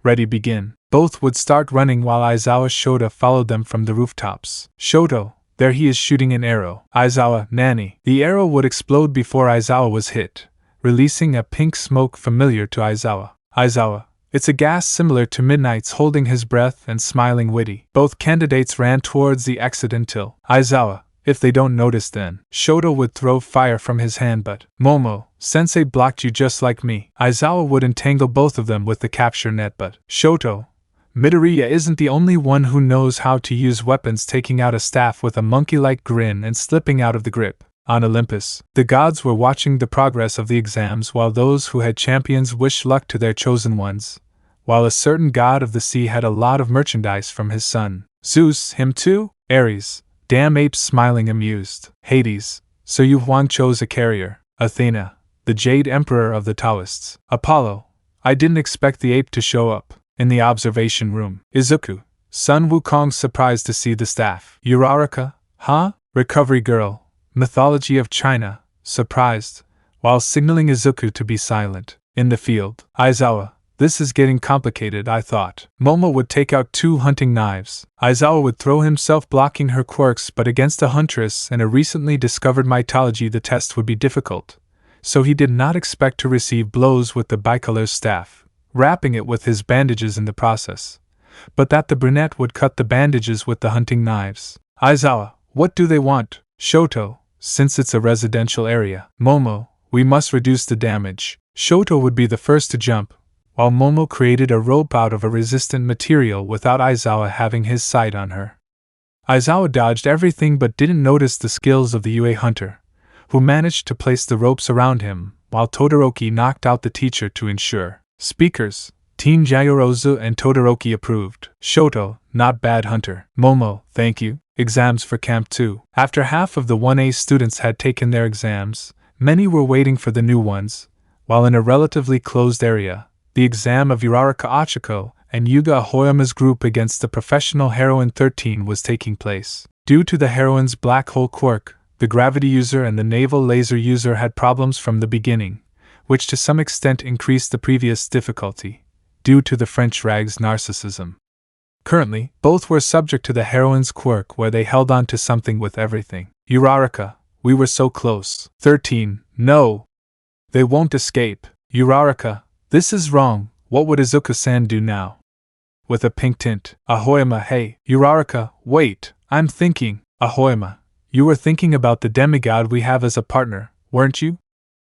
Ready, begin. Both would start running while Aizawa Shota followed them from the rooftops. Shoto, there he is shooting an arrow. Aizawa, Nani. The arrow would explode before Aizawa was hit, releasing a pink smoke familiar to Aizawa. Aizawa, it's a gas similar to Midnight's, holding his breath and smiling witty. Both candidates ran towards the exit until Aizawa, if they don't notice then. Shoto would throw fire from his hand, but Momo, Sensei blocked you just like me. Aizawa would entangle both of them with the capture net, but Shoto, Midoriya isn't the only one who knows how to use weapons, taking out a staff with a monkey-like grin and slipping out of the grip. On Olympus, the gods were watching the progress of the exams while those who had champions wished luck to their chosen ones, while a certain god of the sea had a lot of merchandise from his son. Zeus, him too? Ares, damn apes, smiling amused. Hades, so Yu Huang chose a carrier. Athena, the Jade Emperor of the Taoists. Apollo, I didn't expect the ape to show up. In the observation room, Izuku, Sun Wukong, surprised to see the staff. Uraraka, huh? Recovery girl, Mythology of China, surprised, while signaling Izuku to be silent. In the field, Aizawa, this is getting complicated, I thought. Momo would take out 2 hunting knives. Aizawa would throw himself blocking her quirks, but against a huntress and a recently discovered Mitology the test would be difficult, so he did not expect to receive blows with the bicolor staff, wrapping it with his bandages in the process, but that the brunette would cut the bandages with the hunting knives. Aizawa, what do they want? Shoto, since it's a residential area. Momo, we must reduce the damage. Shoto would be the first to jump, while Momo created a rope out of a resistant material without Aizawa having his sight on her. Aizawa dodged everything but didn't notice the skills of the UA hunter, who managed to place the ropes around him, while Todoroki knocked out the teacher to ensure. Speakers, Team Jayorozu and Todoroki approved. Shoto, not bad hunter. Momo, thank you. Exams for Camp 2. After half of the 1A students had taken their exams, many were waiting for the new ones, while in a relatively closed area, the exam of Uraraka Achiko and Yuga Ahoyama's group against the professional heroine 13 was taking place. Due to the heroine's black hole quirk, the gravity user and the naval laser user had problems from the beginning, which to some extent increased the previous difficulty, due to the French rag's narcissism. Currently, both were subject to the heroine's quirk where they held on to something with everything. Uraraka, we were so close. 13, no! They won't escape. Uraraka, this is wrong, what would Izuku-san do now? With a pink tint. Ahoyama, hey. Uraraka, wait, I'm thinking. Ahoyama, you were thinking about the demigod we have as a partner, weren't you?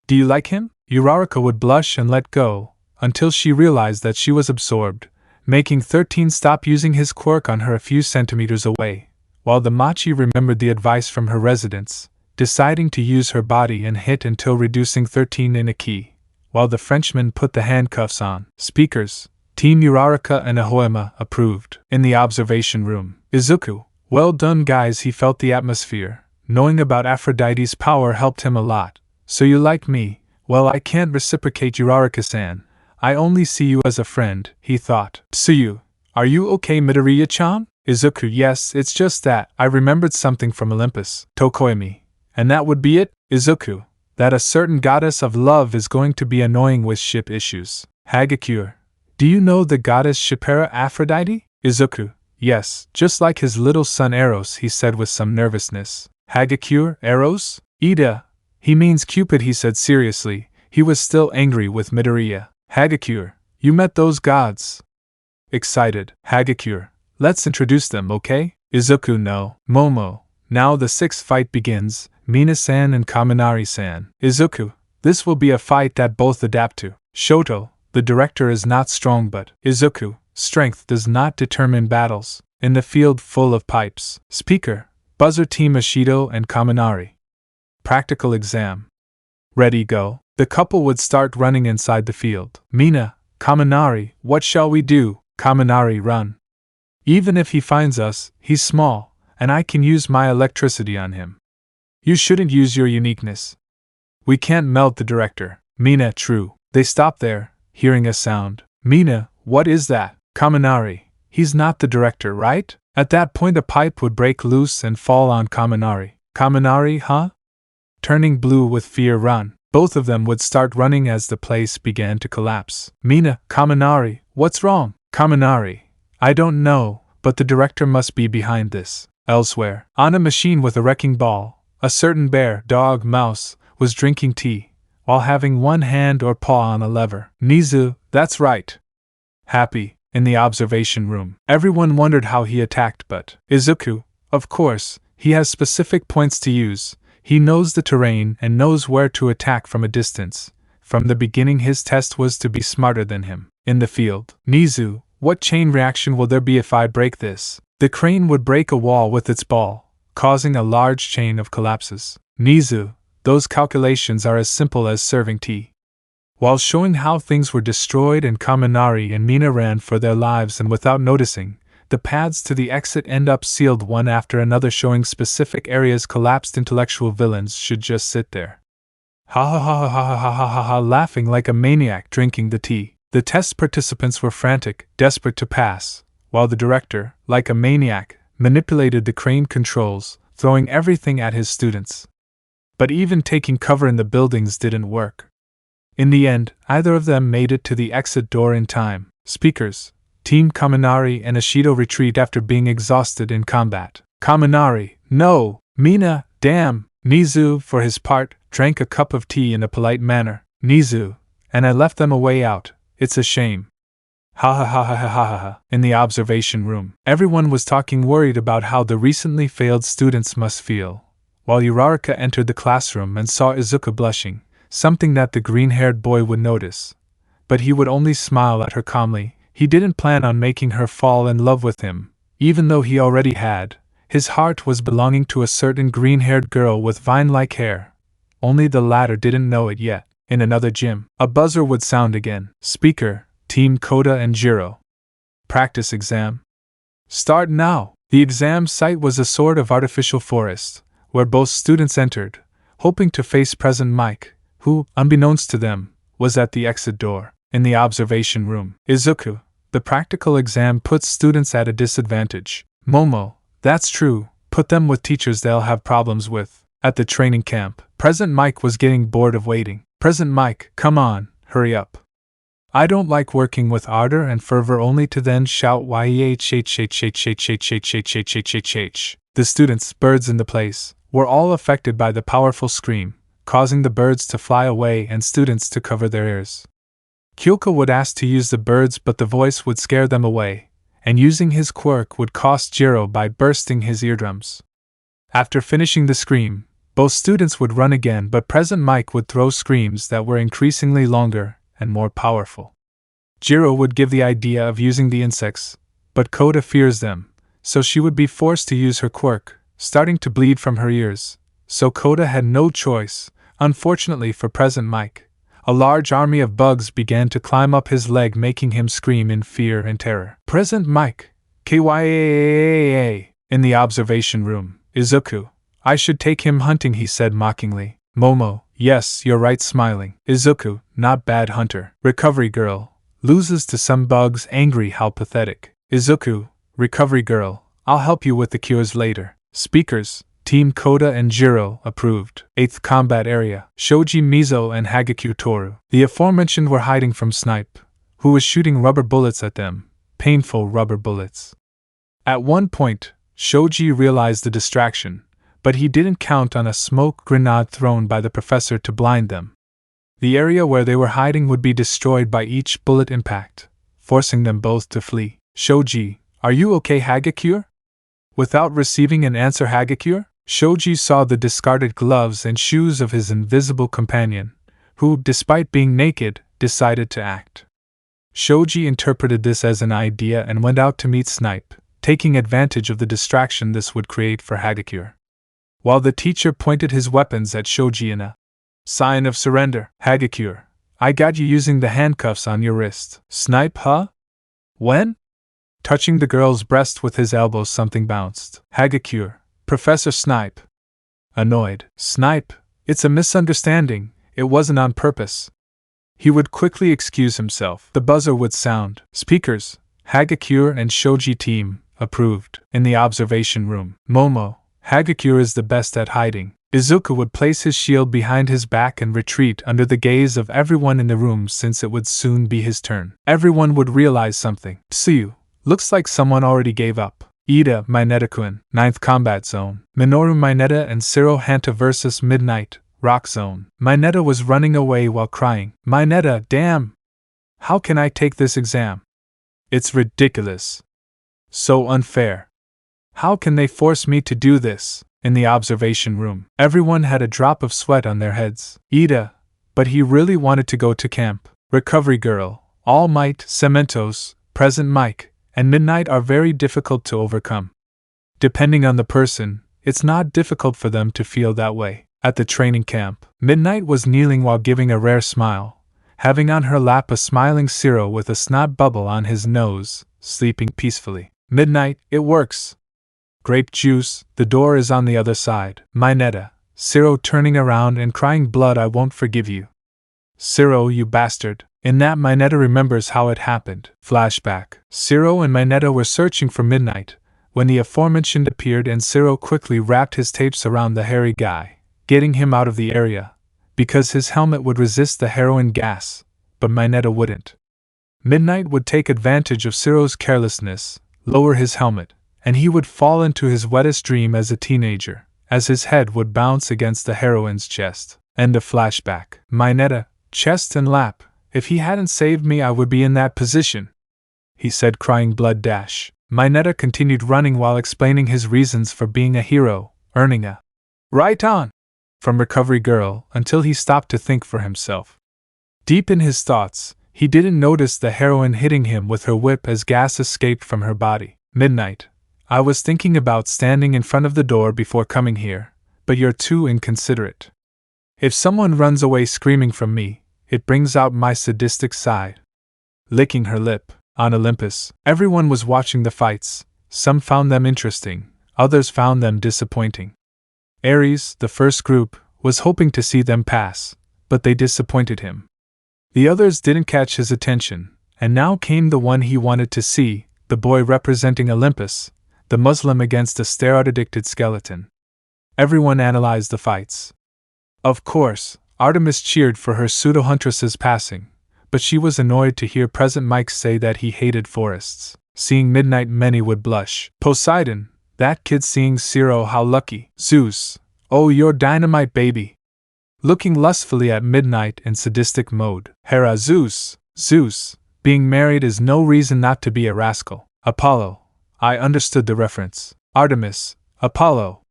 Do you like him? Uraraka would blush and let go, until she realized that she was absorbed, making 13 stop using his quirk on her a few centimeters away, while the Machi remembered the advice from her residents, deciding to use her body and hit until reducing 13 in a key, while the Frenchman put the handcuffs on. Speakers, Team Uraraka and Ahoyama approved. In the observation room, Izuku, well done guys. He felt the atmosphere. Knowing about Aphrodite's power helped him a lot. So you like me? Well, I can't reciprocate, Uraraka-san. I only see you as a friend, he thought. Tsuyu, are you okay, Midoriya-chan? Izuku, yes, it's just that I remembered something from Olympus. Tokoimi, and that would be it? Izuku, that a certain goddess of love is going to be annoying with ship issues. Hagakure, do you know the goddess Shipera Aphrodite? Izuku, yes, just like his little son Eros, he said with some nervousness. Hagakure, Eros? Ida, he means Cupid, he said seriously. He was still angry with Midoriya. Hagakure, you met those gods. Excited. Hagakure, let's introduce them, okay? Izuku, no. Momo, now the sixth fight begins, Mina-san and Kaminari-san. Izuku, this will be a fight that both adapt to. Shoto, the director is not strong but. Izuku, strength does not determine battles. In the field full of pipes. Speaker, buzzer team Ashido and Kaminari. Practical exam. Ready, go. The couple would start running inside the field. Mina, Kaminari, what shall we do? Kaminari, run. Even if he finds us, he's small, and I can use my electricity on him. You shouldn't use your uniqueness. We can't melt the director. Mina, true. They stop there, hearing a sound. Mina, what is that? Kaminari, he's not the director, right? At that point a pipe would break loose and fall on Kaminari. Kaminari, huh? Turning blue with fear, run. Both of them would start running as the place began to collapse. Mina, Kaminari, what's wrong? Kaminari, I don't know, but the director must be behind this. Elsewhere, on a machine with a wrecking ball, a certain bear, dog, mouse, was drinking tea, while having one hand or paw on a lever. Nizu, that's right. Happy, in the observation room. Everyone wondered how he attacked, but Izuku, of course, he has specific points to use. He knows the terrain and knows where to attack from a distance. From the beginning his test was to be smarter than him. In the field, Nizu, what chain reaction will there be if I break this? The crane would break a wall with its ball, causing a large chain of collapses. Nizu, those calculations are as simple as serving tea. While showing how things were destroyed and Kaminari and Mina ran for their lives and without noticing, the paths to the exit end up sealed one after another, showing specific areas collapsed. Intellectual villains should just sit there. Ha ha ha ha ha ha ha ha ha, laughing like a maniac drinking the tea. The test participants were frantic, desperate to pass, while the director, like a maniac, manipulated the crane controls, throwing everything at his students. But even taking cover in the buildings didn't work. In the end, either of them made it to the exit door in time. Speakers, Team Kaminari and Ashido retreat after being exhausted in combat. Kaminari, no! Mina, damn! Nizu, for his part, drank a cup of tea in a polite manner. Nizu, and I left them a way out. It's a shame. Ha ha ha ha ha ha ha. In the observation room, everyone was talking worried about how the recently failed students must feel, while Uraraka entered the classroom and saw Izuku blushing, something that the green-haired boy would notice. But he would only smile at her calmly. He didn't plan on making her fall in love with him, even though he already had. His heart was belonging to a certain green-haired girl with vine-like hair. Only the latter didn't know it yet. In another gym, a buzzer would sound again. Speaker, Team Koda and Jiro. Practice exam. Start now. The exam site was a sort of artificial forest, where both students entered, hoping to face President Mike, who, unbeknownst to them, was at the exit door. In the observation room, Izuku, the practical exam puts students at a disadvantage. Momo, that's true, put them with teachers they'll have problems with. At the training camp, President Mike was getting bored of waiting. President Mike, come on, hurry up. I don't like working with ardor and fervor only to then shout YEHHHHHHHHHHHHHH. The students, birds in the place, were all affected by the powerful scream, causing the birds to fly away and students to cover their ears. Kyoko would ask to use the birds, but the voice would scare them away, and using his quirk would cost Jiro by bursting his eardrums. After finishing the scream, both students would run again, but President Mike would throw screams that were increasingly longer and more powerful. Jiro would give the idea of using the insects, but Koda fears them, so she would be forced to use her quirk, starting to bleed from her ears. So Koda had no choice. Unfortunately for President Mike, a large army of bugs began to climb up his leg, making him scream in fear and terror. President Mike, KYAAAA. In the observation room, Izuku, I should take him hunting, he said mockingly. Momo, yes, you're right, smiling. Izuku, not bad hunter. Recovery girl, loses to some bugs, angry, how pathetic. Izuku, recovery girl, I'll help you with the cures later. Speakers, Team Koda and Jiro, approved. 8th Combat Area, Shoji Mizo and Hagakure Toru. The aforementioned were hiding from Snipe, who was shooting rubber bullets at them. Painful rubber bullets. At one point, Shoji realized the distraction, but he didn't count on a smoke grenade thrown by the professor to blind them. The area where they were hiding would be destroyed by each bullet impact, forcing them both to flee. Shoji, are you okay, Hagakure? Without receiving an answer, Hagakure, Shoji saw the discarded gloves and shoes of his invisible companion, who, despite being naked, decided to act. Shoji interpreted this as an idea and went out to meet Snipe, taking advantage of the distraction this would create for Hagakure. While the teacher pointed his weapons at Shoji in a sign of surrender. Hagakure, I got you using the handcuffs on your wrist. Snipe, huh? When? Touching the girl's breast with his elbow, something bounced. Hagakure, Professor Snipe. Annoyed. Snipe, it's a misunderstanding, it wasn't on purpose. He would quickly excuse himself. The buzzer would sound. Speakers, Hagakure and Shoji team, approved. In the observation room, Momo, Hagakure is the best at hiding. Izuku would place his shield behind his back and retreat under the gaze of everyone in the room, since it would soon be his turn. Everyone would realize something. Tsuyu, looks like someone already gave up. Ida, Minetta-kun, 9th Combat Zone. Minoru Minetta and Ciro Hanta vs. Midnight, Rock Zone. Minetta was running away while crying. Minetta, damn! How can I take this exam? It's ridiculous. So unfair. How can they force me to do this? In the observation room, everyone had a drop of sweat on their heads. Ida, but he really wanted to go to camp. Recovery girl, All Might, Cementos, President Mike, and Midnight are very difficult to overcome. Depending on the person, it's not difficult for them to feel that way. At the training camp, Midnight was kneeling while giving a rare smile, having on her lap a smiling Ciro with a snot bubble on his nose, sleeping peacefully. Midnight, it works. Grape juice, the door is on the other side. Minetta, Ciro turning around and crying, blood, I won't forgive you. Ciro, you bastard. In that, Minetta remembers how it happened. Flashback. Ciro and Minetta were searching for Midnight when the aforementioned appeared, and Ciro quickly wrapped his tapes around the hairy guy, getting him out of the area, because his helmet would resist the heroin gas, but Minetta wouldn't. Midnight would take advantage of Ciro's carelessness, lower his helmet, and he would fall into his wettest dream as a teenager, as his head would bounce against the heroine's chest. End of flashback. Minetta, chest and lap. If he hadn't saved me, I would be in that position, he said, crying blood dash. Minetta continued running while explaining his reasons for being a hero, earning a right on from Recovery Girl until he stopped to think for himself. Deep in his thoughts, he didn't notice the heroine hitting him with her whip as gas escaped from her body. Midnight, I was thinking about standing in front of the door before coming here, but you're too inconsiderate. If someone runs away screaming from me, it brings out my sadistic side. licking her lip. On Olympus, everyone was watching the fights. Some found them interesting, others found them disappointing. Ares, the first group, was hoping to see them pass, but they disappointed him. The others didn't catch his attention, and now came the one he wanted to see, the boy representing Olympus, the Muslim against a steroid-addicted skeleton. Everyone analyzed the fights. Of course, Artemis cheered for her pseudo-huntress's passing, but she was annoyed to hear Present Mike say that he hated forests. Seeing Midnight, many would blush. Poseidon, that kid seeing Zero, how lucky. Zeus, oh, you're dynamite, baby. Looking lustfully at Midnight in sadistic mode. Hera, Zeus, being married is no reason not to be a rascal. Apollo, I understood the reference. Artemis, Apollo,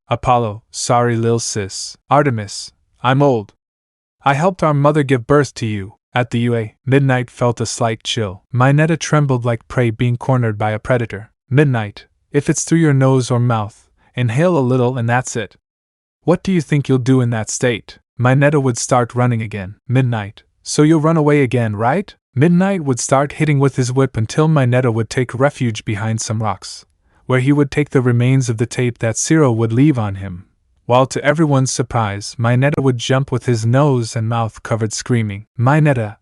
sorry lil sis. Artemis, I'm old. I helped our mother give birth to you. At the UA, Midnight felt a slight chill. Minetta trembled like prey being cornered by a predator. Midnight, if it's through your nose or mouth, inhale a little and that's it. What do you think you'll do in that state? Minetta would start running again. Midnight, so you'll run away again, right? Midnight would start hitting with his whip until Minetta would take refuge behind some rocks, where he would take the remains of the tape that Zero would leave on him. While to everyone's surprise, Minetta would jump with his nose and mouth covered screaming. Minetta,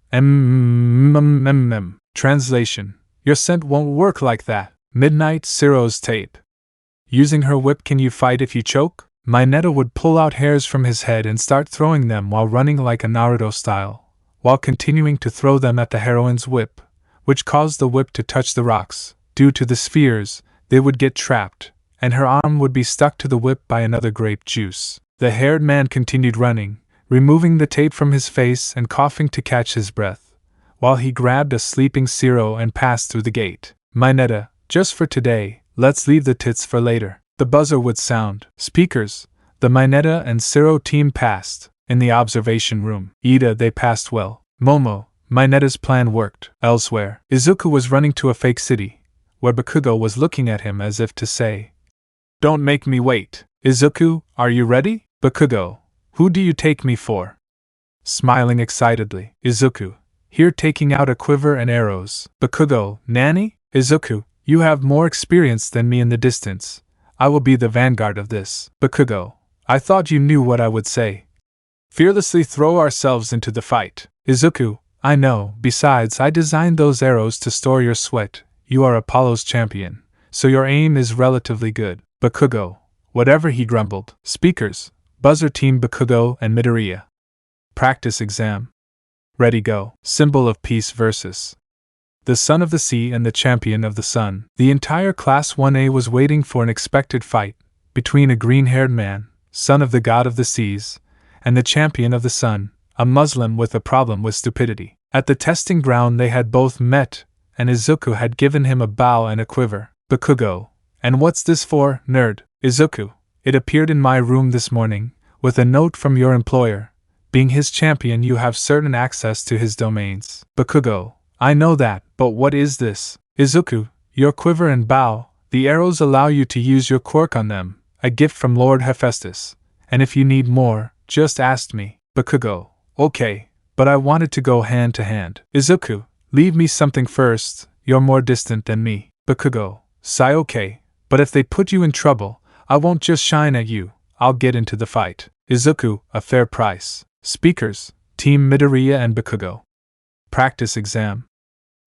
Translation, your scent won't work like that. Midnight, Zero's tape. Using her whip, can you fight if you choke? Minetta would pull out hairs from his head and start throwing them while running like a Naruto style, while continuing to throw them at the heroine's whip, which caused the whip to touch the rocks. Due to the spheres, they would get trapped, and her arm would be stuck to the whip by another grape juice. The haired man continued running, removing the tape from his face and coughing to catch his breath, while he grabbed a sleeping Zero and passed through the gate. Minetta, just for today, let's leave the tits for later. The buzzer would sound. Speakers, the Minetta and Zero team passed. In the observation room, Ida, they passed well. Momo, Minetta's plan worked. Elsewhere, Izuku was running to a fake city, where Bakugo was looking at him as if to say, don't make me wait. Izuku, are you ready? Bakugo, who do you take me for? Smiling excitedly, Izuku, here taking out a quiver and arrows. Bakugo, Nanny? Izuku, you have more experience than me in the distance. I will be the vanguard of this. Bakugo, I thought you knew what I would say. Fearlessly throw ourselves into the fight. Izuku, I know, besides I designed those arrows to store your sweat. You are Apollo's champion, so your aim is relatively good. Bakugo, whatever, he grumbled. Speakers, buzzer team Bakugo and Midoriya. Practice exam. Ready, go. Symbol of peace versus the Son of the Sea and the Champion of the Sun. The entire Class 1A was waiting for an expected fight between a green-haired man, son of the god of the seas, and the champion of the sun, a Muslim with a problem with stupidity. At the testing ground they had both met, and Izuku had given him a bow and a quiver. Bakugo, and what's this for, nerd? Izuku, it appeared in my room this morning, with a note from your employer. Being his champion, you have certain access to his domains. Bakugo, I know that, but what is this? Izuku, your quiver and bow, the arrows allow you to use your quirk on them, a gift from Lord Hephaestus, and if you need more, just ask me. Bakugo, okay, but I wanted to go hand to hand. Izuku, leave me something first, you're more distant than me. Bakugo, sigh, okay, but if they put you in trouble, I won't just shine at you, I'll get into the fight. Izuku, a fair price. Speakers, Team Midoriya and Bakugo. Practice exam.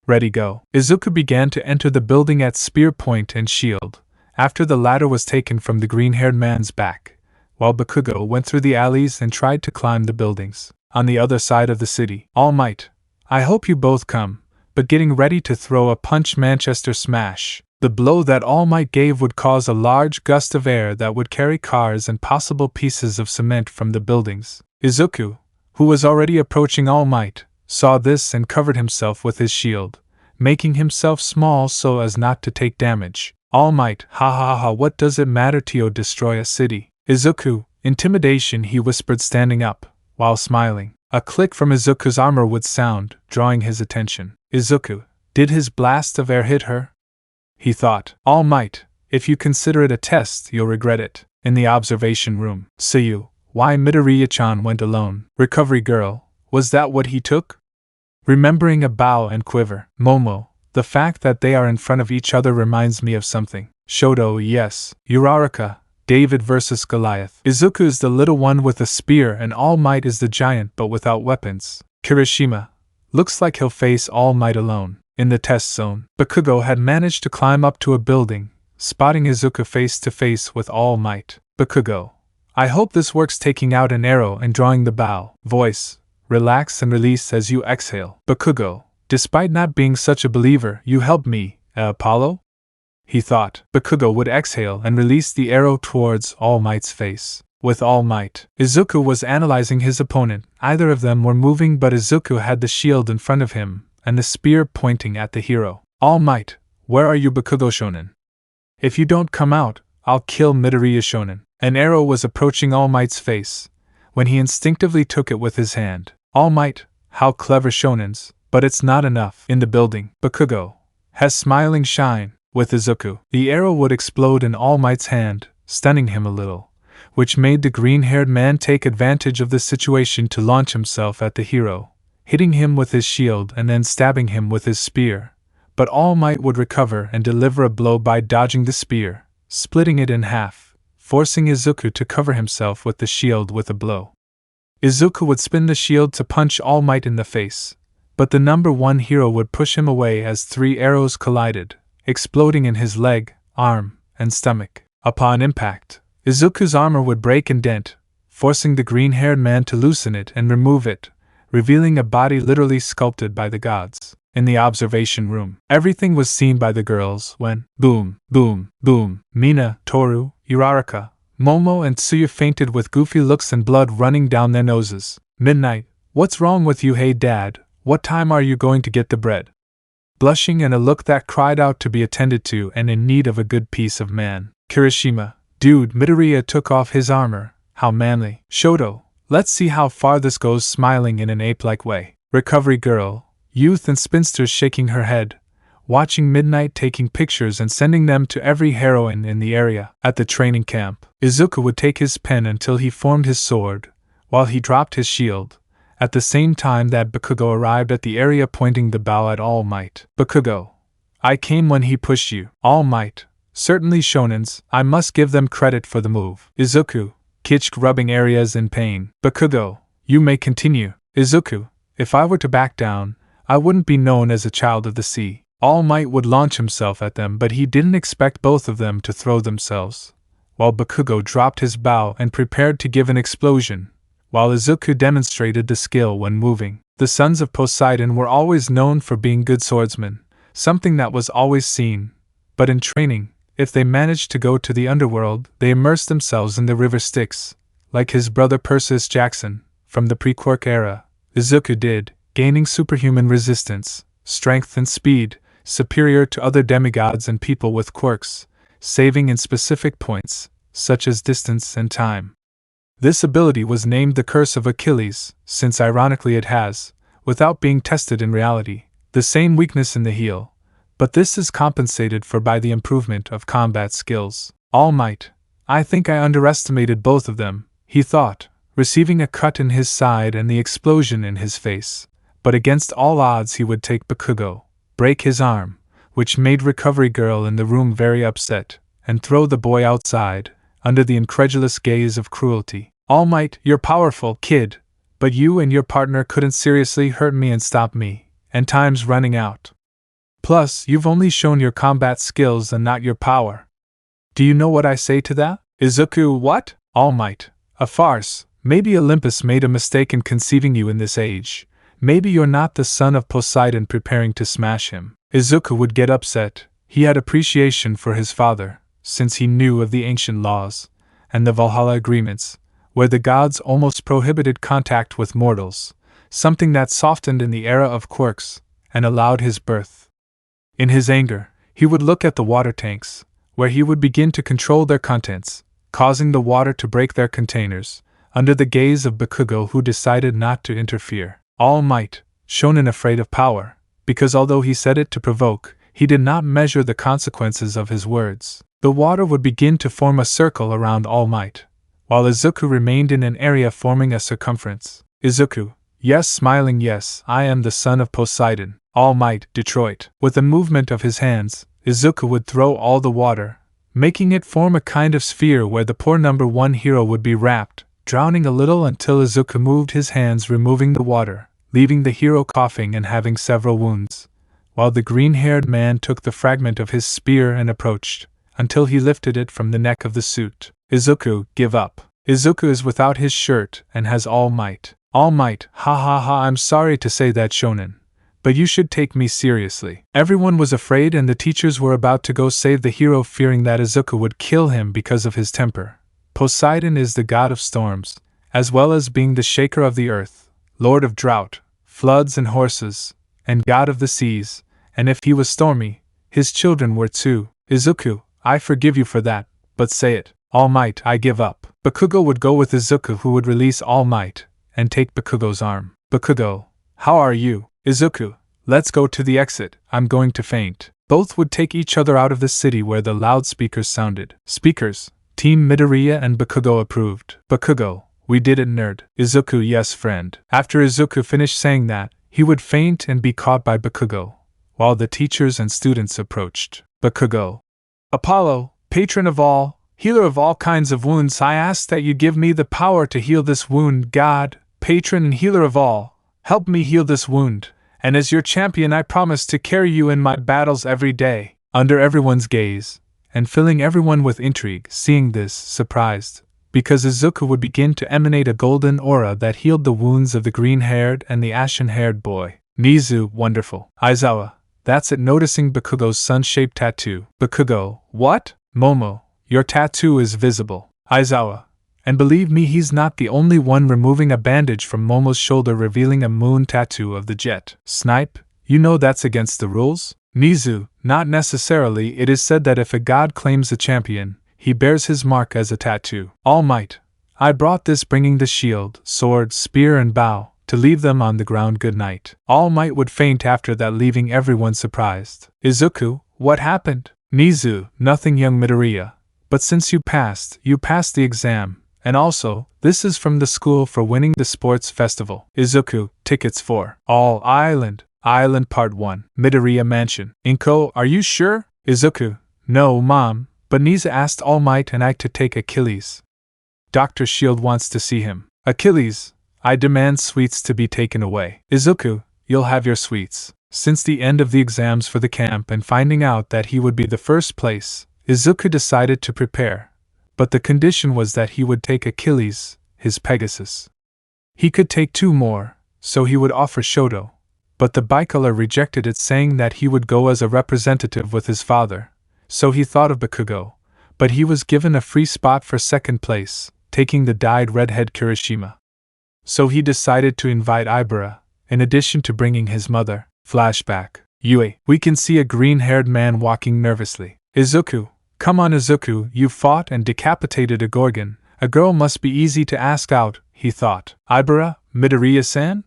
Ready, go. Izuku began to enter the building at spear point and shield, after the ladder was taken from the green-haired man's back, while Bakugo went through the alleys and tried to climb the buildings. On the other side of the city, All Might, I hope you both come, but getting ready to throw a punch Manchester smash. The blow that All Might gave would cause a large gust of air that would carry cars and possible pieces of cement from the buildings. Izuku, who was already approaching All Might, saw this and covered himself with his shield, making himself small so as not to take damage. All Might, ha ha ha, what does it matter to you destroy a city? Izuku, intimidation, he whispered standing up, while smiling. A click from Izuku's armor would sound, drawing his attention. Izuku, did his blast of air hit her? He thought. All Might, if you consider it a test, you'll regret it. In the observation room, Sayu, why Midoriya-chan went alone? Recovery girl, was that what he took? remembering a bow and quiver. Momo, the fact that they are in front of each other reminds me of something. Shoto, yes. Uraraka, David versus Goliath. Izuku is the little one with a spear and All Might is the giant but without weapons. Kirishima, looks like he'll face All Might alone. In the test zone, Bakugo had managed to climb up to a building, spotting Izuku face to face with All Might. Bakugo, I hope this works, taking out an arrow and drawing the bow. Voice, relax and release as you exhale. Bakugo, despite not being such a believer, you helped me, Apollo? He thought. Bakugo would exhale and release the arrow towards All Might's face. With All Might, Izuku was analyzing his opponent. Either of them were moving, but Izuku had the shield in front of him and the spear pointing at the hero. All Might, where are you, Bakugo Shonen? If you don't come out, I'll kill Midoriya Shonen. An arrow was approaching All Might's face, when he instinctively took it with his hand. All Might, how clever Shonens, but it's not enough. In the building, Bakugo has smiling shine. With Izuku, the arrow would explode in All Might's hand, stunning him a little, which made the green-haired man take advantage of the situation to launch himself at the hero, hitting him with his shield and then stabbing him with his spear. But All Might would recover and deliver a blow by dodging the spear, splitting it in half, forcing Izuku to cover himself with the shield with a blow. Izuku would spin the shield to punch All Might in the face, but the number one hero would push him away as 3 arrows collided, exploding in his leg, arm, and stomach. Upon impact, Izuku's armor would break and dent, forcing the green-haired man to loosen it and remove it, revealing a body literally sculpted by the gods. In the observation room, everything was seen by the girls when, boom, boom, boom, Mina, Toru, Uraraka, Momo and Tsuyu fainted with goofy looks and blood running down their noses. Midnight, what's wrong with you? Hey dad, what time are you going to get the bread? Blushing and a look that cried out to be attended to and in need of a good piece of man. Kirishima, dude, Midoriya took off his armor, how manly. Shoto, let's see how far this goes, smiling in an ape-like way. Recovery girl, youth and spinsters shaking her head, watching Midnight taking pictures and sending them to every heroine in the area. At the training camp, Izuku would take his pen until he formed his sword, while he dropped his shield, at the same time that Bakugo arrived at the area pointing the bow at All Might. Bakugo, I came when he pushed you. All Might, certainly Shonens, I must give them credit for the move. Izuku, Kitschk rubbing areas in pain. Bakugo, you may continue. Izuku, if I were to back down, I wouldn't be known as a child of the sea. All Might would launch himself at them, but he didn't expect both of them to throw themselves, while Bakugo dropped his bow and prepared to give an explosion, while Izuku demonstrated the skill when moving. The sons of Poseidon were always known for being good swordsmen, something that was always seen, but in training, if they managed to go to the underworld, they immersed themselves in the river Styx, like his brother Perseus Jackson, from the pre-Quirk era. Izuku did, gaining superhuman resistance, strength and speed, superior to other demigods and people with quirks, saving in specific points, such as distance and time. This ability was named the Curse of Achilles, since ironically it has, without being tested in reality, the same weakness in the heel, but this is compensated for by the improvement of combat skills. All Might, I think I underestimated both of them, he thought, receiving a cut in his side and the explosion in his face, but against all odds he would take Bakugo, break his arm, which made Recovery Girl in the room very upset, and throw the boy outside, under the incredulous gaze of cruelty. All Might, you're powerful, kid, but you and your partner couldn't seriously hurt me and stop me, and time's running out. Plus, you've only shown your combat skills and not your power. Do you know what I say to that? Izuku, what? All Might, a farce. Maybe Olympus made a mistake in conceiving you in this age. Maybe you're not the son of Poseidon preparing to smash him. Izuku would get upset. He had appreciation for his father, since he knew of the ancient laws, and the Valhalla agreements, where the gods almost prohibited contact with mortals, something that softened in the era of quirks, and allowed his birth. In his anger, he would look at the water tanks, where he would begin to control their contents, causing the water to break their containers, under the gaze of Bakugo, who decided not to interfere. All Might, Shonen afraid of power, because although he said it to provoke, he did not measure the consequences of his words. The water would begin to form a circle around All Might, while Izuku remained in an area forming a circumference. Izuku, Yes, smiling, yes, I am the son of Poseidon. All Might, Detroit. With a movement of his hands, Izuku would throw all the water, making it form a kind of sphere where the poor number 1 hero would be wrapped, drowning a little until Izuku moved his hands removing the water, leaving the hero coughing and having several wounds, while the green-haired man took the fragment of his spear and approached, until he lifted it from the neck of the suit. Izuku, give up. Izuku is without his shirt and has all might. All might, ha ha ha, I'm sorry to say that, shonen, but you should take me seriously. Everyone was afraid and the teachers were about to go save the hero, fearing that Izuku would kill him because of his temper. Poseidon is the god of storms, as well as being the shaker of the earth, lord of drought, floods and horses, and god of the seas, and if he was stormy, his children were too. Izuku, I forgive you for that, but say it. All Might, I give up. Bakugo would go with Izuku, who would release All Might and take Bakugo's arm. Bakugo, how are you? Izuku, let's go to the exit, I'm going to faint. Both would take each other out of the city where the loudspeakers sounded. Speakers, Team Midoriya and Bakugo approved. Bakugo, we did it, nerd. Izuku, yes, friend. After Izuku finished saying that, he would faint and be caught by Bakugo, while the teachers and students approached. Bakugo, Apollo, patron of all, healer of all kinds of wounds, I ask that you give me the power to heal this wound. God, patron and healer of all, help me heal this wound, and as your champion I promise to carry you in my battles every day. Under everyone's gaze, and filling everyone with intrigue, seeing this, surprised, because Izuku would begin to emanate a golden aura that healed the wounds of the green-haired and the ashen-haired boy. Nizu, wonderful. Aizawa, that's it, noticing Bakugo's sun-shaped tattoo. Bakugo, what? Momo, your tattoo is visible. Aizawa, and believe me, he's not the only one, removing a bandage from Momo's shoulder revealing a moon tattoo of the jet. Snipe, you know that's against the rules? Nizu, not necessarily. It is said that if a god claims a champion, he bears his mark as a tattoo. All Might, I brought this, bringing the shield, sword, spear and bow, to leave them on the ground. Good night. All Might would faint after that, leaving everyone surprised. Izuku, what happened? Nizu, nothing, young Midoriya, but since you passed the exam, and also, this is from the school for winning the sports festival. Izuku, tickets for All Island Part 1, Midoriya Mansion. Inko, are you sure? Izuku, no, Mom, but Nisa asked All Might and I to take Achilles. Dr. Shield wants to see him. Achilles, I demand sweets to be taken away. Izuku, you'll have your sweets. Since the end of the exams for the camp and finding out that he would be the first place, Izuku decided to prepare. But the condition was that he would take Achilles, his Pegasus. He could take 2 more, so he would offer Shoto, but the bicolor rejected it, saying that he would go as a representative with his father. So he thought of Bakugo, but he was given a free spot for second place, taking the dyed redhead Kirishima. So he decided to invite Ibara, in addition to bringing his mother. Flashback. Yue, we can see a green-haired man walking nervously. Izuku, come on Izuku, you fought and decapitated a Gorgon. A girl must be easy to ask out, he thought. Ibara, Midoriya-san?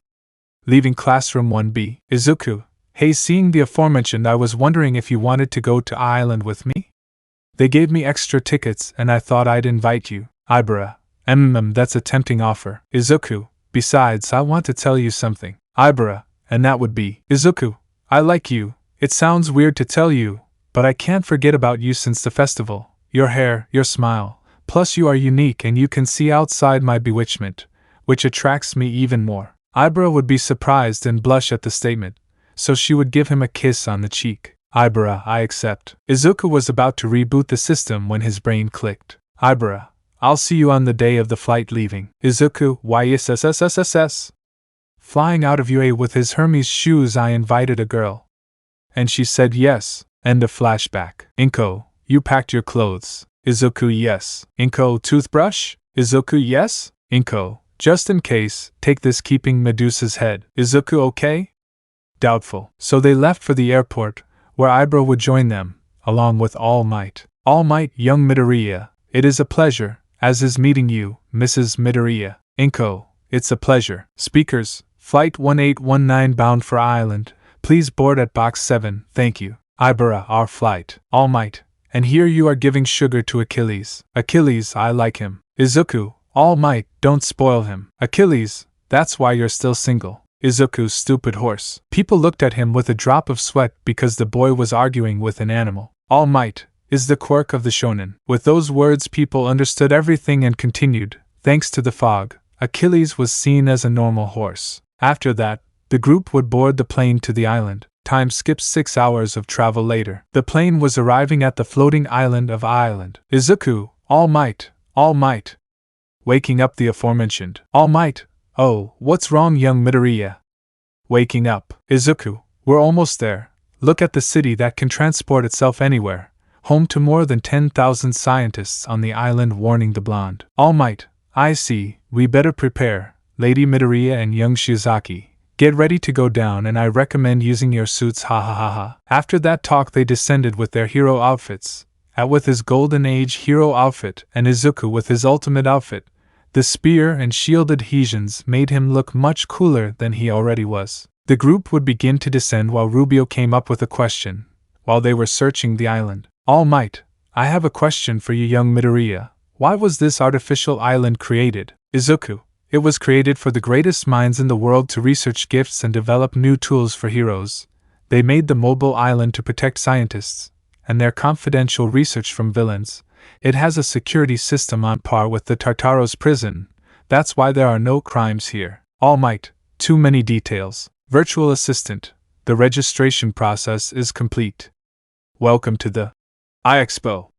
Leaving classroom 1B. Izuku, hey, seeing the aforementioned, I was wondering if you wanted to go to Island with me? They gave me extra tickets and I thought I'd invite you. Ibara, that's a tempting offer. Izuku, besides, I want to tell you something. Ibara, and that would be, Izuku, I like you. It sounds weird to tell you, but I can't forget about you since the festival. Your hair, your smile, plus you are unique and you can see outside my bewitchment, which attracts me even more. Ibara would be surprised and blush at the statement, so she would give him a kiss on the cheek. Ibara, I accept. Izuku was about to reboot the system when his brain clicked. Ibara, I'll see you on the day of the flight leaving. Izuku, YSSSSSS. Flying out of UA with his Hermes shoes, I invited a girl. And she said yes. End of flashback. Inko, you packed your clothes. Izuku, yes. Inko, toothbrush? Izuku, yes. Inko, just in case, take this, keeping Medusa's head. Izuku, okay? Doubtful. So they left for the airport, where Ibara would join them, along with All Might. All Might, young Midoriya, it is a pleasure, as is meeting you, Mrs. Midoriya. Inko, it's a pleasure. Speakers, Flight 1819 bound for Island, please board at box 7, thank you. Ibara, our flight. All Might, and here you are giving sugar to Achilles. Achilles, I like him. Izuku, All Might, don't spoil him. Achilles, That's why you're still single. Izuku, stupid horse. People looked at him with a drop of sweat because the boy was arguing with an animal. All Might is the quirk of the shonen. With those words, people understood everything and continued. Thanks to the fog, Achilles was seen as a normal horse. After that, the group would board the plane to the island. Time skips 6 hours of travel later. The plane was arriving at the floating island of Island. Izuku, All Might, All Might. Waking up the aforementioned. All Might, oh, what's wrong, young Midoriya? Waking up. Izuku, we're almost there. Look at the city that can transport itself anywhere. Home to more than 10,000 scientists on the island, warning the blonde. All Might, I see, we better prepare. Lady Midoriya and young Shiozaki, get ready to go down, and I recommend using your suits, ha ha ha ha. After that talk, they descended with their hero outfits. At with his Golden Age hero outfit and Izuku with his ultimate outfit. The spear and shield adhesions made him look much cooler than he already was. The group would begin to descend while Rubio came up with a question, while they were searching the island. All Might, I have a question for you, young Midoriya. Why was this artificial island created? Izuku, it was created for the greatest minds in the world to research gifts and develop new tools for heroes. They made the mobile island to protect scientists and their confidential research from villains. It has a security system on par with the Tartaro's prison. That's why there are no crimes here. All Might, too many details. Virtual assistant, the registration process is complete. Welcome to the iExpo.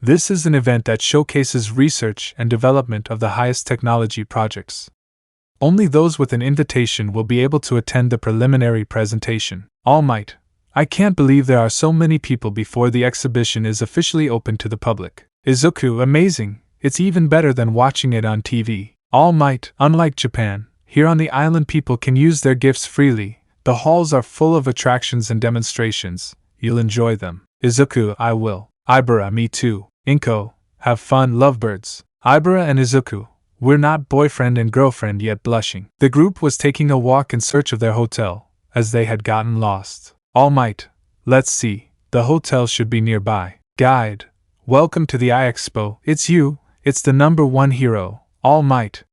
This is an event that showcases research and development of the highest technology projects. Only those with an invitation will be able to attend the preliminary presentation. All Might, I can't believe there are so many people before the exhibition is officially open to the public. Izuku, amazing, it's even better than watching it on TV. All Might, unlike Japan, here on the island people can use their gifts freely. The halls are full of attractions and demonstrations. You'll enjoy them. Izuku, I will. Ibara, me too. Inko, have fun, lovebirds. Ibara and Izuku, we're not boyfriend and girlfriend yet, blushing. The group was taking a walk in search of their hotel, as they had gotten lost. All Might, let's see, the hotel should be nearby. Guide, welcome to the iExpo. It's you, it's the #1 hero, All Might.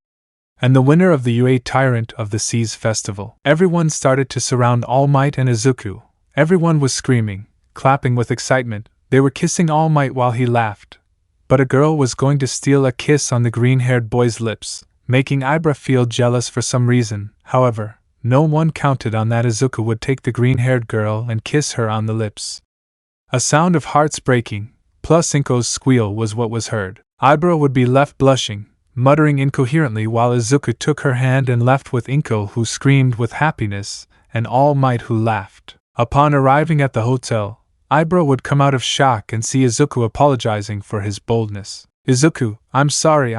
And the winner of the UA Tyrant of the Seas Festival. Everyone started to surround All Might and Izuku. Everyone was screaming, clapping with excitement. They were kissing All Might while he laughed. But a girl was going to steal a kiss on the green-haired boy's lips, making Ibra feel jealous for some reason. However, no one counted on that Izuku would take the green-haired girl and kiss her on the lips. A sound of hearts breaking, plus Inko's squeal was what was heard. Ibra would be left blushing, muttering incoherently while Izuku took her hand and left with Inko, who screamed with happiness, and All Might, who laughed. Upon arriving at the hotel, Ibra would come out of shock and see Izuku apologizing for his boldness. Izuku, I'm sorry.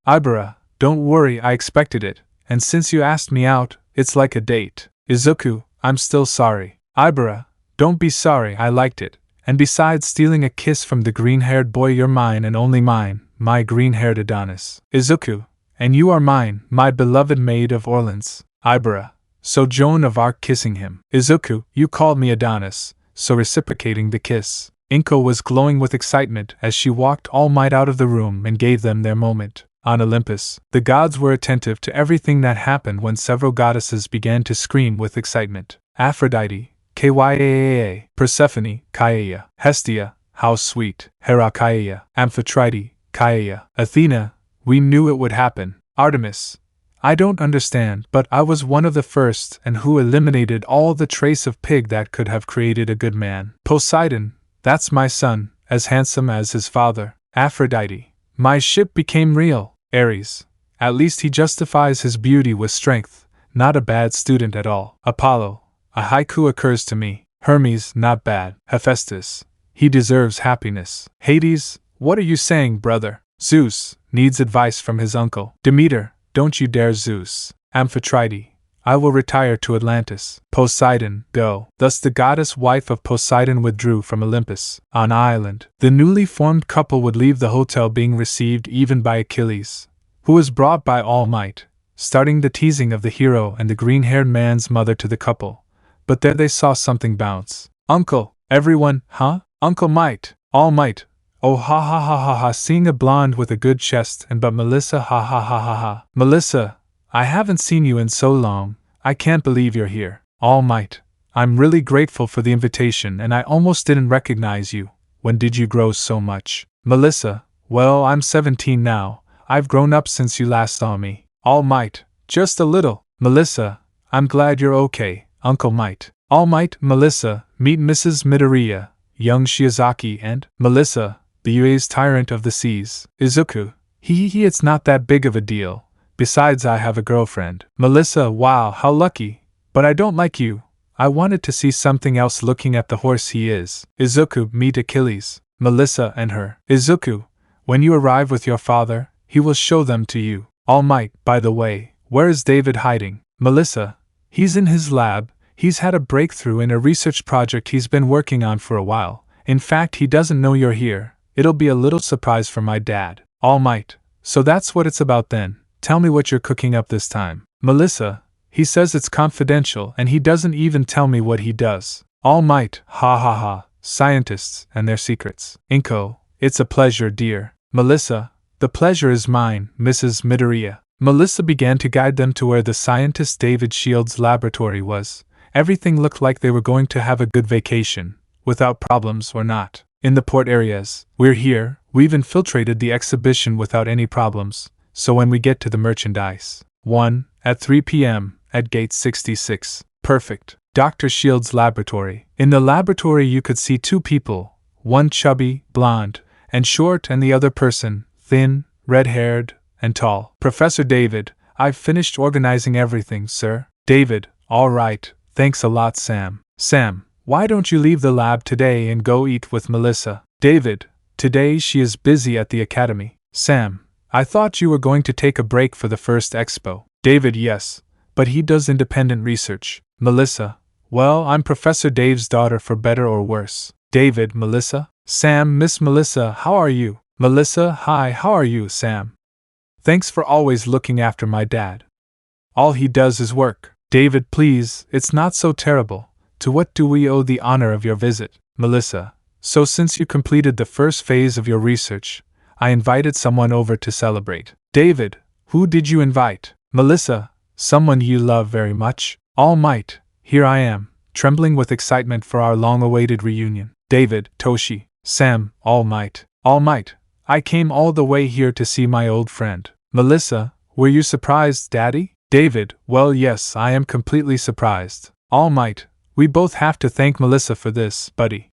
Ibra, don't worry, I expected it, and since you asked me out, it's like a date. Izuku, I'm still sorry. Ibra, don't be sorry, I liked it, and besides stealing a kiss from the green-haired boy, you're mine and only mine, my green-haired Adonis. Izuku, and you are mine, my beloved maid of Orleans. Ibra, so Joan of Arc kissing him. Izuku, you called me Adonis, so reciprocating the kiss. Inko was glowing with excitement as she walked All Might out of the room and gave them their moment. On Olympus, the gods were attentive to everything that happened when several goddesses began to scream with excitement. Aphrodite, Kyaa, Persephone, Kyaa, Hestia, how sweet, Hera, Kyaa, Amphitrite, Kyaa, Athena, we knew it would happen. Artemis, I don't understand, but I was one of the first and who eliminated all the trace of pig that could have created a good man. Poseidon, that's my son, as handsome as his father. Aphrodite, my ship became real. Ares, at least he justifies his beauty with strength, not a bad student at all. Apollo, a haiku occurs to me. Hermes, not bad. Hephaestus, he deserves happiness. Hades, what are you saying, brother? Zeus, needs advice from his uncle. Demeter, don't you dare. Zeus. Amphitrite, I will retire to Atlantis. Poseidon, go. Thus the goddess wife of Poseidon withdrew from Olympus. On island, the newly formed couple would leave the hotel, being received even by Achilles, who was brought by All Might, starting the teasing of the hero and the green-haired man's mother to the couple. But there they saw something bounce. Uncle, everyone, huh? Uncle Might, All Might, oh ha ha ha ha ha, seeing a blonde with a good chest and but Melissa, ha ha ha ha ha. Melissa, I haven't seen you in so long, I can't believe you're here. All Might, I'm really grateful for the invitation and I almost didn't recognize you. When did you grow so much? Melissa, well, I'm 17 now. I've grown up since you last saw me. All Might, just a little. Melissa, I'm glad you're okay, Uncle Might. All Might, Melissa, meet Mrs. Midoriya, young Shiozaki, and Melissa, the UA's tyrant of the seas. Izuku, it's not that big of a deal. Besides, I have a girlfriend. Melissa, wow, how lucky. But I don't like you. I wanted to see something else looking at the horse he is. Izuku, meet Achilles, Melissa and her. Izuku, when you arrive with your father, he will show them to you. All Might, by the way, where is David hiding? Melissa, he's in his lab. He's had a breakthrough in a research project he's been working on for a while. In fact, he doesn't know you're here. It'll be a little surprise for my dad. All Might, so that's what it's about then. Tell me what you're cooking up this time. Melissa, he says it's confidential and he doesn't even tell me what he does. All Might, ha ha ha, scientists and their secrets. Inko, it's a pleasure, dear. Melissa, the pleasure is mine, Mrs. Midoriya. Melissa began to guide them to where the scientist David Shield's laboratory was. Everything looked like they were going to have a good vacation, without problems or not. In the port areas, we're here, we've infiltrated the exhibition without any problems, so when we get to the merchandise. 1, at 3 p.m., at gate 66. Perfect. Dr. Shield's laboratory. In the laboratory you could see 2 people, one chubby, blonde, and short, and the other person, thin, red-haired, and tall. Professor David, I've finished organizing everything, sir. David, all right. Thanks a lot, Sam. Sam, why don't you leave the lab today and go eat with Melissa? David, today she is busy at the academy. Sam, I thought you were going to take a break for the first expo. David, yes, but he does independent research. Melissa, well, I'm Professor Dave's daughter for better or worse. David, Melissa? Sam, Miss Melissa, how are you? Melissa, hi, how are you, Sam? Thanks for always looking after my dad. All he does is work. David, please, it's not so terrible. To what do we owe the honor of your visit? Melissa, so since you completed the first phase of your research, I invited someone over to celebrate. David, who did you invite? Melissa, someone you love very much. All Might, here I am, trembling with excitement for our long-awaited reunion. David, Toshi, Sam, All Might, I came all the way here to see my old friend. Melissa, were you surprised, Daddy? David, well, yes, I am completely surprised. All Might, we both have to thank Melissa for this, buddy.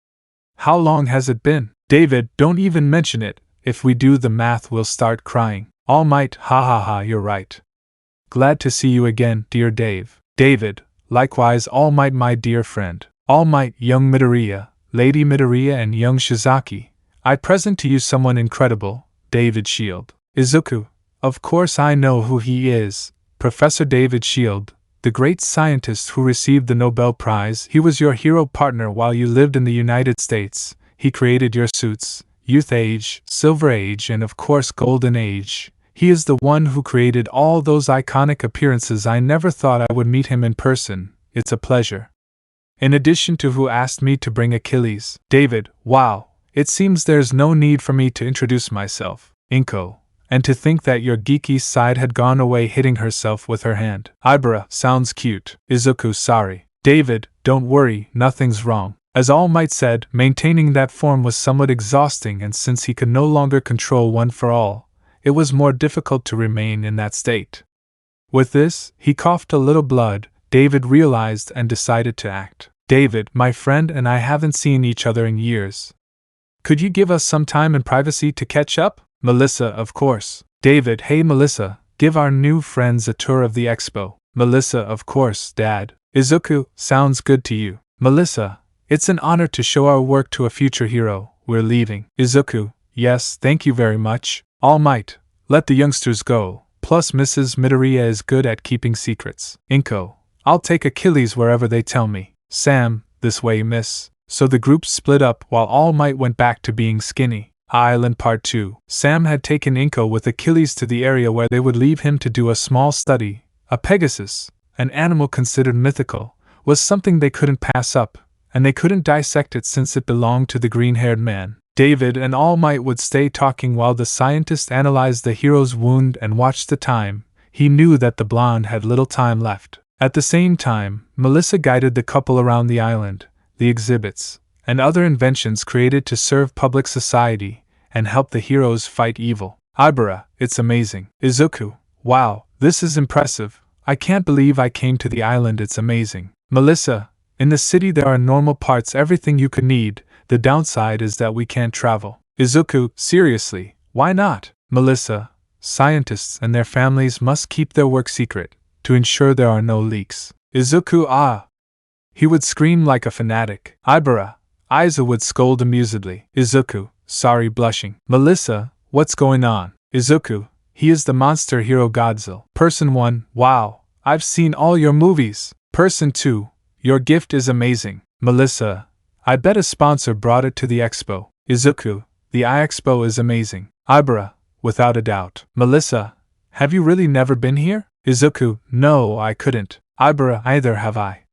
How long has it been? David, don't even mention it. If we do the math, we'll start crying. All Might, ha ha ha, you're right. Glad to see you again, dear Dave. David, likewise, All Might, my dear friend. All Might, young Midoriya, Lady Midoriya, and young Shizaki. I present to you someone incredible, David Shield. Izuku, of course I know who he is. Professor David Shield, the great scientist who received the Nobel Prize. He was your hero partner while you lived in the United States. He created your suits, Youth Age, Silver Age, and of course Golden Age. He is the one who created all those iconic appearances. I never thought I would meet him in person. It's a pleasure. In addition to who asked me to bring Achilles. David, wow, it seems there's no need for me to introduce myself. Inko. And to think that your geeky side had gone away, hitting herself with her hand. Ibara, sounds cute. Izuku, sorry. David, don't worry, nothing's wrong. As All Might said, maintaining that form was somewhat exhausting, and since he could no longer control One for All, it was more difficult to remain in that state. With this, he coughed a little blood. David realized and decided to act. David, my friend and I haven't seen each other in years. Could you give us some time and privacy to catch up? Melissa, of course. David, hey Melissa, give our new friends a tour of the expo. Melissa, of course, Dad. Izuku, sounds good to you. Melissa, it's an honor to show our work to a future hero. We're leaving. Izuku, yes, thank you very much. All Might, let the youngsters go. Plus Mrs. Midoriya is good at keeping secrets. Inko, I'll take Achilles wherever they tell me. Sam, this way, miss. So the group split up while All Might went back to being skinny. Island Part 2. Sam had taken Inko with Achilles to the area where they would leave him to do a small study. A Pegasus, an animal considered mythical, was something they couldn't pass up, and they couldn't dissect it since it belonged to the green-haired man. David and All Might would stay talking while the scientist analyzed the hero's wound and watched the time. he knew that the blonde had little time left. At the same time, Melissa guided the couple around the island, the exhibits, and other inventions created to serve public society and help the heroes fight evil. Ibara, it's amazing. Izuku, wow, this is impressive. I can't believe I came to the island, it's amazing. Melissa, in the city there are normal parts, everything you could need, the downside is that we can't travel. Izuku, seriously, why not? Melissa, scientists and their families must keep their work secret, to ensure there are no leaks. Izuku, ah! He would scream like a fanatic. Ibara, Aiza would scold amusedly. Izuku, sorry, blushing. Melissa, what's going on? Izuku, he is the monster hero Godzilla. Person 1, wow, I've seen all your movies. Person 2, your gift is amazing. Melissa, I bet a sponsor brought it to the expo. Izuku, the iExpo is amazing. Ibara, without a doubt. Melissa, have you really never been here? Izuku, no, I couldn't. Ibara, either have I.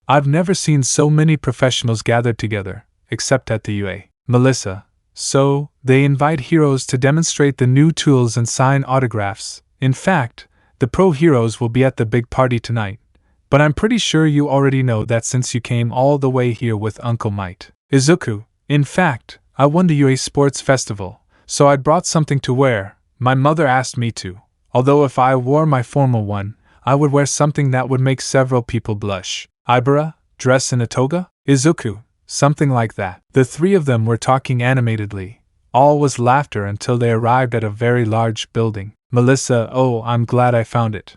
I've never seen so many professionals gathered together, except at the UA. Melissa, so, they invite heroes to demonstrate the new tools and sign autographs. In fact, the pro heroes will be at the big party tonight. But I'm pretty sure you already know that since you came all the way here with Uncle Might. Izuku, in fact, I won the UA Sports Festival, so I brought something to wear. My mother asked me to. Although if I wore my formal one, I would wear something that would make several people blush. Ibara, dress in a toga? Izuku, something like that. The three of them were talking animatedly. All was laughter until they arrived at a very large building. Melissa, oh, I'm glad I found it.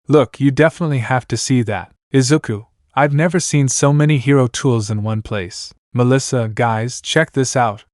Look, you definitely have to see that. Izuku, I've never seen so many hero tools in one place. Melissa, guys, check this out.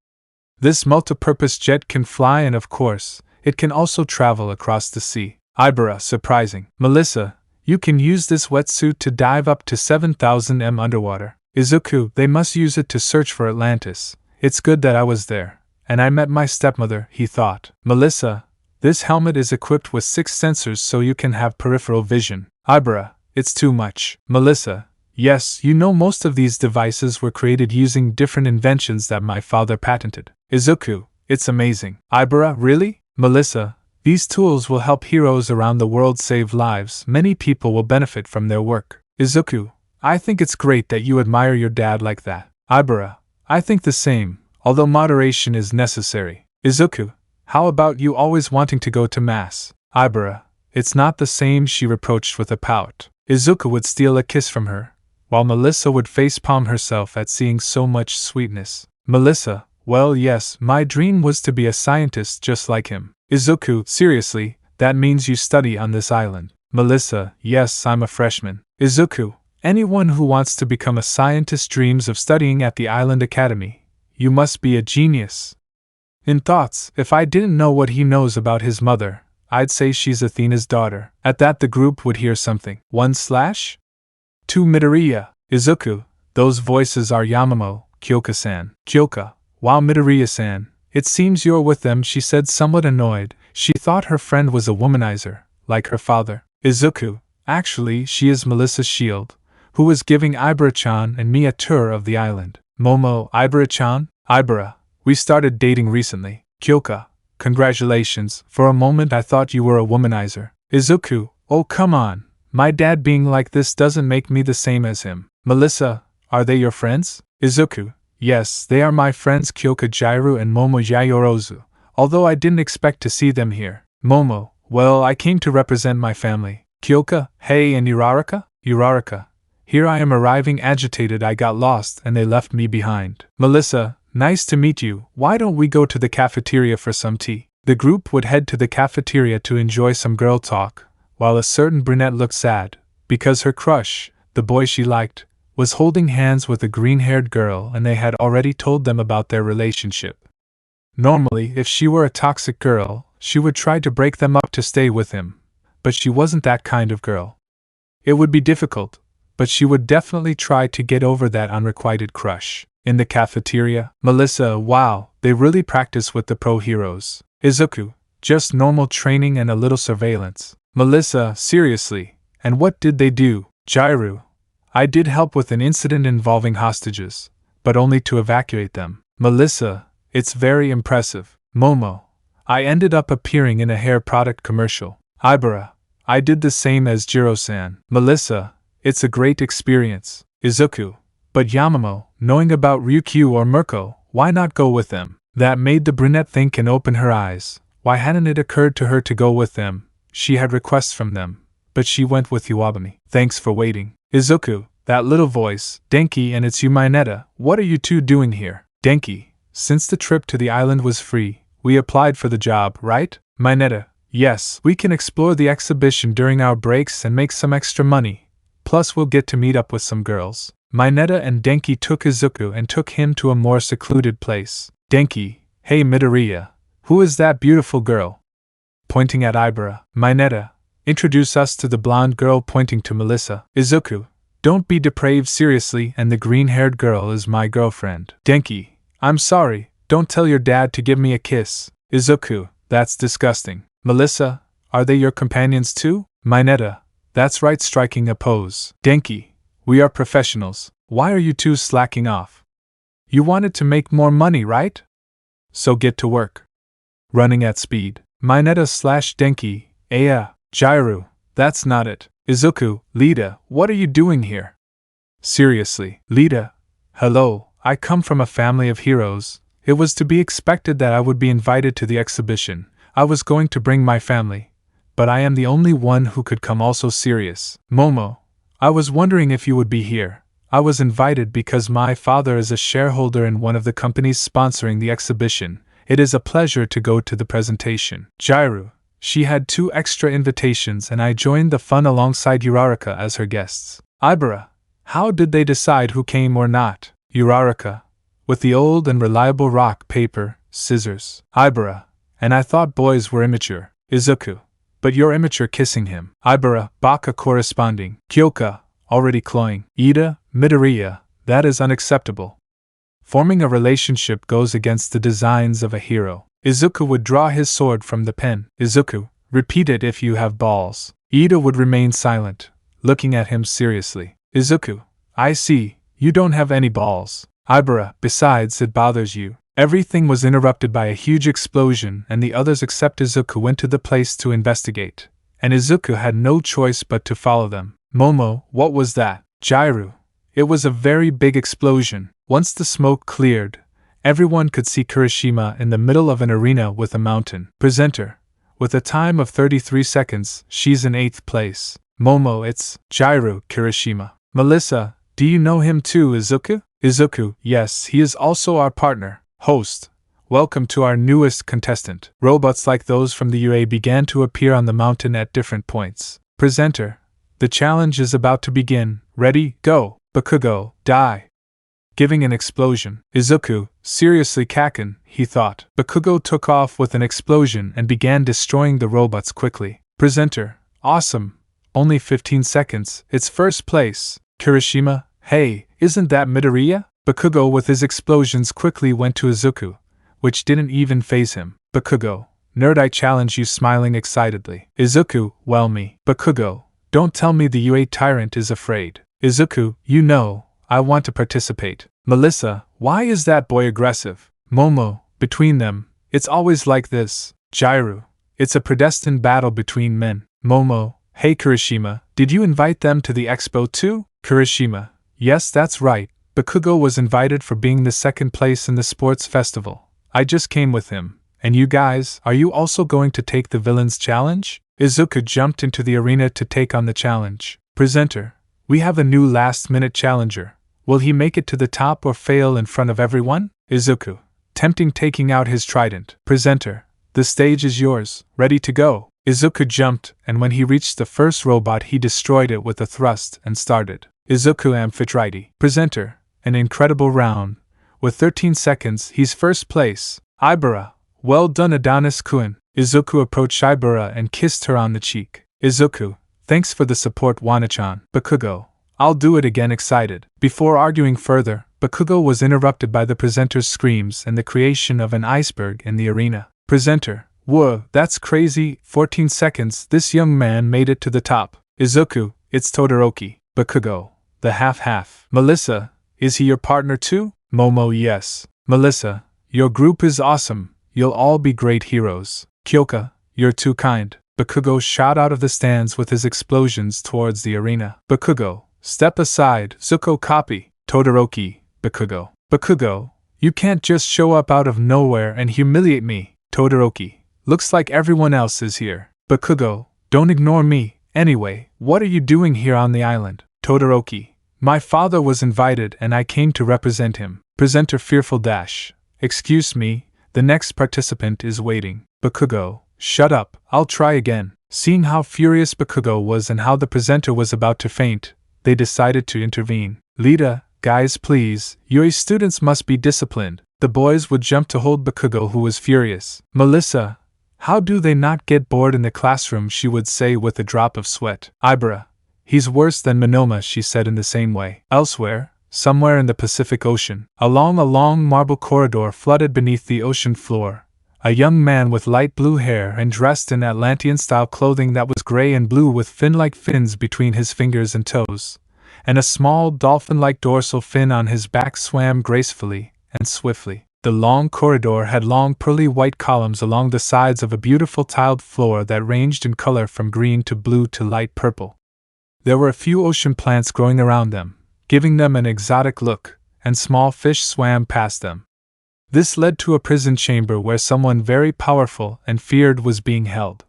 This multipurpose jet can fly and of course, it can also travel across the sea. Ibara, surprising. Melissa, you can use this wetsuit to dive up to 7,000 m underwater. Izuku, they must use it to search for Atlantis. It's good that I was there, and I met my stepmother, he thought. Melissa, this helmet is equipped with 6 sensors so you can have peripheral vision. Ibara, it's too much. Melissa, yes, you know most of these devices were created using different inventions that my father patented. Izuku, it's amazing. Ibara, really? Melissa, these tools will help heroes around the world save lives. Many people will benefit from their work. Izuku, I think it's great that you admire your dad like that. Ibara, I think the same, although moderation is necessary. Izuku, how about you always wanting to go to mass? Ibara, it's not the same, she reproached with a pout. Izuku would steal a kiss from her, while Melissa would facepalm herself at seeing so much sweetness. Melissa, well, yes, my dream was to be a scientist just like him. Izuku, seriously, that means you study on this island. Melissa, yes, I'm a freshman. Izuku, anyone who wants to become a scientist dreams of studying at the Island Academy. You must be a genius. In thoughts, if I didn't know what he knows about his mother, I'd say she's Athena's daughter. At that the group would hear something. 1/2 Midoriya. Izuku, those voices are Yamamo, Kyoka-san. Kyoka, wow, Midoriya-san, it seems you're with them, she said, somewhat annoyed. She thought her friend was a womanizer, like her father. Izuku, actually she is Melissa's shield, who was giving Ibara-chan and me a tour of the island. Momo, Ibara-chan? Ibara, we started dating recently. Kyoka, congratulations, for a moment I thought you were a womanizer. Izuku, oh come on, my dad being like this doesn't make me the same as him. Melissa, are they your friends? Izuku, yes, they are my friends Kyoka Jairu and Momo Yayorozu, although I didn't expect to see them here. Momo, well, I came to represent my family. Kyoka, hey, and Uraraka? Uraraka, here I am arriving agitated, I got lost and they left me behind. Melissa, nice to meet you, why don't we go to the cafeteria for some tea? The group would head to the cafeteria to enjoy some girl talk, while a certain brunette looked sad, because her crush, the boy she liked, was holding hands with a green-haired girl and they had already told them about their relationship. Normally, if she were a toxic girl, she would try to break them up to stay with him, but she wasn't that kind of girl. It would be difficult, but she would definitely try to get over that unrequited crush. In the cafeteria, Melissa, wow, they really practice with the pro heroes. Izuku, just normal training and a little surveillance. Melissa, seriously, and what did they do? Jairu, I did help with an incident involving hostages, but only to evacuate them. Melissa, it's very impressive. Momo, I ended up appearing in a hair product commercial. Ibara, I did the same as Jiro-san. Melissa, it's a great experience. Izuku, but Yamamoto, knowing about Ryukyu or Mirko, why not go with them? That made the brunette think and open her eyes. Why hadn't it occurred to her to go with them? She had requests from them, but she went with Iwabumi. Thanks for waiting. Izuku, that little voice. Denki, and it's you, Minetta. What are you two doing here? Denki, since the trip to the island was free, we applied for the job, right? Minetta, yes, we can explore the exhibition during our breaks and make some extra money. Plus we'll get to meet up with some girls. Minetta and Denki took Izuku and took him to a more secluded place. Denki, hey Midoriya, who is that beautiful girl? Pointing at Ibara. Minetta, introduce us to the blonde girl, pointing to Melissa. Izuku, don't be depraved, seriously, and the green-haired girl is my girlfriend. Denki, I'm sorry, don't tell your dad to give me a kiss. Izuku, that's disgusting. Melissa, are they your companions too? Minetta, that's right, striking a pose. Denki, we are professionals. Why are you two slacking off? You wanted to make more money, right? So get to work. Running at speed. Minetta / Denki, Jairu, that's not it. Izuku, Lita, what are you doing here? Seriously, Lita, hello, I come from a family of heroes. It was to be expected that I would be invited to the exhibition. I was going to bring my family, but I am the only one who could come. Also serious. Momo, I was wondering if you would be here. I was invited because my father is a shareholder in one of the companies sponsoring the exhibition. It is a pleasure to go to the presentation. Jairu, she had 2 extra invitations and I joined the fun alongside Uraraka as her guests. Ibara, how did they decide who came or not? Uraraka, with the old and reliable rock, paper, scissors. Ibara, and I thought boys were immature. Izuku, but you're immature kissing him. Ibara, Baka corresponding. Kyoka, already cloying. Ida, Midoriya, that is unacceptable. Forming a relationship goes against the designs of a hero. Izuku would draw his sword from the pen. Izuku, repeat it if you have balls. Ida would remain silent, looking at him seriously. Izuku, I see, you don't have any balls. Ibara, besides it bothers you. Everything was interrupted by a huge explosion and the others except Izuku went to the place to investigate, and Izuku had no choice but to follow them. Momo, what was that? Jairu, it was a very big explosion. Once the smoke cleared, everyone could see Kirishima in the middle of an arena with a mountain. Presenter, with a time of 33 seconds, she's in 8th place. Momo, it's Jairu, Kirishima. Melissa, do you know him too, Izuku? Izuku, yes, he is also our partner. Host, welcome to our newest contestant. Robots like those from the UA began to appear on the mountain at different points. Presenter, the challenge is about to begin. Ready, go. Bakugo, die. Giving an explosion. Izuku, seriously Kaken, he thought. Bakugo took off with an explosion and began destroying the robots quickly. Presenter, awesome. Only 15 seconds, it's first place. Kirishima, hey, isn't that Midoriya? Bakugo with his explosions quickly went to Izuku, which didn't even faze him. Bakugo, nerd, I challenge you, smiling excitedly. Izuku, well me. Bakugo, don't tell me the UA tyrant is afraid. Izuku, you know, I want to participate. Melissa, why is that boy aggressive? Momo, between them, it's always like this. Jairu, it's a predestined battle between men. Momo, hey Kirishima, did you invite them to the expo too? Kirishima, yes, that's right. Bakugo was invited for being the 2nd place in the sports festival. I just came with him. And you guys, are you also going to take the villain's challenge? Izuku jumped into the arena to take on the challenge. Presenter, we have a new last-minute challenger. Will he make it to the top or fail in front of everyone? Izuku, tempting, taking out his trident. Presenter, the stage is yours, ready to go. Izuku jumped, and when he reached the first robot he destroyed it with a thrust and started. Izuku Amphitrite. Presenter, an incredible round. With 13 seconds, he's first place. Ibara, well done Adonis-kun. Izuku approached Ibara and kissed her on the cheek. Izuku, thanks for the support, Wanachan. Bakugo, I'll do it again, excited. Before arguing further, Bakugo was interrupted by the presenter's screams and the creation of an iceberg in the arena. Presenter, whoa, that's crazy. 14 seconds, this young man made it to the top. Izuku, it's Todoroki. Bakugo, the half-half. Melissa, is he your partner too? Momo, yes. Melissa, your group is awesome. You'll all be great heroes. Kyoka, you're too kind. Bakugo shot out of the stands with his explosions towards the arena. Bakugo, step aside. Zuko copy. Todoroki, Bakugo. Bakugo, you can't just show up out of nowhere and humiliate me. Todoroki, looks like everyone else is here. Bakugo, don't ignore me. Anyway, what are you doing here on the island? Todoroki, my father was invited and I came to represent him. Presenter Fearful Dash, excuse me, the next participant is waiting. Bakugo, shut up, I'll try again. Seeing how furious Bakugo was and how the presenter was about to faint, they decided to intervene. Lita, guys please, your students must be disciplined. The boys would jump to hold Bakugo, who was furious. Melissa, how do they not get bored in the classroom, she would say with a drop of sweat. Ibra, he's worse than Monoma, she said in the same way. Elsewhere, somewhere in the Pacific Ocean, along a long marble corridor flooded beneath the ocean floor, a young man with light blue hair and dressed in Atlantean-style clothing that was gray and blue with fin-like fins between his fingers and toes, and a small dolphin-like dorsal fin on his back swam gracefully and swiftly. The long corridor had long pearly white columns along the sides of a beautiful tiled floor that ranged in color from green to blue to light purple. There were a few ocean plants growing around them, giving them an exotic look, and small fish swam past them. This led to a prison chamber where someone very powerful and feared was being held.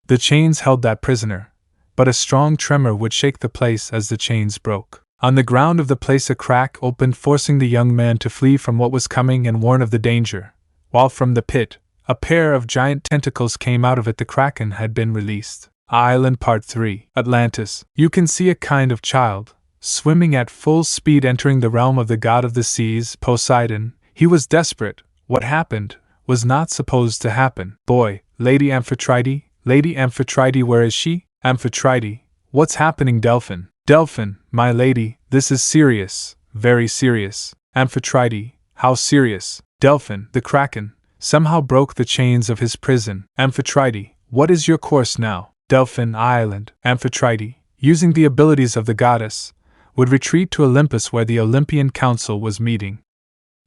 The chains held that prisoner, but a strong tremor would shake the place as the chains broke. On the ground of the place a crack opened, forcing the young man to flee from what was coming and warn of the danger, while from the pit, a pair of giant tentacles came out of it. The Kraken had been released. Island Part 3. Atlantis. You can see a kind of child, swimming at full speed entering the realm of the god of the seas, Poseidon. He was desperate. What happened was not supposed to happen. Boy, Lady Amphitrite, where is she? Amphitrite, what's happening? Delphin, my lady, this is serious, very serious. Amphitrite, how serious? Delphin, the Kraken, somehow broke the chains of his prison. Amphitrite, what is your course now? Delphin Island. Amphitrite, using the abilities of the goddess, would retreat to Olympus where the Olympian Council was meeting.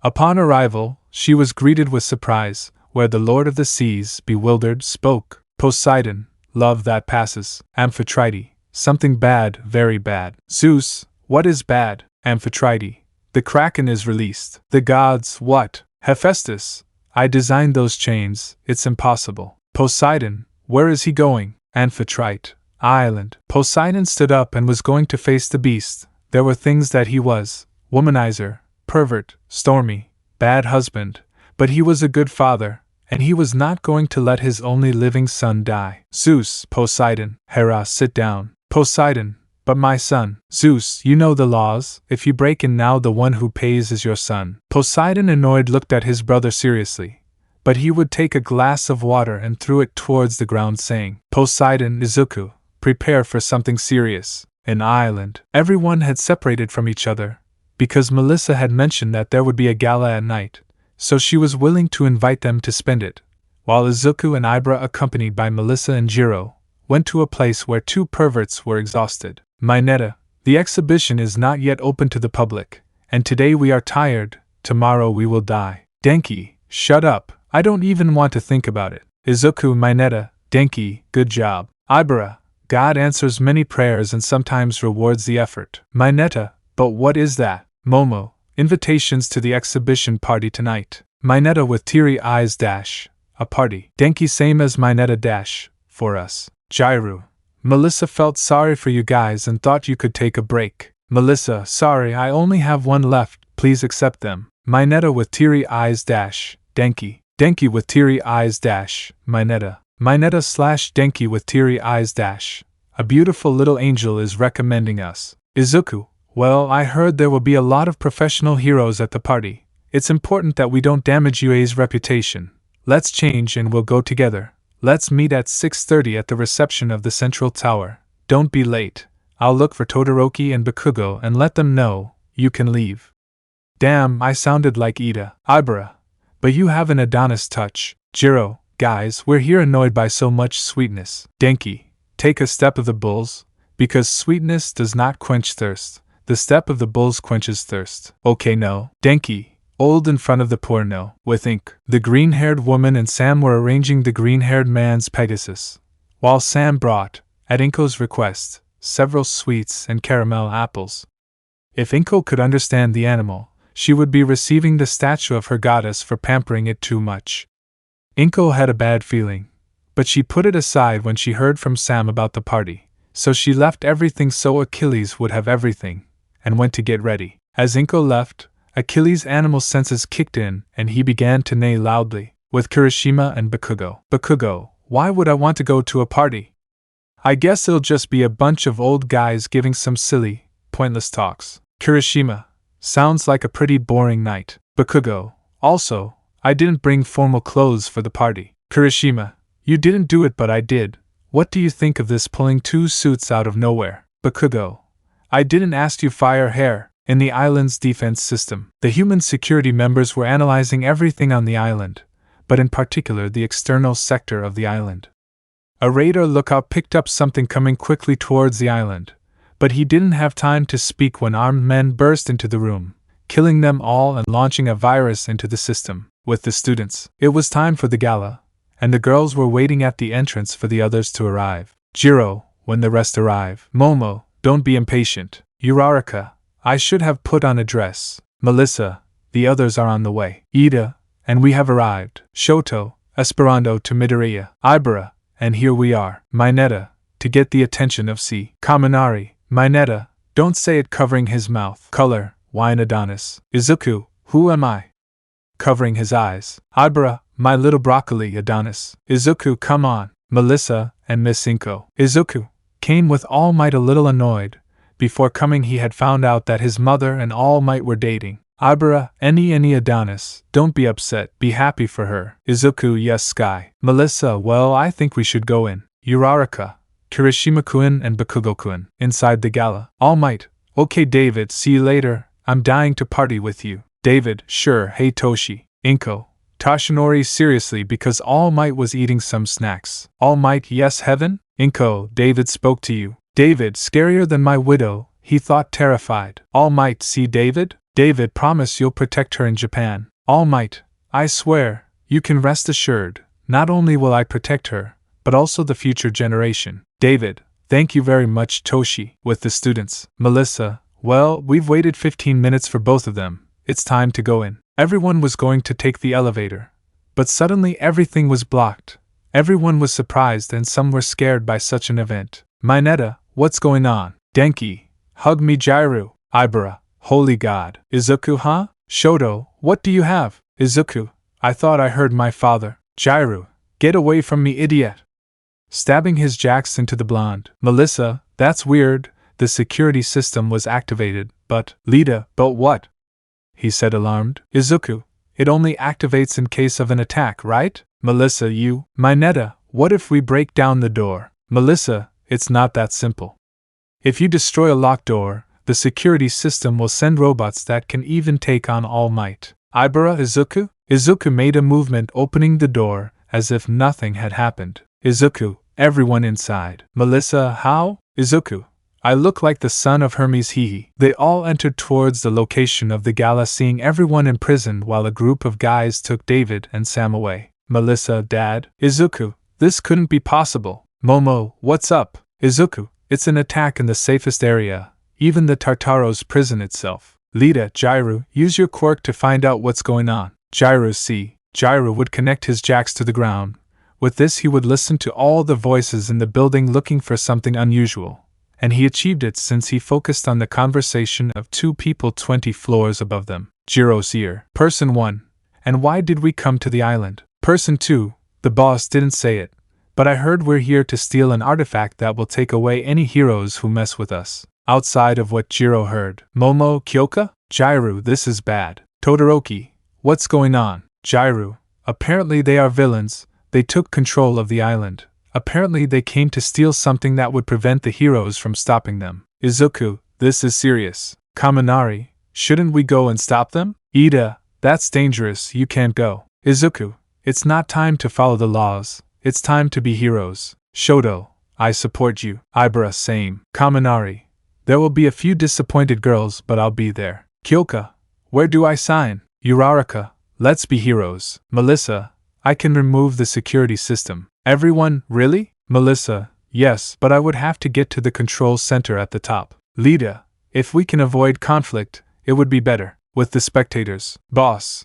Upon arrival, she was greeted with surprise, where the Lord of the Seas, bewildered, spoke. Poseidon, love that passes. Amphitrite, something bad, very bad. Zeus, what is bad? Amphitrite, the Kraken is released. The gods, what? Hephaestus, I designed those chains, it's impossible. Poseidon, where is he going? Amphitrite, Island. Poseidon stood up and was going to face the beast. There were things that he was: womanizer, pervert, stormy, bad husband, but he was a good father, and he was not going to let his only living son die. Zeus, Poseidon, Hera, sit down. Poseidon, but my son. Zeus, you know the laws, if you break in now the one who pays is your son. Poseidon, annoyed, looked at his brother seriously, but he would take a glass of water and threw it towards the ground, saying, Poseidon, Izuku, prepare for something serious. An island. Everyone had separated from each other, because Melissa had mentioned that there would be a gala at night, so she was willing to invite them to spend it, while Izuku and Ibra, accompanied by Melissa and Jiro, went to a place where two perverts were exhausted. Minetta, the exhibition is not yet open to the public, and today we are tired, tomorrow we will die. Denki, shut up, I don't even want to think about it. Izuku, Minetta, Denki, good job. Ibra, God answers many prayers and sometimes rewards the effort. Minetta, but what is that? Momo, invitations to the exhibition party tonight. Minetta with teary eyes, dash, a party. Denki, same as Minetta, dash, for us. Jairu, Melissa felt sorry for you guys and thought you could take a break. Melissa, sorry, I only have one left, please accept them. Minetta with teary eyes, dash, Denki. Denki with teary eyes, dash, Minetta. Minetta / Denki with teary eyes, dash, a beautiful little angel is recommending us. Izuku, well, I heard there will be a lot of professional heroes at the party. It's important that we don't damage UA's reputation. Let's change and we'll go together. Let's meet at 6:30 at the reception of the Central Tower. Don't be late. I'll look for Todoroki and Bakugo and let them know you can leave. Damn, I sounded like Ida. Ibra, but you have an Adonis touch. Jiro, guys, we're here annoyed by so much sweetness. Denki, take a step of the bulls, because sweetness does not quench thirst. The step of the bulls quenches thirst. Okay, no. Denki, old in front of the poor, no. With ink. The green-haired woman and Sam were arranging the green-haired man's Pegasus, while Sam brought, at Inko's request, several sweets and caramel apples. If Inko could understand the animal, she would be receiving the statue of her goddess for pampering it too much. Inko had a bad feeling, but she put it aside when she heard from Sam about the party, so she left everything so Achilles would have everything, and went to get ready. As Inko left, Achilles' animal senses kicked in and he began to neigh loudly, with Kirishima and Bakugo. Bakugo, why would I want to go to a party? I guess it'll just be a bunch of old guys giving some silly, pointless talks. Kirishima, sounds like a pretty boring night. Bakugo, also, I didn't bring formal clothes for the party. Kirishima, you didn't do it but I did. What do you think of this pulling 2 suits out of nowhere? Bakugo, I didn't ask you fire hair. In the island's defense system, the human security members were analyzing everything on the island, but in particular the external sector of the island. A radar lookout picked up something coming quickly towards the island, but he didn't have time to speak when armed men burst into the room, killing them all and launching a virus into the system. With the students, it was time for the gala, and the girls were waiting at the entrance for the others to arrive. Jiro, when the rest arrive. Momo, don't be impatient. Uraraka, I should have put on a dress. Melissa, the others are on the way. Ida, and we have arrived. Shoto, Esperando to Midoriya. Ibara, and here we are. Minetta, to get the attention of C. Kaminari. Minetta, don't say it covering his mouth. Color, wine Adonis. Izuku, who am I? Covering his eyes. Ibara, my little broccoli Adonis. Izuku, come on. Melissa, and Miss Inko. Izuku came with All Might a little annoyed. Before coming he had found out that his mother and All Might were dating. Ibara, any Adonis, don't be upset, be happy for her. Izuku, yes Sky. Melissa, well I think we should go in. Uraraka, Kirishima-kun and Bakugo-kun. Inside the gala. All Might, okay David, see you later, I'm dying to party with you. David, sure, hey Toshi. Inko, Toshinori seriously because All Might was eating some snacks. All Might, yes heaven? Inko, David spoke to you. David, scarier than my widow, he thought terrified. All Might, see David? David, promise you'll protect her in Japan. All Might, I swear, you can rest assured, not only will I protect her, but also the future generation. David, thank you very much Toshi. With the students. Melissa, well, we've waited 15 minutes for both of them, it's time to go in. Everyone was going to take the elevator, but suddenly everything was blocked. Everyone was surprised and some were scared by such an event. Minetta, what's going on? Denki, hug me Jairu. Ibara, holy god. Izuku, huh? Shoto, what do you have? Izuku, I thought I heard my father. Jairu, get away from me idiot. Stabbing his jacks into the blonde. Melissa, that's weird, the security system was activated, but... Lita, but what? He said alarmed. Izuku, it only activates in case of an attack, right? Melissa, you... Minetta, what if we break down the door? Melissa, it's not that simple. If you destroy a locked door, the security system will send robots that can even take on All Might. Ibara, Izuku? Izuku made a movement opening the door, as if nothing had happened. Izuku, everyone inside. Melissa, how? Izuku, I look like the son of Hermes Hihi. They all entered towards the location of the gala, seeing everyone imprisoned while a group of guys took David and Sam away. Melissa, Dad? Izuku, this couldn't be possible. Momo, what's up? Izuku, it's an attack in the safest area, even the Tartaro's prison itself. Lita, Jairu, use your quirk to find out what's going on. Jairu, see. Jairu would connect his jacks to the ground. With this he would listen to all the voices in the building looking for something unusual, and he achieved it since he focused on the conversation of 2 people 20 floors above them. Jiro's ear. Person 1. And why did we come to the island? Person 2. The boss didn't say it, but I heard we're here to steal an artifact that will take away any heroes who mess with us. Outside of what Jiro heard. Momo, Kyoka? Jairu, this is bad. Todoroki, what's going on? Jairu, apparently they are villains, they took control of the island. Apparently they came to steal something that would prevent the heroes from stopping them. Izuku, this is serious. Kaminari, shouldn't we go and stop them? Ida, that's dangerous, you can't go. Izuku, it's not time to follow the laws, it's time to be heroes. Shoto, I support you. Ibara, same. Kaminari, there will be a few disappointed girls, but I'll be there. Kyoka, where do I sign? Uraraka, let's be heroes. Melissa, I can remove the security system. Everyone, really? Melissa, yes, but I would have to get to the control center at the top. Lita, if we can avoid conflict, it would be better. With the spectators. Boss,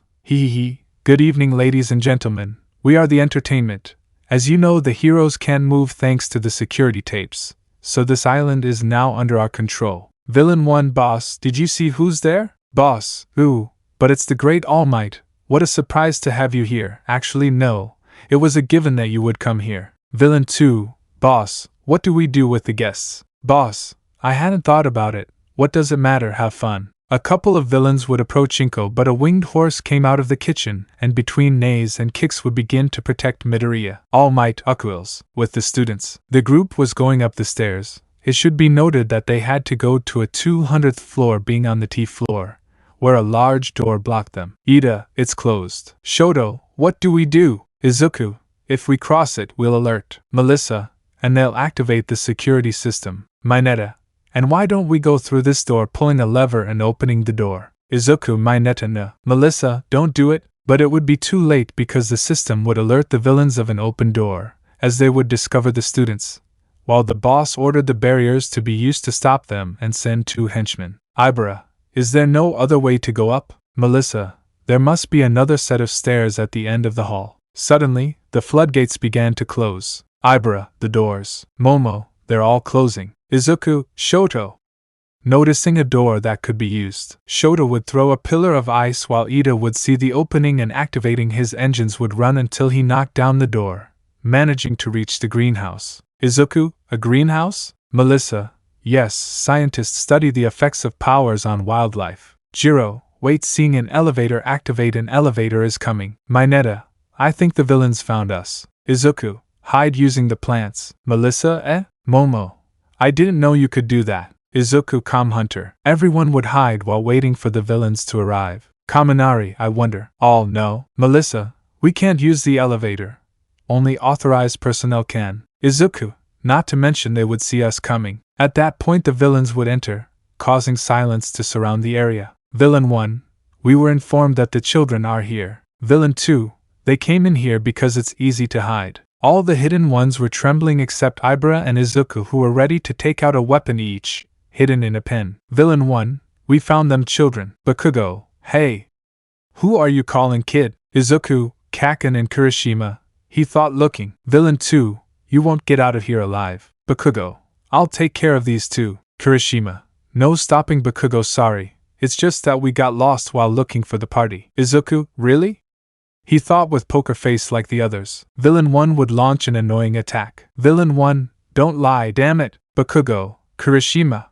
Good evening, ladies and gentlemen. We are the entertainment. As you know, the heroes can't move thanks to the security tapes, so this island is now under our control. Villain 1, boss, did you see who's there? Boss, ooh, but it's the Great All Might. What a surprise to have you here. Actually, no, it was a given that you would come here. Villain 2, boss, what do we do with the guests? Boss, I hadn't thought about it. What does it matter? Have fun. A couple of villains would approach Inko, but a winged horse came out of the kitchen, and between neighs and kicks would begin to protect Midoriya. All Might Ukwils with the students. The group was going up the stairs. It should be noted that they had to go to a 200th floor, being on the T floor, where a large door blocked them. Ida, it's closed. Shoto, what do we do? Izuku, if we cross it, we'll alert Melissa, and they'll activate the security system. Minetta, and why don't we go through this door, pulling a lever and opening the door? Izuku, Minetta, no. Melissa, don't do it, but it would be too late because the system would alert the villains of an open door, as they would discover the students, while the boss ordered the barriers to be used to stop them and send 2 henchmen. Ibara, is there no other way to go up? Melissa, there must be another set of stairs at the end of the hall. Suddenly, the floodgates began to close. Ibara, the doors. Momo, they're all closing. Izuku, Shoto. Noticing a door that could be used, Shoto would throw a pillar of ice while Ida would see the opening, and activating his engines would run until he knocked down the door, managing to reach the greenhouse. Izuku, a greenhouse? Melissa, yes, scientists study the effects of powers on wildlife. Jiro, wait, seeing an elevator activate. An elevator is coming. Minetta, I think the villains found us. Izuku, hide using the plants. Melissa, Momo, I didn't know you could do that. Izuku, calm hunter. Everyone would hide while waiting for the villains to arrive. Kaminari, I wonder. All no. Melissa, we can't use the elevator. Only authorized personnel can. Izuku, not to mention they would see us coming. At that point the villains would enter, causing silence to surround the area. Villain 1, we were informed that the children are here. Villain 2, they came in here because it's easy to hide. All the hidden ones were trembling except Ibara and Izuku, who were ready to take out a weapon each, hidden in a pen. Villain 1, we found them children. Bakugo, hey! Who are you calling kid? Izuku, Kaken and Kirishima, he thought, looking. Villain 2, you won't get out of here alive. Bakugo, I'll take care of these 2. Kirishima, no stopping. Bakugo, sorry, it's just that we got lost while looking for the party. Izuku, really? He thought with poker face like the others. Villain 1 would launch an annoying attack. Villain 1, don't lie, damn it. Bakugo, Kirishima.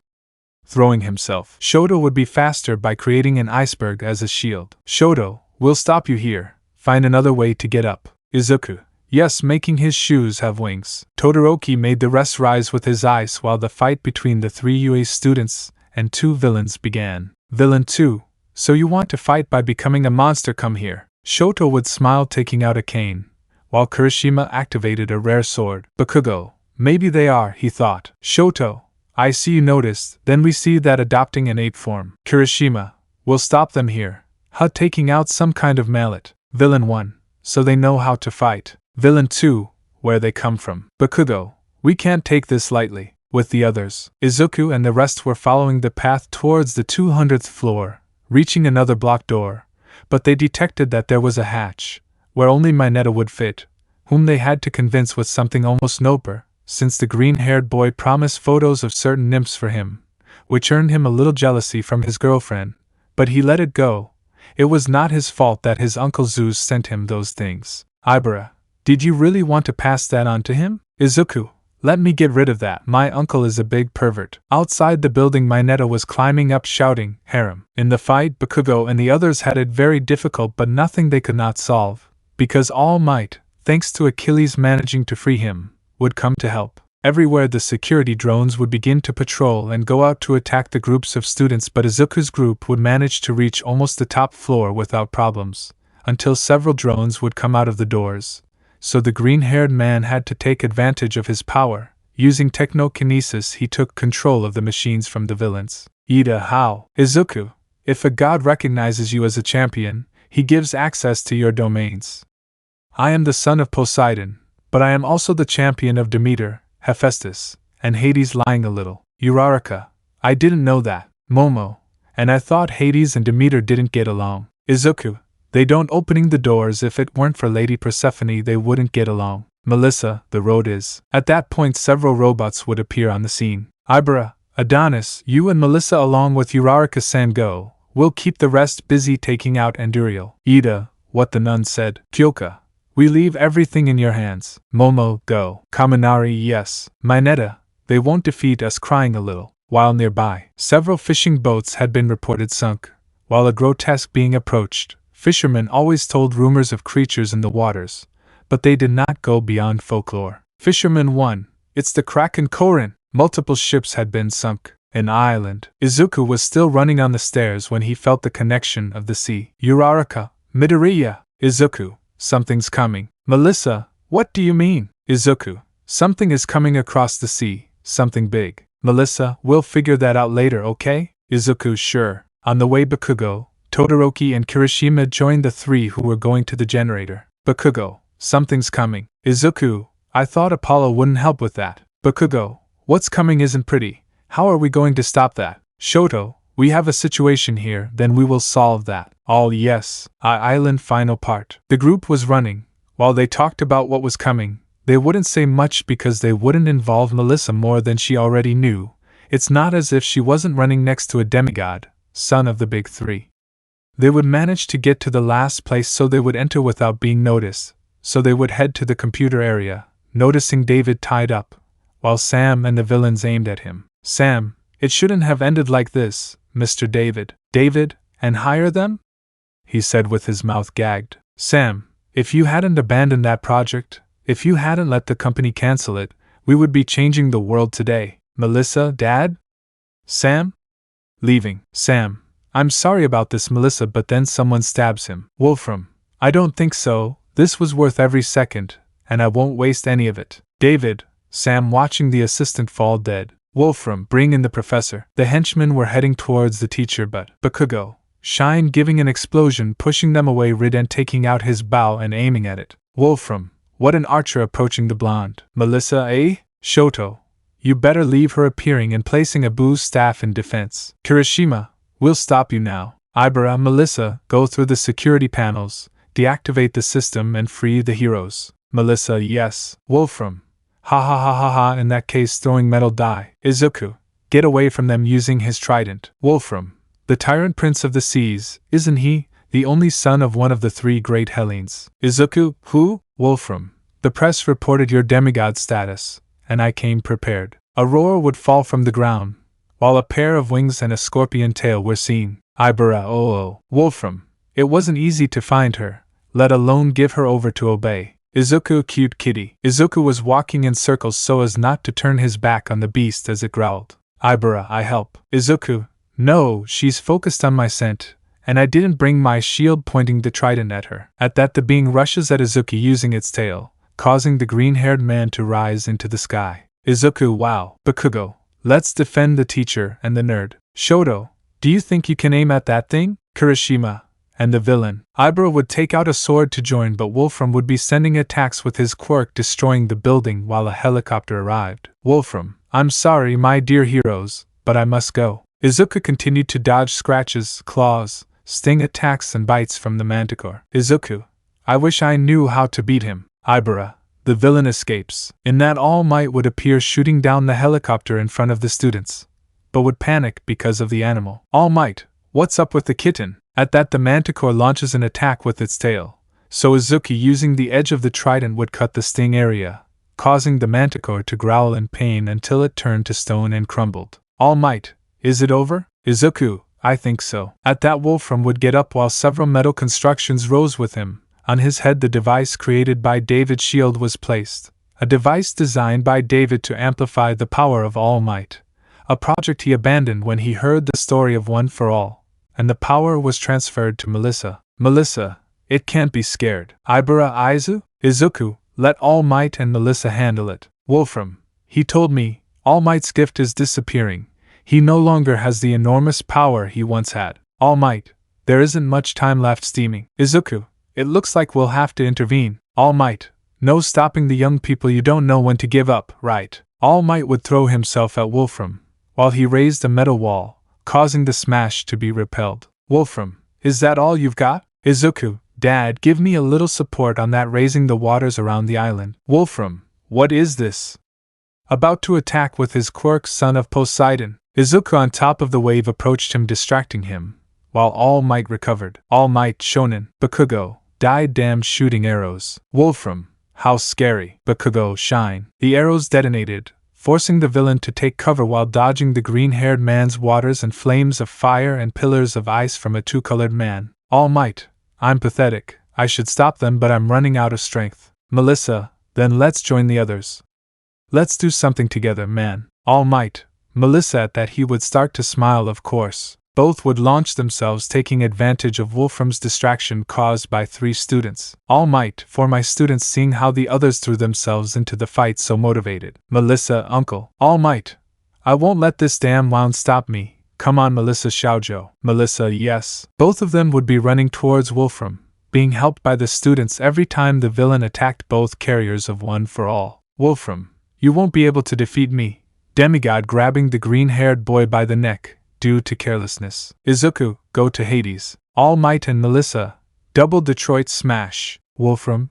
Throwing himself. Shoto would be faster by creating an iceberg as a shield. Shoto, we'll stop you here. Find another way to get up. Izuku, yes, making his shoes have wings. Todoroki made the rest rise with his ice while the fight between the 3 UA students and 2 villains began. Villain 2, so you want to fight by becoming a monster? Come here. Shoto would smile, taking out a cane, while Kirishima activated a rare sword. Bakugo, maybe they are, he thought. Shoto, I see you noticed, then we see that adopting an ape form. Kirishima, we'll stop them here. Taking out some kind of mallet. Villain 1, so they know how to fight. Villain 2, where they come from. Bakugo, we can't take this lightly. With the others, Izuku and the rest were following the path towards the 200th floor, reaching another blocked door. But they detected that there was a hatch, where only Minetta would fit, whom they had to convince with something almost noper, since the green-haired boy promised photos of certain nymphs for him, which earned him a little jealousy from his girlfriend, but he let it go. It was not his fault that his Uncle Zeus sent him those things. Ibara, did you really want to pass that on to him? Izuku, let me get rid of that. My uncle is a big pervert. Outside the building, Minetta was climbing up shouting, harem. In the fight, Bakugo and the others had it very difficult, but nothing they could not solve, because All Might, thanks to Achilles managing to free him, would come to help. Everywhere the security drones would begin to patrol and go out to attack the groups of students, but Izuku's group would manage to reach almost the top floor without problems, until several drones would come out of the doors. So the green-haired man had to take advantage of his power. Using technokinesis, he took control of the machines from the villains. Ida, how? Izuku, if a god recognizes you as a champion, he gives access to your domains. I am the son of Poseidon, But I am also the champion of Demeter, Hephaestus, and Hades lying a little. Uraraka, I didn't know that. Momo, and I thought Hades and Demeter didn't get along. Izuku, they don't opening the doors. If it weren't for Lady Persephone they wouldn't get along. Melissa, the road is. At that point several robots would appear on the scene. Ibera, Adonis, you and Melissa along with Uraraka-san go. We'll keep the rest busy taking out Anduriel. Ida, what the nun said. Kyoka, we leave everything in your hands. Momo, go. Kaminari, yes. Minetta, they won't defeat us. Crying a little. While nearby, several fishing boats had been reported sunk. While a grotesque being approached, fishermen always told rumors of creatures in the waters, but they did not go beyond folklore. Fisherman 1, it's the Kraken Korin. Multiple ships had been sunk. An island. Izuku was still running on the stairs when he felt the connection of the sea. Uraraka, Midoriya. Izuku, something's coming. Melissa, what do you mean? Izuku, something is coming across the sea, something big. Melissa, we'll figure that out later, okay? Izuku, sure. On the way Bakugo, Todoroki and Kirishima joined the three who were going to the generator. Bakugo, something's coming. Izuku, I thought Apollo wouldn't help with that. Bakugo, what's coming isn't pretty. How are we going to stop that? Shoto, we have a situation here, then we will solve that. All yes. Island final part. The group was running. While they talked about what was coming, they wouldn't say much because they wouldn't involve Melissa more than she already knew. It's not as if she wasn't running next to a demigod, son of the big three. They would manage to get to the last place so they would enter without being noticed, so they would head to the computer area, noticing David tied up, while Sam and the villains aimed at him. Sam, it shouldn't have ended like this, Mr. David. David, and hire them? He said with his mouth gagged. Sam, if you hadn't abandoned that project, if you hadn't let the company cancel it, we would be changing the world today. Melissa, Dad? Sam? Leaving. Sam, I'm sorry about this, Melissa, but then someone stabs him. Wolfram, I don't think so, this was worth every second, and I won't waste any of it. David, Sam watching the assistant fall dead. Wolfram, bring in the professor. The henchmen were heading towards the teacher, but Bakugo, Shine giving an explosion, pushing them away, Ridden taking out his bow and aiming at it. Wolfram, what an archer approaching the blonde. Melissa, eh? Shoto, you better leave her appearing and placing a boo's staff in defense. Kirishima, we'll stop you now. Ibera, Melissa, go through the security panels, deactivate the system and free the heroes. Melissa, yes. Wolfram, ha ha ha ha ha, in that case throwing metal die. Izuku, get away from them using his trident. Wolfram, the tyrant prince of the seas, isn't he, the only son of one of the three great Hellenes? Izuku, who? Wolfram, the press reported your demigod status, and I came prepared. A roar would fall from the ground, while a pair of wings and a scorpion tail were seen. Ibera, oh. Wolfram, it wasn't easy to find her, let alone give her over to obey. Izuku, cute kitty. Izuku was walking in circles so as not to turn his back on the beast as it growled. Ibera, I help. Izuku, no, she's focused on my scent, and I didn't bring my shield, pointing the trident at her. At that the being rushes at Izuku using its tail, causing the green-haired man to rise into the sky. Izuku, wow. Bakugo, let's defend the teacher and the nerd. Shoto, do you think you can aim at that thing? Kirishima, and the villain. Ibera would take out a sword to join, but Wolfram would be sending attacks with his quirk, destroying the building while a helicopter arrived. Wolfram, I'm sorry, my dear heroes, but I must go. Izuku continued to dodge scratches, claws, sting attacks and bites from the Manticore. Izuku, I wish I knew how to beat him. Ibera, the villain escapes. In that All Might would appear shooting down the helicopter in front of the students, but would panic because of the animal. All Might, what's up with the kitten? At that the Manticore launches an attack with its tail, so Izuku using the edge of the trident would cut the sting area, causing the Manticore to growl in pain until it turned to stone and crumbled. All Might, is it over? Izuku, I think so. At that Wolfram would get up while several metal constructions rose with him. On his head the device created by David's shield was placed, a device designed by David to amplify the power of All Might, a project he abandoned when he heard the story of One for All, and the power was transferred to Melissa. Melissa, it can't be scared. Ibera, Izuku, let All Might and Melissa handle it. Wolfram, he told me, All Might's gift is disappearing. He no longer has the enormous power he once had. All Might, there isn't much time left steaming. Izuku, it looks like we'll have to intervene. All Might, No stopping the young people, you don't know when to give up, right? All Might would throw himself at Wolfram, while he raised a metal wall, causing the smash to be repelled. Wolfram, is that all you've got? Izuku, Dad, give me a little support on that, raising the waters around the island. Wolfram, what is this? About to attack with his quirk, son of Poseidon. Izuku on top of the wave approached him, distracting him, while All Might recovered. All Might, Shonen, Bakugo, died, damned shooting arrows. Wolfram, how scary. Bakugo, Shine. The arrows detonated, forcing the villain to take cover while dodging the green-haired man's waters and flames of fire and pillars of ice from a two-colored man. All Might, I'm pathetic. I should stop them, but I'm running out of strength. Melissa, then let's join the others. Let's do something together, man. All Might, Melissa. At that he would start to smile, of course. Both would launch themselves, taking advantage of Wolfram's distraction caused by 3 students. All Might, for my students, seeing how the others threw themselves into the fight so motivated. Melissa, Uncle. All Might, I won't let this damn wound stop me. Come on, Melissa. Xiaojo. Melissa, yes. Both of them would be running towards Wolfram, being helped by the students every time the villain attacked both carriers of One for All. Wolfram, you won't be able to defeat me. Demigod grabbing the green-haired boy by the neck, due to carelessness. Izuku, go to Hades. All Might and Melissa, double Detroit smash. Wolfram,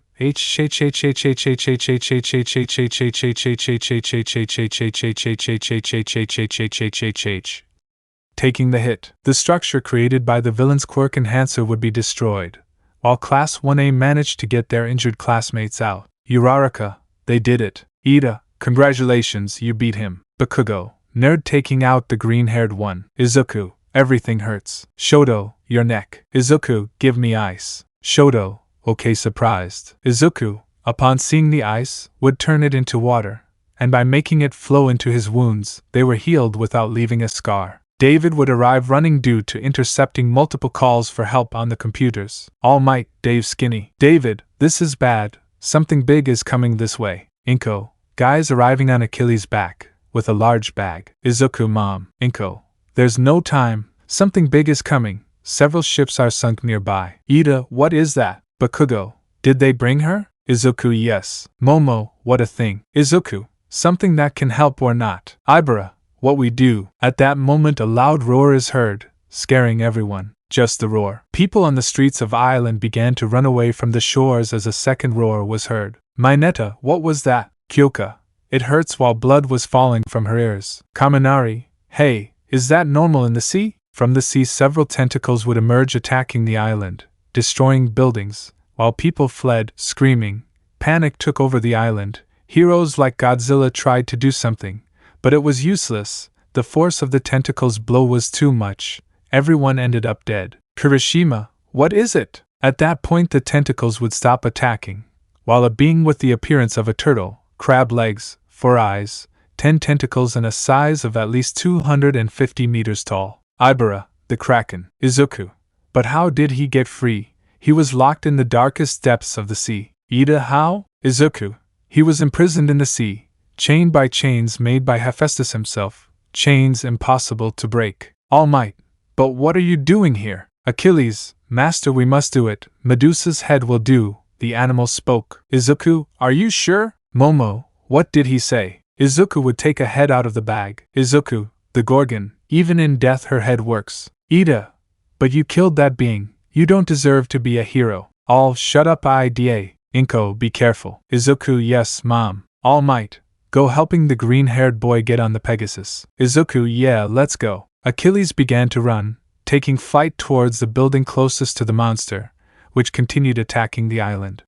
taking the hit. The structure created by the villain's quirk enhancer would be destroyed, while Class 1A managed to get their injured classmates out. Uraraka, they did it. Ida, congratulations, you beat him. Bakugo, nerd, taking out the green-haired one. Izuku, everything hurts. Shoto, your neck. Izuku, give me ice. Shoto, okay, surprised. Izuku, upon seeing the ice, would turn it into water, and by making it flow into his wounds, they were healed without leaving a scar. David would arrive running due to intercepting multiple calls for help on the computers. All Might, Dave Skinny. David, this is bad. Something big is coming this way. Inko, guys arriving on Achilles' back, with a large bag. Izuku, Mom. Inko, there's no time. Something big is coming. Several ships are sunk nearby. Ida, what is that? Bakugo, did they bring her? Izuku, yes. Momo, what a thing. Izuku, something that can help or not. Ibara, what we do. At that moment a loud roar is heard, scaring everyone. Just the roar. People on the streets of Island began to run away from the shores as a second roar was heard. Minetta, what was that? Kyoka, it hurts, while blood was falling from her ears. Kaminari, hey, is that normal in the sea? From the sea several tentacles would emerge, attacking the island, destroying buildings, while people fled, screaming. Panic took over the island. Heroes like Godzilla tried to do something, but it was useless. The force of the tentacles' blow was too much. Everyone ended up dead. Kirishima, what is it? At that point the tentacles would stop attacking, while a being with the appearance of a turtle, crab legs, 4 eyes, 10 tentacles and a size of at least 250 meters tall. Ibara, the Kraken. Izuku, but how did he get free? He was locked in the darkest depths of the sea. Ida, how? Izuku, he was imprisoned in the sea, chained by chains made by Hephaestus himself, chains impossible to break. All Might, but what are you doing here? Achilles, Master, we must do it. Medusa's head will do, the animal spoke. Izuku, are you sure? Momo, what did he say? Izuku would take a head out of the bag. Izuku, the Gorgon, even in death her head works. Ida, but you killed that being, you don't deserve to be a hero. All, shut up. Ida. Inko, be careful. Izuku, yes, Mom. All Might, go helping the green-haired boy get on the Pegasus. Izuku, yeah, let's go. Achilles began to run, taking flight towards the building closest to the monster, which continued attacking the island.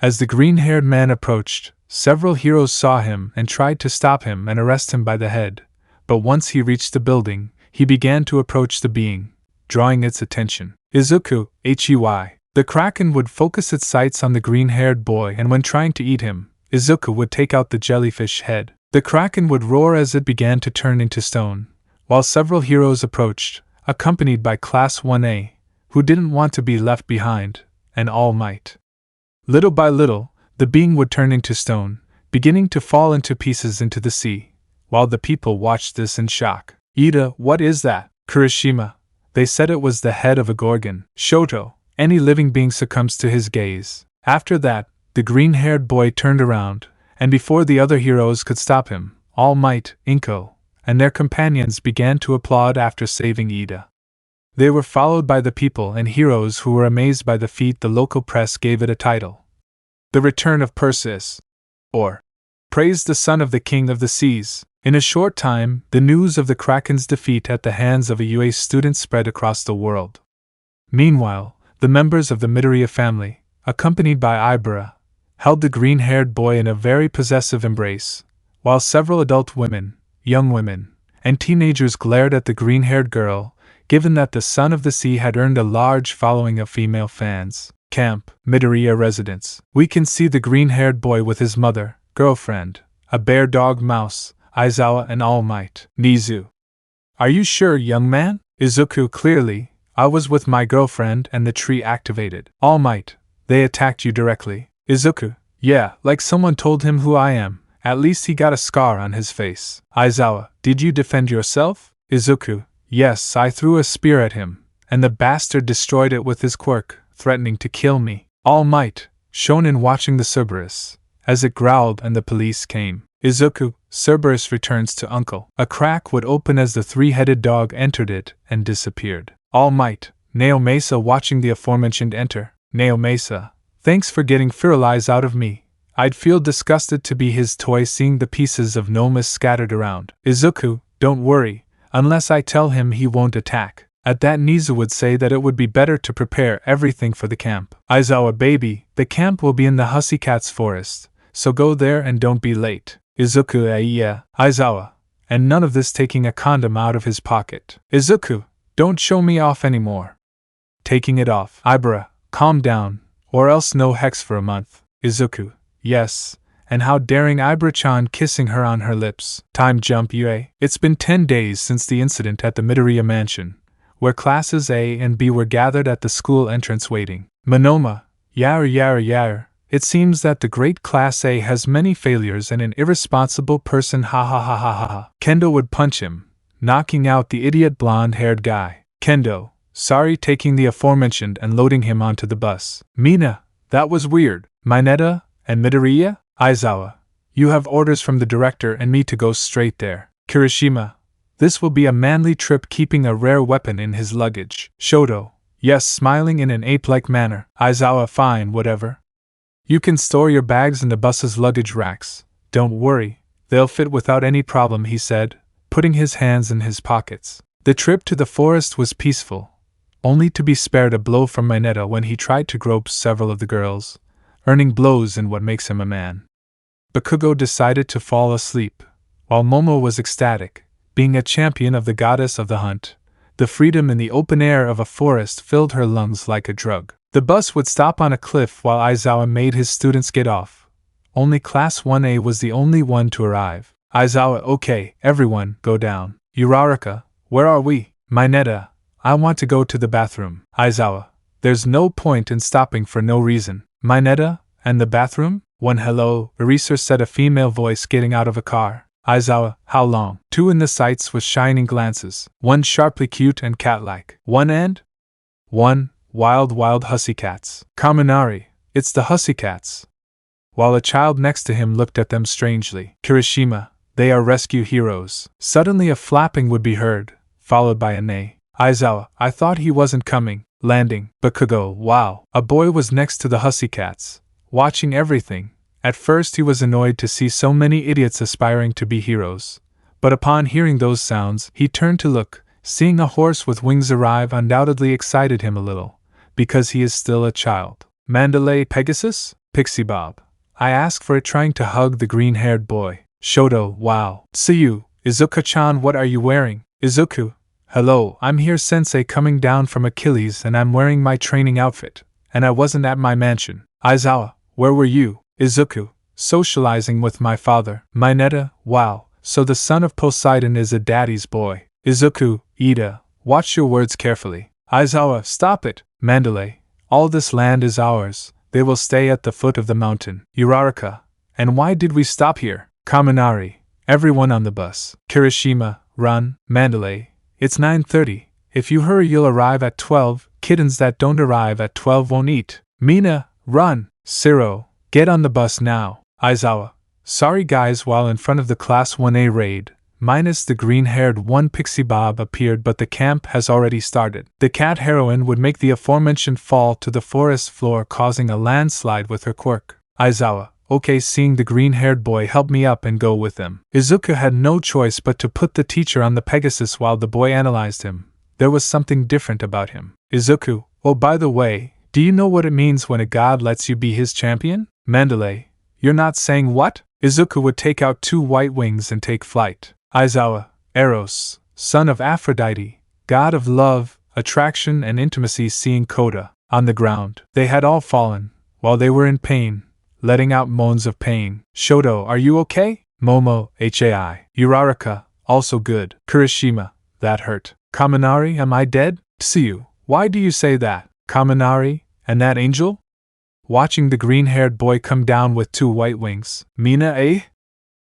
As the green-haired man approached, several heroes saw him and tried to stop him and arrest him by the head, but once he reached the building, he began to approach the being, drawing its attention. Izuku, Hey. The Kraken would focus its sights on the green-haired boy, and when trying to eat him, Izuku would take out the jellyfish head. The Kraken would roar as it began to turn into stone, while several heroes approached, accompanied by Class 1A, who didn't want to be left behind, and All Might. Little by little, the being would turn into stone, beginning to fall into pieces into the sea, while the people watched this in shock. Ida, what is that? Kirishima, they said it was the head of a Gorgon. Shoto, any living being succumbs to his gaze. After that, The green-haired boy turned around, and before the other heroes could stop him, All Might, Inko, and their companions began to applaud after saving Ida. They were followed by the people and heroes who were amazed by the feat. The local press gave it a title: The Return of Perseus, or Praise the Son of the King of the Seas. In a short time, the news of the Kraken's defeat at the hands of a UA student spread across the world. Meanwhile, the members of the Mitology family, accompanied by Ibera, held the green-haired boy in a very possessive embrace, while several adult women, young women, and teenagers glared at the green-haired girl, given that the Son of the Sea had earned a large following of female fans. Camp, Midoriya residence. We can see the green-haired boy with his mother, girlfriend, a bear dog mouse, Aizawa and All Might. Nizu. Are you sure, young man? Izuku, clearly, I was with my girlfriend and the tree activated. All Might, they attacked you directly. Izuku, yeah, like someone told him who I am. At least he got a scar on his face. Aizawa, did you defend yourself? Izuku, yes, I threw a spear at him, and the bastard destroyed it with his quirk, threatening to kill me. All Might, Shonen watching the Cerberus, as it growled and the police came. Izuku, Cerberus returns to Uncle. A crack would open as the three-headed dog entered it and disappeared. All Might, Naomasa watching the aforementioned enter. Naomasa, thanks for getting Firalize out of me. I'd feel disgusted to be his toy seeing the pieces of Nomus scattered around. Izuku, don't worry, unless I tell him he won't attack. At that Nizu would say that it would be better to prepare everything for the camp. Aizawa baby, the camp will be in the Hussycats forest, so go there and don't be late. Izuku, yeah, Aizawa, and none of this taking a condom out of his pocket. Izuku, don't show me off anymore. Taking it off. Ibera, calm down, or else no hex for a month. Izuku, yes, and how daring Ibera-chan kissing her on her lips. Time jump UA. It's been 10 days since the incident at the Midoriya mansion, where classes A and B were gathered at the school entrance waiting. Monoma, yar. It seems that the great Class A has many failures and an irresponsible person ha. Kendo would punch him, knocking out the idiot blonde-haired guy. Kendo, sorry, taking the aforementioned and loading him onto the bus. Mina, that was weird. Minetta and Midoriya? Aizawa, you have orders from the director and me to go straight there. Kirishima, this will be a manly trip, keeping a rare weapon in his luggage. Shoto, yes, smiling in an ape-like manner. Aizawa, fine, whatever. You can store your bags in the bus's luggage racks. Don't worry, they'll fit without any problem, he said, putting his hands in his pockets. The trip to the forest was peaceful, only to be spared a blow from Minetta when he tried to grope several of the girls, earning blows in what makes him a man. Bakugo decided to fall asleep, while Momo was ecstatic, being a champion of the goddess of the hunt. The freedom in the open air of a forest filled her lungs like a drug. The bus would stop on a cliff while Aizawa made his students get off. Only Class 1A was the only one to arrive. Aizawa, okay, everyone, go down. Uraraka, where are we? Minetta, I want to go to the bathroom. Aizawa, there's no point in stopping for no reason. Minetta, and the bathroom? One hello, Eraser said, a female voice getting out of a car. Aizawa, how long? Two in the sights with shining glances. One sharply cute and cat-like. One and? One. Wild Hussycats. Kaminari, it's the Hussycats. While a child next to him looked at them strangely. Kirishima, they are rescue heroes. Suddenly a flapping would be heard, followed by a neigh. Aizawa, I thought he wasn't coming. Landing. Bakugo, wow. A boy was next to the Hussycats, watching everything. At first he was annoyed to see so many idiots aspiring to be heroes, but upon hearing those sounds, he turned to look. Seeing a horse with wings arrive undoubtedly excited him a little, because he is still a child. Mandalay Pegasus? Pixie Bob. I asked for it, trying to hug the green-haired boy. Shoto, wow. Tsuyu, Izuku-chan, what are you wearing? Izuku, hello, I'm here, sensei, coming down from Achilles, and I'm wearing my training outfit, and I wasn't at my mansion. Aizawa, where were you? Izuku, socializing with my father. Minetta, wow, so the son of Poseidon is a daddy's boy. Izuku, Ida, watch your words carefully. Aizawa, stop it. Mandalay, all this land is ours. They will stay at the foot of the mountain. Uraraka, and why did we stop here? Kaminari, everyone on the bus. Kirishima, run. Mandalay, it's 9:30. If you hurry you'll arrive at 12. Kittens that don't arrive at 12 won't eat. Mina, run. Siro, Get on the bus now, Aizawa. Sorry guys, while in front of the Class 1A raid, minus the green-haired one, Pixie Bob appeared, but the camp has already started. The cat heroine would make the aforementioned fall to the forest floor, causing a landslide with her quirk. Aizawa, okay, seeing the green-haired boy, help me up and go with him. Izuku had no choice but to put the teacher on the Pegasus while the boy analyzed him. There was something different about him. Izuku, oh by the way, do you know what it means when a god lets you be his champion? Mandalay, you're not saying what? Izuku would take out 2 white wings and take flight. Aizawa, Eros, son of Aphrodite, god of love, attraction and intimacy, seeing Koda on the ground. They had all fallen, while they were in pain, letting out moans of pain. Shoto, are you okay? Momo, HAI. Uraraka, also good. Kirishima, that hurt. Kaminari, am I dead? Tsuyu, why do you say that? Kaminari, and that angel? Watching the green-haired boy come down with 2 white wings. Mina, eh?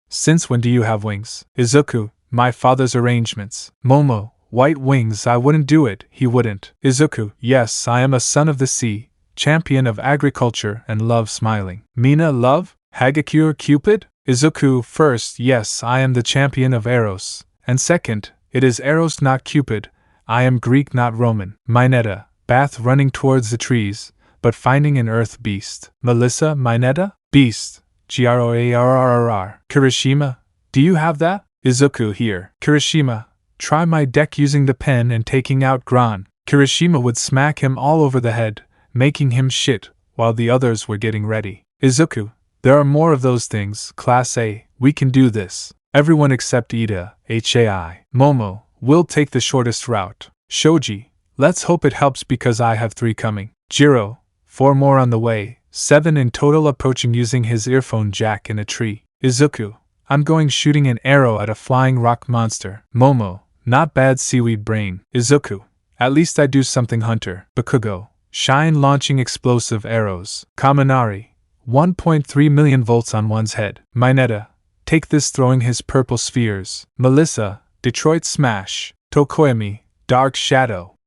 Since when do you have wings? Izuku, my father's arrangements. Momo, white wings, I wouldn't do it, he wouldn't. Izuku, yes, I am a son of the sea, champion of agriculture and love, smiling. Mina, love? Hagakure Cupid? Izuku, first, yes, I am the champion of Eros, and second, it is Eros not Cupid, I am Greek not Roman. Minetta, Bath, running towards the trees, but finding an earth beast. Melissa, Minetta? Beast. Groarrrr. Kirishima, do you have that? Izuku, here. Kirishima, try my deck using the pen and taking out Gran. Kirishima would smack him all over the head, making him shit, while the others were getting ready. Izuku, there are more of those things. Class A, we can do this. Everyone except Ida, HAI. Momo, we'll take the shortest route. Shoji, let's hope it helps because I have 3 coming. Jiro, 4 more on the way, 7 in total, approaching using his earphone jack in a tree. Izuku, I'm going shooting an arrow at a flying rock monster. Momo, not bad, seaweed brain. Izuku, at least I do something, hunter. Bakugo, shine, launching explosive arrows. Kaminari, 1.3 million volts on one's head. Minetta, take this, throwing his purple spheres. Melissa, Detroit smash. Tokoyami, dark shadow,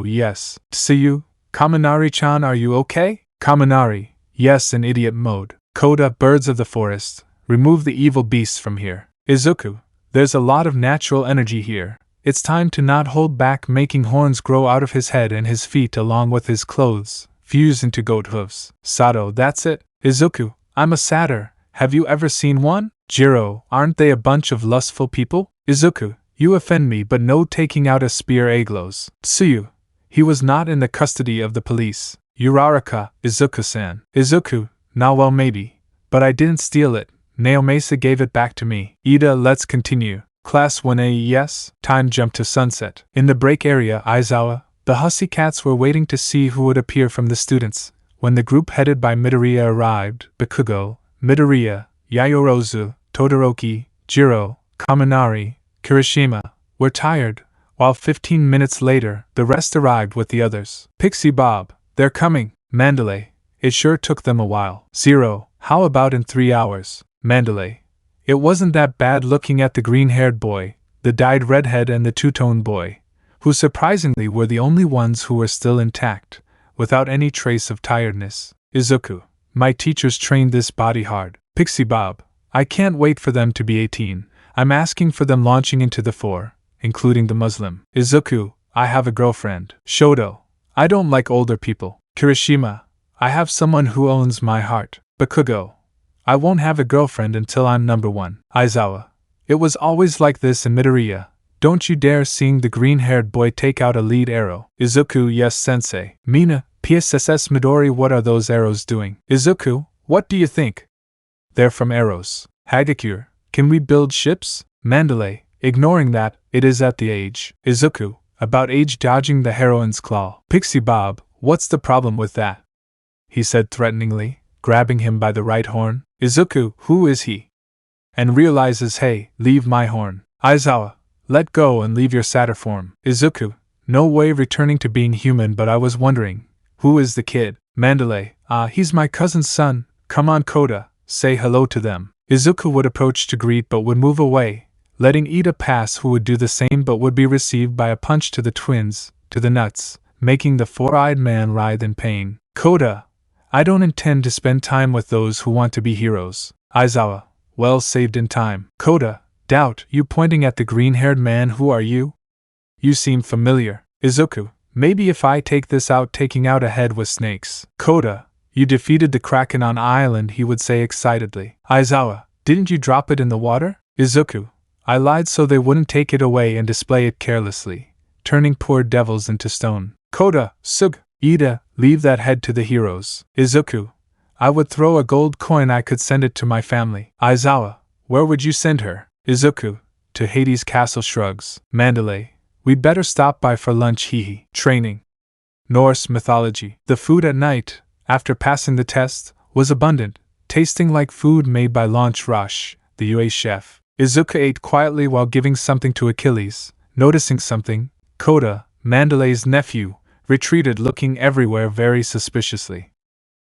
yes. Tsuyu, Kaminari-chan, are you okay? Kaminari, yes, in idiot mode. Koda, birds of the forest, remove the evil beasts from here. Izuku, there's a lot of natural energy here. It's time to not hold back, making horns grow out of his head and his feet along with his clothes, fuse into goat hooves. Sato, that's it. Izuku, I'm a satyr. Have you ever seen one? Jiro, aren't they a bunch of lustful people? Izuku, you offend me, but no taking out a spear aglows. Tsuyu, he was not in the custody of the police. Uraraka, Izuku-san. Izuku, now well maybe, but I didn't steal it. Naomasa gave it back to me. Ida, let's continue. Class 1A, yes? Time jump to sunset. In the break area, Aizawa, the hussy cats were waiting to see who would appear from the students. When the group headed by Midoriya arrived, Bakugo, Midoriya, Yayorozu, Todoroki, Jiro, Kaminari, Kirishima were tired, while 15 minutes later, the rest arrived with the others. Pixie Bob, they're coming. Mandalay, it sure took them a while. Zero, how about in 3 hours? Mandalay, it wasn't that bad, looking at the green-haired boy, the dyed redhead and the two-tone boy, who surprisingly were the only ones who were still intact, without any trace of tiredness. Izuku, my teachers trained this body hard. Pixie Bob, I can't wait for them to be 18. I'm asking for them launching into the 4, including the Muslim. Izuku, I have a girlfriend. Shoto, I don't like older people. Kirishima, I have someone who owns my heart. Bakugo, I won't have a girlfriend until I'm number 1. Aizawa, it was always like this in Midoriya. Don't you dare, seeing the green-haired boy take out a lead arrow. Izuku, yes sensei. Mina, PSSS Midori, what are those arrows doing? Izuku, what do you think? They're from arrows. Hagakure, can we build ships? Mandalay, ignoring that, it is at the age. Izuku, about age, dodging the heroine's claw. Pixie Bob, what's the problem with that? He said threateningly, grabbing him by the right horn. Izuku, who is he? And realizes, hey, leave my horn. Aizawa, let go and leave your satyr form. Izuku, no way, returning to being human, but I was wondering, who is the kid? Mandalay, he's my cousin's son. Come on Koda, say hello to them. Izuku would approach to greet but would move away, letting Ida pass, who would do the same but would be received by a punch to the twins, to the nuts, making the 4-eyed man writhe in pain. Koda, I don't intend to spend time with those who want to be heroes. Aizawa, well saved in time. Koda, doubt, you pointing at the green-haired man, who are you? You seem familiar. Izuku, maybe if I take this out, taking out a head with snakes. Koda, you defeated the Kraken on island, he would say excitedly. Aizawa, didn't you drop it in the water? Izuku, I lied so they wouldn't take it away and display it carelessly, turning poor devils into stone. Koda, Sug, Ida, leave that head to the heroes. Izuku, I would throw a gold coin, I could send it to my family. Aizawa, where would you send her? Izuku, to Hades' castle. Shrugs. Mandalay, we'd better stop by for lunch. Hehe. Training. Norse mythology. The food at night, after passing the test, was abundant, tasting like food made by Launch Rosh, the UA chef. Izuku ate quietly while giving something to Achilles. Noticing something, Koda, Mandalay's nephew, retreated, looking everywhere very suspiciously.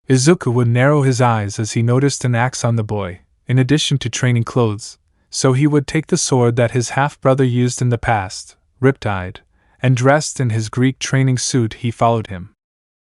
Izuku would narrow his eyes as he noticed an axe on the boy, in addition to training clothes, so he would take the sword that his half-brother used in the past. Riptide, and dressed in his Greek training suit, he followed him.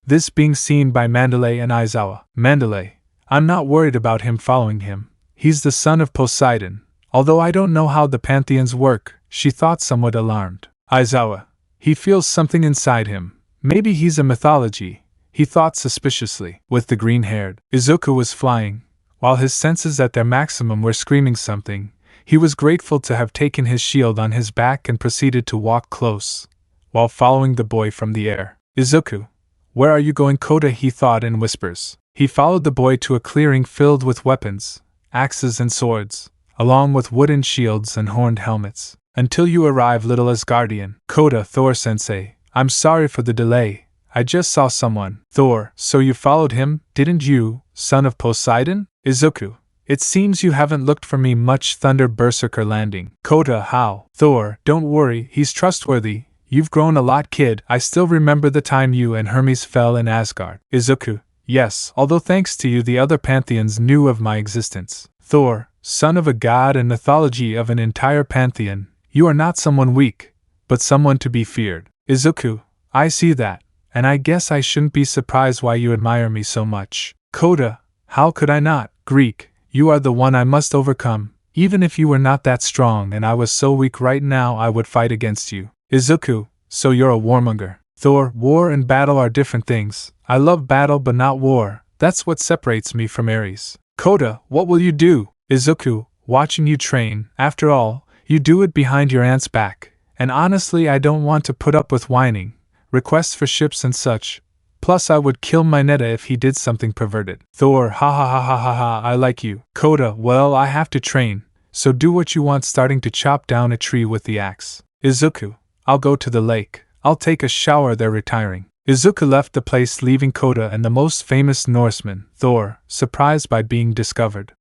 This being seen by Mandalay and Aizawa. Mandalay, I'm not worried about him following him. He's the son of Poseidon, although I don't know how the pantheons work, she thought, somewhat alarmed. Aizawa, he feels something inside him. Maybe he's a mythology, he thought suspiciously. With the green-haired, Izuku was flying, while his senses at their maximum were screaming something. He was grateful to have taken his shield on his back and proceeded to walk close, while following the boy from the air. Izuku, where are you going? Koda, he thought in whispers. He followed the boy to a clearing filled with weapons, axes and swords, along with wooden shields and horned helmets, until you arrive, little Asgardian. Koda, Thor-sensei, I'm sorry for the delay, I just saw someone. Thor, so you followed him, didn't you, son of Poseidon? Izuku, it seems you haven't looked for me much. Thunder Berserker landing. Koda, how? Thor, don't worry, he's trustworthy. You've grown a lot, kid. I still remember the time you and Hermes fell in Asgard. Izuku, yes, although thanks to you the other pantheons knew of my existence. Thor, son of a god and mythology of an entire pantheon, you are not someone weak, but someone to be feared. Izuku, I see that, and I guess I shouldn't be surprised why you admire me so much. Koda, how could I not? Greek, you are the one I must overcome. Even if you were not that strong and I was so weak right now, I would fight against you. Izuku, so you're a warmonger. Thor, war and battle are different things. I love battle but not war. That's what separates me from Ares. Koda, what will you do? Izuku, watching you train. After all, you do it behind your aunt's back. And honestly, I don't want to put up with whining, requests for ships and such. Plus, I would kill Minetta if he did something perverted. Thor, ha ha ha ha ha ha, I like you. Koda, well, I have to train, so do what you want, starting to chop down a tree with the axe. Izuku, I'll go to the lake. I'll take a shower there. Retiring, Izuku left the place, leaving Koda and the most famous Norseman, Thor, surprised by being discovered.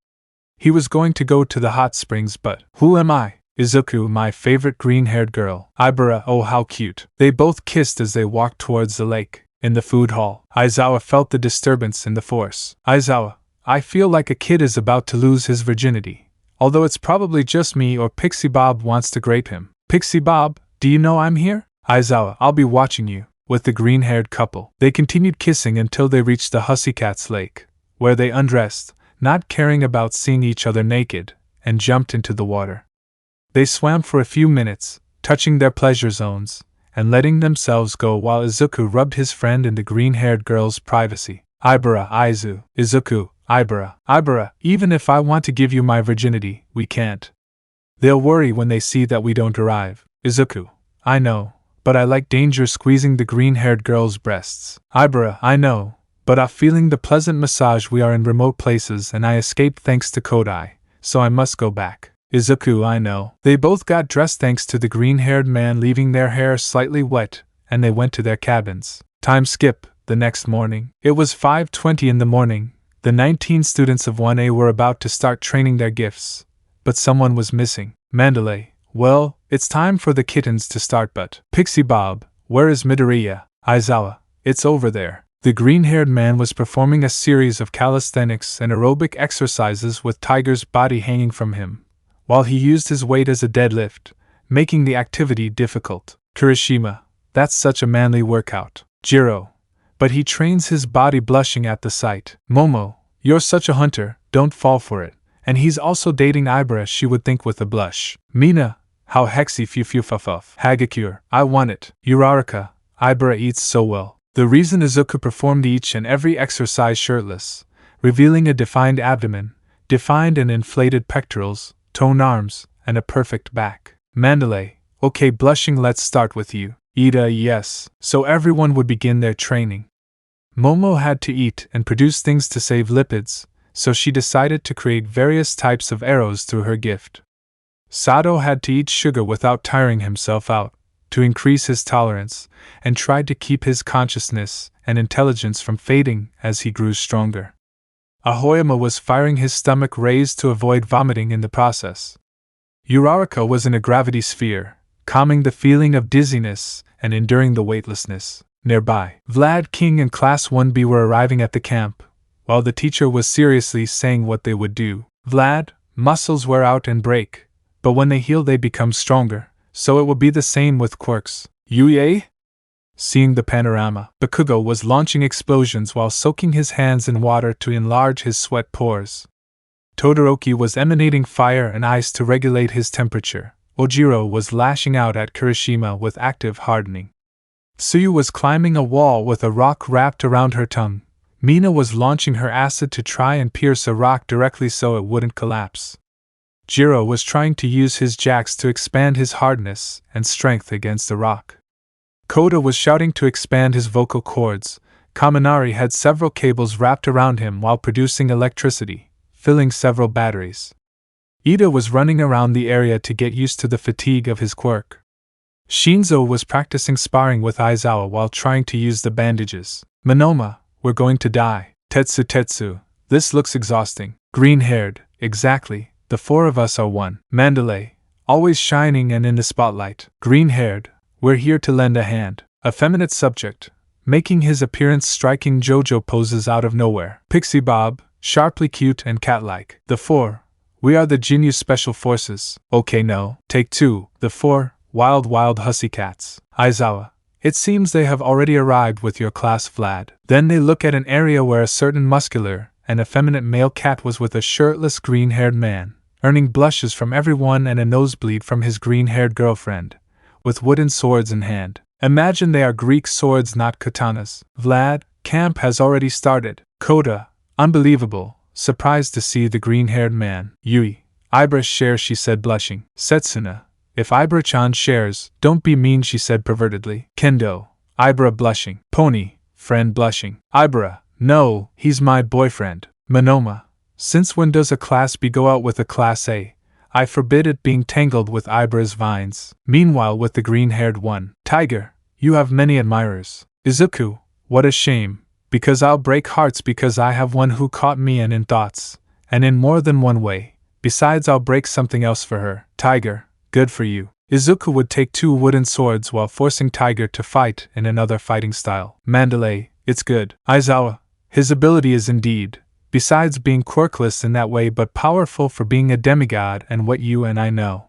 He was going to go to the hot springs, but who am I? Izuku, my favorite green-haired girl. Ibara, oh how cute. They both kissed as they walked towards the lake. In the food hall, Aizawa felt the disturbance in the force. Aizawa, I feel like a kid is about to lose his virginity. Although it's probably just me, or Pixie Bob wants to grape him. Pixie Bob, do you know I'm here? Aizawa, I'll be watching you. With the green-haired couple, they continued kissing until they reached the Hussycats Lake, where they undressed, not caring about seeing each other naked, and jumped into the water. They swam for a few minutes, touching their pleasure zones, and letting themselves go while Izuku rubbed his friend in the green-haired girl's privacy. Ibara, Izuku, Ibara, even if I want to give you my virginity, we can't. They'll worry when they see that we don't arrive. Izuku, I know, but I like danger. Squeezing the green-haired girl's breasts. Ibara, I know, but I'm feeling the pleasant massage. We are in remote places and I escaped thanks to Kodai, so I must go back. Izuku, I know. They both got dressed thanks to the green-haired man, leaving their hair slightly wet, and they went to their cabins. Time skip. The next morning. It was 5:20 in the morning. The 19 students of 1A were about to start training their gifts, but someone was missing. Mandalay, well, it's time for the kittens to start, but Pixie Bob, where is Midoriya? Aizawa, it's over there. The green-haired man was performing a series of calisthenics and aerobic exercises with Tiger's body hanging from him, while he used his weight as a deadlift, making the activity difficult. Kirishima, that's such a manly workout. Jiro, but he trains his body blushing at the sight. Momo, you're such a hunter, don't fall for it. And he's also dating Ibra, she would think with a blush. Mina, how hexy fufufufuff. Hagakure, I want it. Uraraka, Ibra eats so well. The reason Izuku performed each and every exercise shirtless, revealing a defined abdomen, defined and inflated pectorals, toned arms, and a perfect back. Mandalay, okay, blushing, let's start with you. Ida, yes. So everyone would begin their training. Momo had to eat and produce things to save lipids, so she decided to create various types of arrows through her gift. Sato had to eat sugar without tiring himself out, to increase his tolerance, and tried to keep his consciousness and intelligence from fading as he grew stronger. Ahoyama was firing his stomach raised to avoid vomiting in the process. Uraraka was in a gravity sphere, calming the feeling of dizziness and enduring the weightlessness. Nearby, Vlad, King, and Class 1B were arriving at the camp, while the teacher was seriously saying what they would do. Vlad, muscles wear out and break, but when they heal they become stronger, so it will be the same with quirks. Yuye? Seeing the panorama, Bakugo was launching explosions while soaking his hands in water to enlarge his sweat pores. Todoroki was emanating fire and ice to regulate his temperature. Ojiro was lashing out at Kirishima with active hardening. Tsuyu was climbing a wall with a rock wrapped around her tongue. Mina was launching her acid to try and pierce a rock directly so it wouldn't collapse. Jiro was trying to use his jax to expand his hardness and strength against the rock. Koda was shouting to expand his vocal cords. Kaminari had several cables wrapped around him while producing electricity, filling several batteries. Ida was running around the area to get used to the fatigue of his quirk. Shinzo was practicing sparring with Aizawa while trying to use the bandages. Monoma, we're going to die. Tetsu, this looks exhausting. Green-haired, exactly, the four of us are one. Mandalay, always shining and in the spotlight. Green-haired, we're here to lend a hand. Effeminate subject, making his appearance striking JoJo poses out of nowhere. Pixie Bob, sharply cute and cat-like. The four, we are the Ginyu Special Forces. Okay, no. Take two. The four, wild hussy cats. Aizawa, it seems they have already arrived with your class, Vlad. Then they look at an area where a certain muscular and effeminate male cat was with a shirtless green-haired man, earning blushes from everyone and a nosebleed from his green-haired girlfriend, with wooden swords in hand. Imagine they are Greek swords, not katanas. Vlad, camp has already started. Koda, unbelievable, surprised to see the green-haired man. Yui, Ibra share, she said blushing. Setsuna, if Ibra-chan shares, don't be mean, she said pervertedly. Kendo, Ibra blushing. Pony, friend blushing. Ibra, no, he's my boyfriend. Monoma, since when does a Class B go out with a Class A? I forbid it being tangled with Ibra's vines. Meanwhile with the green-haired one. Tiger, you have many admirers. Izuku, what a shame, because I'll break hearts because I have one who caught me and in thoughts, and in more than one way. Besides I'll break something else for her. Tiger, good for you. Izuku would take two wooden swords while forcing Tiger to fight in another fighting style. Mandalay, it's good. Aizawa, his ability is indeed, besides being quirkless in that way but powerful for being a demigod and what you and I know.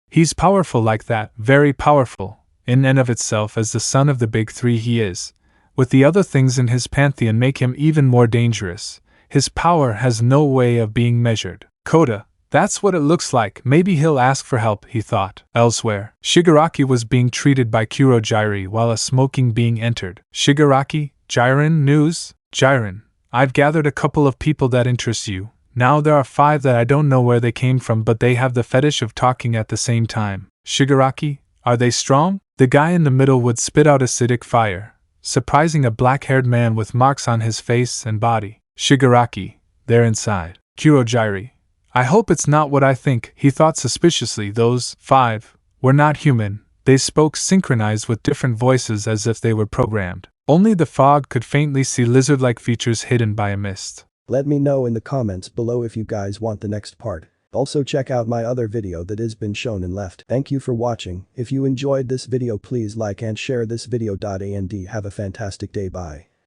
He's powerful like that, very powerful, in and of itself as the son of the big three he is. With the other things in his pantheon make him even more dangerous. His power has no way of being measured. Koda, that's what it looks like, maybe he'll ask for help, he thought. Elsewhere, Shigaraki was being treated by Kurogyri while a smoking being entered. Shigaraki, Jiren, news? Jiren, I've gathered a couple of people that interest you. Now there are 5 that I don't know where they came from but they have the fetish of talking at the same time. Shigaraki, are they strong? The guy in the middle would spit out acidic fire, surprising a black-haired man with marks on his face and body. Shigaraki, they're inside. Kurogyri, I hope it's not what I think, he thought suspiciously. Those 5 were not human, they spoke synchronized with different voices as if they were programmed. Only the fog could faintly see lizard-like features hidden by a mist. Let me know in the comments below if you guys want the next part. Also check out my other video that has been shown and left. Thank you for watching. If you enjoyed this video please like and share this video. And have a fantastic day. Bye.